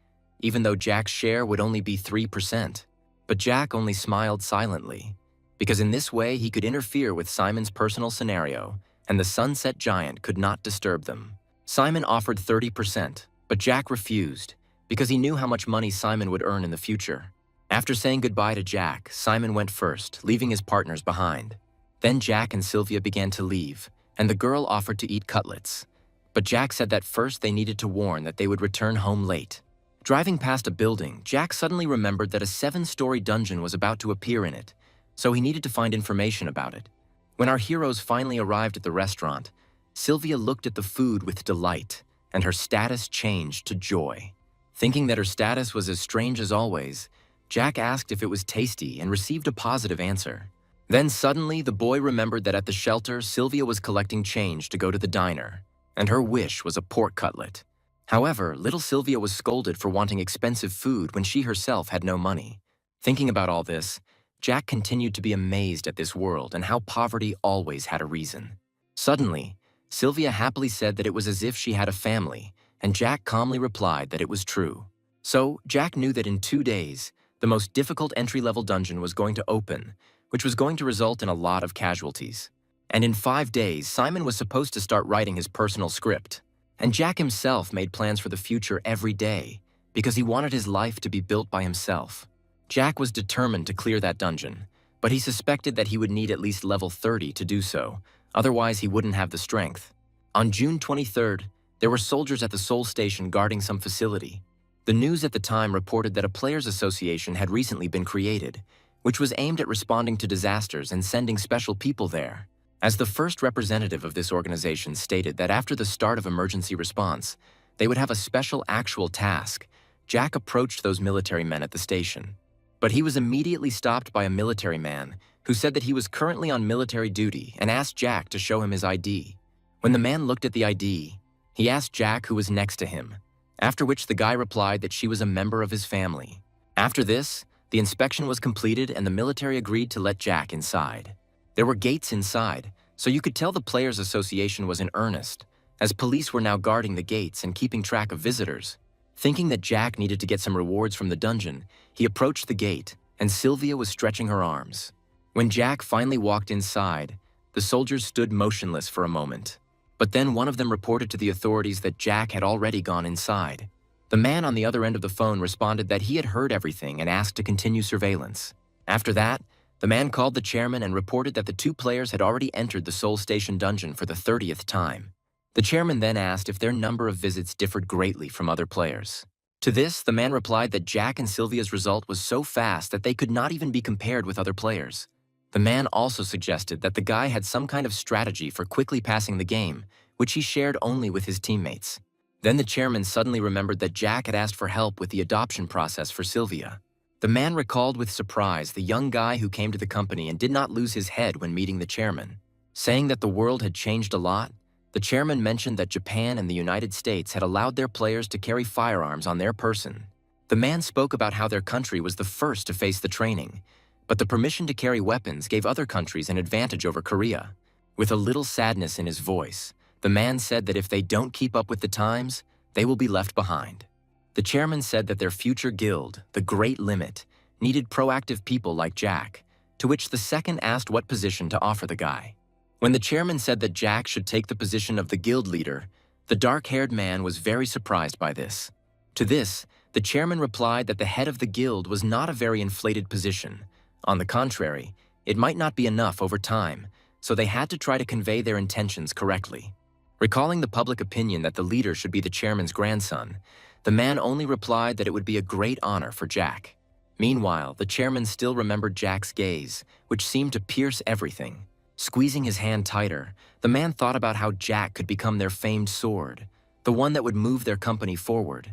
[SPEAKER 1] even though Jack's share would only be 3%. But Jack only smiled silently, because in this way he could interfere with Simon's personal scenario, and the Sunset Giant could not disturb them. Simon offered 30%, but Jack refused, because he knew how much money Simon would earn in the future. After saying goodbye to Jack, Simon went first, leaving his partners behind. Then Jack and Sylvia began to leave, and the girl offered to eat cutlets. But Jack said that first they needed to warn that they would return home late. Driving past a building, Jack suddenly remembered that a 7-story dungeon was about to appear in it, so he needed to find information about it. When our heroes finally arrived at the restaurant, Sylvia looked at the food with delight, and her status changed to joy. Thinking that her status was as strange as always, Jack asked if it was tasty and received a positive answer. Then suddenly, the boy remembered that at the shelter, Sylvia was collecting change to go to the diner, and her wish was a pork cutlet. However, little Sylvia was scolded for wanting expensive food when she herself had no money. Thinking about all this, Jack continued to be amazed at this world and how poverty always had a reason. Suddenly, Sylvia happily said that it was as if she had a family, and Jack calmly replied that it was true. So, Jack knew that in 2 days, the most difficult entry-level dungeon was going to open, which was going to result in a lot of casualties. And in 5 days, Simon was supposed to start writing his personal script. And Jack himself made plans for the future every day, because he wanted his life to be built by himself. Jack was determined to clear that dungeon, but he suspected that he would need at least level 30 to do so, otherwise he wouldn't have the strength. On June 23rd, there were soldiers at the Seoul station guarding some facility. The news at the time reported that a players' association had recently been created, which was aimed at responding to disasters and sending special people there. As the first representative of this organization stated that after the start of emergency response, they would have a special actual task, Jack approached those military men at the station. But he was immediately stopped by a military man who said that he was currently on military duty and asked Jack to show him his ID. When the man looked at the ID, he asked Jack who was next to him, after which the guy replied that she was a member of his family. After this, the inspection was completed and the military agreed to let Jack inside. There were gates inside, so you could tell the Players Association was in earnest, as police were now guarding the gates and keeping track of visitors. Thinking that Jack needed to get some rewards from the dungeon, he approached the gate, and Sylvia was stretching her arms. When Jack finally walked inside, the soldiers stood motionless for a moment. But then one of them reported to the authorities that Jack had already gone inside. The man on the other end of the phone responded that he had heard everything and asked to continue surveillance. After that, The man called the chairman and reported that the two players had already entered the Soul Station dungeon for the 30th time. The chairman then asked if their number of visits differed greatly from other players. To this, the man replied that Jack and Sylvia's result was so fast that they could not even be compared with other players. The man also suggested that the guy had some kind of strategy for quickly passing the game, which he shared only with his teammates. Then the chairman suddenly remembered that Jack had asked for help with the adoption process for Sylvia. The man recalled with surprise the young guy who came to the company and did not lose his head when meeting the chairman. Saying that the world had changed a lot, the chairman mentioned that Japan and the United States had allowed their players to carry firearms on their person. The man spoke about how their country was the first to face the training, but the permission to carry weapons gave other countries an advantage over Korea. With a little sadness in his voice, the man said that if they don't keep up with the times, they will be left behind. The chairman said that their future guild, the Great Limit, needed proactive people like Jack, to which the second asked what position to offer the guy. When the chairman said that Jack should take the position of the guild leader, the dark-haired man was very surprised by this. To this, the chairman replied that the head of the guild was not a very inflated position. On the contrary, it might not be enough over time, so they had to try to convey their intentions correctly. Recalling the public opinion that the leader should be the chairman's grandson, the man only replied that it would be a great honor for Jack. Meanwhile, the chairman still remembered Jack's gaze, which seemed to pierce everything. Squeezing his hand tighter, the man thought about how Jack could become their famed sword, the one that would move their company forward.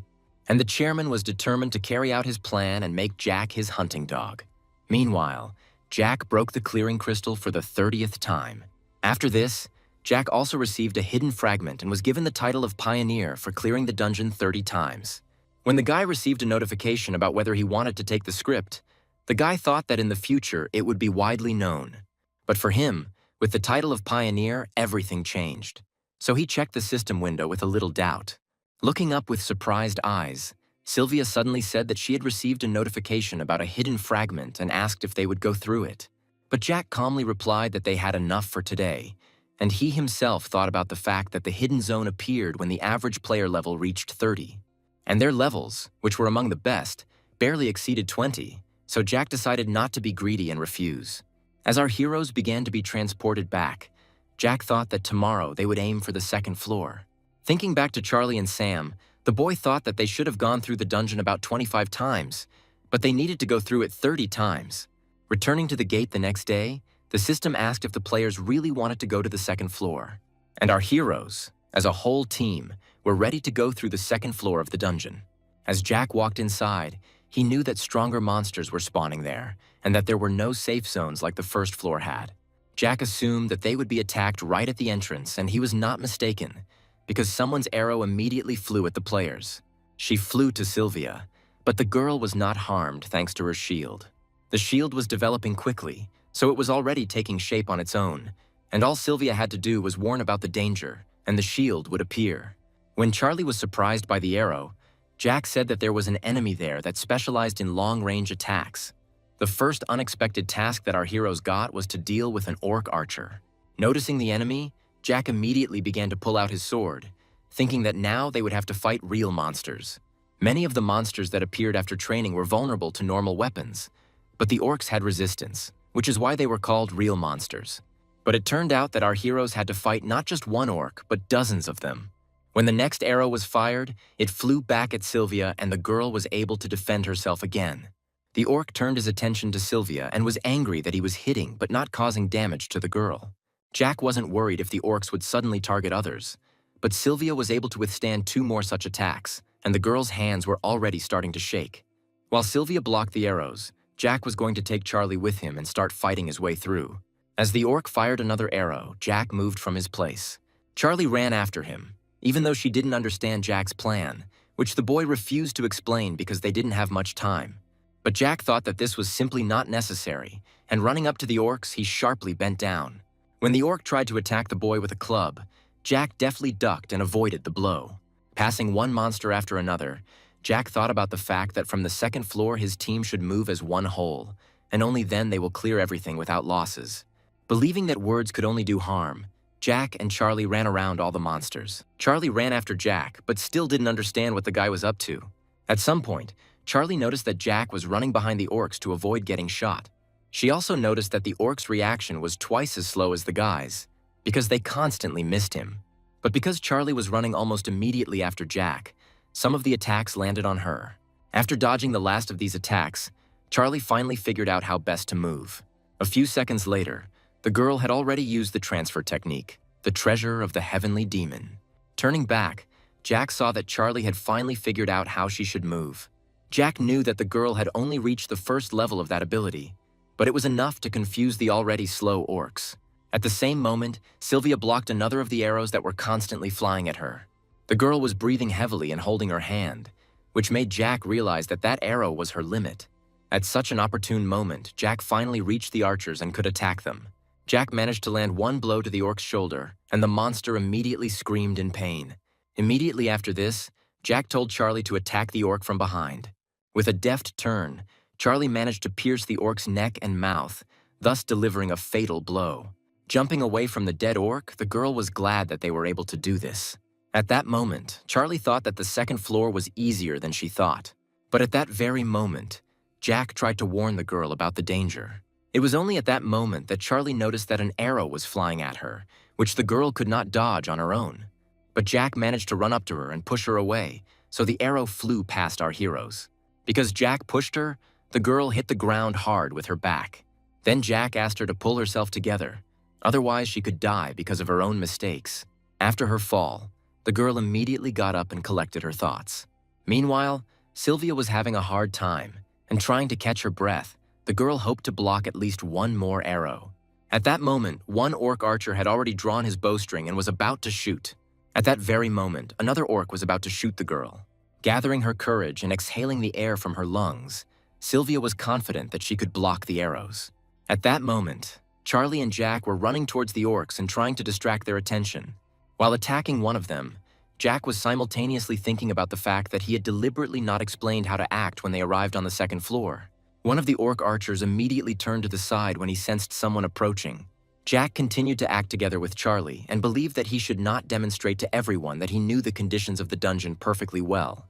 [SPEAKER 1] And the chairman was determined to carry out his plan and make Jack his hunting dog. Meanwhile, Jack broke the clearing crystal for the 30th time. After this, Jack also received a hidden fragment and was given the title of Pioneer for clearing the dungeon 30 times. When the guy received a notification about whether he wanted to take the script, the guy thought that in the future it would be widely known. But for him, with the title of Pioneer, everything changed. So he checked the system window with a little doubt. Looking up with surprised eyes, Sylvia suddenly said that she had received a notification about a hidden fragment and asked if they would go through it. But Jack calmly replied that they had enough for today, and he himself thought about the fact that the hidden zone appeared when the average player level reached 30. And their levels, which were among the best, barely exceeded 20, so Jack decided not to be greedy and refuse. As our heroes began to be transported back, Jack thought that tomorrow they would aim for the second floor. Thinking back to Charlie and Sam, the boy thought that they should have gone through the dungeon about 25 times, but they needed to go through it 30 times. Returning to the gate the next day, the system asked if the players really wanted to go to the second floor. And our heroes, as a whole team, were ready to go through the second floor of the dungeon. As Jack walked inside, he knew that stronger monsters were spawning there, and that there were no safe zones like the first floor had. Jack assumed that they would be attacked right at the entrance, and he was not mistaken, because someone's arrow immediately flew at the players. She flew to Sylvia, but the girl was not harmed thanks to her shield. The shield was developing quickly, so it was already taking shape on its own, and all Sylvia had to do was warn about the danger, and the shield would appear. When Charlie was surprised by the arrow, Jack said that there was an enemy there that specialized in long-range attacks. The first unexpected task that our heroes got was to deal with an orc archer. Noticing the enemy, Jack immediately began to pull out his sword, thinking that now they would have to fight real monsters. Many of the monsters that appeared after training were vulnerable to normal weapons, but the orcs had resistance, which is why they were called real monsters. But it turned out that our heroes had to fight not just one orc, but dozens of them. When the next arrow was fired, it flew back at Sylvia and the girl was able to defend herself again. The orc turned his attention to Sylvia and was angry that he was hitting but not causing damage to the girl. Jack wasn't worried if the orcs would suddenly target others, but Sylvia was able to withstand 2 more such attacks, and the girl's hands were already starting to shake. While Sylvia blocked the arrows, Jack was going to take Charlie with him and start fighting his way through. As the orc fired another arrow, Jack moved from his place. Charlie ran after him, even though she didn't understand Jack's plan, which the boy refused to explain because they didn't have much time. But Jack thought that this was simply not necessary, and running up to the orcs, he sharply bent down. When the orc tried to attack the boy with a club, Jack deftly ducked and avoided the blow. Passing one monster after another, Jack thought about the fact that from the second floor his team should move as one whole, and only then they will clear everything without losses. Believing that words could only do harm, Jack and Charlie ran around all the monsters. Charlie ran after Jack, but still didn't understand what the guy was up to. At some point, Charlie noticed that Jack was running behind the orcs to avoid getting shot. She also noticed that the orc's reaction was twice as slow as the guy's, because they constantly missed him. But because Charlie was running almost immediately after Jack, some of the attacks landed on her. After dodging the last of these attacks, Charlie finally figured out how best to move. A few seconds later, the girl had already used the transfer technique, the treasure of the heavenly demon. Turning back, Jack saw that Charlie had finally figured out how she should move. Jack knew that the girl had only reached the first level of that ability, but it was enough to confuse the already slow orcs. At the same moment, Sylvia blocked another of the arrows that were constantly flying at her. The girl was breathing heavily and holding her hand, which made Jack realize that that arrow was her limit. At such an opportune moment, Jack finally reached the archers and could attack them. Jack managed to land one blow to the orc's shoulder, and the monster immediately screamed in pain. Immediately after this, Jack told Charlie to attack the orc from behind. With a deft turn, Charlie managed to pierce the orc's neck and mouth, thus delivering a fatal blow. Jumping away from the dead orc, the girl was glad that they were able to do this. At that moment, Charlie thought that the second floor was easier than she thought. But at that very moment, Jack tried to warn the girl about the danger. It was only at that moment that Charlie noticed that an arrow was flying at her, which the girl could not dodge on her own. But Jack managed to run up to her and push her away, so the arrow flew past our heroes. Because Jack pushed her, the girl hit the ground hard with her back. Then Jack asked her to pull herself together, otherwise she could die because of her own mistakes. After her fall, the girl immediately got up and collected her thoughts. Meanwhile, Sylvia was having a hard time, and trying to catch her breath, the girl hoped to block at least one more arrow. At that moment, one orc archer had already drawn his bowstring and was about to shoot. At that very moment, another orc was about to shoot the girl. Gathering her courage and exhaling the air from her lungs, Sylvia was confident that she could block the arrows. At that moment, Charlie and Jack were running towards the orcs and trying to distract their attention. While attacking one of them, Jack was simultaneously thinking about the fact that he had deliberately not explained how to act when they arrived on the second floor. One of the orc archers immediately turned to the side when he sensed someone approaching. Jack continued to act together with Charlie and believed that he should not demonstrate to everyone that he knew the conditions of the dungeon perfectly well.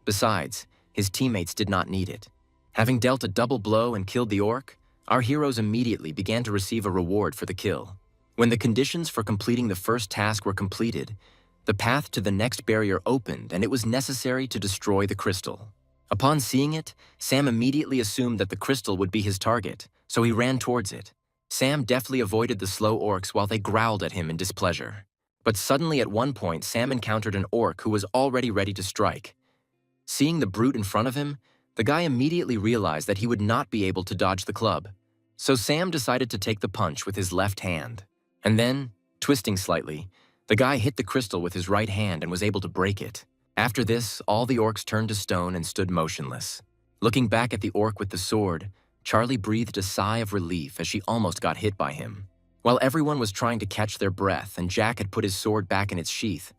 [SPEAKER 1] Besides, his teammates did not need it. Having dealt a double blow and killed the orc, our heroes immediately began to receive a reward for the kill. When the conditions for completing the first task were completed, the path to the next barrier opened and it was necessary to destroy the crystal. Upon seeing it, Sam immediately assumed that the crystal would be his target, so he ran towards it. Sam deftly avoided the slow orcs while they growled at him in displeasure. But suddenly at one point, Sam encountered an orc who was already ready to strike. Seeing the brute in front of him, the guy immediately realized that he would not be able to dodge the club. So Sam decided to take the punch with his left hand. And then, twisting slightly, the guy hit the crystal with his right hand and was able to break it. After this, all the orcs turned to stone and stood motionless. Looking back at the orc with the sword, Charlie breathed a sigh of relief as she almost got hit by him. While everyone was trying to catch their breath and Jack had put his sword back in its sheath,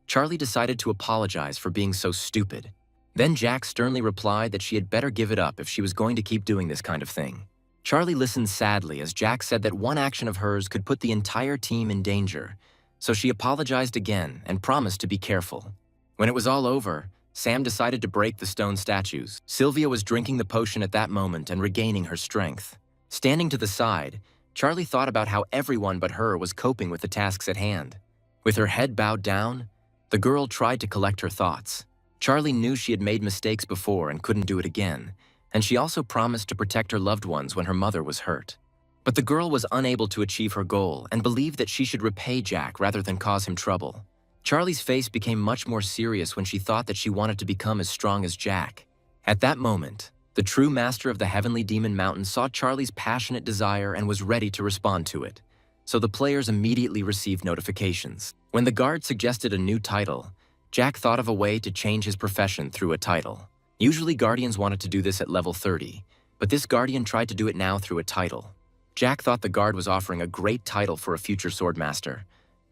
[SPEAKER 1] Charlie decided to apologize for being so stupid. Then Jack sternly replied that she had better give it up if she was going to keep doing this kind of thing. Charlie listened sadly as Jack said that one action of hers could put the entire team in danger, so she apologized again and promised to be careful. When it was all over, Sam decided to break the stone statues. Sylvia was drinking the potion at that moment and regaining her strength. Standing to the side, Charlie thought about how everyone but her was coping with the tasks at hand. With her head bowed down, the girl tried to collect her thoughts. Charlie knew she had made mistakes before and couldn't do it again, and she also promised to protect her loved ones when her mother was hurt. But the girl was unable to achieve her goal and believed that she should repay Jack rather than cause him trouble. Charlie's face became much more serious when she thought that she wanted to become as strong as Jack. At that moment, the true master of the Heavenly Demon Mountain saw Charlie's passionate desire and was ready to respond to it. So the players immediately received notifications. When the guard suggested a new title, Jack thought of a way to change his profession through a title. Usually Guardians wanted to do this at level 30, but this Guardian tried to do it now through a title. Jack thought the guard was offering a great title for a future Swordmaster,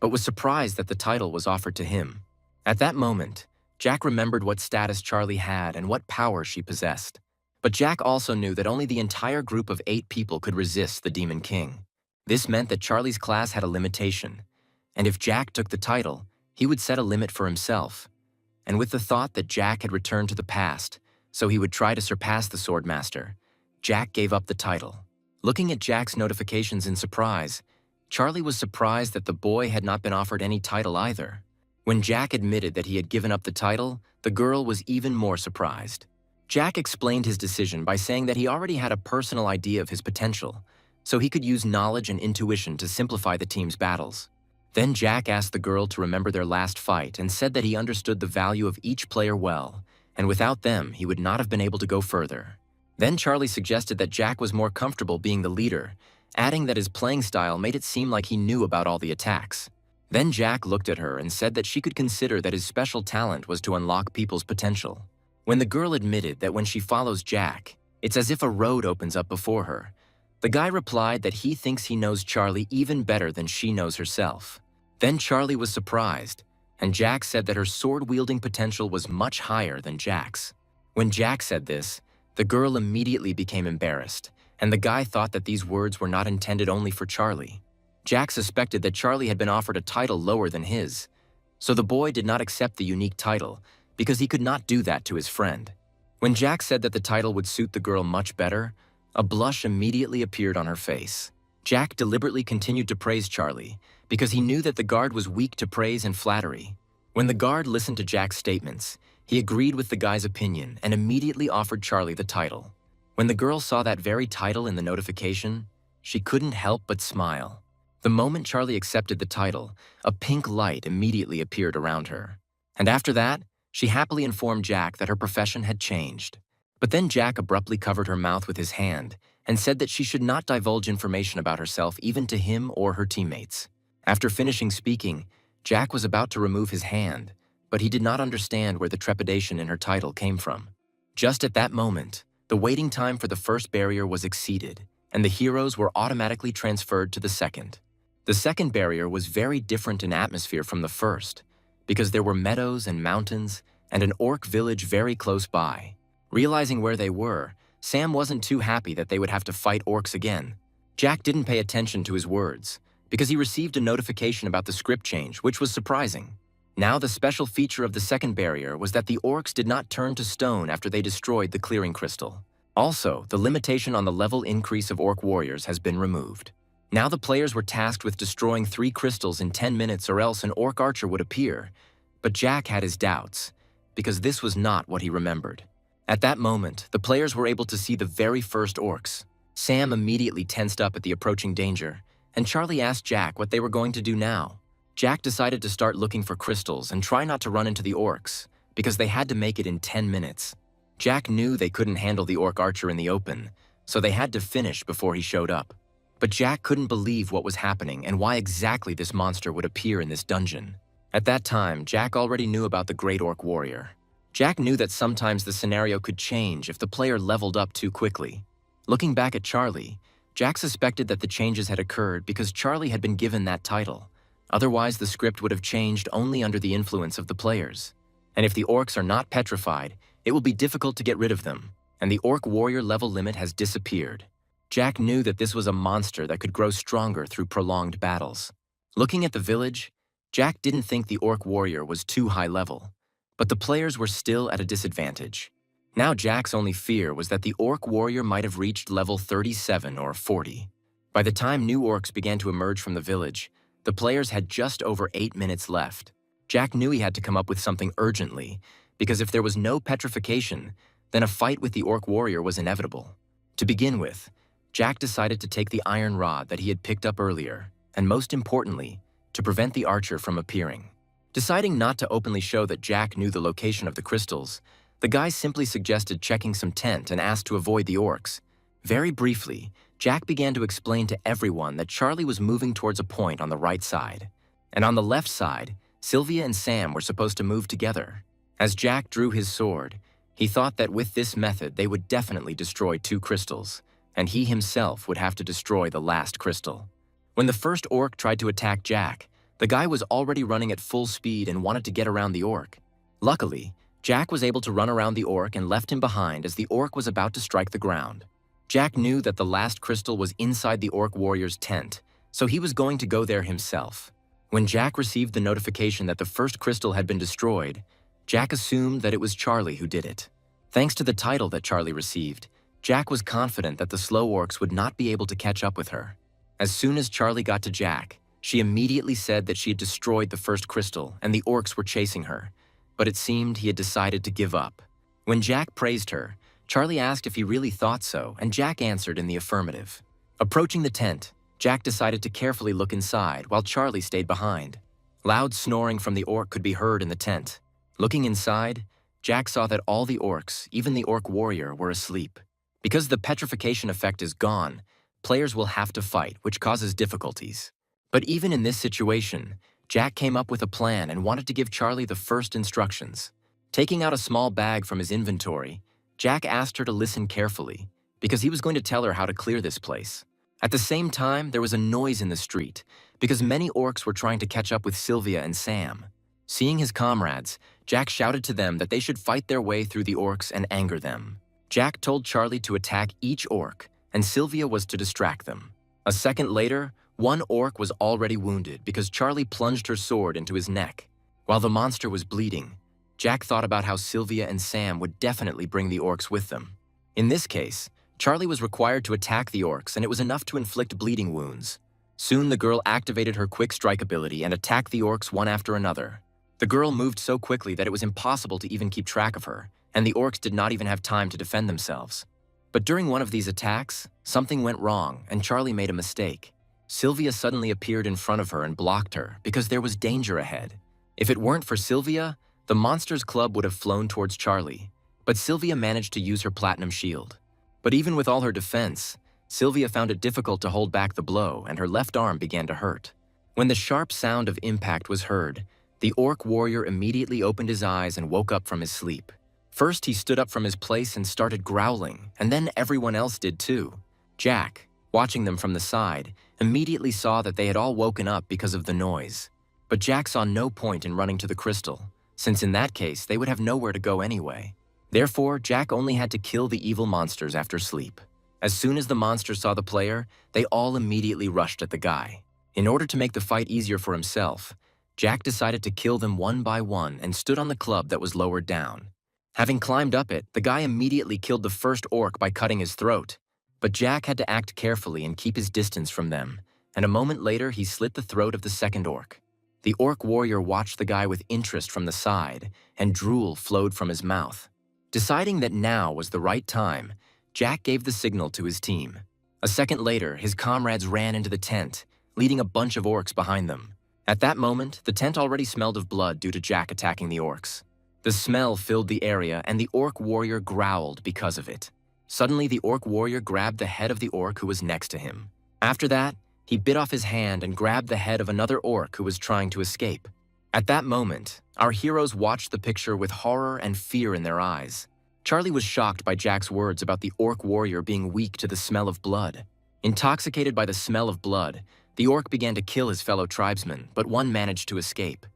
[SPEAKER 1] but was surprised that the title was offered to him. At that moment, Jack remembered what status Charlie had and what power she possessed. But Jack also knew that only the entire group of 8 people could resist the Demon King. This meant that Charlie's class had a limitation, and if Jack took the title, he would set a limit for himself. And with the thought that Jack had returned to the past, so he would try to surpass the Swordmaster, Jack gave up the title. Looking at Jack's notifications in surprise, Charlie was surprised that the boy had not been offered any title either. When Jack admitted that he had given up the title, the girl was even more surprised. Jack explained his decision by saying that he already had a personal idea of his potential, so he could use knowledge and intuition to simplify the team's battles. Then Jack asked the girl to remember their last fight and said that he understood the value of each player well, and without them, he would not have been able to go further. Then Charlie suggested that Jack was more comfortable being the leader, adding that his playing style made it seem like he knew about all the attacks. Then Jack looked at her and said that she could consider that his special talent was to unlock people's potential. When the girl admitted that when she follows Jack, it's as if a road opens up before her, the guy replied that he thinks he knows Charlie even better than she knows herself. Then Charlie was surprised, and Jack said that her sword-wielding potential was much higher than Jack's. When Jack said this, the girl immediately became embarrassed, and the guy thought that these words were not intended only for Charlie. Jack suspected that Charlie had been offered a title lower than his, so the boy did not accept the unique title because he could not do that to his friend. When Jack said that the title would suit the girl much better, a blush immediately appeared on her face. Jack deliberately continued to praise Charlie because he knew that the guard was weak to praise and flattery. When the guard listened to Jack's statements, he agreed with the guy's opinion and immediately offered Charlie the title. When the girl saw that very title in the notification, she couldn't help but smile. The moment Charlie accepted the title, a pink light immediately appeared around her. And after that, she happily informed Jack that her profession had changed. But then Jack abruptly covered her mouth with his hand and said that she should not divulge information about herself even to him or her teammates. After finishing speaking, Jack was about to remove his hand, but he did not understand where the trepidation in her title came from. Just at that moment, the waiting time for the first barrier was exceeded, and the heroes were automatically transferred to the second. The second barrier was very different in atmosphere from the first, because there were meadows and mountains and an orc village very close by. Realizing where they were, Sam wasn't too happy that they would have to fight orcs again. Jack didn't pay attention to his words, because he received a notification about the script change, which was surprising. Now the special feature of the second barrier was that the orcs did not turn to stone after they destroyed the clearing crystal. Also, the limitation on the level increase of orc warriors has been removed. Now the players were tasked with destroying 3 crystals in 10 minutes or else an orc archer would appear, but Jack had his doubts, because this was not what he remembered. At that moment, the players were able to see the very first orcs. Sam immediately tensed up at the approaching danger, and Charlie asked Jack what they were going to do now. Jack decided to start looking for crystals and try not to run into the orcs, because they had to make it in 10 minutes. Jack knew they couldn't handle the orc archer in the open, so they had to finish before he showed up. But Jack couldn't believe what was happening and why exactly this monster would appear in this dungeon. At that time, Jack already knew about the Great Orc Warrior. Jack knew that sometimes the scenario could change if the player leveled up too quickly. Looking back at Charlie, Jack suspected that the changes had occurred because Charlie had been given that title. Otherwise, the script would have changed only under the influence of the players. And if the orcs are not petrified, it will be difficult to get rid of them, and the orc warrior level limit has disappeared. Jack knew that this was a monster that could grow stronger through prolonged battles. Looking at the village, Jack didn't think the orc warrior was too high level, but the players were still at a disadvantage. Now Jack's only fear was that the orc warrior might have reached level 37 or 40. By the time new orcs began to emerge from the village, the players had just over 8 minutes left. Jack knew he had to come up with something urgently, because if there was no petrification, then a fight with the orc warrior was inevitable. To begin with, Jack decided to take the iron rod that he had picked up earlier, and most importantly, to prevent the archer from appearing. Deciding not to openly show that Jack knew the location of the crystals, the guy simply suggested checking some tent and asked to avoid the orcs. Very briefly, Jack began to explain to everyone that Charlie was moving towards a point on the right side, and on the left side, Sylvia and Sam were supposed to move together. As Jack drew his sword, he thought that with this method they would definitely destroy 2 crystals, and he himself would have to destroy the last crystal. When the first orc tried to attack Jack, the guy was already running at full speed and wanted to get around the orc. Luckily, Jack was able to run around the orc and left him behind as the orc was about to strike the ground. Jack knew that the last crystal was inside the orc warrior's tent, so he was going to go there himself. When Jack received the notification that the first crystal had been destroyed, Jack assumed that it was Charlie who did it. Thanks to the title that Charlie received, Jack was confident that the slow orcs would not be able to catch up with her. As soon as Charlie got to Jack, she immediately said that she had destroyed the first crystal and the orcs were chasing her, but it seemed he had decided to give up. When Jack praised her, Charlie asked if he really thought so, and Jack answered in the affirmative. Approaching the tent, Jack decided to carefully look inside while Charlie stayed behind. Loud snoring from the orc could be heard in the tent. Looking inside, Jack saw that all the orcs, even the orc warrior, were asleep. Because the petrification effect is gone, players will have to fight, which causes difficulties. But even in this situation, Jack came up with a plan and wanted to give Charlie the first instructions. Taking out a small bag from his inventory, Jack asked her to listen carefully, because he was going to tell her how to clear this place. At the same time, there was a noise in the street, because many orcs were trying to catch up with Sylvia and Sam. Seeing his comrades, Jack shouted to them that they should fight their way through the orcs and anger them. Jack told Charlie to attack each orc, and Sylvia was to distract them. A second later, one orc was already wounded because Charlie plunged her sword into his neck. While the monster was bleeding, Jack thought about how Sylvia and Sam would definitely bring the orcs with them. In this case, Charlie was required to attack the orcs, and it was enough to inflict bleeding wounds. Soon the girl activated her quick strike ability and attacked the orcs one after another. The girl moved so quickly that it was impossible to even keep track of her, and the orcs did not even have time to defend themselves. But during one of these attacks, something went wrong and Charlie made a mistake. Sylvia suddenly appeared in front of her and blocked her because there was danger ahead. If it weren't for Sylvia, the monsters club would have flown towards Charlie, but Sylvia managed to use her platinum shield. But even with all her defense, Sylvia found it difficult to hold back the blow and her left arm began to hurt. When the sharp sound of impact was heard, the orc warrior immediately opened his eyes and woke up from his sleep. First, he stood up from his place and started growling, and then everyone else did too. Jack, watching them from the side, immediately saw that they had all woken up because of the noise. But Jack saw no point in running to the crystal, since in that case they would have nowhere to go anyway. Therefore, Jack only had to kill the evil monsters after sleep. As soon as the monsters saw the player, they all immediately rushed at the guy. In order to make the fight easier for himself, Jack decided to kill them one by one and stood on the club that was lowered down. Having climbed up it, the guy immediately killed the first orc by cutting his throat. But Jack had to act carefully and keep his distance from them, and a moment later he slit the throat of the second orc. The orc warrior watched the guy with interest from the side, and drool flowed from his mouth. Deciding that now was the right time, Jack gave the signal to his team. A second later, his comrades ran into the tent, leading a bunch of orcs behind them. At that moment, the tent already smelled of blood due to Jack attacking the orcs. The smell filled the area, and the orc warrior growled because of it. Suddenly, the orc warrior grabbed the head of the orc who was next to him. After that, he bit off his hand and grabbed the head of another orc who was trying to escape. At that moment, our heroes watched the picture with horror and fear in their eyes. Charlie was shocked by Jack's words about the orc warrior being weak to the smell of blood. Intoxicated by the smell of blood, the orc began to kill his fellow tribesmen, but one managed to escape.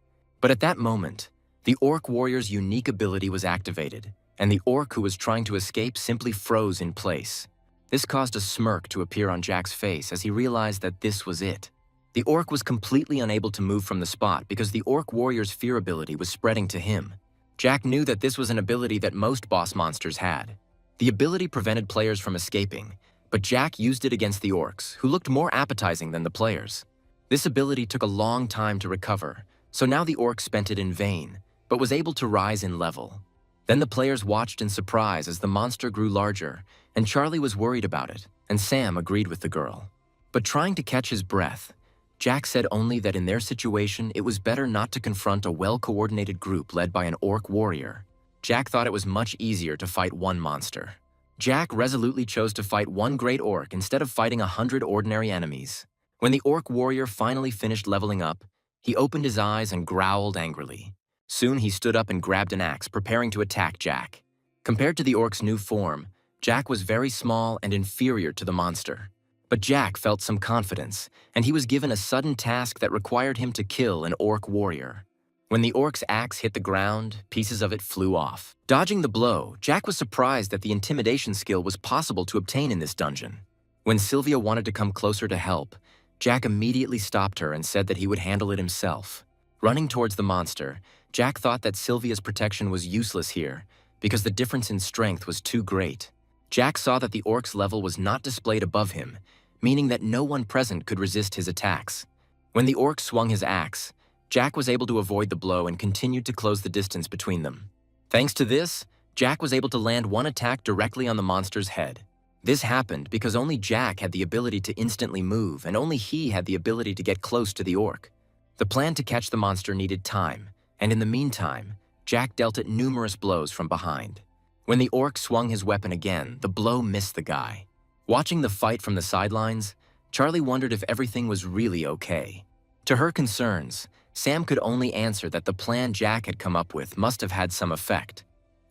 [SPEAKER 1] But at that moment, the orc warrior's unique ability was activated, and the orc who was trying to escape simply froze in place. This caused a smirk to appear on Jack's face as he realized that this was it. The orc was completely unable to move from the spot because the orc warrior's fear ability was spreading to him. Jack knew that this was an ability that most boss monsters had. The ability prevented players from escaping, but Jack used it against the orcs, who looked more appetizing than the players. This ability took a long time to recover, so now the orc spent it in vain, but was able to rise in level. Then the players watched in surprise as the monster grew larger, and Charlie was worried about it, and Sam agreed with the girl. But trying to catch his breath, Jack said only that in their situation it was better not to confront a well-coordinated group led by an orc warrior. Jack thought it was much easier to fight one monster. Jack resolutely chose to fight one great orc instead of fighting 100 ordinary enemies. When the orc warrior finally finished leveling up, he opened his eyes and growled angrily. Soon he stood up and grabbed an axe, preparing to attack Jack. Compared to the orc's new form, Jack was very small and inferior to the monster. But Jack felt some confidence, and he was given a sudden task that required him to kill an orc warrior. When the orc's axe hit the ground, pieces of it flew off. Dodging the blow, Jack was surprised that the intimidation skill was possible to obtain in this dungeon. When Sylvia wanted to come closer to help, Jack immediately stopped her and said that he would handle it himself. Running towards the monster, Jack thought that Sylvia's protection was useless here because the difference in strength was too great. Jack saw that the orc's level was not displayed above him, meaning that no one present could resist his attacks. When the orc swung his axe, Jack was able to avoid the blow and continued to close the distance between them. Thanks to this, Jack was able to land one attack directly on the monster's head. This happened because only Jack had the ability to instantly move, and only he had the ability to get close to the orc. The plan to catch the monster needed time, and in the meantime, Jack dealt it numerous blows from behind. When the orc swung his weapon again, the blow missed the guy. Watching the fight from the sidelines, Charlie wondered if everything was really okay. To her concerns, Sam could only answer that the plan Jack had come up with must have had some effect.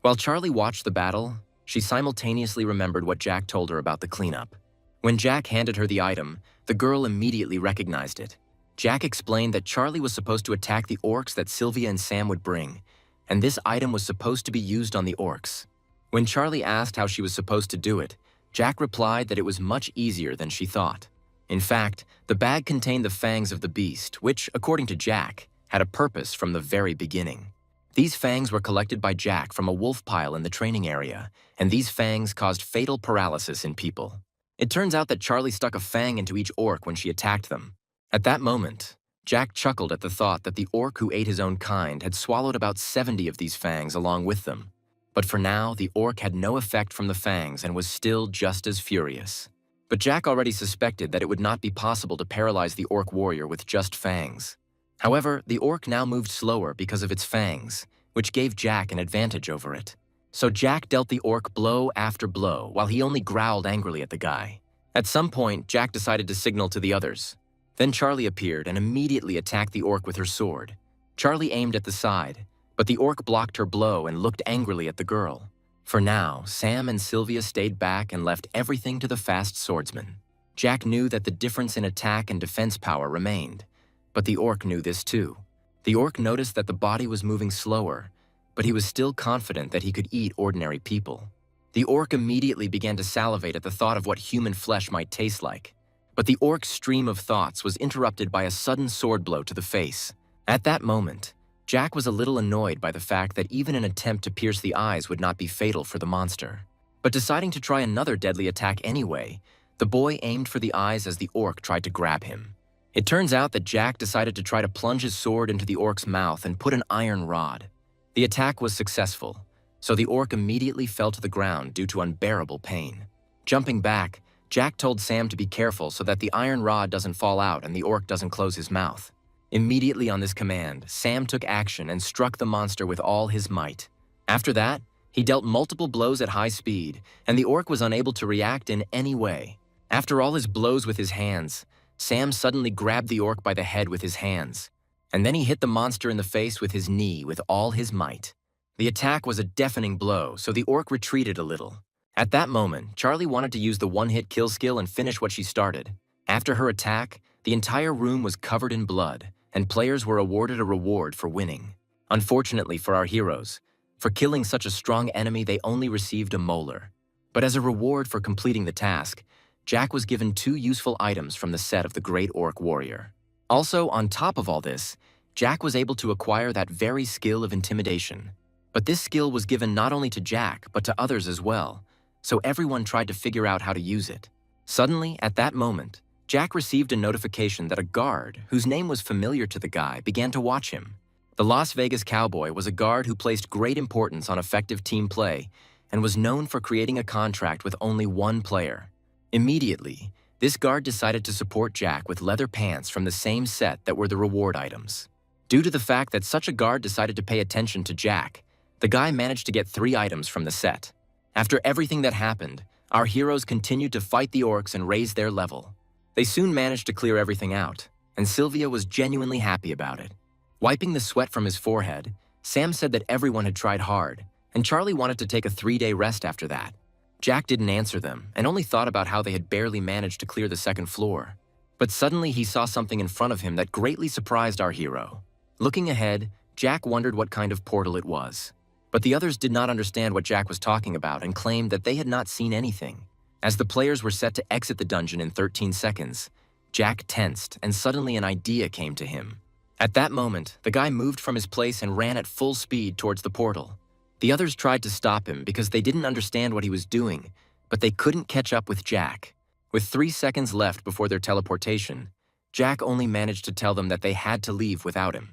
[SPEAKER 1] While Charlie watched the battle, she simultaneously remembered what Jack told her about the cleanup. When Jack handed her the item, the girl immediately recognized it. Jack explained that Charlie was supposed to attack the orcs that Sylvia and Sam would bring, and this item was supposed to be used on the orcs. When Charlie asked how she was supposed to do it, Jack replied that it was much easier than she thought. In fact, the bag contained the fangs of the beast, which, according to Jack, had a purpose from the very beginning. These fangs were collected by Jack from a wolf pile in the training area, and these fangs caused fatal paralysis in people. It turns out that Charlie stuck a fang into each orc when she attacked them. At that moment, Jack chuckled at the thought that the orc who ate his own kind had swallowed about 70 of these fangs along with them. But for now, the orc had no effect from the fangs and was still just as furious. But Jack already suspected that it would not be possible to paralyze the orc warrior with just fangs. However, the orc now moved slower because of its fangs, which gave Jack an advantage over it. So Jack dealt the orc blow after blow while he only growled angrily at the guy. At some point, Jack decided to signal to the others. Then Charlie appeared and immediately attacked the orc with her sword. Charlie aimed at the side, but the orc blocked her blow and looked angrily at the girl. For now, Sam and Sylvia stayed back and left everything to the fast swordsman. Jack knew that the difference in attack and defense power remained, but the orc knew this too. The orc noticed that the body was moving slower, but he was still confident that he could eat ordinary people. The orc immediately began to salivate at the thought of what human flesh might taste like. But the orc's stream of thoughts was interrupted by a sudden sword blow to the face. At that moment, Jack was a little annoyed by the fact that even an attempt to pierce the eyes would not be fatal for the monster. But deciding to try another deadly attack anyway, the boy aimed for the eyes as the orc tried to grab him. It turns out that Jack decided to try to plunge his sword into the orc's mouth and put an iron rod. The attack was successful, so the orc immediately fell to the ground due to unbearable pain. Jumping back, Jack told Sam to be careful so that the iron rod doesn't fall out and the orc doesn't close his mouth. Immediately on this command, Sam took action and struck the monster with all his might. After that, he dealt multiple blows at high speed, and the orc was unable to react in any way. After all his blows with his hands, Sam suddenly grabbed the orc by the head with his hands, and then he hit the monster in the face with his knee with all his might. The attack was a deafening blow, so the orc retreated a little. At that moment, Charlie wanted to use the one-hit kill skill and finish what she started. After her attack, the entire room was covered in blood, and players were awarded a reward for winning. Unfortunately for our heroes, for killing such a strong enemy, they only received a molar. But as a reward for completing the task, Jack was given 2 useful items from the set of the Great Orc Warrior. Also, on top of all this, Jack was able to acquire that very skill of intimidation. But this skill was given not only to Jack, but to others as well, so everyone tried to figure out how to use it. Suddenly, at that moment, Jack received a notification that a guard, whose name was familiar to the guy, began to watch him. The Las Vegas Cowboy was a guard who placed great importance on effective team play and was known for creating a contract with only one player. Immediately, this guard decided to support Jack with leather pants from the same set that were the reward items. Due to the fact that such a guard decided to pay attention to Jack, the guy managed to get 3 items from the set. After everything that happened, our heroes continued to fight the orcs and raise their level. They soon managed to clear everything out, and Sylvia was genuinely happy about it. Wiping the sweat from his forehead, Sam said that everyone had tried hard, and Charlie wanted to take a 3-day rest after that. Jack didn't answer them, and only thought about how they had barely managed to clear the 2nd floor. But suddenly he saw something in front of him that greatly surprised our hero. Looking ahead, Jack wondered what kind of portal it was. But the others did not understand what Jack was talking about and claimed that they had not seen anything. As the players were set to exit the dungeon in 13 seconds, Jack tensed and suddenly an idea came to him. At that moment, the guy moved from his place and ran at full speed towards the portal. The others tried to stop him because they didn't understand what he was doing, but they couldn't catch up with Jack. With 3 seconds left before their teleportation, Jack only managed to tell them that they had to leave without him.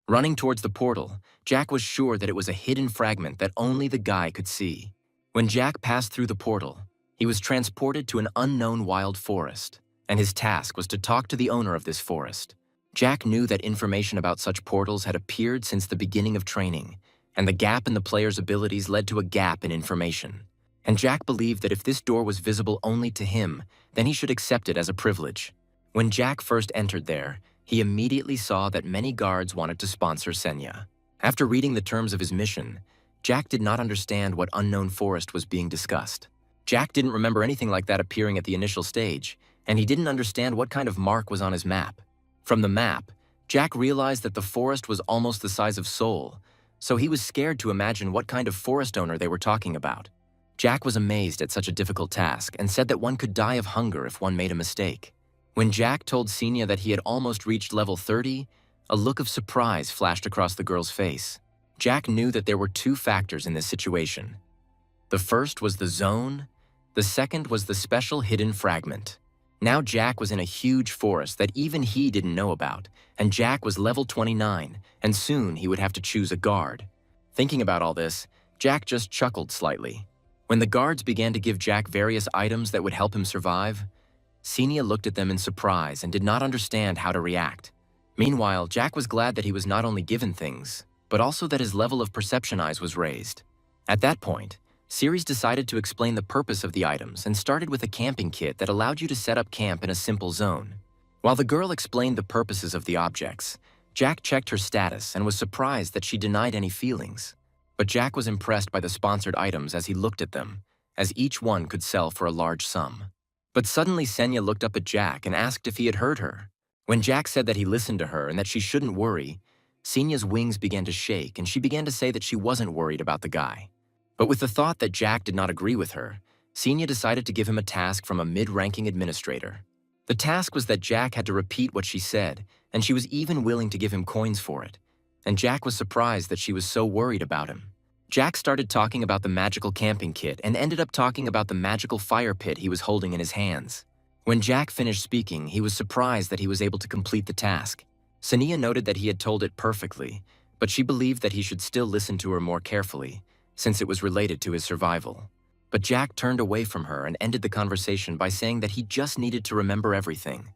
[SPEAKER 1] Running towards the portal, Jack was sure that it was a hidden fragment that only the guy could see. When Jack passed through the portal, he was transported to an unknown wild forest, and his task was to talk to the owner of this forest. Jack knew that information about such portals had appeared since the beginning of training, and the gap in the player's abilities led to a gap in information. And Jack believed that if this door was visible only to him, then he should accept it as a privilege. When Jack first entered there, he immediately saw that many guards wanted to sponsor Senya. After reading the terms of his mission, Jack did not understand what unknown forest was being discussed. Jack didn't remember anything like that appearing at the initial stage, and he didn't understand what kind of mark was on his map. From the map, Jack realized that the forest was almost the size of Seoul, so he was scared to imagine what kind of forest owner they were talking about. Jack was amazed at such a difficult task and said that one could die of hunger if one made a mistake. When Jack told Senya that he had almost reached level 30, a look of surprise flashed across the girl's face. Jack knew that there were 2 factors in this situation. The first was the zone, the second was the special hidden fragment. Now Jack was in a huge forest that even he didn't know about, and Jack was level 29, and soon he would have to choose a guard. Thinking about all this, Jack just chuckled slightly. When the guards began to give Jack various items that would help him survive, Senya looked at them in surprise and did not understand how to react. Meanwhile, Jack was glad that he was not only given things, but also that his level of perception eyes was raised. At that point, Ceres decided to explain the purpose of the items and started with a camping kit that allowed you to set up camp in a simple zone. While the girl explained the purposes of the objects, Jack checked her status and was surprised that she denied any feelings. But Jack was impressed by the sponsored items as he looked at them, as each one could sell for a large sum. But suddenly Senya looked up at Jack and asked if he had heard her. When Jack said that he listened to her and that she shouldn't worry, Senya's wings began to shake and she began to say that she wasn't worried about the guy. But with the thought that Jack did not agree with her, Senya decided to give him a task from a mid-ranking administrator. The task was that Jack had to repeat what she said, and she was even willing to give him coins for it. And Jack was surprised that she was so worried about him. Jack started talking about the magical camping kit and ended up talking about the magical fire pit he was holding in his hands. When Jack finished speaking, he was surprised that he was able to complete the task. Senya noted that he had told it perfectly, but she believed that he should still listen to her more carefully, since it was related to his survival. But Jack turned away from her and ended the conversation by saying that he just needed to remember everything,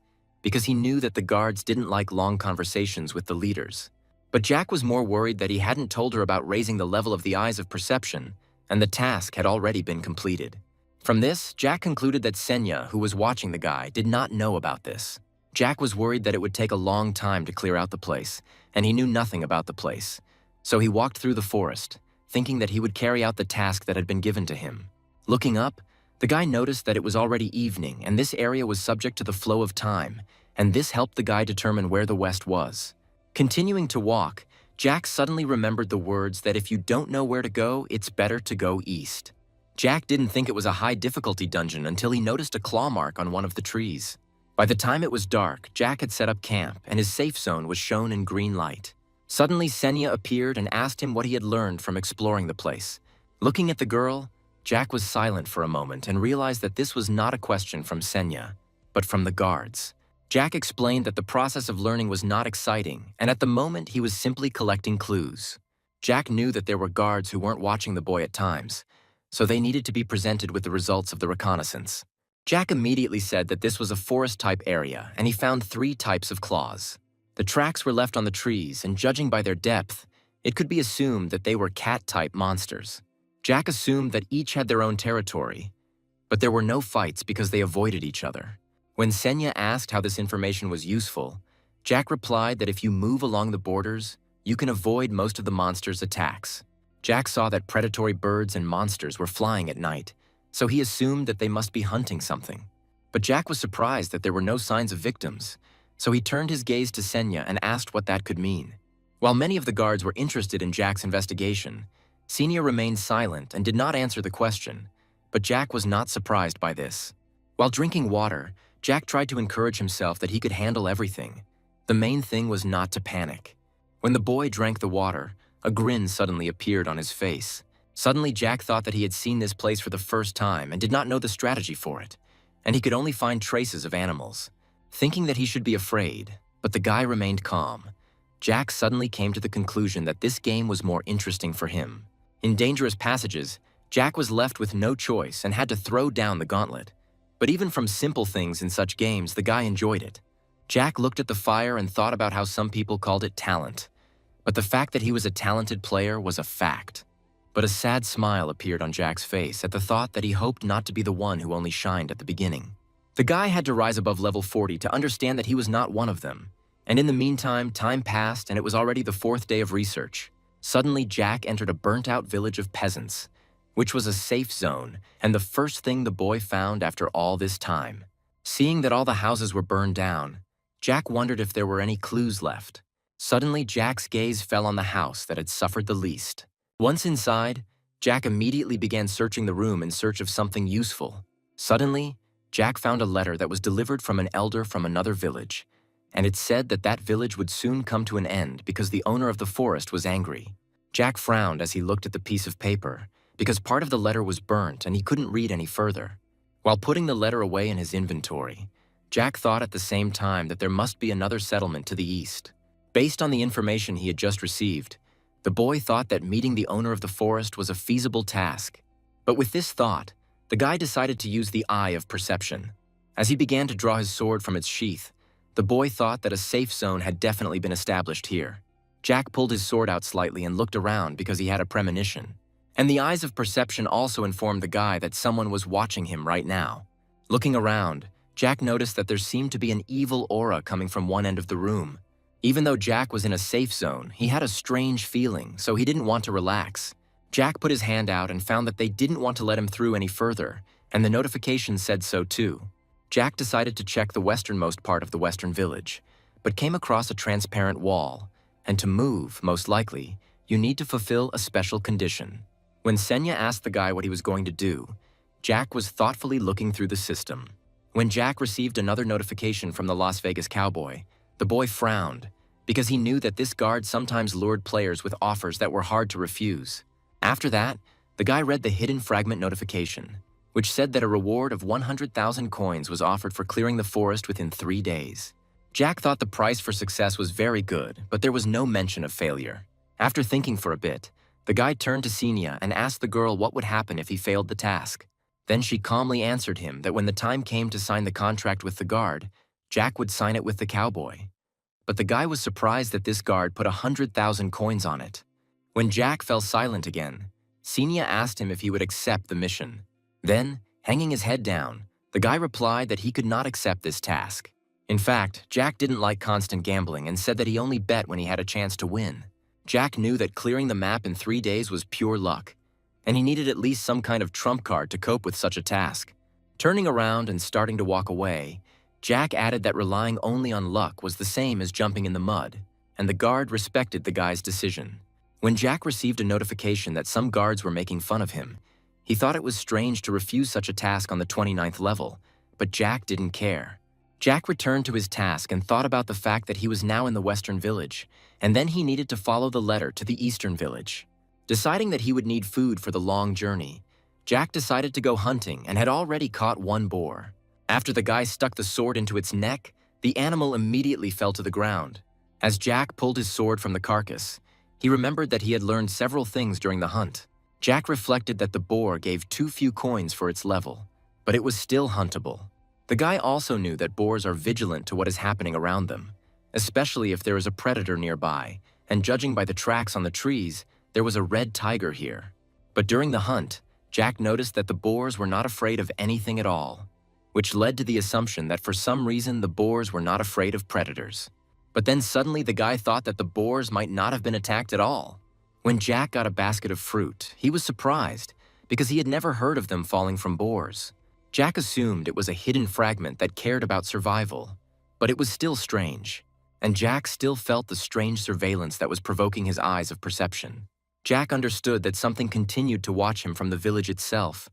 [SPEAKER 1] because he knew that the guards didn't like long conversations with the leaders. But Jack was more worried that he hadn't told her about raising the level of the eyes of perception, and the task had already been completed. From this, Jack concluded that Senya, who was watching the guy, did not know about this. Jack was worried that it would take a long time to clear out the place, and he knew nothing about the place. So he walked through the forest, thinking that he would carry out the task that had been given to him. Looking up, the guy noticed that it was already evening and this area was subject to the flow of time, and this helped the guy determine where the west was. Continuing to walk, Jack suddenly remembered the words that if you don't know where to go, it's better to go east. Jack didn't think it was a high-difficulty dungeon until he noticed a claw mark on one of the trees. By the time it was dark, Jack had set up camp and his safe zone was shown in green light. Suddenly, Senya appeared and asked him what he had learned from exploring the place. Looking at the girl, Jack was silent for a moment and realized that this was not a question from Senya, but from the guards. Jack explained that the process of learning was not exciting, and at the moment he was simply collecting clues. Jack knew that there were guards who weren't watching the boy at times, so they needed to be presented with the results of the reconnaissance. Jack immediately said that this was a forest-type area, and he found 3 types of claws. The tracks were left on the trees, and judging by their depth, it could be assumed that they were cat-type monsters. Jack assumed that each had their own territory, but there were no fights because they avoided each other. When Senya asked how this information was useful, Jack replied that if you move along the borders, you can avoid most of the monsters' attacks. Jack saw that predatory birds and monsters were flying at night, so he assumed that they must be hunting something. But Jack was surprised that there were no signs of victims, so he turned his gaze to Senya and asked what that could mean. While many of the guards were interested in Jack's investigation, Senya remained silent and did not answer the question, but Jack was not surprised by this. While drinking water, Jack tried to encourage himself that he could handle everything. The main thing was not to panic. When the boy drank the water, a grin suddenly appeared on his face. Suddenly, Jack thought that he had seen this place for the first time and did not know the strategy for it, and he could only find traces of animals. Thinking that he should be afraid, but the guy remained calm, Jack suddenly came to the conclusion that this game was more interesting for him. In dangerous passages, Jack was left with no choice and had to throw down the gauntlet. But even from simple things in such games, the guy enjoyed it. Jack looked at the fire and thought about how some people called it talent. But the fact that he was a talented player was a fact. But a sad smile appeared on Jack's face at the thought that he hoped not to be the one who only shined at the beginning. The guy had to rise above level 40 to understand that he was not one of them. And in the meantime, time passed and it was already the 4th day of research. Suddenly, Jack entered a burnt-out village of peasants, which was a safe zone and the first thing the boy found after all this time. Seeing that all the houses were burned down, Jack wondered if there were any clues left. Suddenly, Jack's gaze fell on the house that had suffered the least. Once inside, Jack immediately began searching the room in search of something useful. Suddenly, Jack found a letter that was delivered from an elder from another village, and it said that that village would soon come to an end because the owner of the forest was angry. Jack frowned as he looked at the piece of paper, because part of the letter was burnt and he couldn't read any further. While putting the letter away in his inventory, Jack thought at the same time that there must be another settlement to the east. Based on the information he had just received, the boy thought that meeting the owner of the forest was a feasible task. But with this thought, the guy decided to use the eye of perception. As he began to draw his sword from its sheath, the boy thought that a safe zone had definitely been established here. Jack pulled his sword out slightly and looked around because he had a premonition. And the eyes of perception also informed the guy that someone was watching him right now. Looking around, Jack noticed that there seemed to be an evil aura coming from one end of the room. Even though Jack was in a safe zone, he had a strange feeling, so he didn't want to relax. Jack put his hand out and found that they didn't want to let him through any further, and the notification said so too. Jack decided to check the westernmost part of the western village, but came across a transparent wall, and to move, most likely, you need to fulfill a special condition. When Senya asked the guy what he was going to do, Jack was thoughtfully looking through the system. When Jack received another notification from the Las Vegas cowboy, the boy frowned, because he knew that this guard sometimes lured players with offers that were hard to refuse. After that, the guy read the hidden fragment notification, which said that a reward of 100,000 coins was offered for clearing the forest within 3 days. Jack thought the price for success was very good, but there was no mention of failure. After thinking for a bit, the guy turned to Senya and asked the girl what would happen if he failed the task. Then she calmly answered him that when the time came to sign the contract with the guard, Jack would sign it with the cowboy. But the guy was surprised that this guard put 100,000 coins on it. When Jack fell silent again, Senya asked him if he would accept the mission. Then, hanging his head down, the guy replied that he could not accept this task. In fact, Jack didn't like constant gambling and said that he only bet when he had a chance to win. Jack knew that clearing the map in 3 days was pure luck, and he needed at least some kind of trump card to cope with such a task. Turning around and starting to walk away, Jack added that relying only on luck was the same as jumping in the mud, and the guard respected the guy's decision. When Jack received a notification that some guards were making fun of him, he thought it was strange to refuse such a task on the 29th level, but Jack didn't care. Jack returned to his task and thought about the fact that he was now in the western village, and then he needed to follow the letter to the eastern village. Deciding that he would need food for the long journey, Jack decided to go hunting and had already caught one boar. After the guy stuck the sword into its neck, the animal immediately fell to the ground. As Jack pulled his sword from the carcass, he remembered that he had learned several things during the hunt. Jack reflected that the boar gave too few coins for its level, but it was still huntable. The guy also knew that boars are vigilant to what is happening around them, especially if there is a predator nearby, and judging by the tracks on the trees, there was a red tiger here. But during the hunt, Jack noticed that the boars were not afraid of anything at all, which led to the assumption that for some reason the boars were not afraid of predators. But then suddenly the guy thought that the boars might not have been attacked at all. When Jack got a basket of fruit, he was surprised because he had never heard of them falling from boars. Jack assumed it was a hidden fragment that cared about survival, but it was still strange, and Jack still felt the strange surveillance that was provoking his eyes of perception. Jack understood that something continued to watch him from the village itself,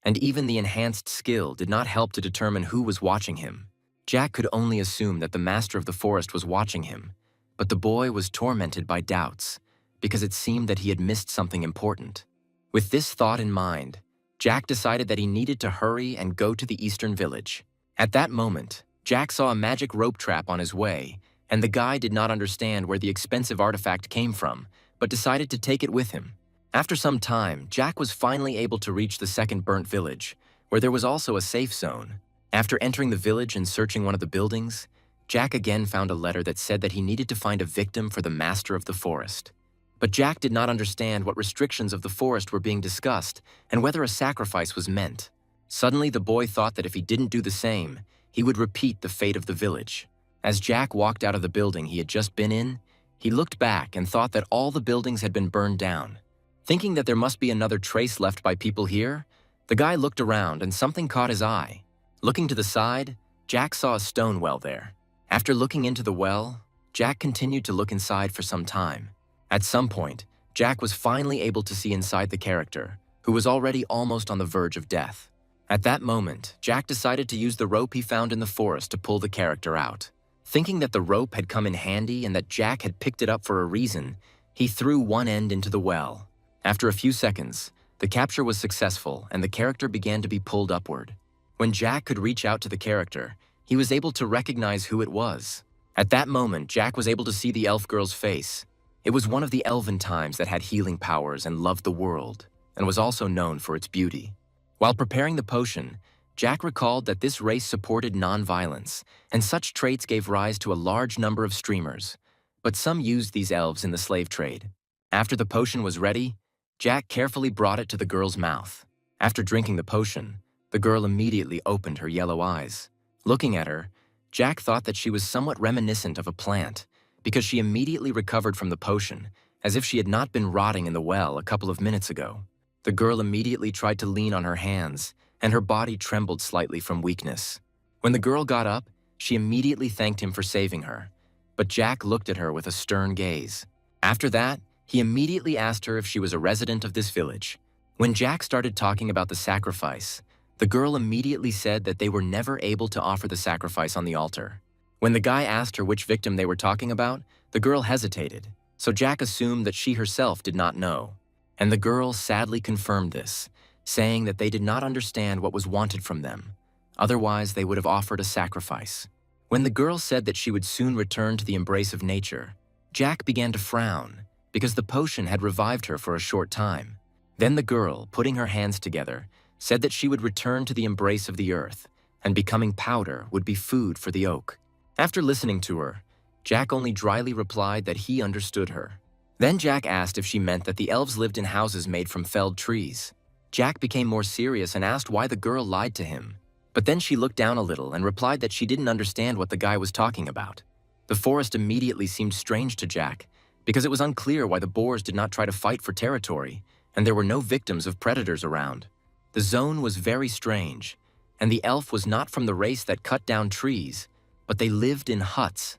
[SPEAKER 1] and even the enhanced skill did not help to determine who was watching him. Jack could only assume that the master of the forest was watching him, but the boy was tormented by doubts, because it seemed that he had missed something important. With this thought in mind, Jack decided that he needed to hurry and go to the eastern village. At that moment, Jack saw a magic rope trap on his way, and the guy did not understand where the expensive artifact came from, but decided to take it with him. After some time, Jack was finally able to reach the second burnt village, where there was also a safe zone. After entering the village and searching one of the buildings, Jack again found a letter that said that he needed to find a victim for the master of the forest. But Jack did not understand what restrictions of the forest were being discussed and whether a sacrifice was meant. Suddenly, the boy thought that if he didn't do the same, he would repeat the fate of the village. As Jack walked out of the building he had just been in, he looked back and thought that all the buildings had been burned down. Thinking that there must be another trace left by people here, the guy looked around and something caught his eye. Looking to the side, Jack saw a stone well there. After looking into the well, Jack continued to look inside for some time. At some point, Jack was finally able to see inside the character, who was already almost on the verge of death. At that moment, Jack decided to use the rope he found in the forest to pull the character out. Thinking that the rope had come in handy and that Jack had picked it up for a reason, he threw one end into the well. After a few seconds, the capture was successful and the character began to be pulled upward. When Jack could reach out to the character, he was able to recognize who it was. At that moment, Jack was able to see the elf girl's face. It was one of the elven times that had healing powers and loved the world, and was also known for its beauty. While preparing the potion, Jack recalled that this race supported non-violence, and such traits gave rise to a large number of streamers. But some used these elves in the slave trade. After the potion was ready, Jack carefully brought it to the girl's mouth. After drinking the potion, the girl immediately opened her yellow eyes. Looking at her, Jack thought that she was somewhat reminiscent of a plant, because she immediately recovered from the potion, as if she had not been rotting in the well a couple of minutes ago. The girl immediately tried to lean on her hands, and her body trembled slightly from weakness. When the girl got up, she immediately thanked him for saving her, but Jack looked at her with a stern gaze. After that, he immediately asked her if she was a resident of this village. When Jack started talking about the sacrifice, the girl immediately said that they were never able to offer the sacrifice on the altar. When the guy asked her which victim they were talking about, the girl hesitated, so Jack assumed that she herself did not know. And the girl sadly confirmed this, saying that they did not understand what was wanted from them. Otherwise, they would have offered a sacrifice. When the girl said that she would soon return to the embrace of nature, Jack began to frown, because the potion had revived her for a short time. Then the girl, putting her hands together, said that she would return to the embrace of the earth, and becoming powder would be food for the oak. After listening to her, Jack only dryly replied that he understood her. Then Jack asked if she meant that the elves lived in houses made from felled trees. Jack became more serious and asked why the girl lied to him. But then she looked down a little and replied that she didn't understand what the guy was talking about. The forest immediately seemed strange to Jack, because it was unclear why the boars did not try to fight for territory, and there were no victims of predators around. The zone was very strange, and the elf was not from the race that cut down trees, but they lived in huts.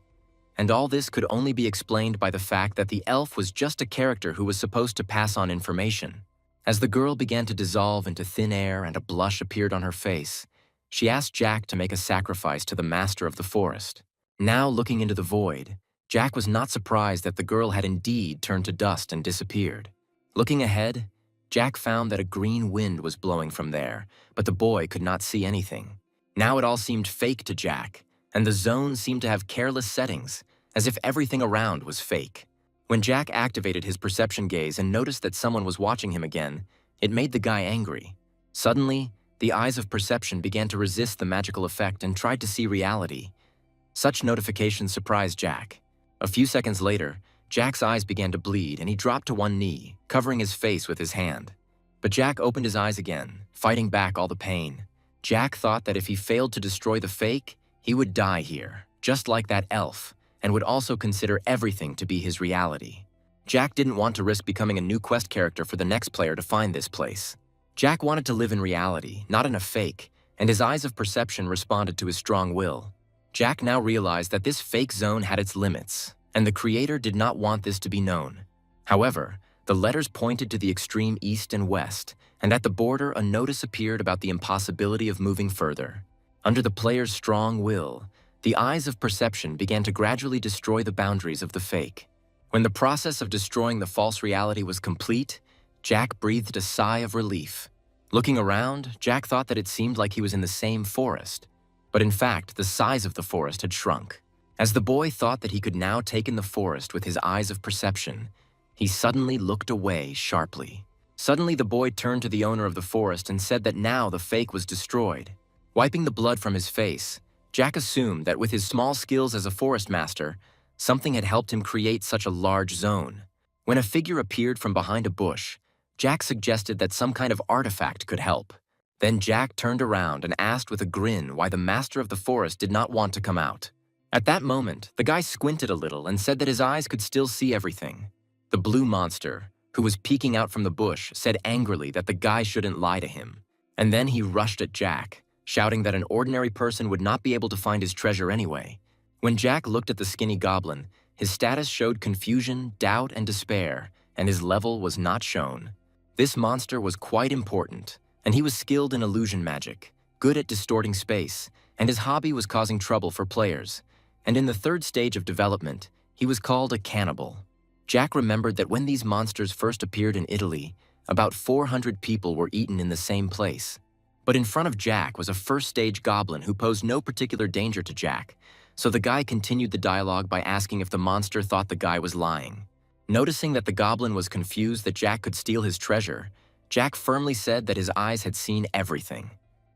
[SPEAKER 1] And all this could only be explained by the fact that the elf was just a character who was supposed to pass on information. As the girl began to dissolve into thin air and a blush appeared on her face, she asked Jack to make a sacrifice to the master of the forest. Now looking into the void, Jack was not surprised that the girl had indeed turned to dust and disappeared. Looking ahead, Jack found that a green wind was blowing from there, but the boy could not see anything. Now it all seemed fake to Jack, and the zone seemed to have careless settings, as if everything around was fake. When Jack activated his perception gaze and noticed that someone was watching him again, it made the guy angry. Suddenly, the eyes of perception began to resist the magical effect and tried to see reality. Such notifications surprised Jack. A few seconds later, Jack's eyes began to bleed and he dropped to one knee, covering his face with his hand. But Jack opened his eyes again, fighting back all the pain. Jack thought that if he failed to destroy the fake, he would die here, just like that elf, and would also consider everything to be his reality. Jack didn't want to risk becoming a new quest character for the next player to find this place. Jack wanted to live in reality, not in a fake, and his eyes of perception responded to his strong will. Jack now realized that this fake zone had its limits, and the creator did not want this to be known. However, the letters pointed to the extreme east and west, and at the border a notice appeared about the impossibility of moving further. Under the player's strong will, the eyes of perception began to gradually destroy the boundaries of the fake. When the process of destroying the false reality was complete, Jack breathed a sigh of relief. Looking around, Jack thought that it seemed like he was in the same forest. But in fact, the size of the forest had shrunk. As the boy thought that he could now take in the forest with his eyes of perception, he suddenly looked away sharply. Suddenly, the boy turned to the owner of the forest and said that now the fake was destroyed. Wiping the blood from his face, Jack assumed that with his small skills as a forest master, something had helped him create such a large zone. When a figure appeared from behind a bush, Jack suggested that some kind of artifact could help. Then Jack turned around and asked with a grin why the master of the forest did not want to come out. At that moment, the guy squinted a little and said that his eyes could still see everything. The blue monster, who was peeking out from the bush, said angrily that the guy shouldn't lie to him. And then he rushed at Jack, shouting that an ordinary person would not be able to find his treasure anyway. When Jack looked at the skinny goblin, his status showed confusion, doubt, and despair, and his level was not shown. This monster was quite important, and he was skilled in illusion magic, good at distorting space, and his hobby was causing trouble for players. And in the third stage of development, he was called a cannibal. Jack remembered that when these monsters first appeared in Italy, about 400 people were eaten in the same place. But in front of Jack was a first-stage goblin who posed no particular danger to Jack, so the guy continued the dialogue by asking if the monster thought the guy was lying. Noticing that the goblin was confused that Jack could steal his treasure, Jack firmly said that his eyes had seen everything.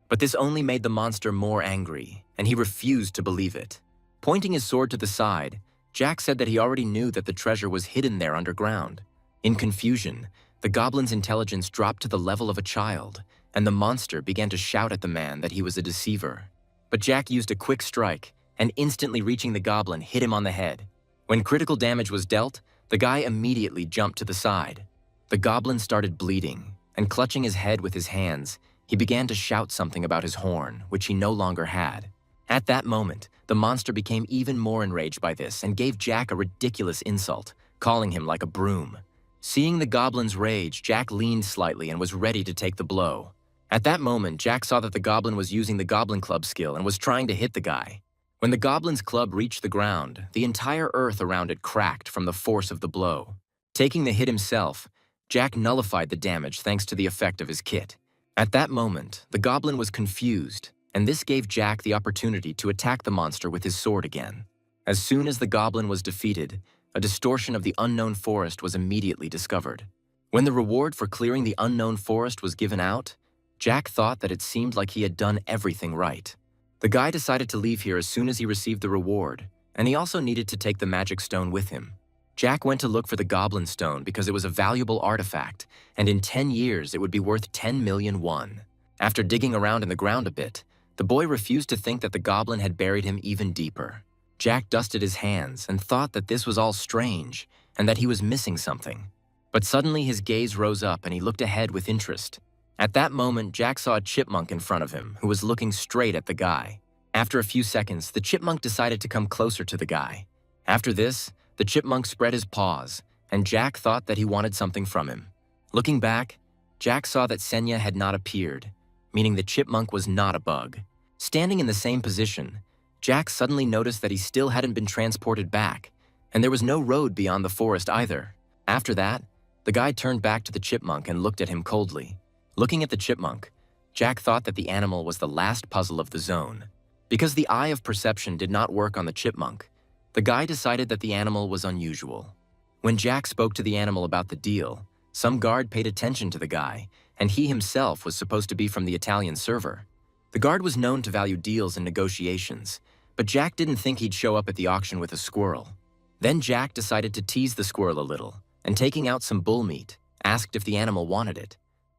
[SPEAKER 1] But this only made the monster more angry, and he refused to believe it. Pointing his sword to the side, Jack said that he already knew that the treasure was hidden there underground. In confusion, the goblin's intelligence dropped to the level of a child, and the monster began to shout at the man that he was a deceiver. But Jack used a quick strike, and instantly reaching the goblin hit him on the head. When critical damage was dealt, the guy immediately jumped to the side. The goblin started bleeding, and clutching his head with his hands, he began to shout something about his horn, which he no longer had. At that moment, the monster became even more enraged by this and gave Jack a ridiculous insult, calling him like a broom. Seeing the goblin's rage, Jack leaned slightly and was ready to take the blow. At that moment, Jack saw that the goblin was using the Goblin Club skill and was trying to hit the guy. When the goblin's club reached the ground, the entire earth around it cracked from the force of the blow. Taking the hit himself, Jack nullified the damage thanks to the effect of his kit. At that moment, the goblin was confused, and this gave Jack the opportunity to attack the monster with his sword again. As soon as the goblin was defeated, a distortion of the unknown forest was immediately discovered. When the reward for clearing the unknown forest was given out, Jack thought that it seemed like he had done everything right. The guy decided to leave here as soon as he received the reward, and he also needed to take the magic stone with him. Jack went to look for the goblin stone because it was a valuable artifact, and in 10 years it would be worth 10 million won. After digging around in the ground a bit, the boy refused to think that the goblin had buried him even deeper. Jack dusted his hands and thought that this was all strange and that he was missing something. But suddenly his gaze rose up and he looked ahead with interest. At that moment, Jack saw a chipmunk in front of him who was looking straight at the guy. After a few seconds, the chipmunk decided to come closer to the guy. After this, the chipmunk spread his paws, and Jack thought that he wanted something from him. Looking back, Jack saw that Senya had not appeared, meaning the chipmunk was not a bug. Standing in the same position, Jack suddenly noticed that he still hadn't been transported back, and there was no road beyond the forest either. After that, the guy turned back to the chipmunk and looked at him coldly. Looking at the chipmunk, Jack thought that the animal was the last puzzle of the zone. Because the eye of perception did not work on the chipmunk, the guy decided that the animal was unusual. When Jack spoke to the animal about the deal, some guard paid attention to the guy, and he himself was supposed to be from the Italian server. The guard was known to value deals and negotiations, but Jack didn't think he'd show up at the auction with a squirrel. Then Jack decided to tease the squirrel a little, and taking out some bull meat, asked if the animal wanted it.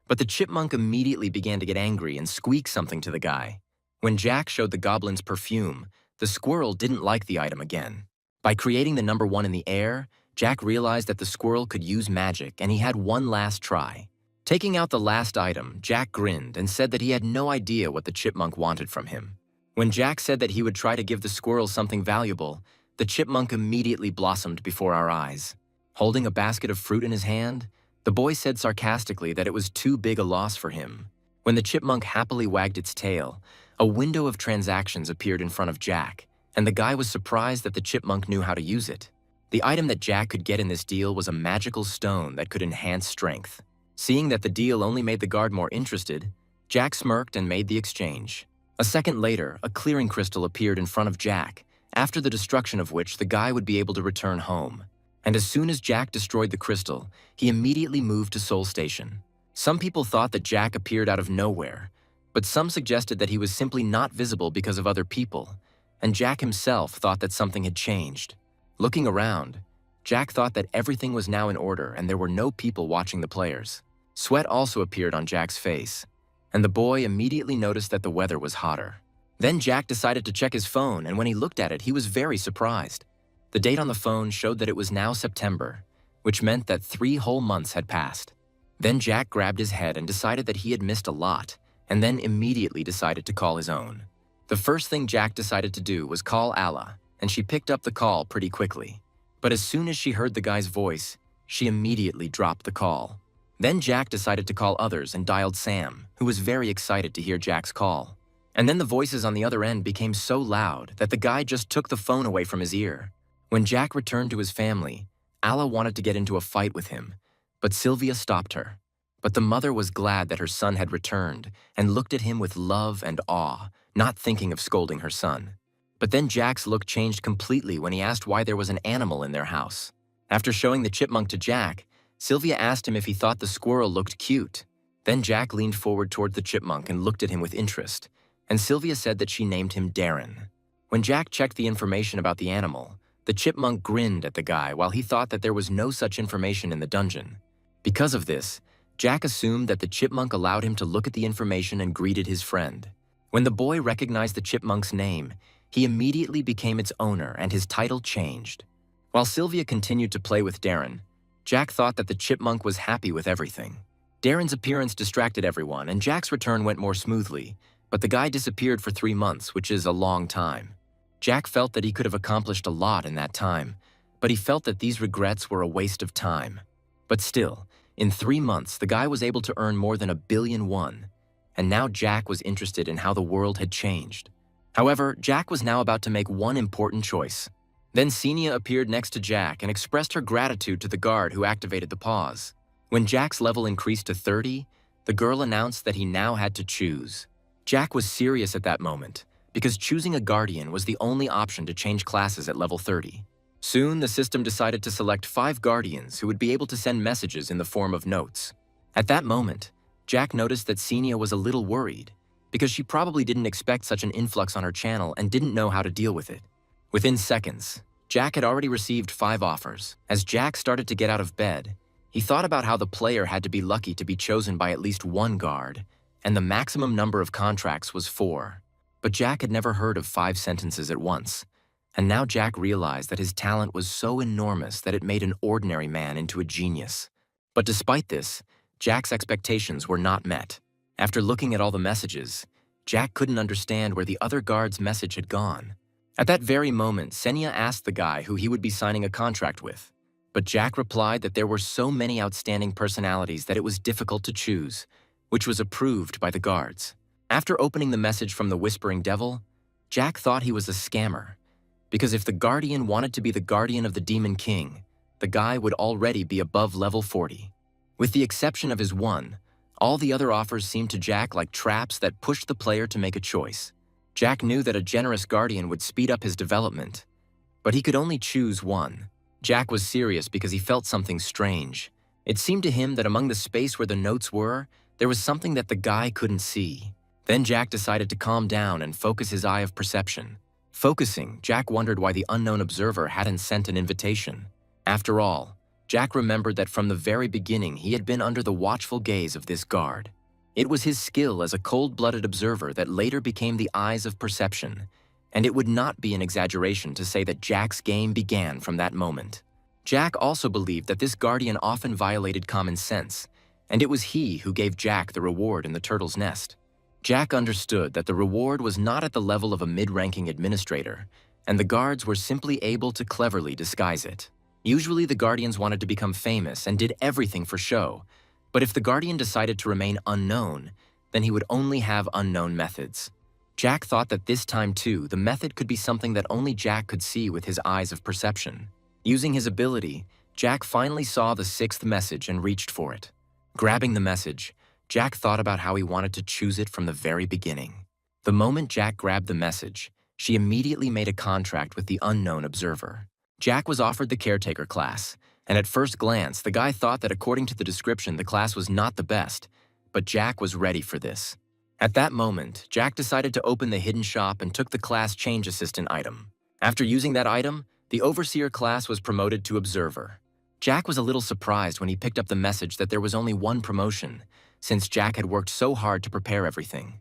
[SPEAKER 1] But the chipmunk immediately began to get angry and squeak something to the guy. When Jack showed the goblin's perfume, the squirrel didn't like the item again. By creating the number 1 in the air, Jack realized that the squirrel could use magic, and he had one last try. Taking out the last item, Jack grinned and said that he had no idea what the chipmunk wanted from him. When Jack said that he would try to give the squirrel something valuable, the chipmunk immediately blossomed before our eyes. Holding a basket of fruit in his hand, the boy said sarcastically that it was too big a loss for him. When the chipmunk happily wagged its tail, a window of transactions appeared in front of Jack, and the guy was surprised that the chipmunk knew how to use it. The item that Jack could get in this deal was a magical stone that could enhance strength. Seeing that the deal only made the guard more interested, Jack smirked and made the exchange. A second later, a clearing crystal appeared in front of Jack, after the destruction of which the guy would be able to return home. And as soon as Jack destroyed the crystal, he immediately moved to Soul Station. Some people thought that Jack appeared out of nowhere, but some suggested that he was simply not visible because of other people, and Jack himself thought that something had changed. Looking around, Jack thought that everything was now in order and there were no people watching the players. Sweat also appeared on Jack's face, and the boy immediately noticed that the weather was hotter. Then Jack decided to check his phone, and when he looked at it, he was very surprised. The date on the phone showed that it was now September, which meant that 3 whole months had passed. Then Jack grabbed his head and decided that he had missed a lot, and then immediately decided to call his own. The first thing Jack decided to do was call Allah, and she picked up the call pretty quickly. But as soon as she heard the guy's voice, she immediately dropped the call. Then Jack decided to call others and dialed Sam, who was very excited to hear Jack's call. And then the voices on the other end became so loud that the guy just took the phone away from his ear. When Jack returned to his family, Allah wanted to get into a fight with him, but Sylvia stopped her. But the mother was glad that her son had returned and looked at him with love and awe, not thinking of scolding her son. But then Jack's look changed completely when he asked why there was an animal in their house. After showing the chipmunk to Jack, Sylvia asked him if he thought the squirrel looked cute. Then Jack leaned forward toward the chipmunk and looked at him with interest, and Sylvia said that she named him Darren. When Jack checked the information about the animal, the chipmunk grinned at the guy while he thought that there was no such information in the dungeon. Because of this, Jack assumed that the chipmunk allowed him to look at the information and greeted his friend. When the boy recognized the chipmunk's name, he immediately became its owner and his title changed. While Sylvia continued to play with Darren, Jack thought that the chipmunk was happy with everything. Darren's appearance distracted everyone, and Jack's return went more smoothly, but the guy disappeared for 3 months, which is a long time. Jack felt that he could have accomplished a lot in that time, but he felt that these regrets were a waste of time. But still, in 3 months, the guy was able to earn more than $1 billion, and now Jack was interested in how the world had changed. However, Jack was now about to make one important choice. Then Senia appeared next to Jack and expressed her gratitude to the guard who activated the pause. When Jack's level increased to 30, the girl announced that he now had to choose. Jack was serious at that moment, because choosing a guardian was the only option to change classes at level 30. Soon, the system decided to select 5 guardians who would be able to send messages in the form of notes. At that moment, Jack noticed that Senia was a little worried, because she probably didn't expect such an influx on her channel and didn't know how to deal with it. Within seconds, Jack had already received 5 offers. As Jack started to get out of bed, he thought about how the player had to be lucky to be chosen by at least 1 guard, and the maximum number of contracts was 4. But Jack had never heard of 5 sentences at once, and now Jack realized that his talent was so enormous that it made an ordinary man into a genius. But despite this, Jack's expectations were not met. After looking at all the messages, Jack couldn't understand where the other guard's message had gone. At that very moment, Senia asked the guy who he would be signing a contract with, but Jack replied that there were so many outstanding personalities that it was difficult to choose, which was approved by the guards. After opening the message from the Whispering Devil, Jack thought he was a scammer, because if the Guardian wanted to be the guardian of the Demon King, the guy would already be above level 40. With the exception of his one, all the other offers seemed to Jack like traps that pushed the player to make a choice. Jack knew that a generous guardian would speed up his development, but he could only choose one. Jack was serious because he felt something strange. It seemed to him that among the space where the notes were, there was something that the guy couldn't see. Then Jack decided to calm down and focus his eye of perception. Focusing, Jack wondered why the unknown observer hadn't sent an invitation. After all, Jack remembered that from the very beginning he had been under the watchful gaze of this guard. It was his skill as a cold-blooded observer that later became the eyes of perception, and it would not be an exaggeration to say that Jack's game began from that moment. Jack also believed that this guardian often violated common sense, and it was he who gave Jack the reward in the turtle's nest. Jack understood that the reward was not at the level of a mid-ranking administrator, and the guards were simply able to cleverly disguise it. Usually the guardians wanted to become famous and did everything for show, but if the guardian decided to remain unknown, then he would only have unknown methods. Jack thought that this time too, the method could be something that only Jack could see with his eyes of perception. Using his ability, Jack finally saw the 6th message and reached for it. Grabbing the message, Jack thought about how he wanted to choose it from the very beginning. The moment Jack grabbed the message, she immediately made a contract with the unknown observer. Jack was offered the caretaker class, and at first glance, the guy thought that according to the description, the class was not the best, but Jack was ready for this. At that moment, Jack decided to open the hidden shop and took the class change assistant item. After using that item, the overseer class was promoted to observer. Jack was a little surprised when he picked up the message that there was only one promotion, since Jack had worked so hard to prepare everything.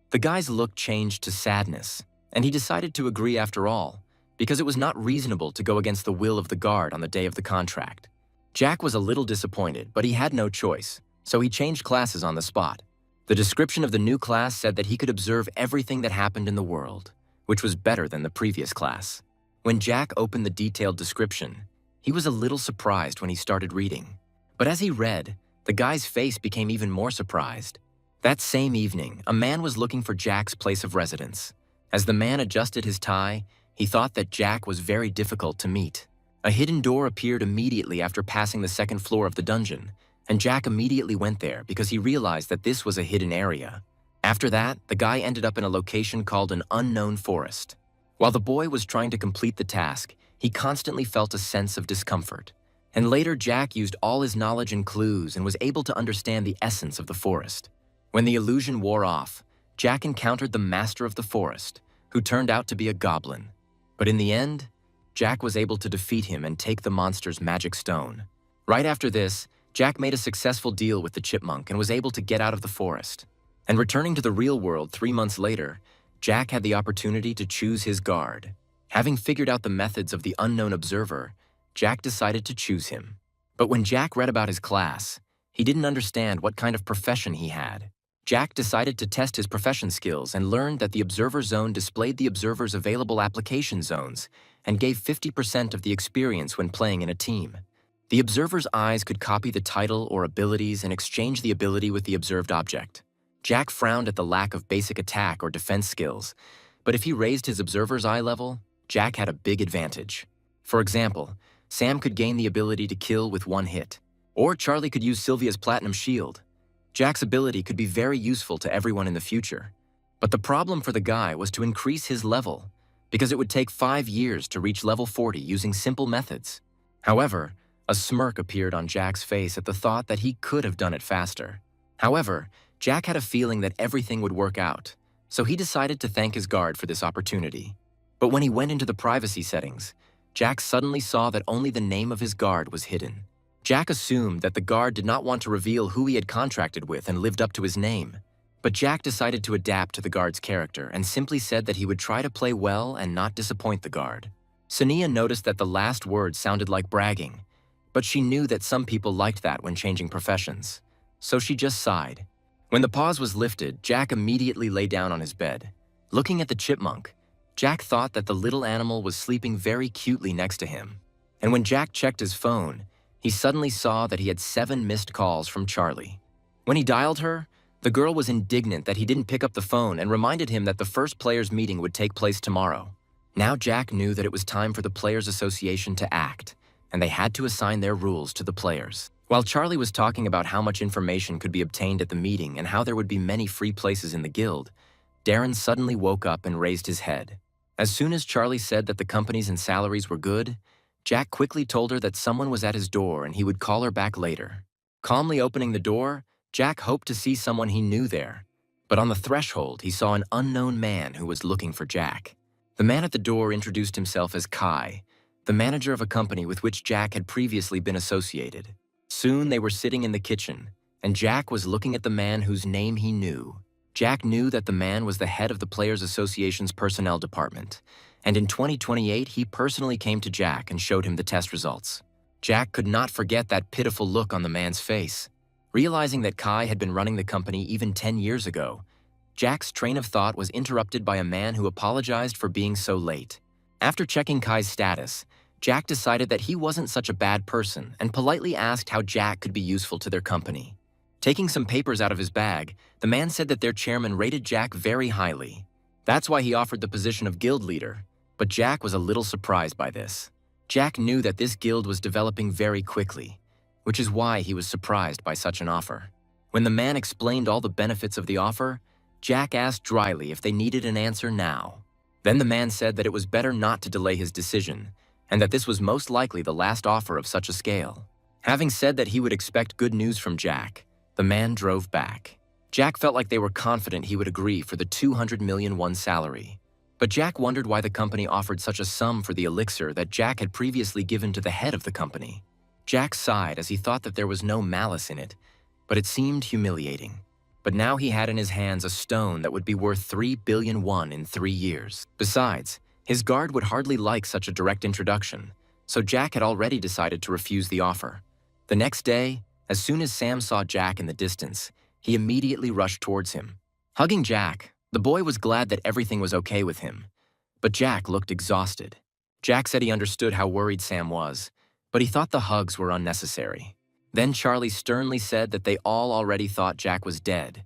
[SPEAKER 1] The guy's look changed to sadness, and he decided to agree after all, because it was not reasonable to go against the will of the guard on the day of the contract. Jack was a little disappointed, but he had no choice, so he changed classes on the spot. The description of the new class said that he could observe everything that happened in the world, which was better than the previous class. When Jack opened the detailed description, he was a little surprised when he started reading. But as he read, the guy's face became even more surprised. That same evening, a man was looking for Jack's place of residence. As the man adjusted his tie, he thought that Jack was very difficult to meet. A hidden door appeared immediately after passing the second floor of the dungeon, and Jack immediately went there because he realized that this was a hidden area. After that, the guy ended up in a location called an unknown forest. While the boy was trying to complete the task, he constantly felt a sense of discomfort. And later, Jack used all his knowledge and clues and was able to understand the essence of the forest. When the illusion wore off, Jack encountered the master of the forest, who turned out to be a goblin. But in the end, Jack was able to defeat him and take the monster's magic stone. Right after this, Jack made a successful deal with the chipmunk and was able to get out of the forest. And returning to the real world 3 months later, Jack had the opportunity to choose his guard. Having figured out the methods of the unknown observer, Jack decided to choose him. But when Jack read about his class, he didn't understand what kind of profession he had. Jack decided to test his profession skills and learned that the observer zone displayed the observer's available application zones and gave 50% of the experience when playing in a team. The observer's eyes could copy the title or abilities and exchange the ability with the observed object. Jack frowned at the lack of basic attack or defense skills, but if he raised his observer's eye level, Jack had a big advantage. For example, Sam could gain the ability to kill with one hit, or Charlie could use Sylvia's platinum shield. Jack's ability could be very useful to everyone in the future. But the problem for the guy was to increase his level, because it would take 5 years to reach level 40 using simple methods. However, a smirk appeared on Jack's face at the thought that he could have done it faster. However, Jack had a feeling that everything would work out, so he decided to thank his guard for this opportunity. But when he went into the privacy settings, Jack suddenly saw that only the name of his guard was hidden. Jack assumed that the guard did not want to reveal who he had contracted with and lived up to his name. But Jack decided to adapt to the guard's character and simply said that he would try to play well and not disappoint the guard. Sonia noticed that the last word sounded like bragging, but she knew that some people liked that when changing professions, so she just sighed. When the pause was lifted, Jack immediately lay down on his bed. Looking at the chipmunk, Jack thought that the little animal was sleeping very cutely next to him. And when Jack checked his phone, he suddenly saw that he had 7 missed calls from Charlie. When he dialed her, the girl was indignant that he didn't pick up the phone and reminded him that the first players' meeting would take place tomorrow. Now Jack knew that it was time for the Players Association to act, and they had to assign their rules to the players. While Charlie was talking about how much information could be obtained at the meeting and how there would be many free places in the guild, Darren suddenly woke up and raised his head. As soon as Charlie said that the companies and salaries were good, Jack quickly told her that someone was at his door and he would call her back later. Calmly opening the door, Jack hoped to see someone he knew there. But on the threshold, he saw an unknown man who was looking for Jack. The man at the door introduced himself as Kai, the manager of a company with which Jack had previously been associated. Soon they were sitting in the kitchen, and Jack was looking at the man whose name he knew. Jack knew that the man was the head of the Players Association's personnel department, and in 2028 he personally came to Jack and showed him the test results. Jack could not forget that pitiful look on the man's face. Realizing that Kai had been running the company even 10 years ago, Jack's train of thought was interrupted by a man who apologized for being so late. After checking Kai's status, Jack decided that he wasn't such a bad person and politely asked how Jack could be useful to their company. Taking some papers out of his bag, the man said that their chairman rated Jack very highly. That's why he offered the position of guild leader, but Jack was a little surprised by this. Jack knew that this guild was developing very quickly, which is why he was surprised by such an offer. When the man explained all the benefits of the offer, Jack asked dryly if they needed an answer now. Then the man said that it was better not to delay his decision, and that this was most likely the last offer of such a scale. Having said that he would expect good news from Jack, the man drove back. Jack felt like they were confident he would agree for the 200 million won salary. But Jack wondered why the company offered such a sum for the elixir that Jack had previously given to the head of the company. Jack sighed as he thought that there was no malice in it, but it seemed humiliating. But now he had in his hands a stone that would be worth 3 billion won in 3 years. Besides, his guard would hardly like such a direct introduction, so Jack had already decided to refuse the offer. The next day, as soon as Sam saw Jack in the distance, he immediately rushed towards him. Hugging Jack, the boy was glad that everything was okay with him. But Jack looked exhausted. Jack said he understood how worried Sam was, but he thought the hugs were unnecessary. Then Charlie sternly said that they all already thought Jack was dead,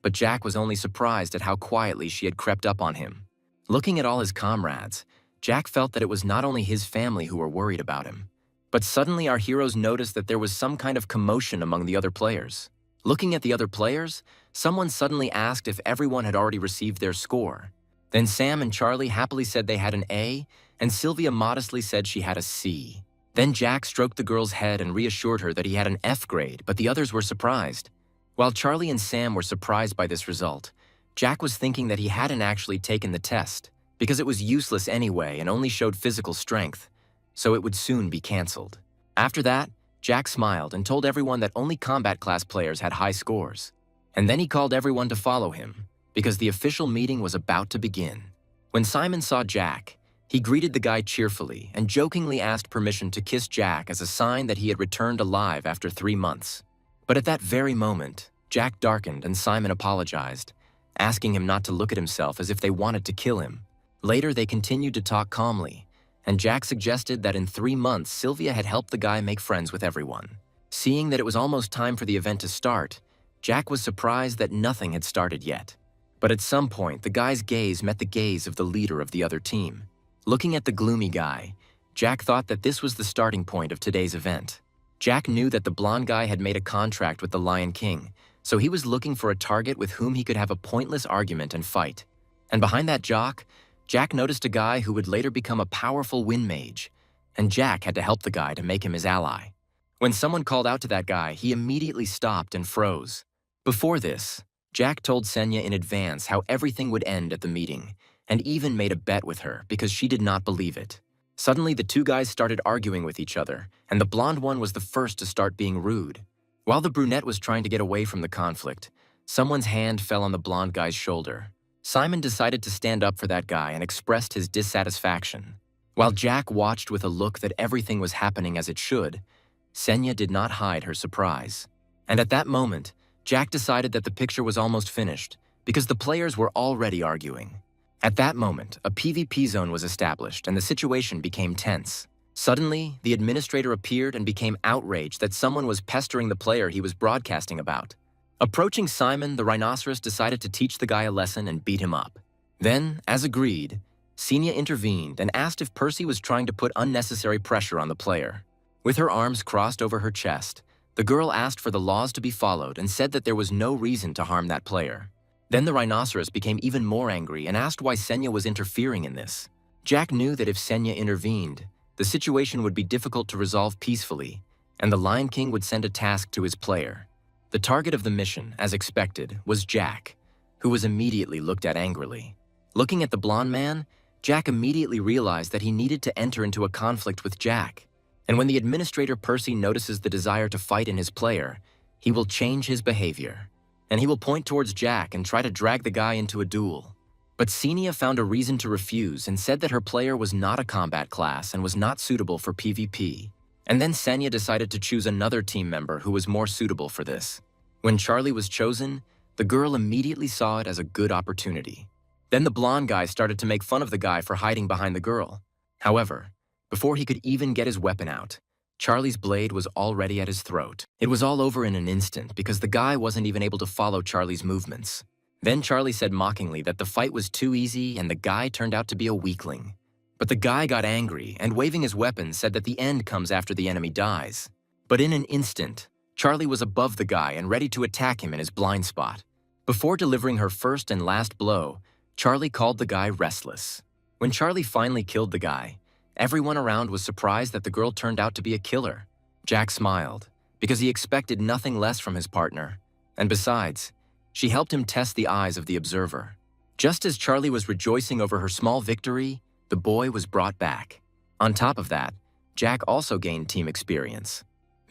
[SPEAKER 1] but Jack was only surprised at how quietly she had crept up on him. Looking at all his comrades, Jack felt that it was not only his family who were worried about him. But suddenly our heroes noticed that there was some kind of commotion among the other players. Looking at the other players, someone suddenly asked if everyone had already received their score. Then Sam and Charlie happily said they had an A, and Sylvia modestly said she had a C. Then Jack stroked the girl's head and reassured her that he had an F grade, but the others were surprised. While Charlie and Sam were surprised by this result, Jack was thinking that he hadn't actually taken the test, because it was useless anyway and only showed physical strength, so it would soon be cancelled. After that, Jack smiled and told everyone that only combat class players had high scores. And then he called everyone to follow him, because the official meeting was about to begin. When Simon saw Jack, he greeted the guy cheerfully and jokingly asked permission to kiss Jack as a sign that he had returned alive after 3 months. But at that very moment, Jack darkened and Simon apologized, asking him not to look at himself as if they wanted to kill him. Later, they continued to talk calmly, and Jack suggested that in 3 months, Sylvia had helped the guy make friends with everyone. Seeing that it was almost time for the event to start, Jack was surprised that nothing had started yet. But at some point, the guy's gaze met the gaze of the leader of the other team. Looking at the gloomy guy, Jack thought that this was the starting point of today's event. Jack knew that the blonde guy had made a contract with the Lion King, so he was looking for a target with whom he could have a pointless argument and fight. And behind that jock, Jack noticed a guy who would later become a powerful wind mage, and Jack had to help the guy to make him his ally. When someone called out to that guy, he immediately stopped and froze. Before this, Jack told Senya in advance how everything would end at the meeting, and even made a bet with her because she did not believe it. Suddenly, the two guys started arguing with each other, and the blonde one was the first to start being rude. While the brunette was trying to get away from the conflict, someone's hand fell on the blonde guy's shoulder. Simon decided to stand up for that guy and expressed his dissatisfaction. While Jack watched with a look that everything was happening as it should, Senya did not hide her surprise. And at that moment, Jack decided that the picture was almost finished because the players were already arguing. At that moment, a PvP zone was established and the situation became tense. Suddenly, the administrator appeared and became outraged that someone was pestering the player he was broadcasting about. Approaching Simon, the rhinoceros decided to teach the guy a lesson and beat him up. Then, as agreed, Senya intervened and asked if Percy was trying to put unnecessary pressure on the player. With her arms crossed over her chest, the girl asked for the laws to be followed and said that there was no reason to harm that player. Then the rhinoceros became even more angry and asked why Senya was interfering in this. Jack knew that if Senya intervened, the situation would be difficult to resolve peacefully, and the Lion King would send a task to his player. The target of the mission, as expected, was Jack, who was immediately looked at angrily. Looking at the blonde man, Jack immediately realized that he needed to enter into a conflict with Jack. And when the administrator Percy notices the desire to fight in his player, he will change his behavior. And he will point towards Jack and try to drag the guy into a duel. But Senya found a reason to refuse and said that her player was not a combat class and was not suitable for PvP. And then Senya decided to choose another team member who was more suitable for this. When Charlie was chosen, the girl immediately saw it as a good opportunity. Then the blonde guy started to make fun of the guy for hiding behind the girl. However, before he could even get his weapon out, Charlie's blade was already at his throat. It was all over in an instant because the guy wasn't even able to follow Charlie's movements. Then Charlie said mockingly that the fight was too easy and the guy turned out to be a weakling. But the guy got angry and waving his weapon said that the end comes after the enemy dies. But in an instant, Charlie was above the guy and ready to attack him in his blind spot. Before delivering her first and last blow, Charlie called the guy restless. When Charlie finally killed the guy, everyone around was surprised that the girl turned out to be a killer. Jack smiled, because he expected nothing less from his partner. And besides, she helped him test the eyes of the observer. Just as Charlie was rejoicing over her small victory, the boy was brought back. On top of that, Jack also gained team experience.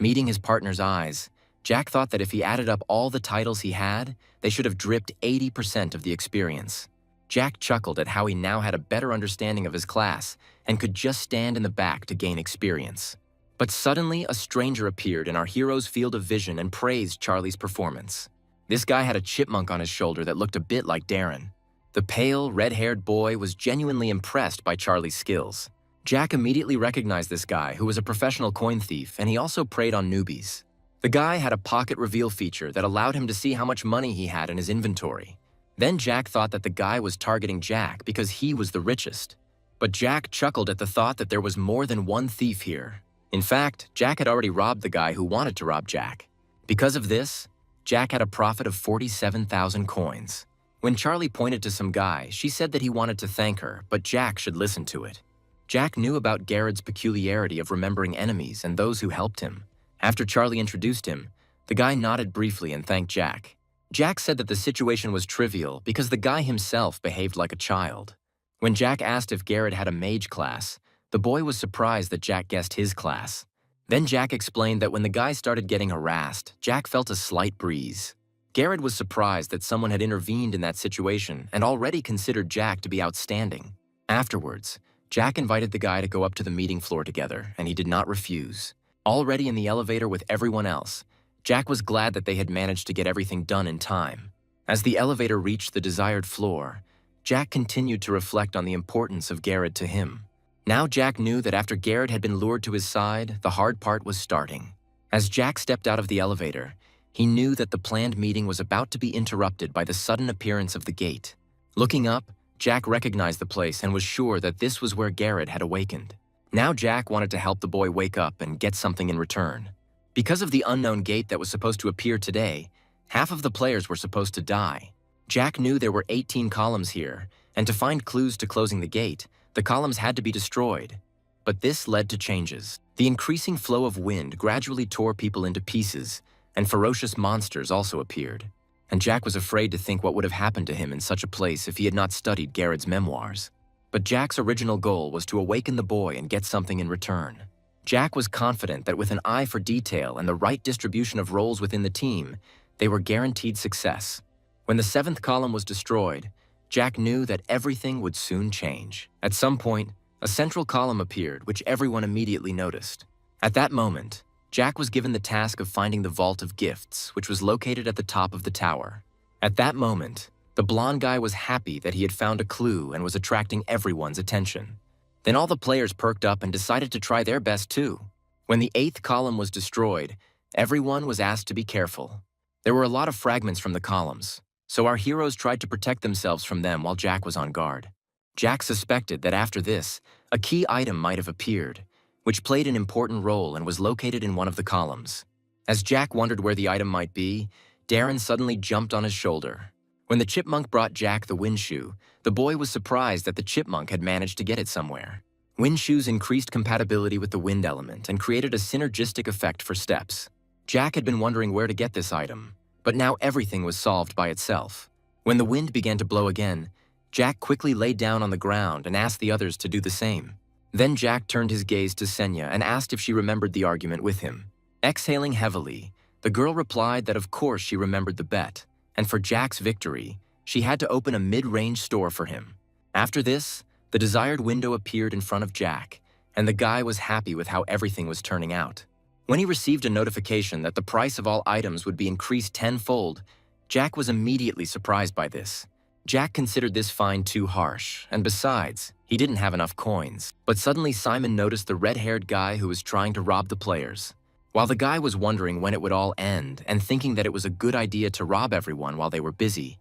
[SPEAKER 1] Meeting his partner's eyes, Jack thought that if he added up all the titles he had, they should have dripped 80% of the experience. Jack chuckled at how he now had a better understanding of his class and could just stand in the back to gain experience. But suddenly, a stranger appeared in our hero's field of vision and praised Charlie's performance. This guy had a chipmunk on his shoulder that looked a bit like Darren. The pale, red-haired boy was genuinely impressed by Charlie's skills. Jack immediately recognized this guy, who was a professional coin thief, and he also preyed on newbies. The guy had a pocket reveal feature that allowed him to see how much money he had in his inventory. Then Jack thought that the guy was targeting Jack because he was the richest. But Jack chuckled at the thought that there was more than one thief here. In fact, Jack had already robbed the guy who wanted to rob Jack. Because of this, Jack had a profit of 47,000 coins. When Charlie pointed to some guy, she said that he wanted to thank her, but Jack should listen to it. Jack knew about Garrett's peculiarity of remembering enemies and those who helped him. After Charlie introduced him, the guy nodded briefly and thanked Jack. Jack said that the situation was trivial because the guy himself behaved like a child. When Jack asked if Garrett had a mage class, the boy was surprised that Jack guessed his class. Then Jack explained that when the guy started getting harassed, Jack felt a slight breeze. Garrett was surprised that someone had intervened in that situation and already considered Jack to be outstanding. Afterwards, Jack invited the guy to go up to the meeting floor together, and he did not refuse. Already in the elevator with everyone else, Jack was glad that they had managed to get everything done in time. As the elevator reached the desired floor, Jack continued to reflect on the importance of Garrett to him. Now Jack knew that after Garrett had been lured to his side, the hard part was starting. As Jack stepped out of the elevator, he knew that the planned meeting was about to be interrupted by the sudden appearance of the gate. Looking up, Jack recognized the place and was sure that this was where Garrett had awakened. Now Jack wanted to help the boy wake up and get something in return. Because of the unknown gate that was supposed to appear today, half of the players were supposed to die. Jack knew there were 18 columns here, and to find clues to closing the gate, the columns had to be destroyed. But this led to changes. The increasing flow of wind gradually tore people into pieces, and ferocious monsters also appeared. And Jack was afraid to think what would have happened to him in such a place if he had not studied Garrett's memoirs. But Jack's original goal was to awaken the boy and get something in return. Jack was confident that with an eye for detail and the right distribution of roles within the team, they were guaranteed success. When the 7th column was destroyed, Jack knew that everything would soon change. At some point, a central column appeared, which everyone immediately noticed. At that moment, Jack was given the task of finding the Vault of Gifts, which was located at the top of the tower. At that moment, the blonde guy was happy that he had found a clue and was attracting everyone's attention. Then all the players perked up and decided to try their best too. When the 8th column was destroyed, everyone was asked to be careful. There were a lot of fragments from the columns, so our heroes tried to protect themselves from them while Jack was on guard. Jack suspected that after this, a key item might have appeared, which played an important role and was located in one of the columns. As Jack wondered where the item might be, Darren suddenly jumped on his shoulder. When the chipmunk brought Jack the wind shoe, the boy was surprised that the chipmunk had managed to get it somewhere. Wind shoes increased compatibility with the wind element and created a synergistic effect for steps. Jack had been wondering where to get this item, but now everything was solved by itself. When the wind began to blow again, Jack quickly laid down on the ground and asked the others to do the same. Then Jack turned his gaze to Senya and asked if she remembered the argument with him. Exhaling heavily, the girl replied that of course she remembered the bet, and for Jack's victory, she had to open a mid-range store for him. After this, the desired window appeared in front of Jack, and the guy was happy with how everything was turning out. When he received a notification that the price of all items would be increased tenfold, Jack was immediately surprised by this. Jack considered this fine too harsh, and besides, he didn't have enough coins. But suddenly Simon noticed the red-haired guy who was trying to rob the players. While the guy was wondering when it would all end and thinking that it was a good idea to rob everyone while they were busy,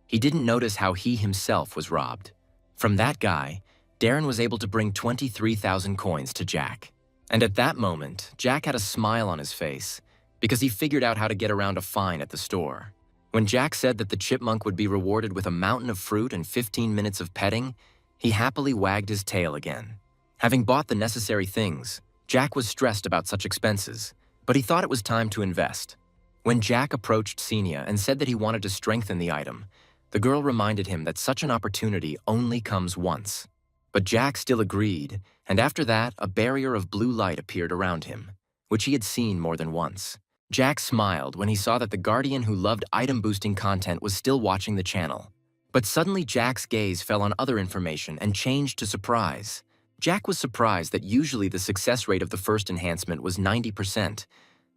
[SPEAKER 1] he didn't notice how he himself was robbed. From that guy, Darren was able to bring 23,000 coins to Jack. And at that moment, Jack had a smile on his face because he figured out how to get around a fine at the store. When Jack said that the chipmunk would be rewarded with a mountain of fruit and 15 minutes of petting, he happily wagged his tail again. Having bought the necessary things, Jack was stressed about such expenses, but he thought it was time to invest. When Jack approached Xenia and said that he wanted to strengthen the item, the girl reminded him that such an opportunity only comes once. But Jack still agreed, and after that, a barrier of blue light appeared around him, which he had seen more than once. Jack smiled when he saw that the guardian who loved item-boosting content was still watching the channel. But suddenly Jack's gaze fell on other information and changed to surprise. Jack was surprised that usually the success rate of the first enhancement was 90%,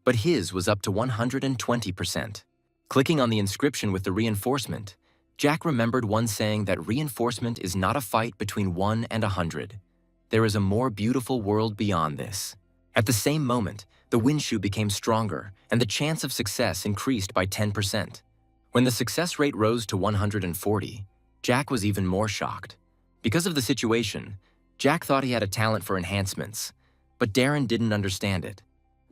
[SPEAKER 1] but his was up to 120%. Clicking on the inscription with the reinforcement, Jack remembered one saying that reinforcement is not a fight between 1 and 100. There is a more beautiful world beyond this. At the same moment, the wind shoe became stronger, and the chance of success increased by 10%. When the success rate rose to 140, Jack was even more shocked. Because of the situation, Jack thought he had a talent for enhancements, but Darren didn't understand it.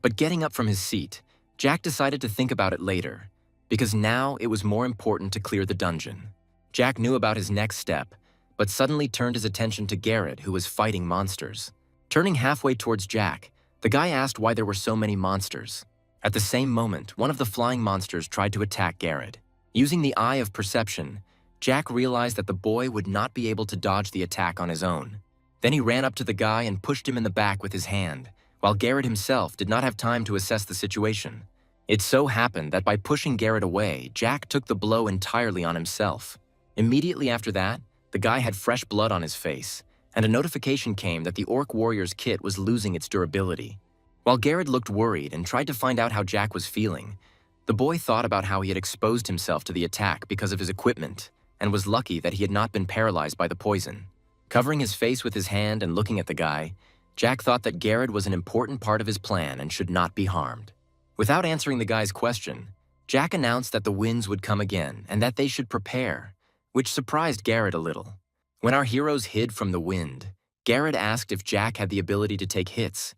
[SPEAKER 1] But getting up from his seat, Jack decided to think about it later, because now it was more important to clear the dungeon. Jack knew about his next step, but suddenly turned his attention to Garrett, who was fighting monsters. Turning halfway towards Jack, the guy asked why there were so many monsters. At the same moment, one of the flying monsters tried to attack Garrett. Using the eye of perception, Jack realized that the boy would not be able to dodge the attack on his own. Then he ran up to the guy and pushed him in the back with his hand, while Garrett himself did not have time to assess the situation. It so happened that by pushing Garrett away, Jack took the blow entirely on himself. Immediately after that, the guy had fresh blood on his face, and a notification came that the Orc Warrior's kit was losing its durability. While Garrett looked worried and tried to find out how Jack was feeling, the boy thought about how he had exposed himself to the attack because of his equipment, and was lucky that he had not been paralyzed by the poison. Covering his face with his hand and looking at the guy, Jack thought that Garrett was an important part of his plan and should not be harmed. Without answering the guy's question, Jack announced that the winds would come again and that they should prepare, which surprised Garrett a little. When our heroes hid from the wind, Garrett asked if Jack had the ability to take hits,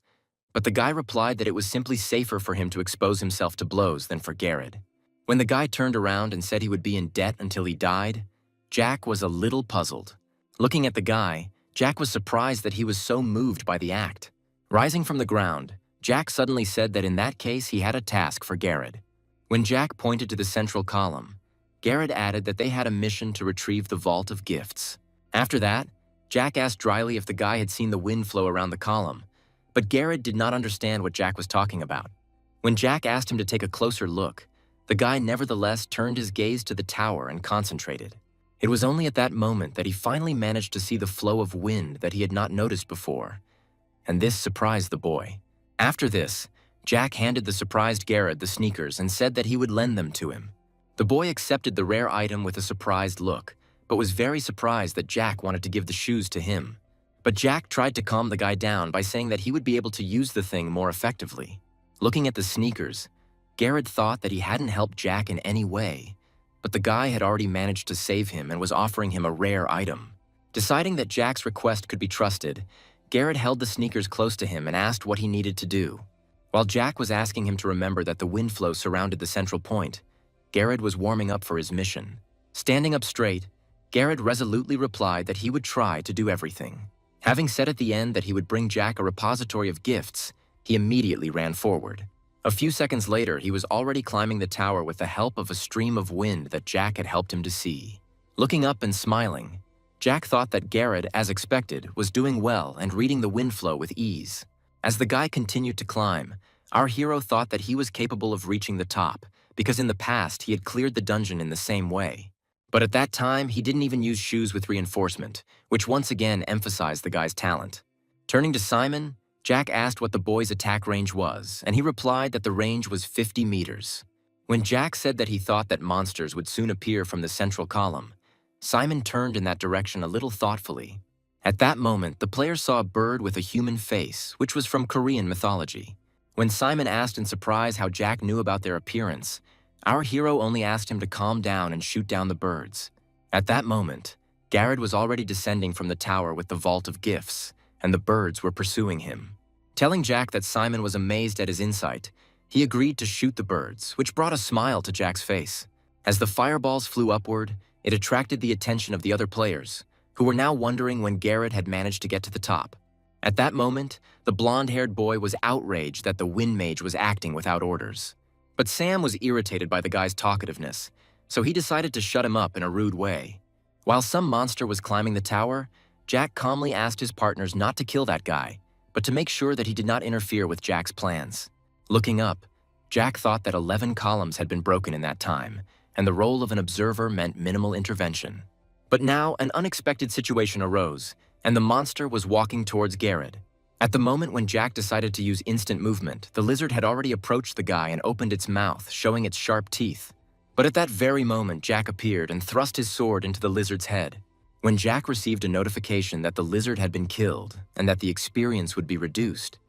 [SPEAKER 1] but the guy replied that it was simply safer for him to expose himself to blows than for Garrett. When the guy turned around and said he would be in debt until he died, Jack was a little puzzled. Looking at the guy, Jack was surprised that he was so moved by the act. Rising from the ground, Jack suddenly said that in that case he had a task for Garrett. When Jack pointed to the central column, Garrett added that they had a mission to retrieve the Vault of Gifts. After that, Jack asked dryly if the guy had seen the wind flow around the column, but Garrett did not understand what Jack was talking about. When Jack asked him to take a closer look, the guy nevertheless turned his gaze to the tower and concentrated. It was only at that moment that he finally managed to see the flow of wind that he had not noticed before, and this surprised the boy. After this, Jack handed the surprised Garrett the sneakers and said that he would lend them to him. The boy accepted the rare item with a surprised look, but was very surprised that Jack wanted to give the shoes to him. But Jack tried to calm the guy down by saying that he would be able to use the thing more effectively. Looking at the sneakers, Garrett thought that he hadn't helped Jack in any way, but the guy had already managed to save him and was offering him a rare item. Deciding that Jack's request could be trusted, Garrett held the sneakers close to him and asked what he needed to do. While Jack was asking him to remember that the wind flow surrounded the central point, Garrett was warming up for his mission. Standing up straight, Garrett resolutely replied that he would try to do everything. Having said at the end that he would bring Jack a repository of gifts, he immediately ran forward. A few seconds later, he was already climbing the tower with the help of a stream of wind that Jack had helped him to see. Looking up and smiling, Jack thought that Garrett, as expected, was doing well and reading the wind flow with ease. As the guy continued to climb, our hero thought that he was capable of reaching the top, because in the past he had cleared the dungeon in the same way. But at that time, he didn't even use shoes with reinforcement, which once again emphasized the guy's talent. Turning to Simon, Jack asked what the boy's attack range was, and he replied that the range was 50 meters. When Jack said that he thought that monsters would soon appear from the central column, Simon turned in that direction a little thoughtfully. At that moment, the player saw a bird with a human face, which was from Korean mythology. When Simon asked in surprise how Jack knew about their appearance, our hero only asked him to calm down and shoot down the birds. At that moment, Garrett was already descending from the tower with the Vault of Gifts, and the birds were pursuing him. Telling Jack that Simon was amazed at his insight, he agreed to shoot the birds, which brought a smile to Jack's face. As the fireballs flew upward, it attracted the attention of the other players, who were now wondering when Garrett had managed to get to the top. At that moment, the blonde-haired boy was outraged that the wind mage was acting without orders. But Sam was irritated by the guy's talkativeness, so he decided to shut him up in a rude way. While some monster was climbing the tower, Jack calmly asked his partners not to kill that guy, but to make sure that he did not interfere with Jack's plans. Looking up, Jack thought that 11 columns had been broken in that time, and the role of an observer meant minimal intervention. But now an unexpected situation arose, and the monster was walking towards Garrett. At the moment when Jack decided to use instant movement, the lizard had already approached the guy and opened its mouth, showing its sharp teeth. But at that very moment, Jack appeared and thrust his sword into the lizard's head. When Jack received a notification that the lizard had been killed and that the experience would be reduced,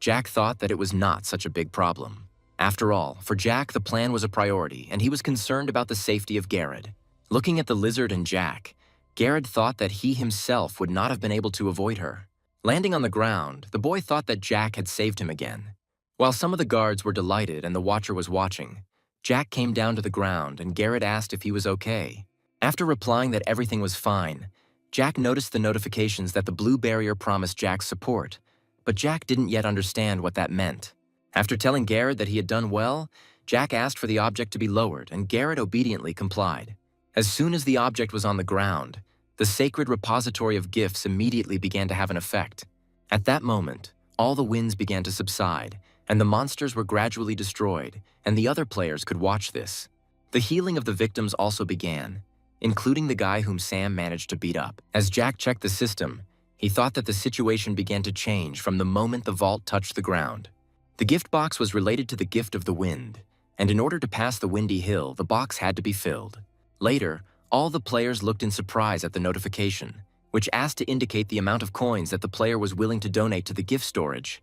[SPEAKER 1] Jack thought that it was not such a big problem. After all, for Jack, the plan was a priority, and he was concerned about the safety of Garrett. Looking at the lizard and Jack, Garrett thought that he himself would not have been able to avoid her. Landing on the ground, the boy thought that Jack had saved him again. While some of the guards were delighted and the watcher was watching, Jack came down to the ground and Garrett asked if he was okay. After replying that everything was fine, Jack noticed the notifications that the blue barrier promised Jack's support, but Jack didn't yet understand what that meant. After telling Garrett that he had done well, Jack asked for the object to be lowered, and Garrett obediently complied. As soon as the object was on the ground, the sacred repository of gifts immediately began to have an effect. At that moment, all the winds began to subside, and the monsters were gradually destroyed, and the other players could watch this. The healing of the victims also began, including the guy whom Sam managed to beat up. As Jack checked the system, he thought that the situation began to change from the moment the vault touched the ground. The gift box was related to the gift of the wind, and in order to pass the windy hill, the box had to be filled. Later, all the players looked in surprise at the notification, which asked to indicate the amount of coins that the player was willing to donate to the gift storage,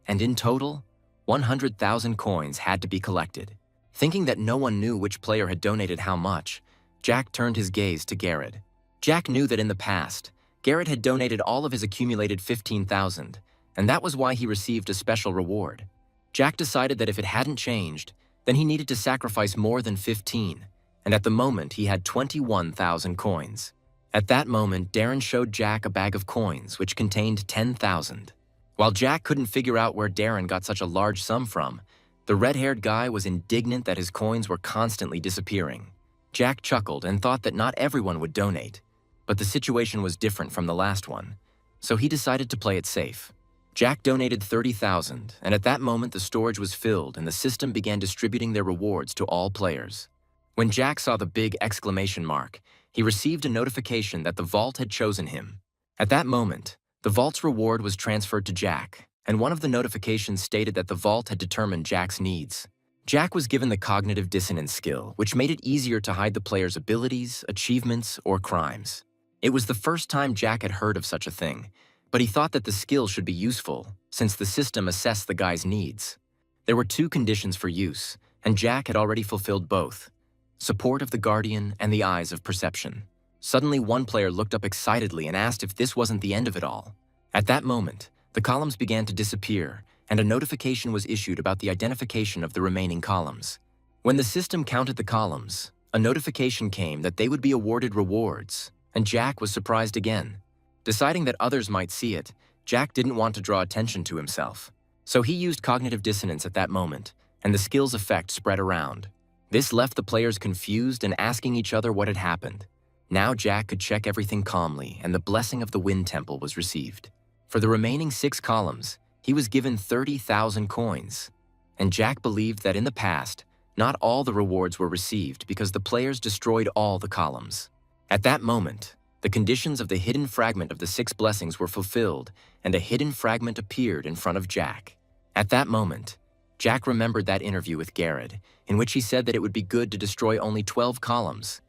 [SPEAKER 1] and in total, 100,000 coins had to be collected. Thinking that no one knew which player had donated how much, Jack turned his gaze to Garrett. Jack knew that in the past, Garrett had donated all of his accumulated 15,000, and that was why he received a special reward. Jack decided that if it hadn't changed, then he needed to sacrifice more than 15, and at the moment he had 21,000 coins. At that moment, Darren showed Jack a bag of coins which contained 10,000. While Jack couldn't figure out where Darren got such a large sum from, the red-haired guy was indignant that his coins were constantly disappearing. Jack chuckled and thought that not everyone would donate, but the situation was different from the last one, so he decided to play it safe. Jack donated 30,000, and at that moment the storage was filled and the system began distributing their rewards to all players. When Jack saw the big exclamation mark, he received a notification that the vault had chosen him. At that moment, the vault's reward was transferred to Jack, and one of the notifications stated that the vault had determined Jack's needs. Jack was given the cognitive dissonance skill, which made it easier to hide the player's abilities, achievements, or crimes. It was the first time Jack had heard of such a thing, but he thought that the skill should be useful, since the system assessed the guy's needs. There were 2 conditions for use, and Jack had already fulfilled both: support of the Guardian and the eyes of perception. Suddenly, one player looked up excitedly and asked if this wasn't the end of it all. At that moment, the columns began to disappear, and a notification was issued about the identification of the remaining columns. When the system counted the columns, a notification came that they would be awarded rewards, and Jack was surprised again. Deciding that others might see it, Jack didn't want to draw attention to himself. So he used cognitive dissonance at that moment, and the skill's effect spread around. This left the players confused and asking each other what had happened. Now Jack could check everything calmly, and the blessing of the Wind Temple was received. For the remaining 6 columns, he was given 30,000 coins, and Jack believed that in the past, not all the rewards were received because the players destroyed all the columns. At that moment, the conditions of the hidden fragment of the 6 blessings were fulfilled, and a hidden fragment appeared in front of Jack. At that moment, Jack remembered that interview with Garrett, in which he said that it would be good to destroy only 12 columns.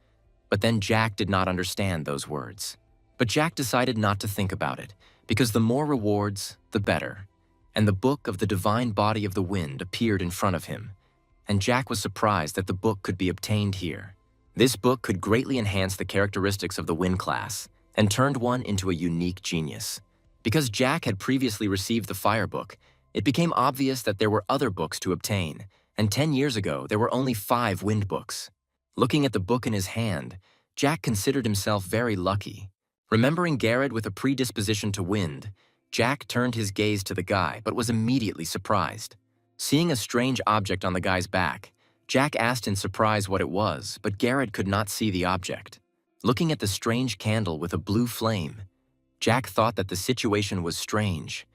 [SPEAKER 1] But then Jack did not understand those words. But Jack decided not to think about it, because the more rewards, the better. And the book of the divine body of the wind appeared in front of him, and Jack was surprised that the book could be obtained here. This book could greatly enhance the characteristics of the wind class, and turned one into a unique genius. Because Jack had previously received the fire book, It became obvious that there were other books to obtain, and 10 years ago there were only 5 wind books. Looking at the book in his hand, Jack considered himself very lucky. Remembering Garrett with a predisposition to wind, Jack turned his gaze to the guy but was immediately surprised. Seeing a strange object on the guy's back, Jack asked in surprise what it was, but Garrett could not see the object. Looking at the strange candle with a blue flame, Jack thought that the situation was strange,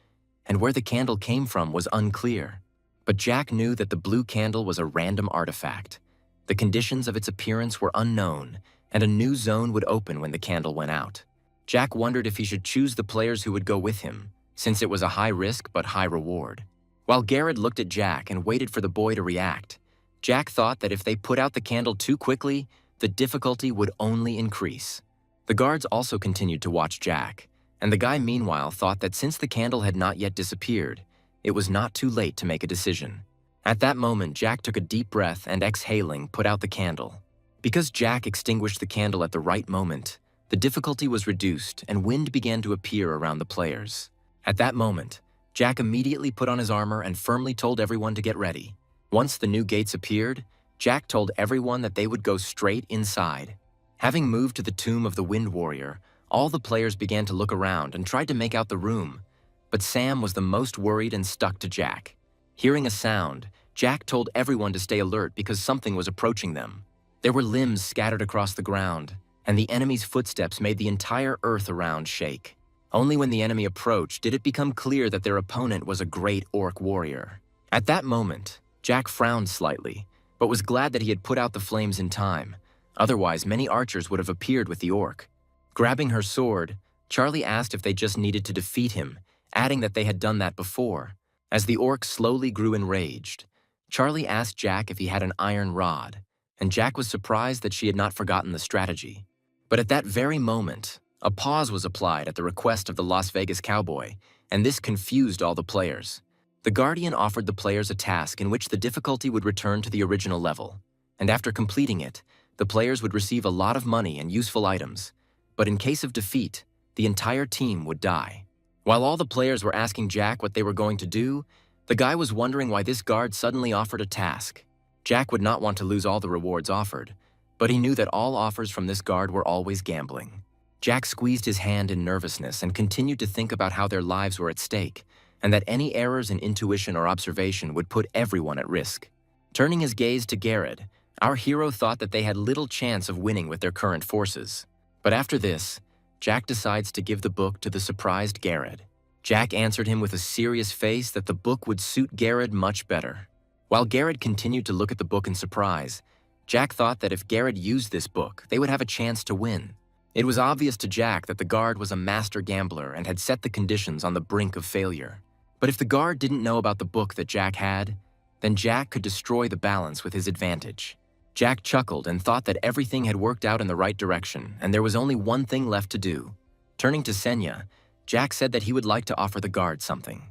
[SPEAKER 1] and where the candle came from was unclear. But Jack knew that the blue candle was a random artifact. The conditions of its appearance were unknown, and a new zone would open when the candle went out. Jack wondered if he should choose the players who would go with him, since it was a high risk but high reward. While Garrett looked at Jack and waited for the boy to react, Jack thought that if they put out the candle too quickly, the difficulty would only increase. The guards also continued to watch Jack, and the guy meanwhile thought that since the candle had not yet disappeared, it was not too late to make a decision. At that moment, Jack took a deep breath and exhaling put out the candle. Because Jack extinguished the candle at the right moment, the difficulty was reduced and wind began to appear around the players. At that moment, Jack immediately put on his armor and firmly told everyone to get ready. Once the new gates appeared, Jack told everyone that they would go straight inside. Having moved to the tomb of the Wind Warrior, all the players began to look around and tried to make out the room, but Sam was the most worried and stuck to Jack. Hearing a sound, Jack told everyone to stay alert because something was approaching them. There were limbs scattered across the ground, and the enemy's footsteps made the entire earth around shake. Only when the enemy approached did it become clear that their opponent was a great orc warrior. At that moment, Jack frowned slightly, but was glad that he had put out the flames in time. Otherwise, many archers would have appeared with the orc. Grabbing her sword, Charlie asked if they just needed to defeat him, adding that they had done that before. As the orc slowly grew enraged, Charlie asked Jack if he had an iron rod, and Jack was surprised that she had not forgotten the strategy. But at that very moment, a pause was applied at the request of the Las Vegas cowboy, and this confused all the players. The Guardian offered the players a task in which the difficulty would return to the original level, and after completing it, the players would receive a lot of money and useful items, but in case of defeat, the entire team would die. While all the players were asking Jack what they were going to do, the guy was wondering why this guard suddenly offered a task. Jack would not want to lose all the rewards offered, but he knew that all offers from this guard were always gambling. Jack squeezed his hand in nervousness and continued to think about how their lives were at stake, and that any errors in intuition or observation would put everyone at risk. Turning his gaze to Garrett, our hero thought that they had little chance of winning with their current forces. But after this, Jack decides to give the book to the surprised Garrett. Jack answered him with a serious face that the book would suit Garrett much better. While Garrett continued to look at the book in surprise, Jack thought that if Garrett used this book, they would have a chance to win. It was obvious to Jack that the guard was a master gambler and had set the conditions on the brink of failure. But if the guard didn't know about the book that Jack had, then Jack could destroy the balance with his advantage. Jack chuckled and thought that everything had worked out in the right direction, and there was only one thing left to do. Turning to Senya, Jack said that he would like to offer the guard something.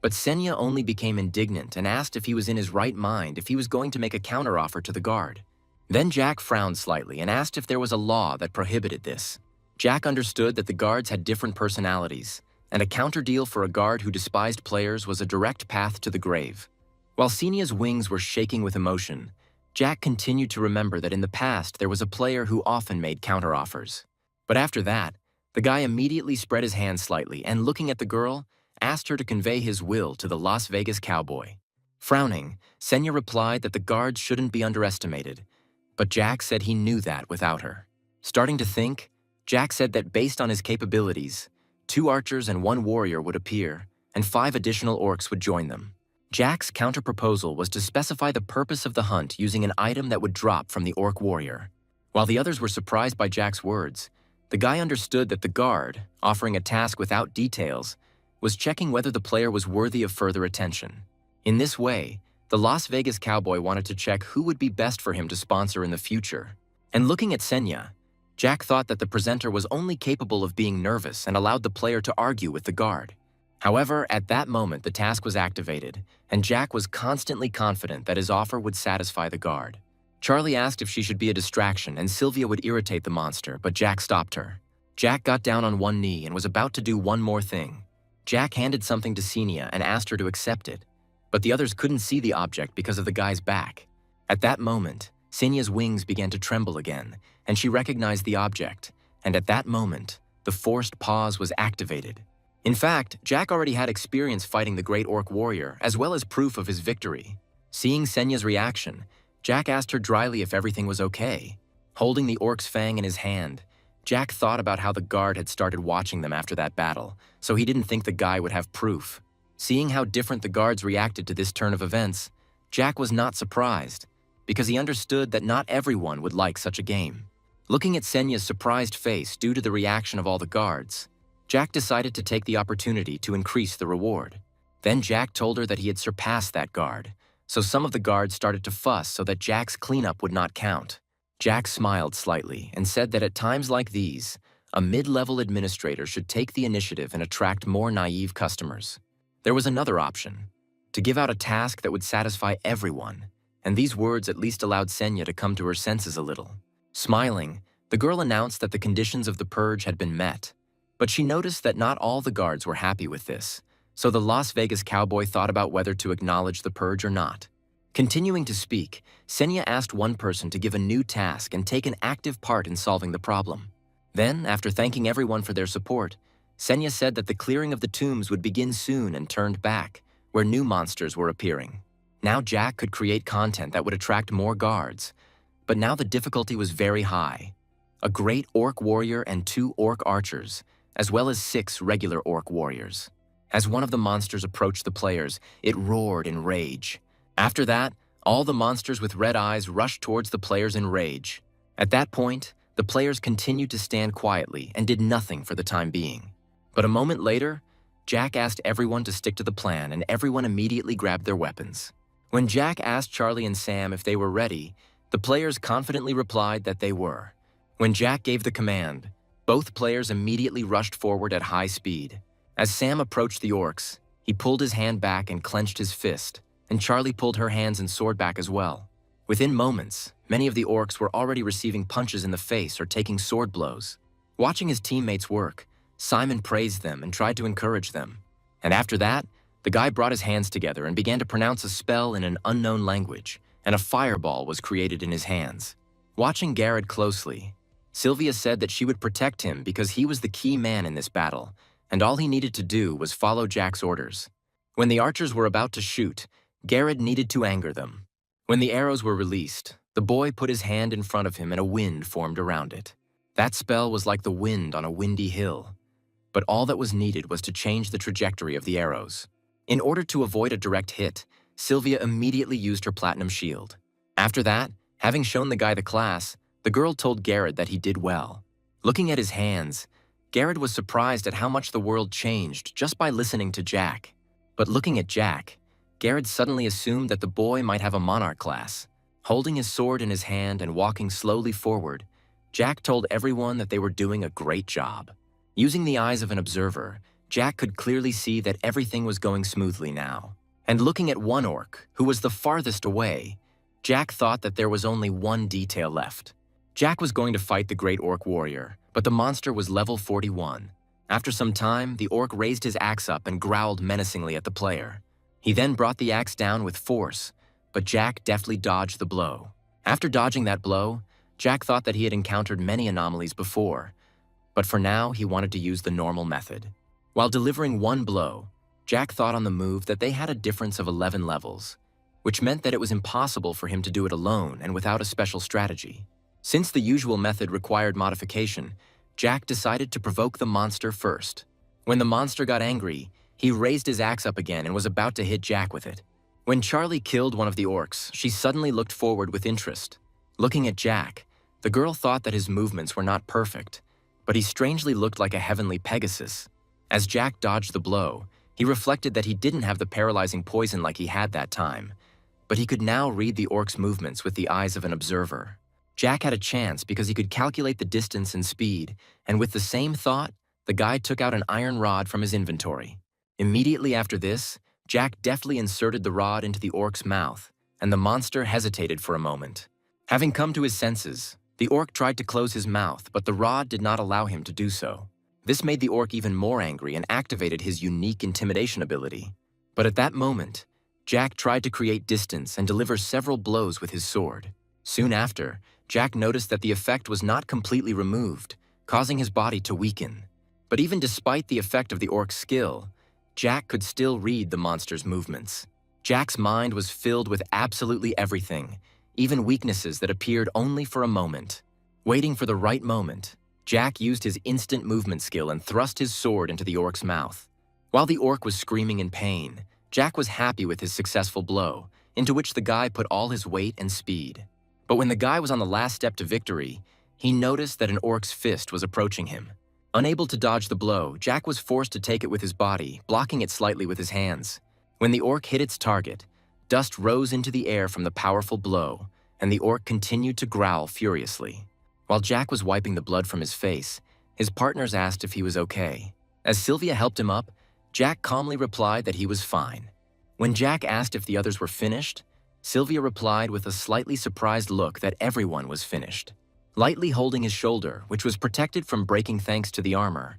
[SPEAKER 1] But Senya only became indignant and asked if he was in his right mind if he was going to make a counteroffer to the guard. Then Jack frowned slightly and asked if there was a law that prohibited this. Jack understood that the guards had different personalities, and a counterdeal for a guard who despised players was a direct path to the grave. While Senya's wings were shaking with emotion, Jack continued to remember that in the past there was a player who often made counteroffers. But after that, the guy immediately spread his hand slightly and, looking at the girl, asked her to convey his will to the Las Vegas cowboy. Frowning, Senya replied that the guards shouldn't be underestimated, but Jack said he knew that without her. Starting to think, Jack said that based on his capabilities, 2 archers and 1 warrior would appear, and 5 additional orcs would join them. Jack's counter-proposal was to specify the purpose of the hunt using an item that would drop from the orc warrior. While the others were surprised by Jack's words, the guy understood that the guard, offering a task without details, was checking whether the player was worthy of further attention. In this way, the Las Vegas cowboy wanted to check who would be best for him to sponsor in the future. And looking at Senya, Jack thought that the presenter was only capable of being nervous and allowed the player to argue with the guard. However, at that moment the task was activated, and Jack was constantly confident that his offer would satisfy the guard. Charlie asked if she should be a distraction and Sylvia would irritate the monster, but Jack stopped her. Jack got down on one knee and was about to do one more thing. Jack handed something to Senia and asked her to accept it, but the others couldn't see the object because of the guy's back. At that moment, Senia's wings began to tremble again, and she recognized the object, and at that moment, the forced pause was activated. In fact, Jack already had experience fighting the Great Orc Warrior, as well as proof of his victory. Seeing Senya's reaction, Jack asked her dryly if everything was okay. Holding the orc's fang in his hand, Jack thought about how the guard had started watching them after that battle, so he didn't think the guy would have proof. Seeing how different the guards reacted to this turn of events, Jack was not surprised, because he understood that not everyone would like such a game. Looking at Senya's surprised face due to the reaction of all the guards, Jack decided to take the opportunity to increase the reward. Then Jack told her that he had surpassed that guard, so some of the guards started to fuss so that Jack's cleanup would not count. Jack smiled slightly and said that at times like these, a mid-level administrator should take the initiative and attract more naive customers. There was another option, to give out a task that would satisfy everyone, and these words at least allowed Senya to come to her senses a little. Smiling, the girl announced that the conditions of the purge had been met, but she noticed that not all the guards were happy with this, so the Las Vegas cowboy thought about whether to acknowledge the purge or not. Continuing to speak, Senya asked one person to give a new task and take an active part in solving the problem. Then, after thanking everyone for their support, Senya said that the clearing of the tombs would begin soon and turned back, where new monsters were appearing. Now Jack could create content that would attract more guards, but now the difficulty was very high. A great orc warrior and 2 orc archers, as well as 6 regular orc warriors. As one of the monsters approached the players, it roared in rage. After that, all the monsters with red eyes rushed towards the players in rage. At that point, the players continued to stand quietly and did nothing for the time being. But a moment later, Jack asked everyone to stick to the plan and everyone immediately grabbed their weapons. When Jack asked Charlie and Sam if they were ready, the players confidently replied that they were. When Jack gave the command, both players immediately rushed forward at high speed. As Sam approached the orcs, he pulled his hand back and clenched his fist, and Charlie pulled her hands and sword back as well. Within moments, many of the orcs were already receiving punches in the face or taking sword blows. Watching his teammates work, Simon praised them and tried to encourage them. And after that, the guy brought his hands together and began to pronounce a spell in an unknown language, and a fireball was created in his hands. Watching Garrett closely, Sylvia said that she would protect him because he was the key man in this battle, and all he needed to do was follow Jack's orders. When the archers were about to shoot, Garrett needed to anger them. When the arrows were released, the boy put his hand in front of him and a wind formed around it. That spell was like the wind on a windy hill, but all that was needed was to change the trajectory of the arrows. In order to avoid a direct hit, Sylvia immediately used her platinum shield. After that, having shown the guy the class, the girl told Garrett that he did well. Looking at his hands, Garrett was surprised at how much the world changed just by listening to Jack. But looking at Jack, Garrett suddenly assumed that the boy might have a monarch class. Holding his sword in his hand and walking slowly forward, Jack told everyone that they were doing a great job. Using the eyes of an observer, Jack could clearly see that everything was going smoothly now. And looking at one orc, who was the farthest away, Jack thought that there was only one detail left. Jack was going to fight the Great Orc Warrior, but the monster was level 41. After some time, the orc raised his axe up and growled menacingly at the player. He then brought the axe down with force, but Jack deftly dodged the blow. After dodging that blow, Jack thought that he had encountered many anomalies before, but for now he wanted to use the normal method. While delivering one blow, Jack thought on the move that they had a difference of 11 levels, which meant that it was impossible for him to do it alone and without a special strategy. Since the usual method required modification, Jack decided to provoke the monster first. When the monster got angry, he raised his axe up again and was about to hit Jack with it. When Charlie killed one of the orcs, she suddenly looked forward with interest. Looking at Jack, the girl thought that his movements were not perfect, but he strangely looked like a heavenly Pegasus. As Jack dodged the blow, he reflected that he didn't have the paralyzing poison like he had that time, but he could now read the orc's movements with the eyes of an observer. Jack had a chance because he could calculate the distance and speed, and with the same thought, the guy took out an iron rod from his inventory. Immediately after this, Jack deftly inserted the rod into the orc's mouth, and the monster hesitated for a moment. Having come to his senses, the orc tried to close his mouth, but the rod did not allow him to do so. This made the orc even more angry and activated his unique intimidation ability. But at that moment, Jack tried to create distance and deliver several blows with his sword. Soon after, Jack noticed that the effect was not completely removed, causing his body to weaken. But even despite the effect of the orc's skill, Jack could still read the monster's movements. Jack's mind was filled with absolutely everything, even weaknesses that appeared only for a moment. Waiting for the right moment, Jack used his instant movement skill and thrust his sword into the orc's mouth. While the orc was screaming in pain, Jack was happy with his successful blow, into which the guy put all his weight and speed. But when the guy was on the last step to victory, he noticed that an orc's fist was approaching him. Unable to dodge the blow, Jack was forced to take it with his body, blocking it slightly with his hands. When the orc hit its target, dust rose into the air from the powerful blow, and the orc continued to growl furiously. While Jack was wiping the blood from his face, his partners asked if he was okay. As Sylvia helped him up, Jack calmly replied that he was fine. When Jack asked if the others were finished, Sylvia replied with a slightly surprised look that everyone was finished. Lightly holding his shoulder, which was protected from breaking thanks to the armor,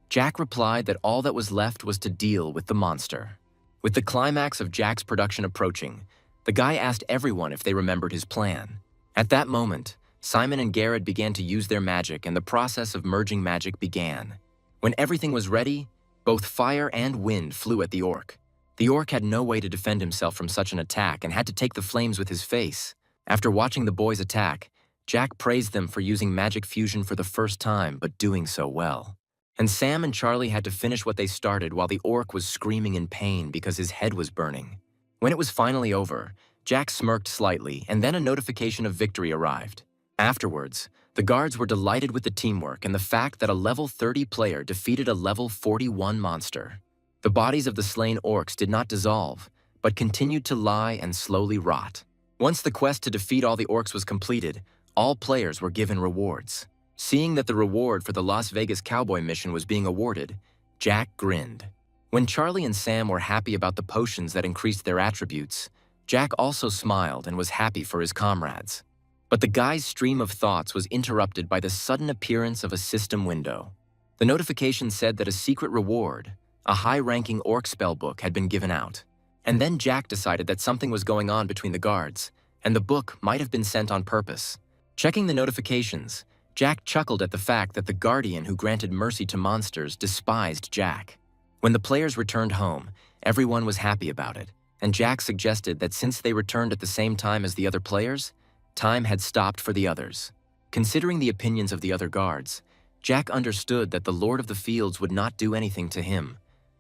[SPEAKER 1] Jack replied that all that was left was to deal with the monster. With the climax of Jack's production approaching, the guy asked everyone if they remembered his plan. At that moment, Simon and Garrett began to use their magic and the process of merging magic began. When everything was ready, both fire and wind flew at the orc. The orc had no way to defend himself from such an attack and had to take the flames with his face. After watching the boys attack, Jack praised them for using magic fusion for the first time, but doing so well. And Sam and Charlie had to finish what they started while the orc was screaming in pain because his head was burning. When it was finally over, Jack smirked slightly, and then a notification of victory arrived. Afterwards, the guards were delighted with the teamwork and the fact that a level 30 player defeated a level 41 monster. The bodies of the slain orcs did not dissolve, but continued to lie and slowly rot. Once the quest to defeat all the orcs was completed, all players were given rewards. Seeing that the reward for the Las Vegas cowboy mission was being awarded, Jack grinned. When Charlie and Sam were happy about the potions that increased their attributes, Jack also smiled and was happy for his comrades. But the guy's stream of thoughts was interrupted by the sudden appearance of a system window. The notification said that a secret reward, a high-ranking orc spellbook, had been given out. And then Jack decided that something was going on between the guards, and the book might have been sent on purpose. Checking the notifications, Jack chuckled at the fact that the guardian who granted mercy to monsters despised Jack. When the players returned home, everyone was happy about it, and Jack suggested that since they returned at the same time as the other players, time had stopped for the others. Considering the opinions of the other guards, Jack understood that the Lord of the Fields would not do anything to him,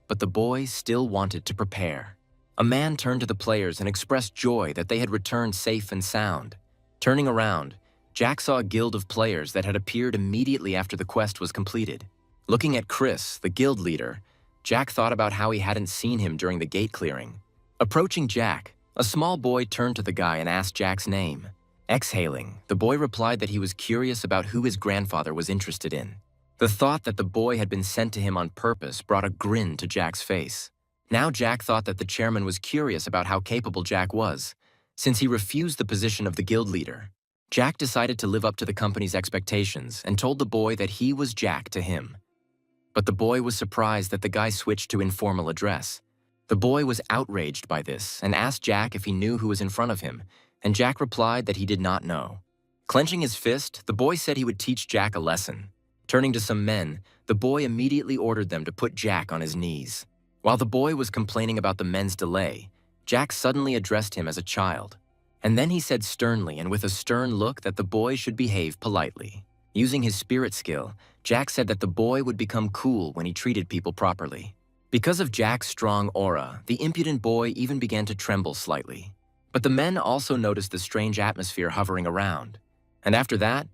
[SPEAKER 1] but the boy still wanted to prepare. A man turned to the players and expressed joy that they had returned safe and sound. Turning around, Jack saw a guild of players that had appeared immediately after the quest was completed. Looking at Chris, the guild leader, Jack thought about how he hadn't seen him during the gate clearing. Approaching Jack, a small boy turned to the guy and asked Jack's name. Exhaling, the boy replied that he was curious about who his grandfather was interested in. The thought that the boy had been sent to him on purpose brought a grin to Jack's face. Now Jack thought that the chairman was curious about how capable Jack was, since he refused the position of the guild leader. Jack decided to live up to the company's expectations and told the boy that he was Jack to him. But the boy was surprised that the guy switched to informal address. The boy was outraged by this and asked Jack if he knew who was in front of him, and Jack replied that he did not know. Clenching his fist, the boy said he would teach Jack a lesson. Turning to some men, the boy immediately ordered them to put Jack on his knees. While the boy was complaining about the men's delay, Jack suddenly addressed him as a child. And then he said sternly and with a stern look that the boy should behave politely. Using his spirit skill, Jack said that the boy would become cool when he treated people properly. Because of Jack's strong aura, the impudent boy even began to tremble slightly. But the men also noticed the strange atmosphere hovering around. And after that,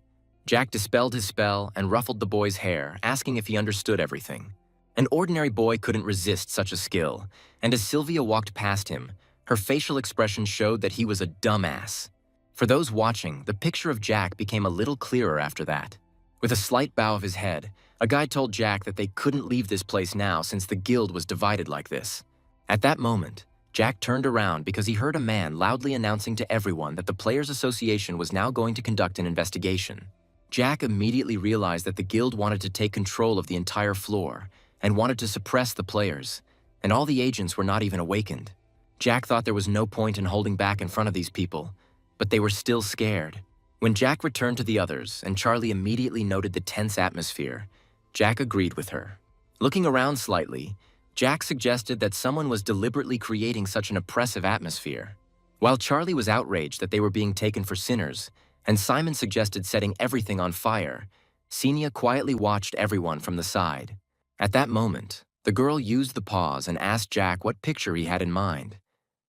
[SPEAKER 1] Jack dispelled his spell and ruffled the boy's hair, asking if he understood everything. An ordinary boy couldn't resist such a skill, and as Sylvia walked past him, her facial expression showed that he was a dumbass. For those watching, the picture of Jack became a little clearer after that. With a slight bow of his head, a guy told Jack that they couldn't leave this place now since the guild was divided like this. At that moment, Jack turned around because he heard a man loudly announcing to everyone that the Players Association was now going to conduct an investigation. Jack immediately realized that the guild wanted to take control of the entire floor and wanted to suppress the players, and all the agents were not even awakened. Jack thought there was no point in holding back in front of these people, but they were still scared. When Jack returned to the others and Charlie immediately noted the tense atmosphere, Jack agreed with her. Looking around slightly, Jack suggested that someone was deliberately creating such an oppressive atmosphere. While Charlie was outraged that they were being taken for sinners, and Simon suggested setting everything on fire, Senia quietly watched everyone from the side. At that moment, the girl used the pause and asked Jack what picture he had in mind.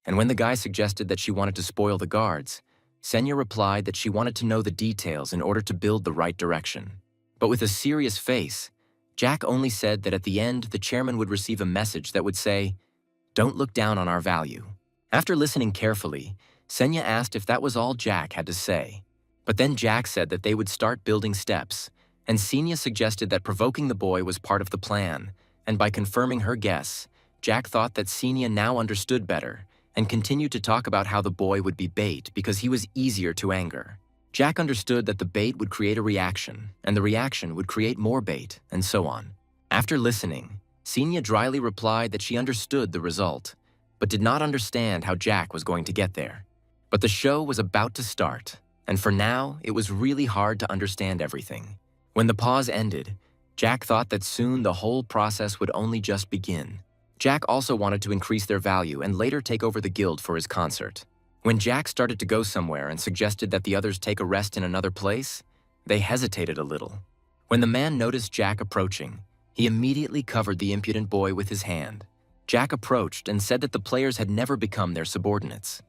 [SPEAKER 1] And when the guy suggested that she wanted to spoil the guards, Senya replied that she wanted to know the details in order to build the right direction. But with a serious face, Jack only said that at the end the chairman would receive a message that would say, "Don't look down on our value." After listening carefully, Senya asked if that was all Jack had to say. But then Jack said that they would start building steps, and Senya suggested that provoking the boy was part of the plan, and by confirming her guess, Jack thought that Senya now understood better, and continued to talk about how the boy would be bait because he was easier to anger. Jack understood that the bait would create a reaction, and the reaction would create more bait, and so on. After listening, Senya dryly replied that she understood the result, but did not understand how Jack was going to get there. But the show was about to start, and for now, it was really hard to understand everything. When the pause ended, Jack thought that soon the whole process would only just begin. Jack also wanted to increase their value and later take over the guild for his concert. When Jack started to go somewhere and suggested that the others take a rest in another place, they hesitated a little. When the man noticed Jack approaching, he immediately covered the impudent boy with his hand. Jack approached and said that the players had never become their subordinates.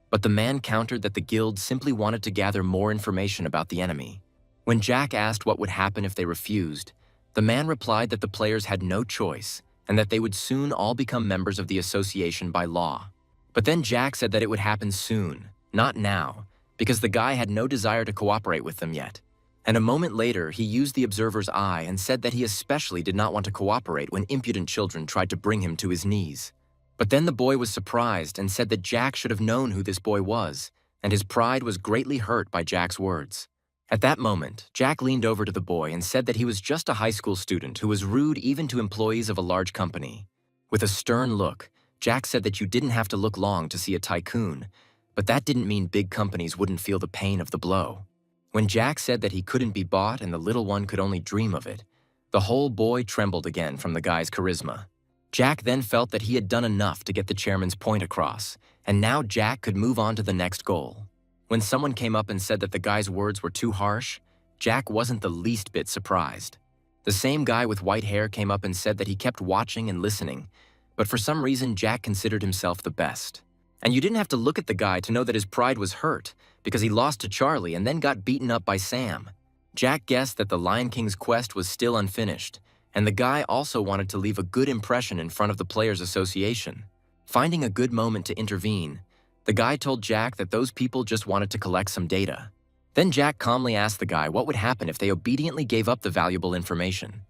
[SPEAKER 1] But the man countered that the guild simply wanted to gather more information about the enemy. When Jack asked what would happen if they refused, the man replied that the players had no choice and that they would soon all become members of the association by law. But then Jack said that it would happen soon, not now, because the guy had no desire to cooperate with them yet. And a moment later, he used the observer's eye and said that he especially did not want to cooperate when impudent children tried to bring him to his knees. But then the boy was surprised and said that Jack should have known who this boy was, and his pride was greatly hurt by Jack's words. At that moment, Jack leaned over to the boy and said that he was just a high school student who was rude even to employees of a large company. With a stern look, Jack said that you didn't have to look long to see a tycoon, but that didn't mean big companies wouldn't feel the pain of the blow. When Jack said that he couldn't be bought and the little one could only dream of it, the whole boy trembled again from the guy's charisma. Jack then felt that he had done enough to get the chairman's point across, and now Jack could move on to the next goal. When someone came up and said that the guy's words were too harsh, Jack wasn't the least bit surprised. The same guy with white hair came up and said that he kept watching and listening, but for some reason Jack considered himself the best. And you didn't have to look at the guy to know that his pride was hurt, because he lost to Charlie and then got beaten up by Sam. Jack guessed that the Lion King's quest was still unfinished, and the guy also wanted to leave a good impression in front of the Players Association. Finding a good moment to intervene, the guy told Jack that those people just wanted to collect some data. Then Jack calmly asked the guy what would happen if they obediently gave up the valuable information.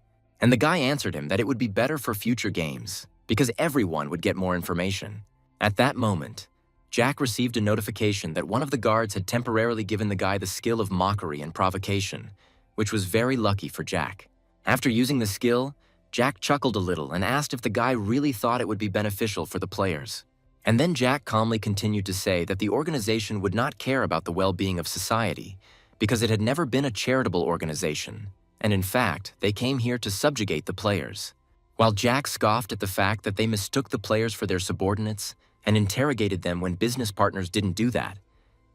[SPEAKER 1] And the guy answered him that it would be better for future games, because everyone would get more information. At that moment, Jack received a notification that one of the guards had temporarily given the guy the skill of mockery and provocation, which was very lucky for Jack. After using the skill, Jack chuckled a little and asked if the guy really thought it would be beneficial for the players. And then Jack calmly continued to say that the organization would not care about the well-being of society because it had never been a charitable organization, and in fact, they came here to subjugate the players. While Jack scoffed at the fact that they mistook the players for their subordinates and interrogated them when business partners didn't do that,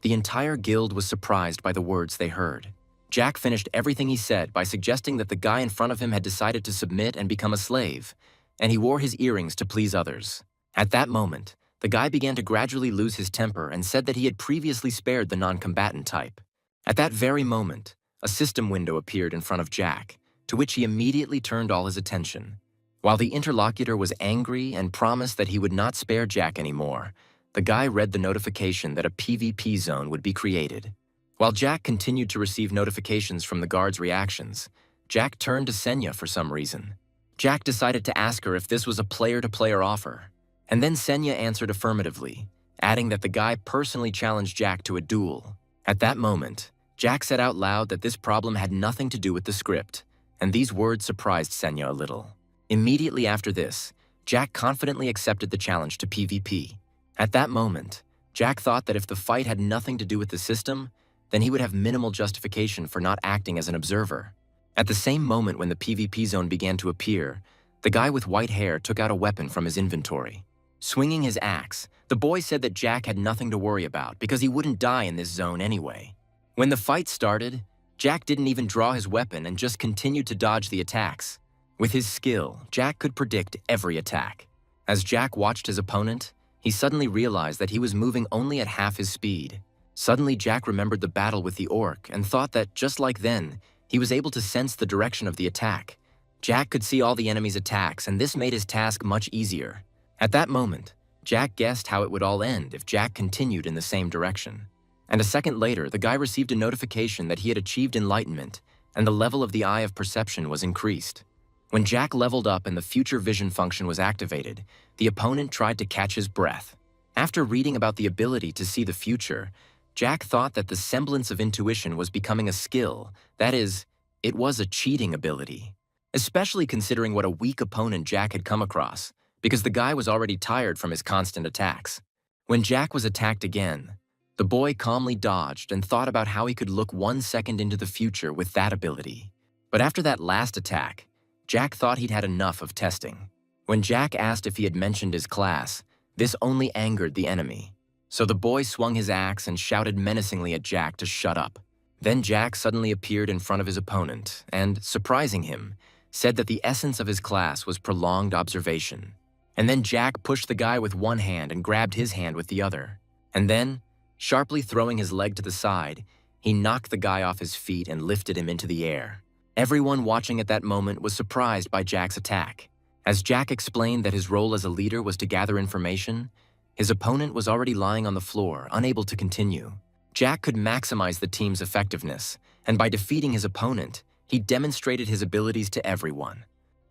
[SPEAKER 1] the entire guild was surprised by the words they heard. Jack finished everything he said by suggesting that the guy in front of him had decided to submit and become a slave, and he wore his earrings to please others. At that moment, the guy began to gradually lose his temper and said that he had previously spared the non-combatant type. At that very moment, a system window appeared in front of Jack, to which he immediately turned all his attention. While the interlocutor was angry and promised that he would not spare Jack anymore, the guy read the notification that a PvP zone would be created. While Jack continued to receive notifications from the guards' reactions, Jack turned to Senya for some reason. Jack decided to ask her if this was a player-to-player offer, and then Senya answered affirmatively, adding that the guy personally challenged Jack to a duel. At that moment, Jack said out loud that this problem had nothing to do with the script, and these words surprised Senya a little. Immediately after this, Jack confidently accepted the challenge to PvP. At that moment, Jack thought that if the fight had nothing to do with the system, then he would have minimal justification for not acting as an observer. At the same moment when the PvP zone began to appear, the guy with white hair took out a weapon from his inventory. Swinging his axe, the boy said that Jack had nothing to worry about because he wouldn't die in this zone anyway. When the fight started, Jack didn't even draw his weapon and just continued to dodge the attacks. With his skill, Jack could predict every attack. As Jack watched his opponent, he suddenly realized that he was moving only at half his speed. Suddenly, Jack remembered the battle with the orc and thought that, just like then, he was able to sense the direction of the attack. Jack could see all the enemy's attacks, and this made his task much easier. At that moment, Jack guessed how it would all end if Jack continued in the same direction. And a second later, the guy received a notification that he had achieved enlightenment, and the level of the Eye of Perception was increased. When Jack leveled up and the future vision function was activated, the opponent tried to catch his breath. After reading about the ability to see the future, Jack thought that the semblance of intuition was becoming a skill. That is, it was a cheating ability. Especially considering what a weak opponent Jack had come across, because the guy was already tired from his constant attacks. When Jack was attacked again, the boy calmly dodged and thought about how he could look 1 second into the future with that ability. But after that last attack, Jack thought he'd had enough of testing. When Jack asked if he had mentioned his class, this only angered the enemy. So the boy swung his axe and shouted menacingly at Jack to shut up. Then Jack suddenly appeared in front of his opponent and, surprising him, said that the essence of his class was prolonged observation. And then Jack pushed the guy with one hand and grabbed his hand with the other. And then, sharply throwing his leg to the side, he knocked the guy off his feet and lifted him into the air. Everyone watching at that moment was surprised by Jack's attack. As Jack explained that his role as a leader was to gather information, his opponent was already lying on the floor, unable to continue. Jack could maximize the team's effectiveness, and by defeating his opponent, he demonstrated his abilities to everyone.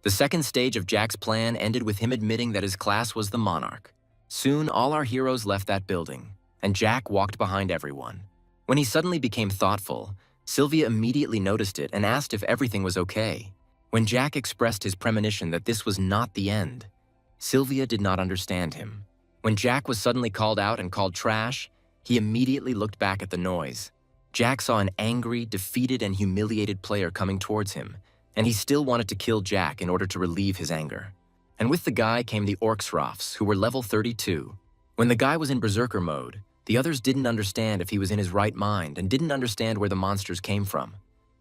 [SPEAKER 1] The second stage of Jack's plan ended with him admitting that his class was the Monarch. Soon, all our heroes left that building, and Jack walked behind everyone. When he suddenly became thoughtful, Sylvia immediately noticed it and asked if everything was okay. When Jack expressed his premonition that this was not the end, Sylvia did not understand him. When Jack was suddenly called out and called trash, he immediately looked back at the noise. Jack saw an angry, defeated, and humiliated player coming towards him, and he still wanted to kill Jack in order to relieve his anger. And with the guy came the Orcsrofs, who were level 32. When the guy was in Berserker mode, the others didn't understand if he was in his right mind and didn't understand where the monsters came from.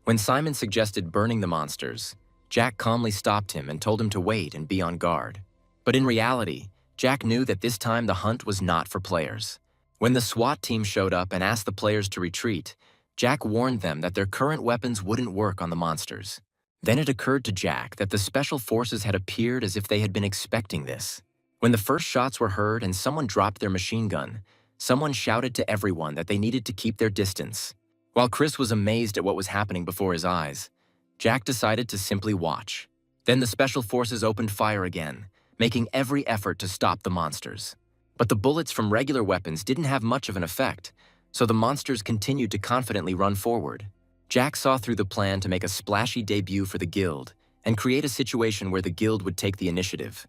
[SPEAKER 1] When Simon suggested burning the monsters, Jack calmly stopped him and told him to wait and be on guard. But in reality, Jack knew that this time the hunt was not for players. When the SWAT team showed up and asked the players to retreat, Jack warned them that their current weapons wouldn't work on the monsters. Then it occurred to Jack that the special forces had appeared as if they had been expecting this. When the first shots were heard and someone dropped their machine gun, someone shouted to everyone that they needed to keep their distance. While Chris was amazed at what was happening before his eyes, Jack decided to simply watch. Then the special forces opened fire again, making every effort to stop the monsters. But the bullets from regular weapons didn't have much of an effect, so the monsters continued to confidently run forward. Jack saw through the plan to make a splashy debut for the guild and create a situation where the guild would take the initiative.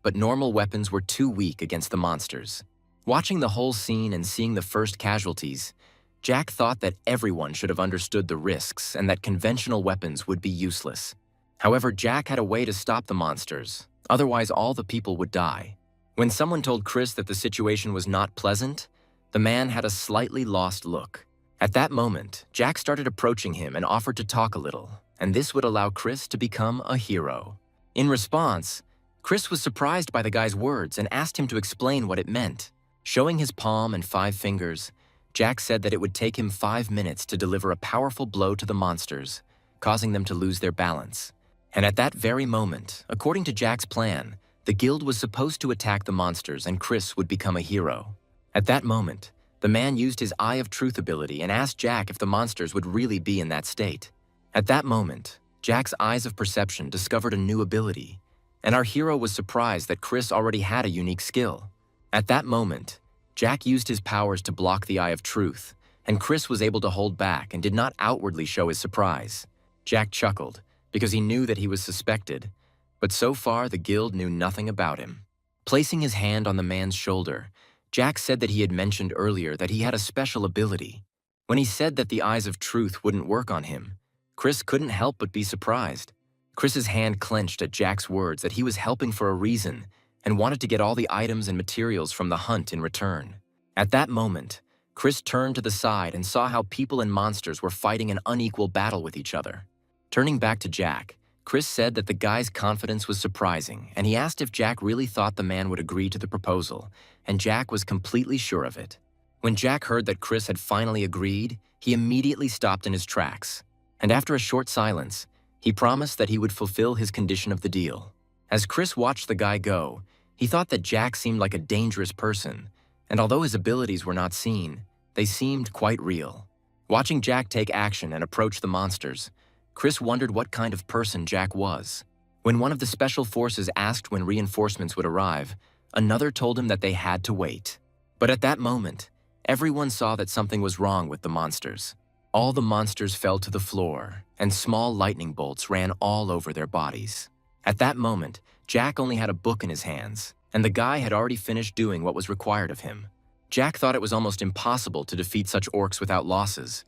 [SPEAKER 1] But normal weapons were too weak against the monsters. Watching the whole scene and seeing the first casualties, Jack thought that everyone should have understood the risks and that conventional weapons would be useless. However, Jack had a way to stop the monsters, otherwise all the people would die. When someone told Chris that the situation was not pleasant, the man had a slightly lost look. At that moment, Jack started approaching him and offered to talk a little, and this would allow Chris to become a hero. In response, Chris was surprised by the guy's words and asked him to explain what it meant. Showing his palm and 5 fingers, Jack said that it would take him 5 minutes to deliver a powerful blow to the monsters, causing them to lose their balance. And at that very moment, according to Jack's plan, the guild was supposed to attack the monsters and Chris would become a hero. At that moment, the man used his Eye of Truth ability and asked Jack if the monsters would really be in that state. At that moment, Jack's Eyes of Perception discovered a new ability, and our hero was surprised that Chris already had a unique skill. At that moment, Jack used his powers to block the Eye of Truth and Chris was able to hold back and did not outwardly show his surprise. Jack chuckled, because he knew that he was suspected, but so far the guild knew nothing about him. Placing his hand on the man's shoulder, Jack said that he had mentioned earlier that he had a special ability. When he said that the eyes of truth wouldn't work on him, Chris couldn't help but be surprised. Chris's hand clenched at Jack's words that he was helping for a reason and wanted to get all the items and materials from the hunt in return. At that moment, Chris turned to the side and saw how people and monsters were fighting an unequal battle with each other. Turning back to Jack, Chris said that the guy's confidence was surprising, and he asked if Jack really thought the man would agree to the proposal, and Jack was completely sure of it. When Jack heard that Chris had finally agreed, he immediately stopped in his tracks, and after a short silence, he promised that he would fulfill his condition of the deal. As Chris watched the guy go, he thought that Jack seemed like a dangerous person, and although his abilities were not seen, they seemed quite real. Watching Jack take action and approach the monsters, Chris wondered what kind of person Jack was. When one of the special forces asked when reinforcements would arrive, another told him that they had to wait. But at that moment, everyone saw that something was wrong with the monsters. All the monsters fell to the floor, and small lightning bolts ran all over their bodies. At that moment, Jack only had a book in his hands, and the guy had already finished doing what was required of him. Jack thought it was almost impossible to defeat such orcs without losses,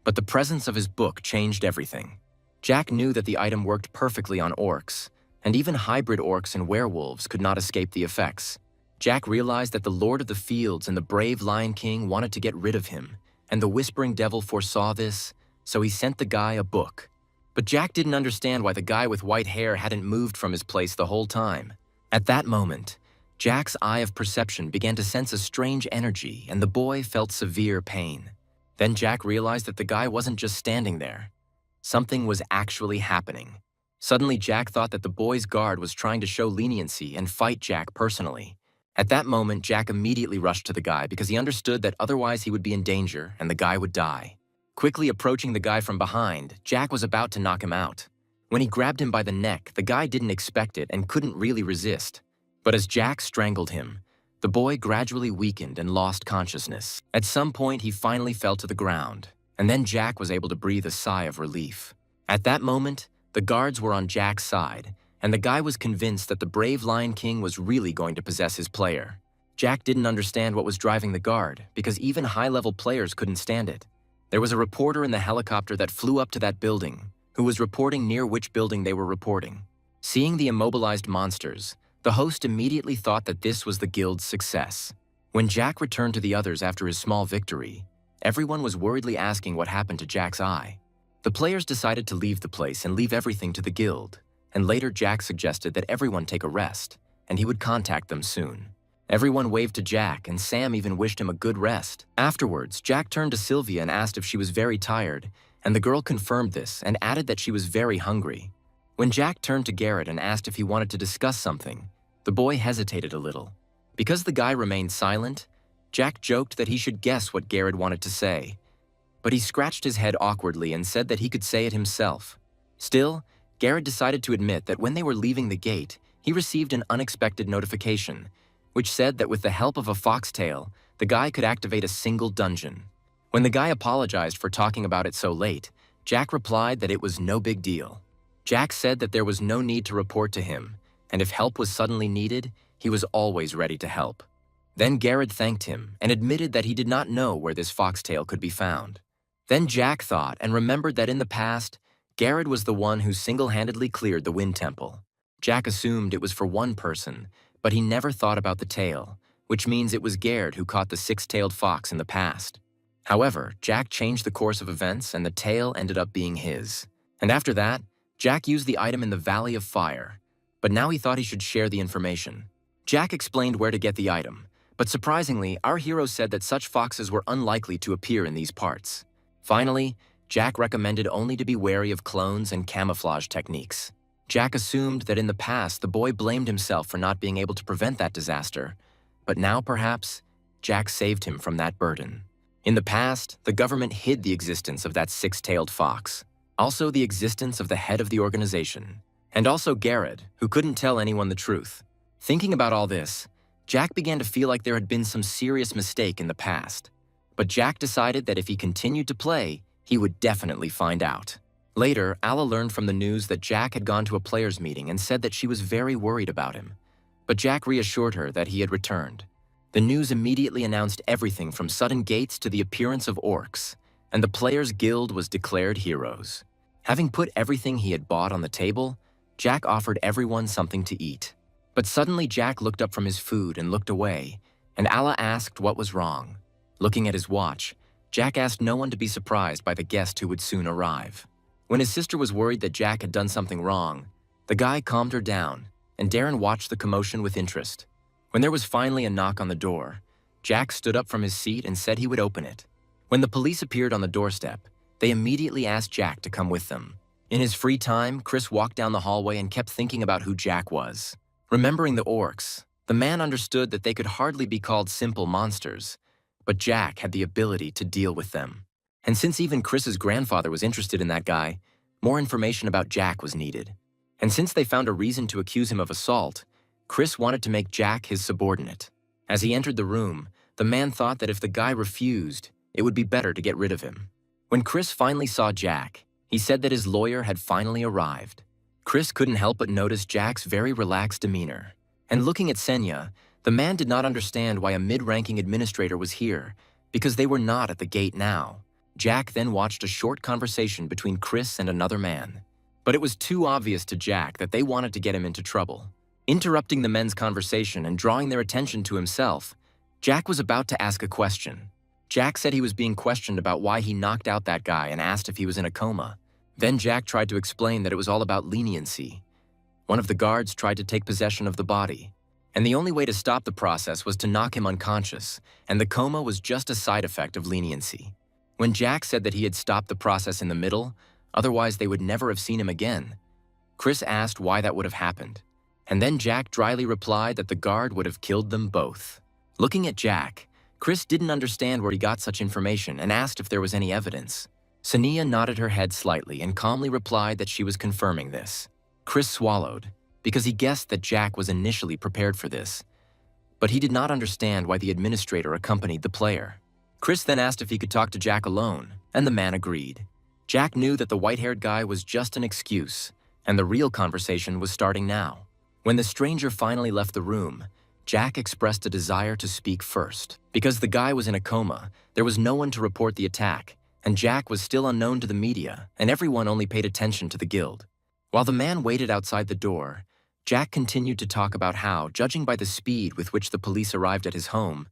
[SPEAKER 1] but the presence of his book changed everything. Jack knew that the item worked perfectly on orcs, and even hybrid orcs and werewolves could not escape the effects. Jack realized that the Lord of the Fields and the brave Lion King wanted to get rid of him, and the Whispering Devil foresaw this, so he sent the guy a book. But Jack didn't understand why the guy with white hair hadn't moved from his place the whole time. At that moment, Jack's eye of perception began to sense a strange energy, and the boy felt severe pain. Then Jack realized that the guy wasn't just standing there. Something was actually happening. Suddenly, Jack thought that the boy's guard was trying to show leniency and fight Jack personally. At that moment, Jack immediately rushed to the guy because he understood that otherwise he would be in danger and the guy would die. Quickly approaching the guy from behind, Jack was about to knock him out. When he grabbed him by the neck, the guy didn't expect it and couldn't really resist. But as Jack strangled him, the boy gradually weakened and lost consciousness. At some point, he finally fell to the ground, and then Jack was able to breathe a sigh of relief. At that moment, the guards were on Jack's side, and the guy was convinced that the brave Lion King was really going to possess his player. Jack didn't understand what was driving the guard, because even high-level players couldn't stand it. There was a reporter in the helicopter that flew up to that building, who was reporting near which building they were reporting. Seeing the immobilized monsters, the host immediately thought that this was the guild's success. When Jack returned to the others after his small victory, everyone was worriedly asking what happened to Jack's eye. The players decided to leave the place and leave everything to the guild, and later Jack suggested that everyone take a rest, and he would contact them soon. Everyone waved to Jack, and Sam even wished him a good rest. Afterwards, Jack turned to Sylvia and asked if she was very tired, and the girl confirmed this and added that she was very hungry. When Jack turned to Garrett and asked if he wanted to discuss something, the boy hesitated a little. Because the guy remained silent, Jack joked that he should guess what Garrett wanted to say, but he scratched his head awkwardly and said that he could say it himself. Still, Garrett decided to admit that when they were leaving the gate, he received an unexpected notification, which said that with the help of a foxtail, the guy could activate a single dungeon. When the guy apologized for talking about it so late, Jack replied that it was no big deal. Jack said that there was no need to report to him, and if help was suddenly needed, he was always ready to help. Then Garrett thanked him and admitted that he did not know where this foxtail could be found. Then Jack thought and remembered that in the past, Garrett was the one who single-handedly cleared the Wind Temple. Jack assumed it was for one person, but he never thought about the tail, which means it was Garrett who caught the six-tailed fox in the past. However, Jack changed the course of events and the tail ended up being his. And after that, Jack used the item in the Valley of Fire, but now he thought he should share the information. Jack explained where to get the item, but surprisingly, our hero said that such foxes were unlikely to appear in these parts. Finally, Jack recommended only to be wary of clones and camouflage techniques. Jack assumed that in the past the boy blamed himself for not being able to prevent that disaster, but now perhaps Jack saved him from that burden. In the past, the government hid the existence of that six-tailed fox, also the existence of the head of the organization, and also Garrett, who couldn't tell anyone the truth. Thinking about all this, Jack began to feel like there had been some serious mistake in the past. But Jack decided that if he continued to play, he would definitely find out. Later, Alla learned from the news that Jack had gone to a players' meeting and said that she was very worried about him. But Jack reassured her that he had returned. The news immediately announced everything from sudden gates to the appearance of orcs, and the Players' Guild was declared heroes. Having put everything he had bought on the table, Jack offered everyone something to eat. But suddenly Jack looked up from his food and looked away, and Alla asked what was wrong. Looking at his watch, Jack asked no one to be surprised by the guest who would soon arrive. When his sister was worried that Jack had done something wrong, the guy calmed her down, and Darren watched the commotion with interest. When there was finally a knock on the door, Jack stood up from his seat and said he would open it. When the police appeared on the doorstep, they immediately asked Jack to come with them. In his free time, Chris walked down the hallway and kept thinking about who Jack was. Remembering the orcs, the man understood that they could hardly be called simple monsters, but Jack had the ability to deal with them. And since even Chris's grandfather was interested in that guy, more information about Jack was needed. And since they found a reason to accuse him of assault, Chris wanted to make Jack his subordinate. As he entered the room, the man thought that if the guy refused, it would be better to get rid of him. When Chris finally saw Jack, he said that his lawyer had finally arrived. Chris couldn't help but notice Jack's very relaxed demeanor. And looking at Senya, the man did not understand why a mid-ranking administrator was here, because they were not at the gate now. Jack then watched a short conversation between Chris and another man. But it was too obvious to Jack that they wanted to get him into trouble. Interrupting the men's conversation and drawing their attention to himself, Jack was about to ask a question. Jack said he was being questioned about why he knocked out that guy and asked if he was in a coma. Then Jack tried to explain that it was all about leniency. One of the guards tried to take possession of the body, and the only way to stop the process was to knock him unconscious, and the coma was just a side effect of leniency. When Jack said that he had stopped the process in the middle, otherwise they would never have seen him again, Chris asked why that would have happened, and then Jack dryly replied that the guard would have killed them both. Looking at Jack, Chris didn't understand where he got such information and asked if there was any evidence. Sania nodded her head slightly and calmly replied that she was confirming this. Chris swallowed, because he guessed that Jack was initially prepared for this, but he did not understand why the administrator accompanied the player. Chris then asked if he could talk to Jack alone, and the man agreed. Jack knew that the white-haired guy was just an excuse, and the real conversation was starting now. When the stranger finally left the room, Jack expressed a desire to speak first. Because the guy was in a coma, there was no one to report the attack, and Jack was still unknown to the media, and everyone only paid attention to the guild. While the man waited outside the door, Jack continued to talk about how, judging by the speed with which the police arrived at his home,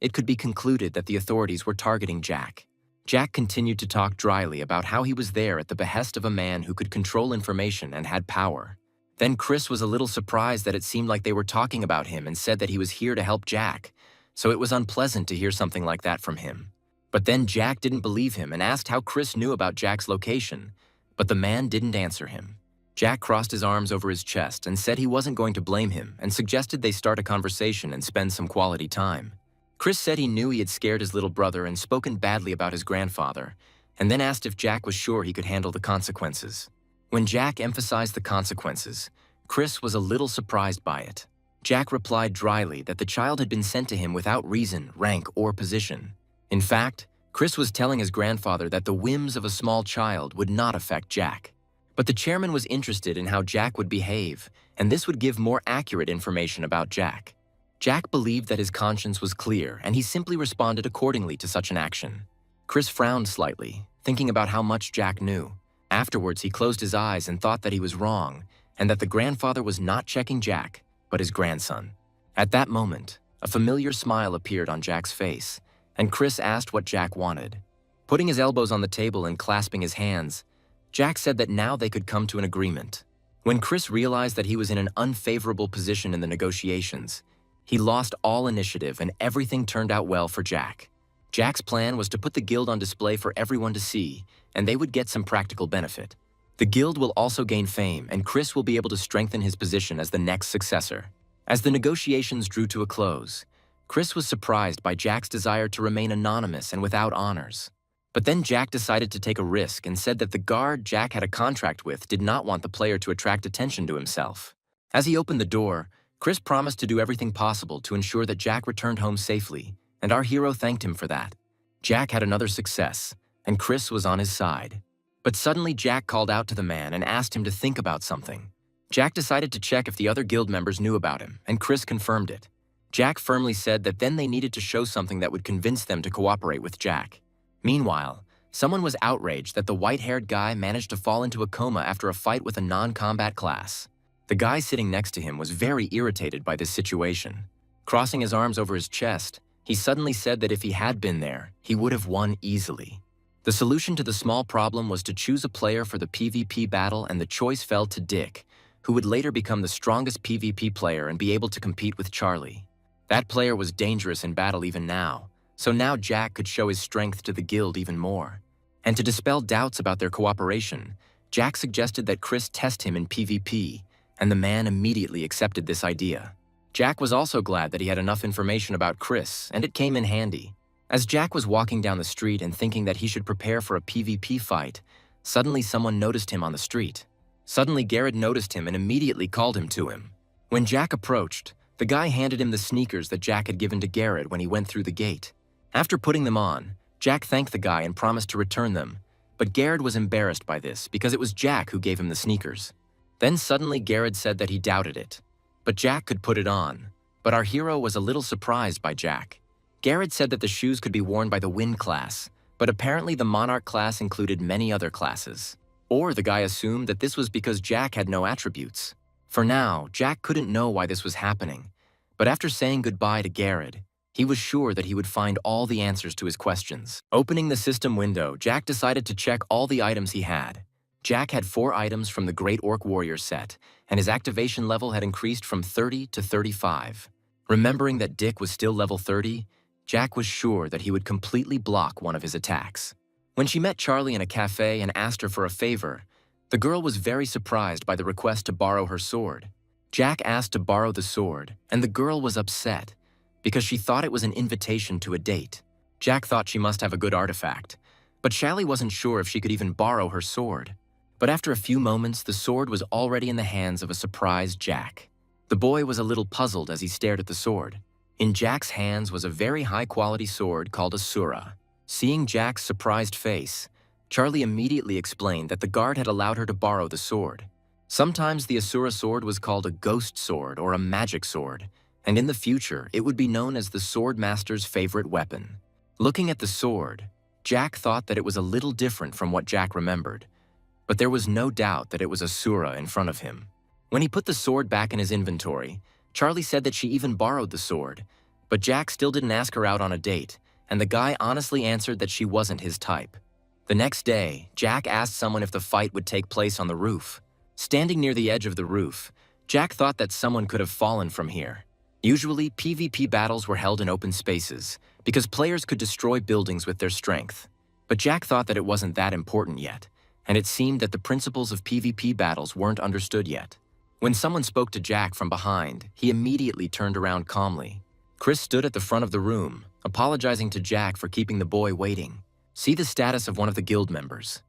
[SPEAKER 1] it could be concluded that the authorities were targeting Jack. Jack continued to talk dryly about how he was there at the behest of a man who could control information and had power. Then Chris was a little surprised that it seemed like they were talking about him and said that he was here to help Jack, so it was unpleasant to hear something like that from him. But then Jack didn't believe him and asked how Chris knew about Jack's location, but the man didn't answer him. Jack crossed his arms over his chest and said he wasn't going to blame him and suggested they start a conversation and spend some quality time. Chris said he knew he had scared his little brother and spoken badly about his grandfather, and then asked if Jack was sure he could handle the consequences. When Jack emphasized the consequences, Chris was a little surprised by it. Jack replied dryly that the child had been sent to him without reason, rank, or position. In fact, Chris was telling his grandfather that the whims of a small child would not affect Jack. But the chairman was interested in how Jack would behave, and this would give more accurate information about Jack. Jack believed that his conscience was clear, and he simply responded accordingly to such an action. Chris frowned slightly, thinking about how much Jack knew. Afterwards, he closed his eyes and thought that he was wrong, and that the grandfather was not checking Jack, but his grandson. At that moment, a familiar smile appeared on Jack's face, and Chris asked what Jack wanted. Putting his elbows on the table and clasping his hands, Jack said that now they could come to an agreement. When Chris realized that he was in an unfavorable position in the negotiations, he lost all initiative and everything turned out well for Jack. Jack's plan was to put the guild on display for everyone to see, and they would get some practical benefit. The guild will also gain fame, and Chris will be able to strengthen his position as the next successor. As the negotiations drew to a close, Chris was surprised by Jack's desire to remain anonymous and without honors. But then Jack decided to take a risk and said that the guard Jack had a contract with did not want the player to attract attention to himself. As he opened the door, Chris promised to do everything possible to ensure that Jack returned home safely, and our hero thanked him for that. Jack had another success, and Chris was on his side. But suddenly Jack called out to the man and asked him to think about something. Jack decided to check if the other guild members knew about him, and Chris confirmed it. Jack firmly said that then they needed to show something that would convince them to cooperate with Jack. Meanwhile, someone was outraged that the white-haired guy managed to fall into a coma after a fight with a non-combat class. The guy sitting next to him was very irritated by this situation. Crossing his arms over his chest, he suddenly said that if he had been there, he would have won easily. The solution to the small problem was to choose a player for the PvP battle, and the choice fell to Dick, who would later become the strongest PvP player and be able to compete with Charlie. That player was dangerous in battle even now, so now Jack could show his strength to the guild even more. And to dispel doubts about their cooperation, Jack suggested that Chris test him in PvP, and the man immediately accepted this idea. Jack was also glad that he had enough information about Chris, and it came in handy. As Jack was walking down the street and thinking that he should prepare for a PvP fight, suddenly someone noticed him on the street. Suddenly Garrett noticed him and immediately called him to him. When Jack approached, the guy handed him the sneakers that Jack had given to Garrett when he went through the gate. After putting them on, Jack thanked the guy and promised to return them, but Garrett was embarrassed by this because it was Jack who gave him the sneakers. Then suddenly Garrett said that he doubted it, but Jack could put it on. But our hero was a little surprised by Jack. Garrett said that the shoes could be worn by the Wind class, but apparently the Monarch class included many other classes. Or the guy assumed that this was because Jack had no attributes. For now, Jack couldn't know why this was happening, but after saying goodbye to Garrett, he was sure that he would find all the answers to his questions. Opening the system window, Jack decided to check all the items he had. Jack had 4 items from the Great Orc Warrior set, and his activation level had increased from 30 to 35. Remembering that Dick was still level 30, Jack was sure that he would completely block one of his attacks. When she met Charlie in a cafe and asked her for a favor, the girl was very surprised by the request to borrow her sword. Jack asked to borrow the sword, and the girl was upset because she thought it was an invitation to a date. Jack thought she must have a good artifact, but Charlie wasn't sure if she could even borrow her sword. But after a few moments, the sword was already in the hands of a surprised Jack. The boy was a little puzzled as he stared at the sword. In Jack's hands was a very high-quality sword called Asura. Seeing Jack's surprised face, Charlie immediately explained that the guard had allowed her to borrow the sword. Sometimes the Asura sword was called a ghost sword or a magic sword, and in the future it would be known as the sword master's favorite weapon. Looking at the sword, Jack thought that it was a little different from what Jack remembered, but there was no doubt that it was Asura in front of him. When he put the sword back in his inventory, Charlie said that she even borrowed the sword, but Jack still didn't ask her out on a date, and the guy honestly answered that she wasn't his type. The next day, Jack asked someone if the fight would take place on the roof. Standing near the edge of the roof, Jack thought that someone could have fallen from here. Usually, PvP battles were held in open spaces because players could destroy buildings with their strength. But Jack thought that it wasn't that important yet, and it seemed that the principles of PvP battles weren't understood yet. When someone spoke to Jack from behind, he immediately turned around calmly. Chris stood at the front of the room, apologizing to Jack for keeping the boy waiting. See the status of one of the guild members.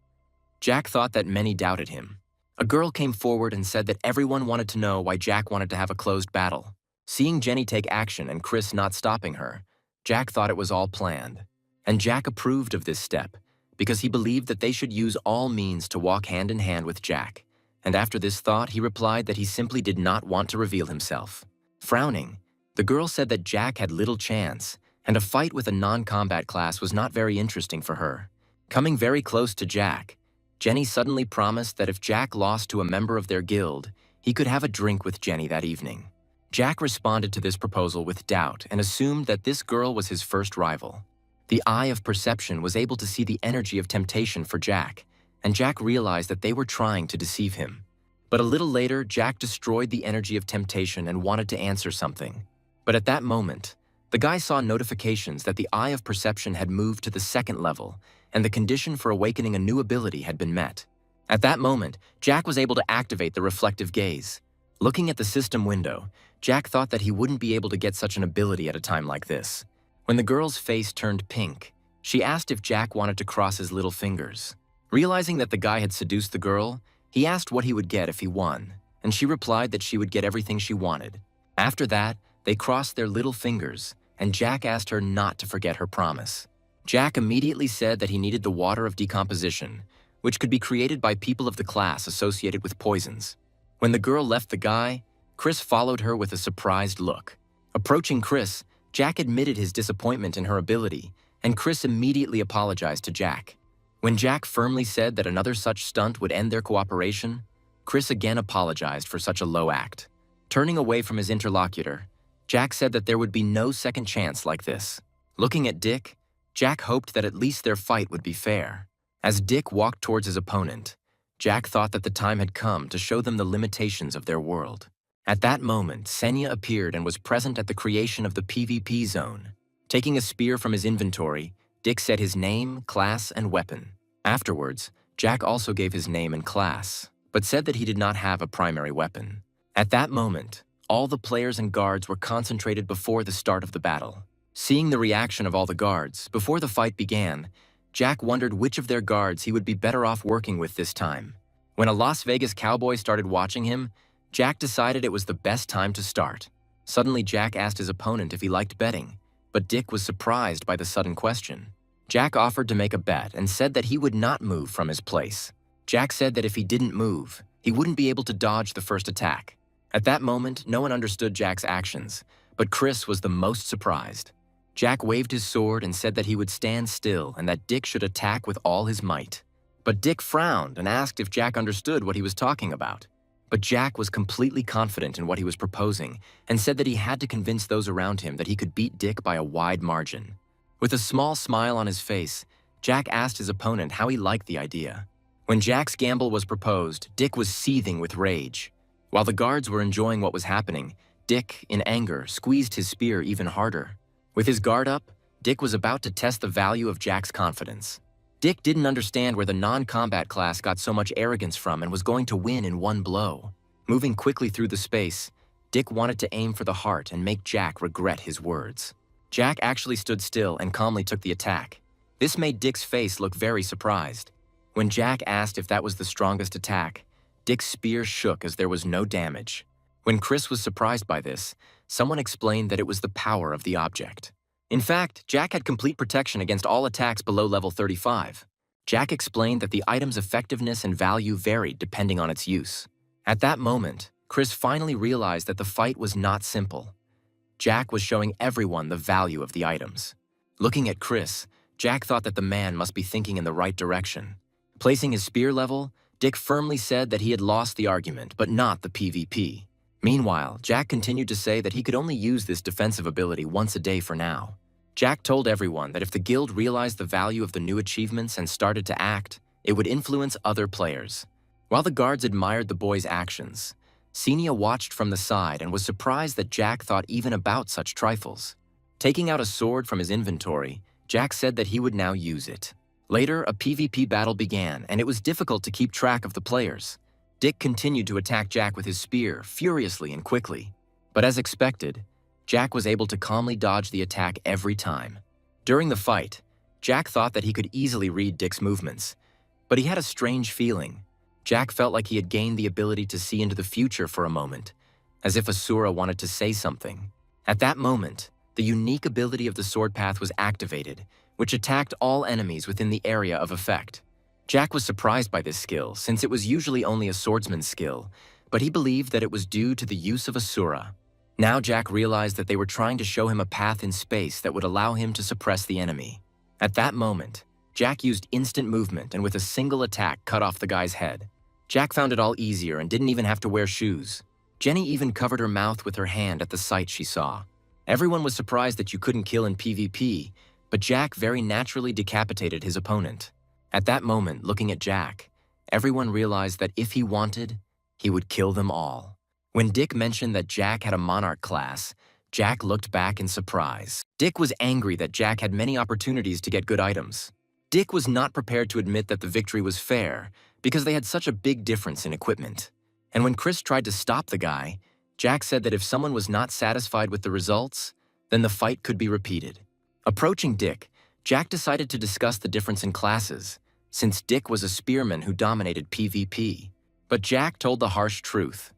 [SPEAKER 1] Jack thought that many doubted him. A girl came forward and said that everyone wanted to know why Jack wanted to have a closed battle. Seeing Jenny take action and Chris not stopping her, Jack thought it was all planned. And Jack approved of this step because he believed that they should use all means to walk hand in hand with Jack. And after this thought, he replied that he simply did not want to reveal himself. Frowning, the girl said that Jack had little chance, and a fight with a non-combat class was not very interesting for her. Coming very close to Jack, Jenny suddenly promised that if Jack lost to a member of their guild, he could have a drink with Jenny that evening. Jack responded to this proposal with doubt and assumed that this girl was his first rival. The eye of perception was able to see the energy of temptation for Jack, and Jack realized that they were trying to deceive him. But a little later, Jack destroyed the energy of temptation and wanted to answer something. But at that moment, the guy saw notifications that the eye of perception had moved to the 2nd level, and the condition for awakening a new ability had been met. At that moment, Jack was able to activate the reflective gaze. Looking at the system window, Jack thought that he wouldn't be able to get such an ability at a time like this. When the girl's face turned pink, she asked if Jack wanted to cross his little fingers. Realizing that the guy had seduced the girl, he asked what he would get if he won, and she replied that she would get everything she wanted. After that, they crossed their little fingers, and Jack asked her not to forget her promise. Jack immediately said that he needed the water of decomposition, which could be created by people of the class associated with poisons. When the girl left the guy, Chris followed her with a surprised look. Approaching Chris, Jack admitted his disappointment in her ability, and Chris immediately apologized to Jack. When Jack firmly said that another such stunt would end their cooperation, Chris again apologized for such a low act. Turning away from his interlocutor, Jack said that there would be no second chance like this. Looking at Dick, Jack hoped that at least their fight would be fair. As Dick walked towards his opponent, Jack thought that the time had come to show them the limitations of their world. At that moment, Senya appeared and was present at the creation of the PvP zone. Taking a spear from his inventory, Dick said his name, class, and weapon. Afterwards, Jack also gave his name and class, but said that he did not have a primary weapon. At that moment, all the players and guards were concentrated before the start of the battle. Seeing the reaction of all the guards, before the fight began, Jack wondered which of their guards he would be better off working with this time. When a Las Vegas cowboy started watching him, Jack decided it was the best time to start. Suddenly, Jack asked his opponent if he liked betting, but Dick was surprised by the sudden question. Jack offered to make a bet and said that he would not move from his place. Jack said that if he didn't move, he wouldn't be able to dodge the first attack. At that moment, no one understood Jack's actions, but Chris was the most surprised. Jack waved his sword and said that he would stand still and that Dick should attack with all his might. But Dick frowned and asked if Jack understood what he was talking about. But Jack was completely confident in what he was proposing and said that he had to convince those around him that he could beat Dick by a wide margin. With a small smile on his face, Jack asked his opponent how he liked the idea. When Jack's gamble was proposed, Dick was seething with rage. While the guards were enjoying what was happening, Dick, in anger, squeezed his spear even harder. With his guard up, Dick was about to test the value of Jack's confidence. Dick didn't understand where the non-combat class got so much arrogance from and was going to win in one blow. Moving quickly through the space, Dick wanted to aim for the heart and make Jack regret his words. Jack actually stood still and calmly took the attack. This made Dick's face look very surprised. When Jack asked if that was the strongest attack, Dick's spear shook as there was no damage. When Chris was surprised by this, someone explained that it was the power of the object. In fact, Jack had complete protection against all attacks below level 35. Jack explained that the item's effectiveness and value varied depending on its use. At that moment, Chris finally realized that the fight was not simple. Jack was showing everyone the value of the items. Looking at Chris, Jack thought that the man must be thinking in the right direction. Placing his spear level, Dick firmly said that he had lost the argument, but not the PvP. Meanwhile, Jack continued to say that he could only use this defensive ability once a day for now. Jack told everyone that if the guild realized the value of the new achievements and started to act, it would influence other players. While the guards admired the boy's actions, Senya watched from the side and was surprised that Jack thought even about such trifles. Taking out a sword from his inventory, Jack said that he would now use it. Later, a PvP battle began, and it was difficult to keep track of the players. Dick continued to attack Jack with his spear, furiously and quickly. But as expected, Jack was able to calmly dodge the attack every time. During the fight, Jack thought that he could easily read Dick's movements, but he had a strange feeling. Jack felt like he had gained the ability to see into the future for a moment, as if Asura wanted to say something. At that moment, the unique ability of the sword path was activated, which attacked all enemies within the area of effect. Jack was surprised by this skill, since it was usually only a swordsman's skill, but he believed that it was due to the use of Asura. Now Jack realized that they were trying to show him a path in space that would allow him to suppress the enemy. At that moment, Jack used instant movement and with a single attack cut off the guy's head. Jack found it all easier and didn't even have to wear shoes. Jenny even covered her mouth with her hand at the sight she saw. Everyone was surprised that you couldn't kill in PvP, but Jack very naturally decapitated his opponent. At that moment, looking at Jack, everyone realized that if he wanted, he would kill them all. When Dick mentioned that Jack had a monarch class, Jack looked back in surprise. Dick was angry that Jack had many opportunities to get good items. Dick was not prepared to admit that the victory was fair because they had such a big difference in equipment. And when Chris tried to stop the guy, Jack said that if someone was not satisfied with the results, then the fight could be repeated. Approaching Dick, Jack decided to discuss the difference in classes, since Dick was a spearman who dominated PvP. But Jack told the harsh truth.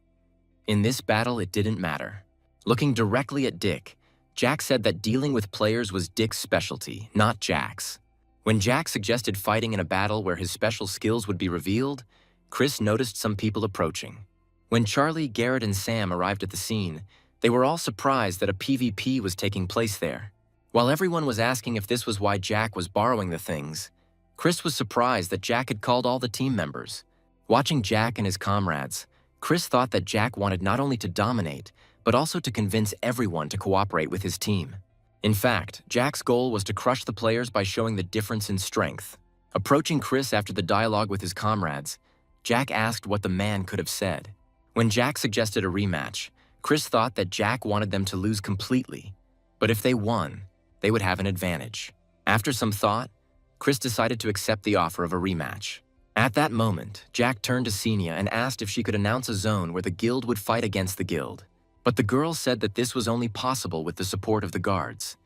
[SPEAKER 1] In this battle, it didn't matter. Looking directly at Dick, Jack said that dealing with players was Dick's specialty, not Jack's. When Jack suggested fighting in a battle where his special skills would be revealed, Chris noticed some people approaching. When Charlie, Garrett, and Sam arrived at the scene, they were all surprised that a PvP was taking place there. While everyone was asking if this was why Jack was borrowing the things, Chris was surprised that Jack had called all the team members. Watching Jack and his comrades, Chris thought that Jack wanted not only to dominate, but also to convince everyone to cooperate with his team. In fact, Jack's goal was to crush the players by showing the difference in strength. Approaching Chris after the dialogue with his comrades, Jack asked what the man could have said. When Jack suggested a rematch, Chris thought that Jack wanted them to lose completely, but if they won, they would have an advantage. After some thought, Chris decided to accept the offer of a rematch. At that moment, Jack turned to Senia and asked if she could announce a zone where the guild would fight against the guild. But the girl said that this was only possible with the support of the guards.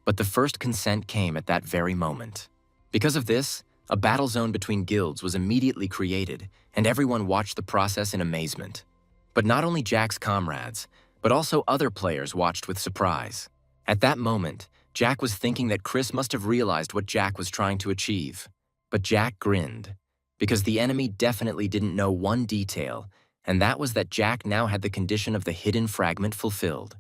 [SPEAKER 1] But the first consent came at that very moment. Because of this, a battle zone between guilds was immediately created, and everyone watched the process in amazement. But not only Jack's comrades, but also other players watched with surprise. At that moment, Jack was thinking that Chris must have realized what Jack was trying to achieve. But Jack grinned, because the enemy definitely didn't know one detail, and that was that Jack now had the condition of the hidden fragment fulfilled.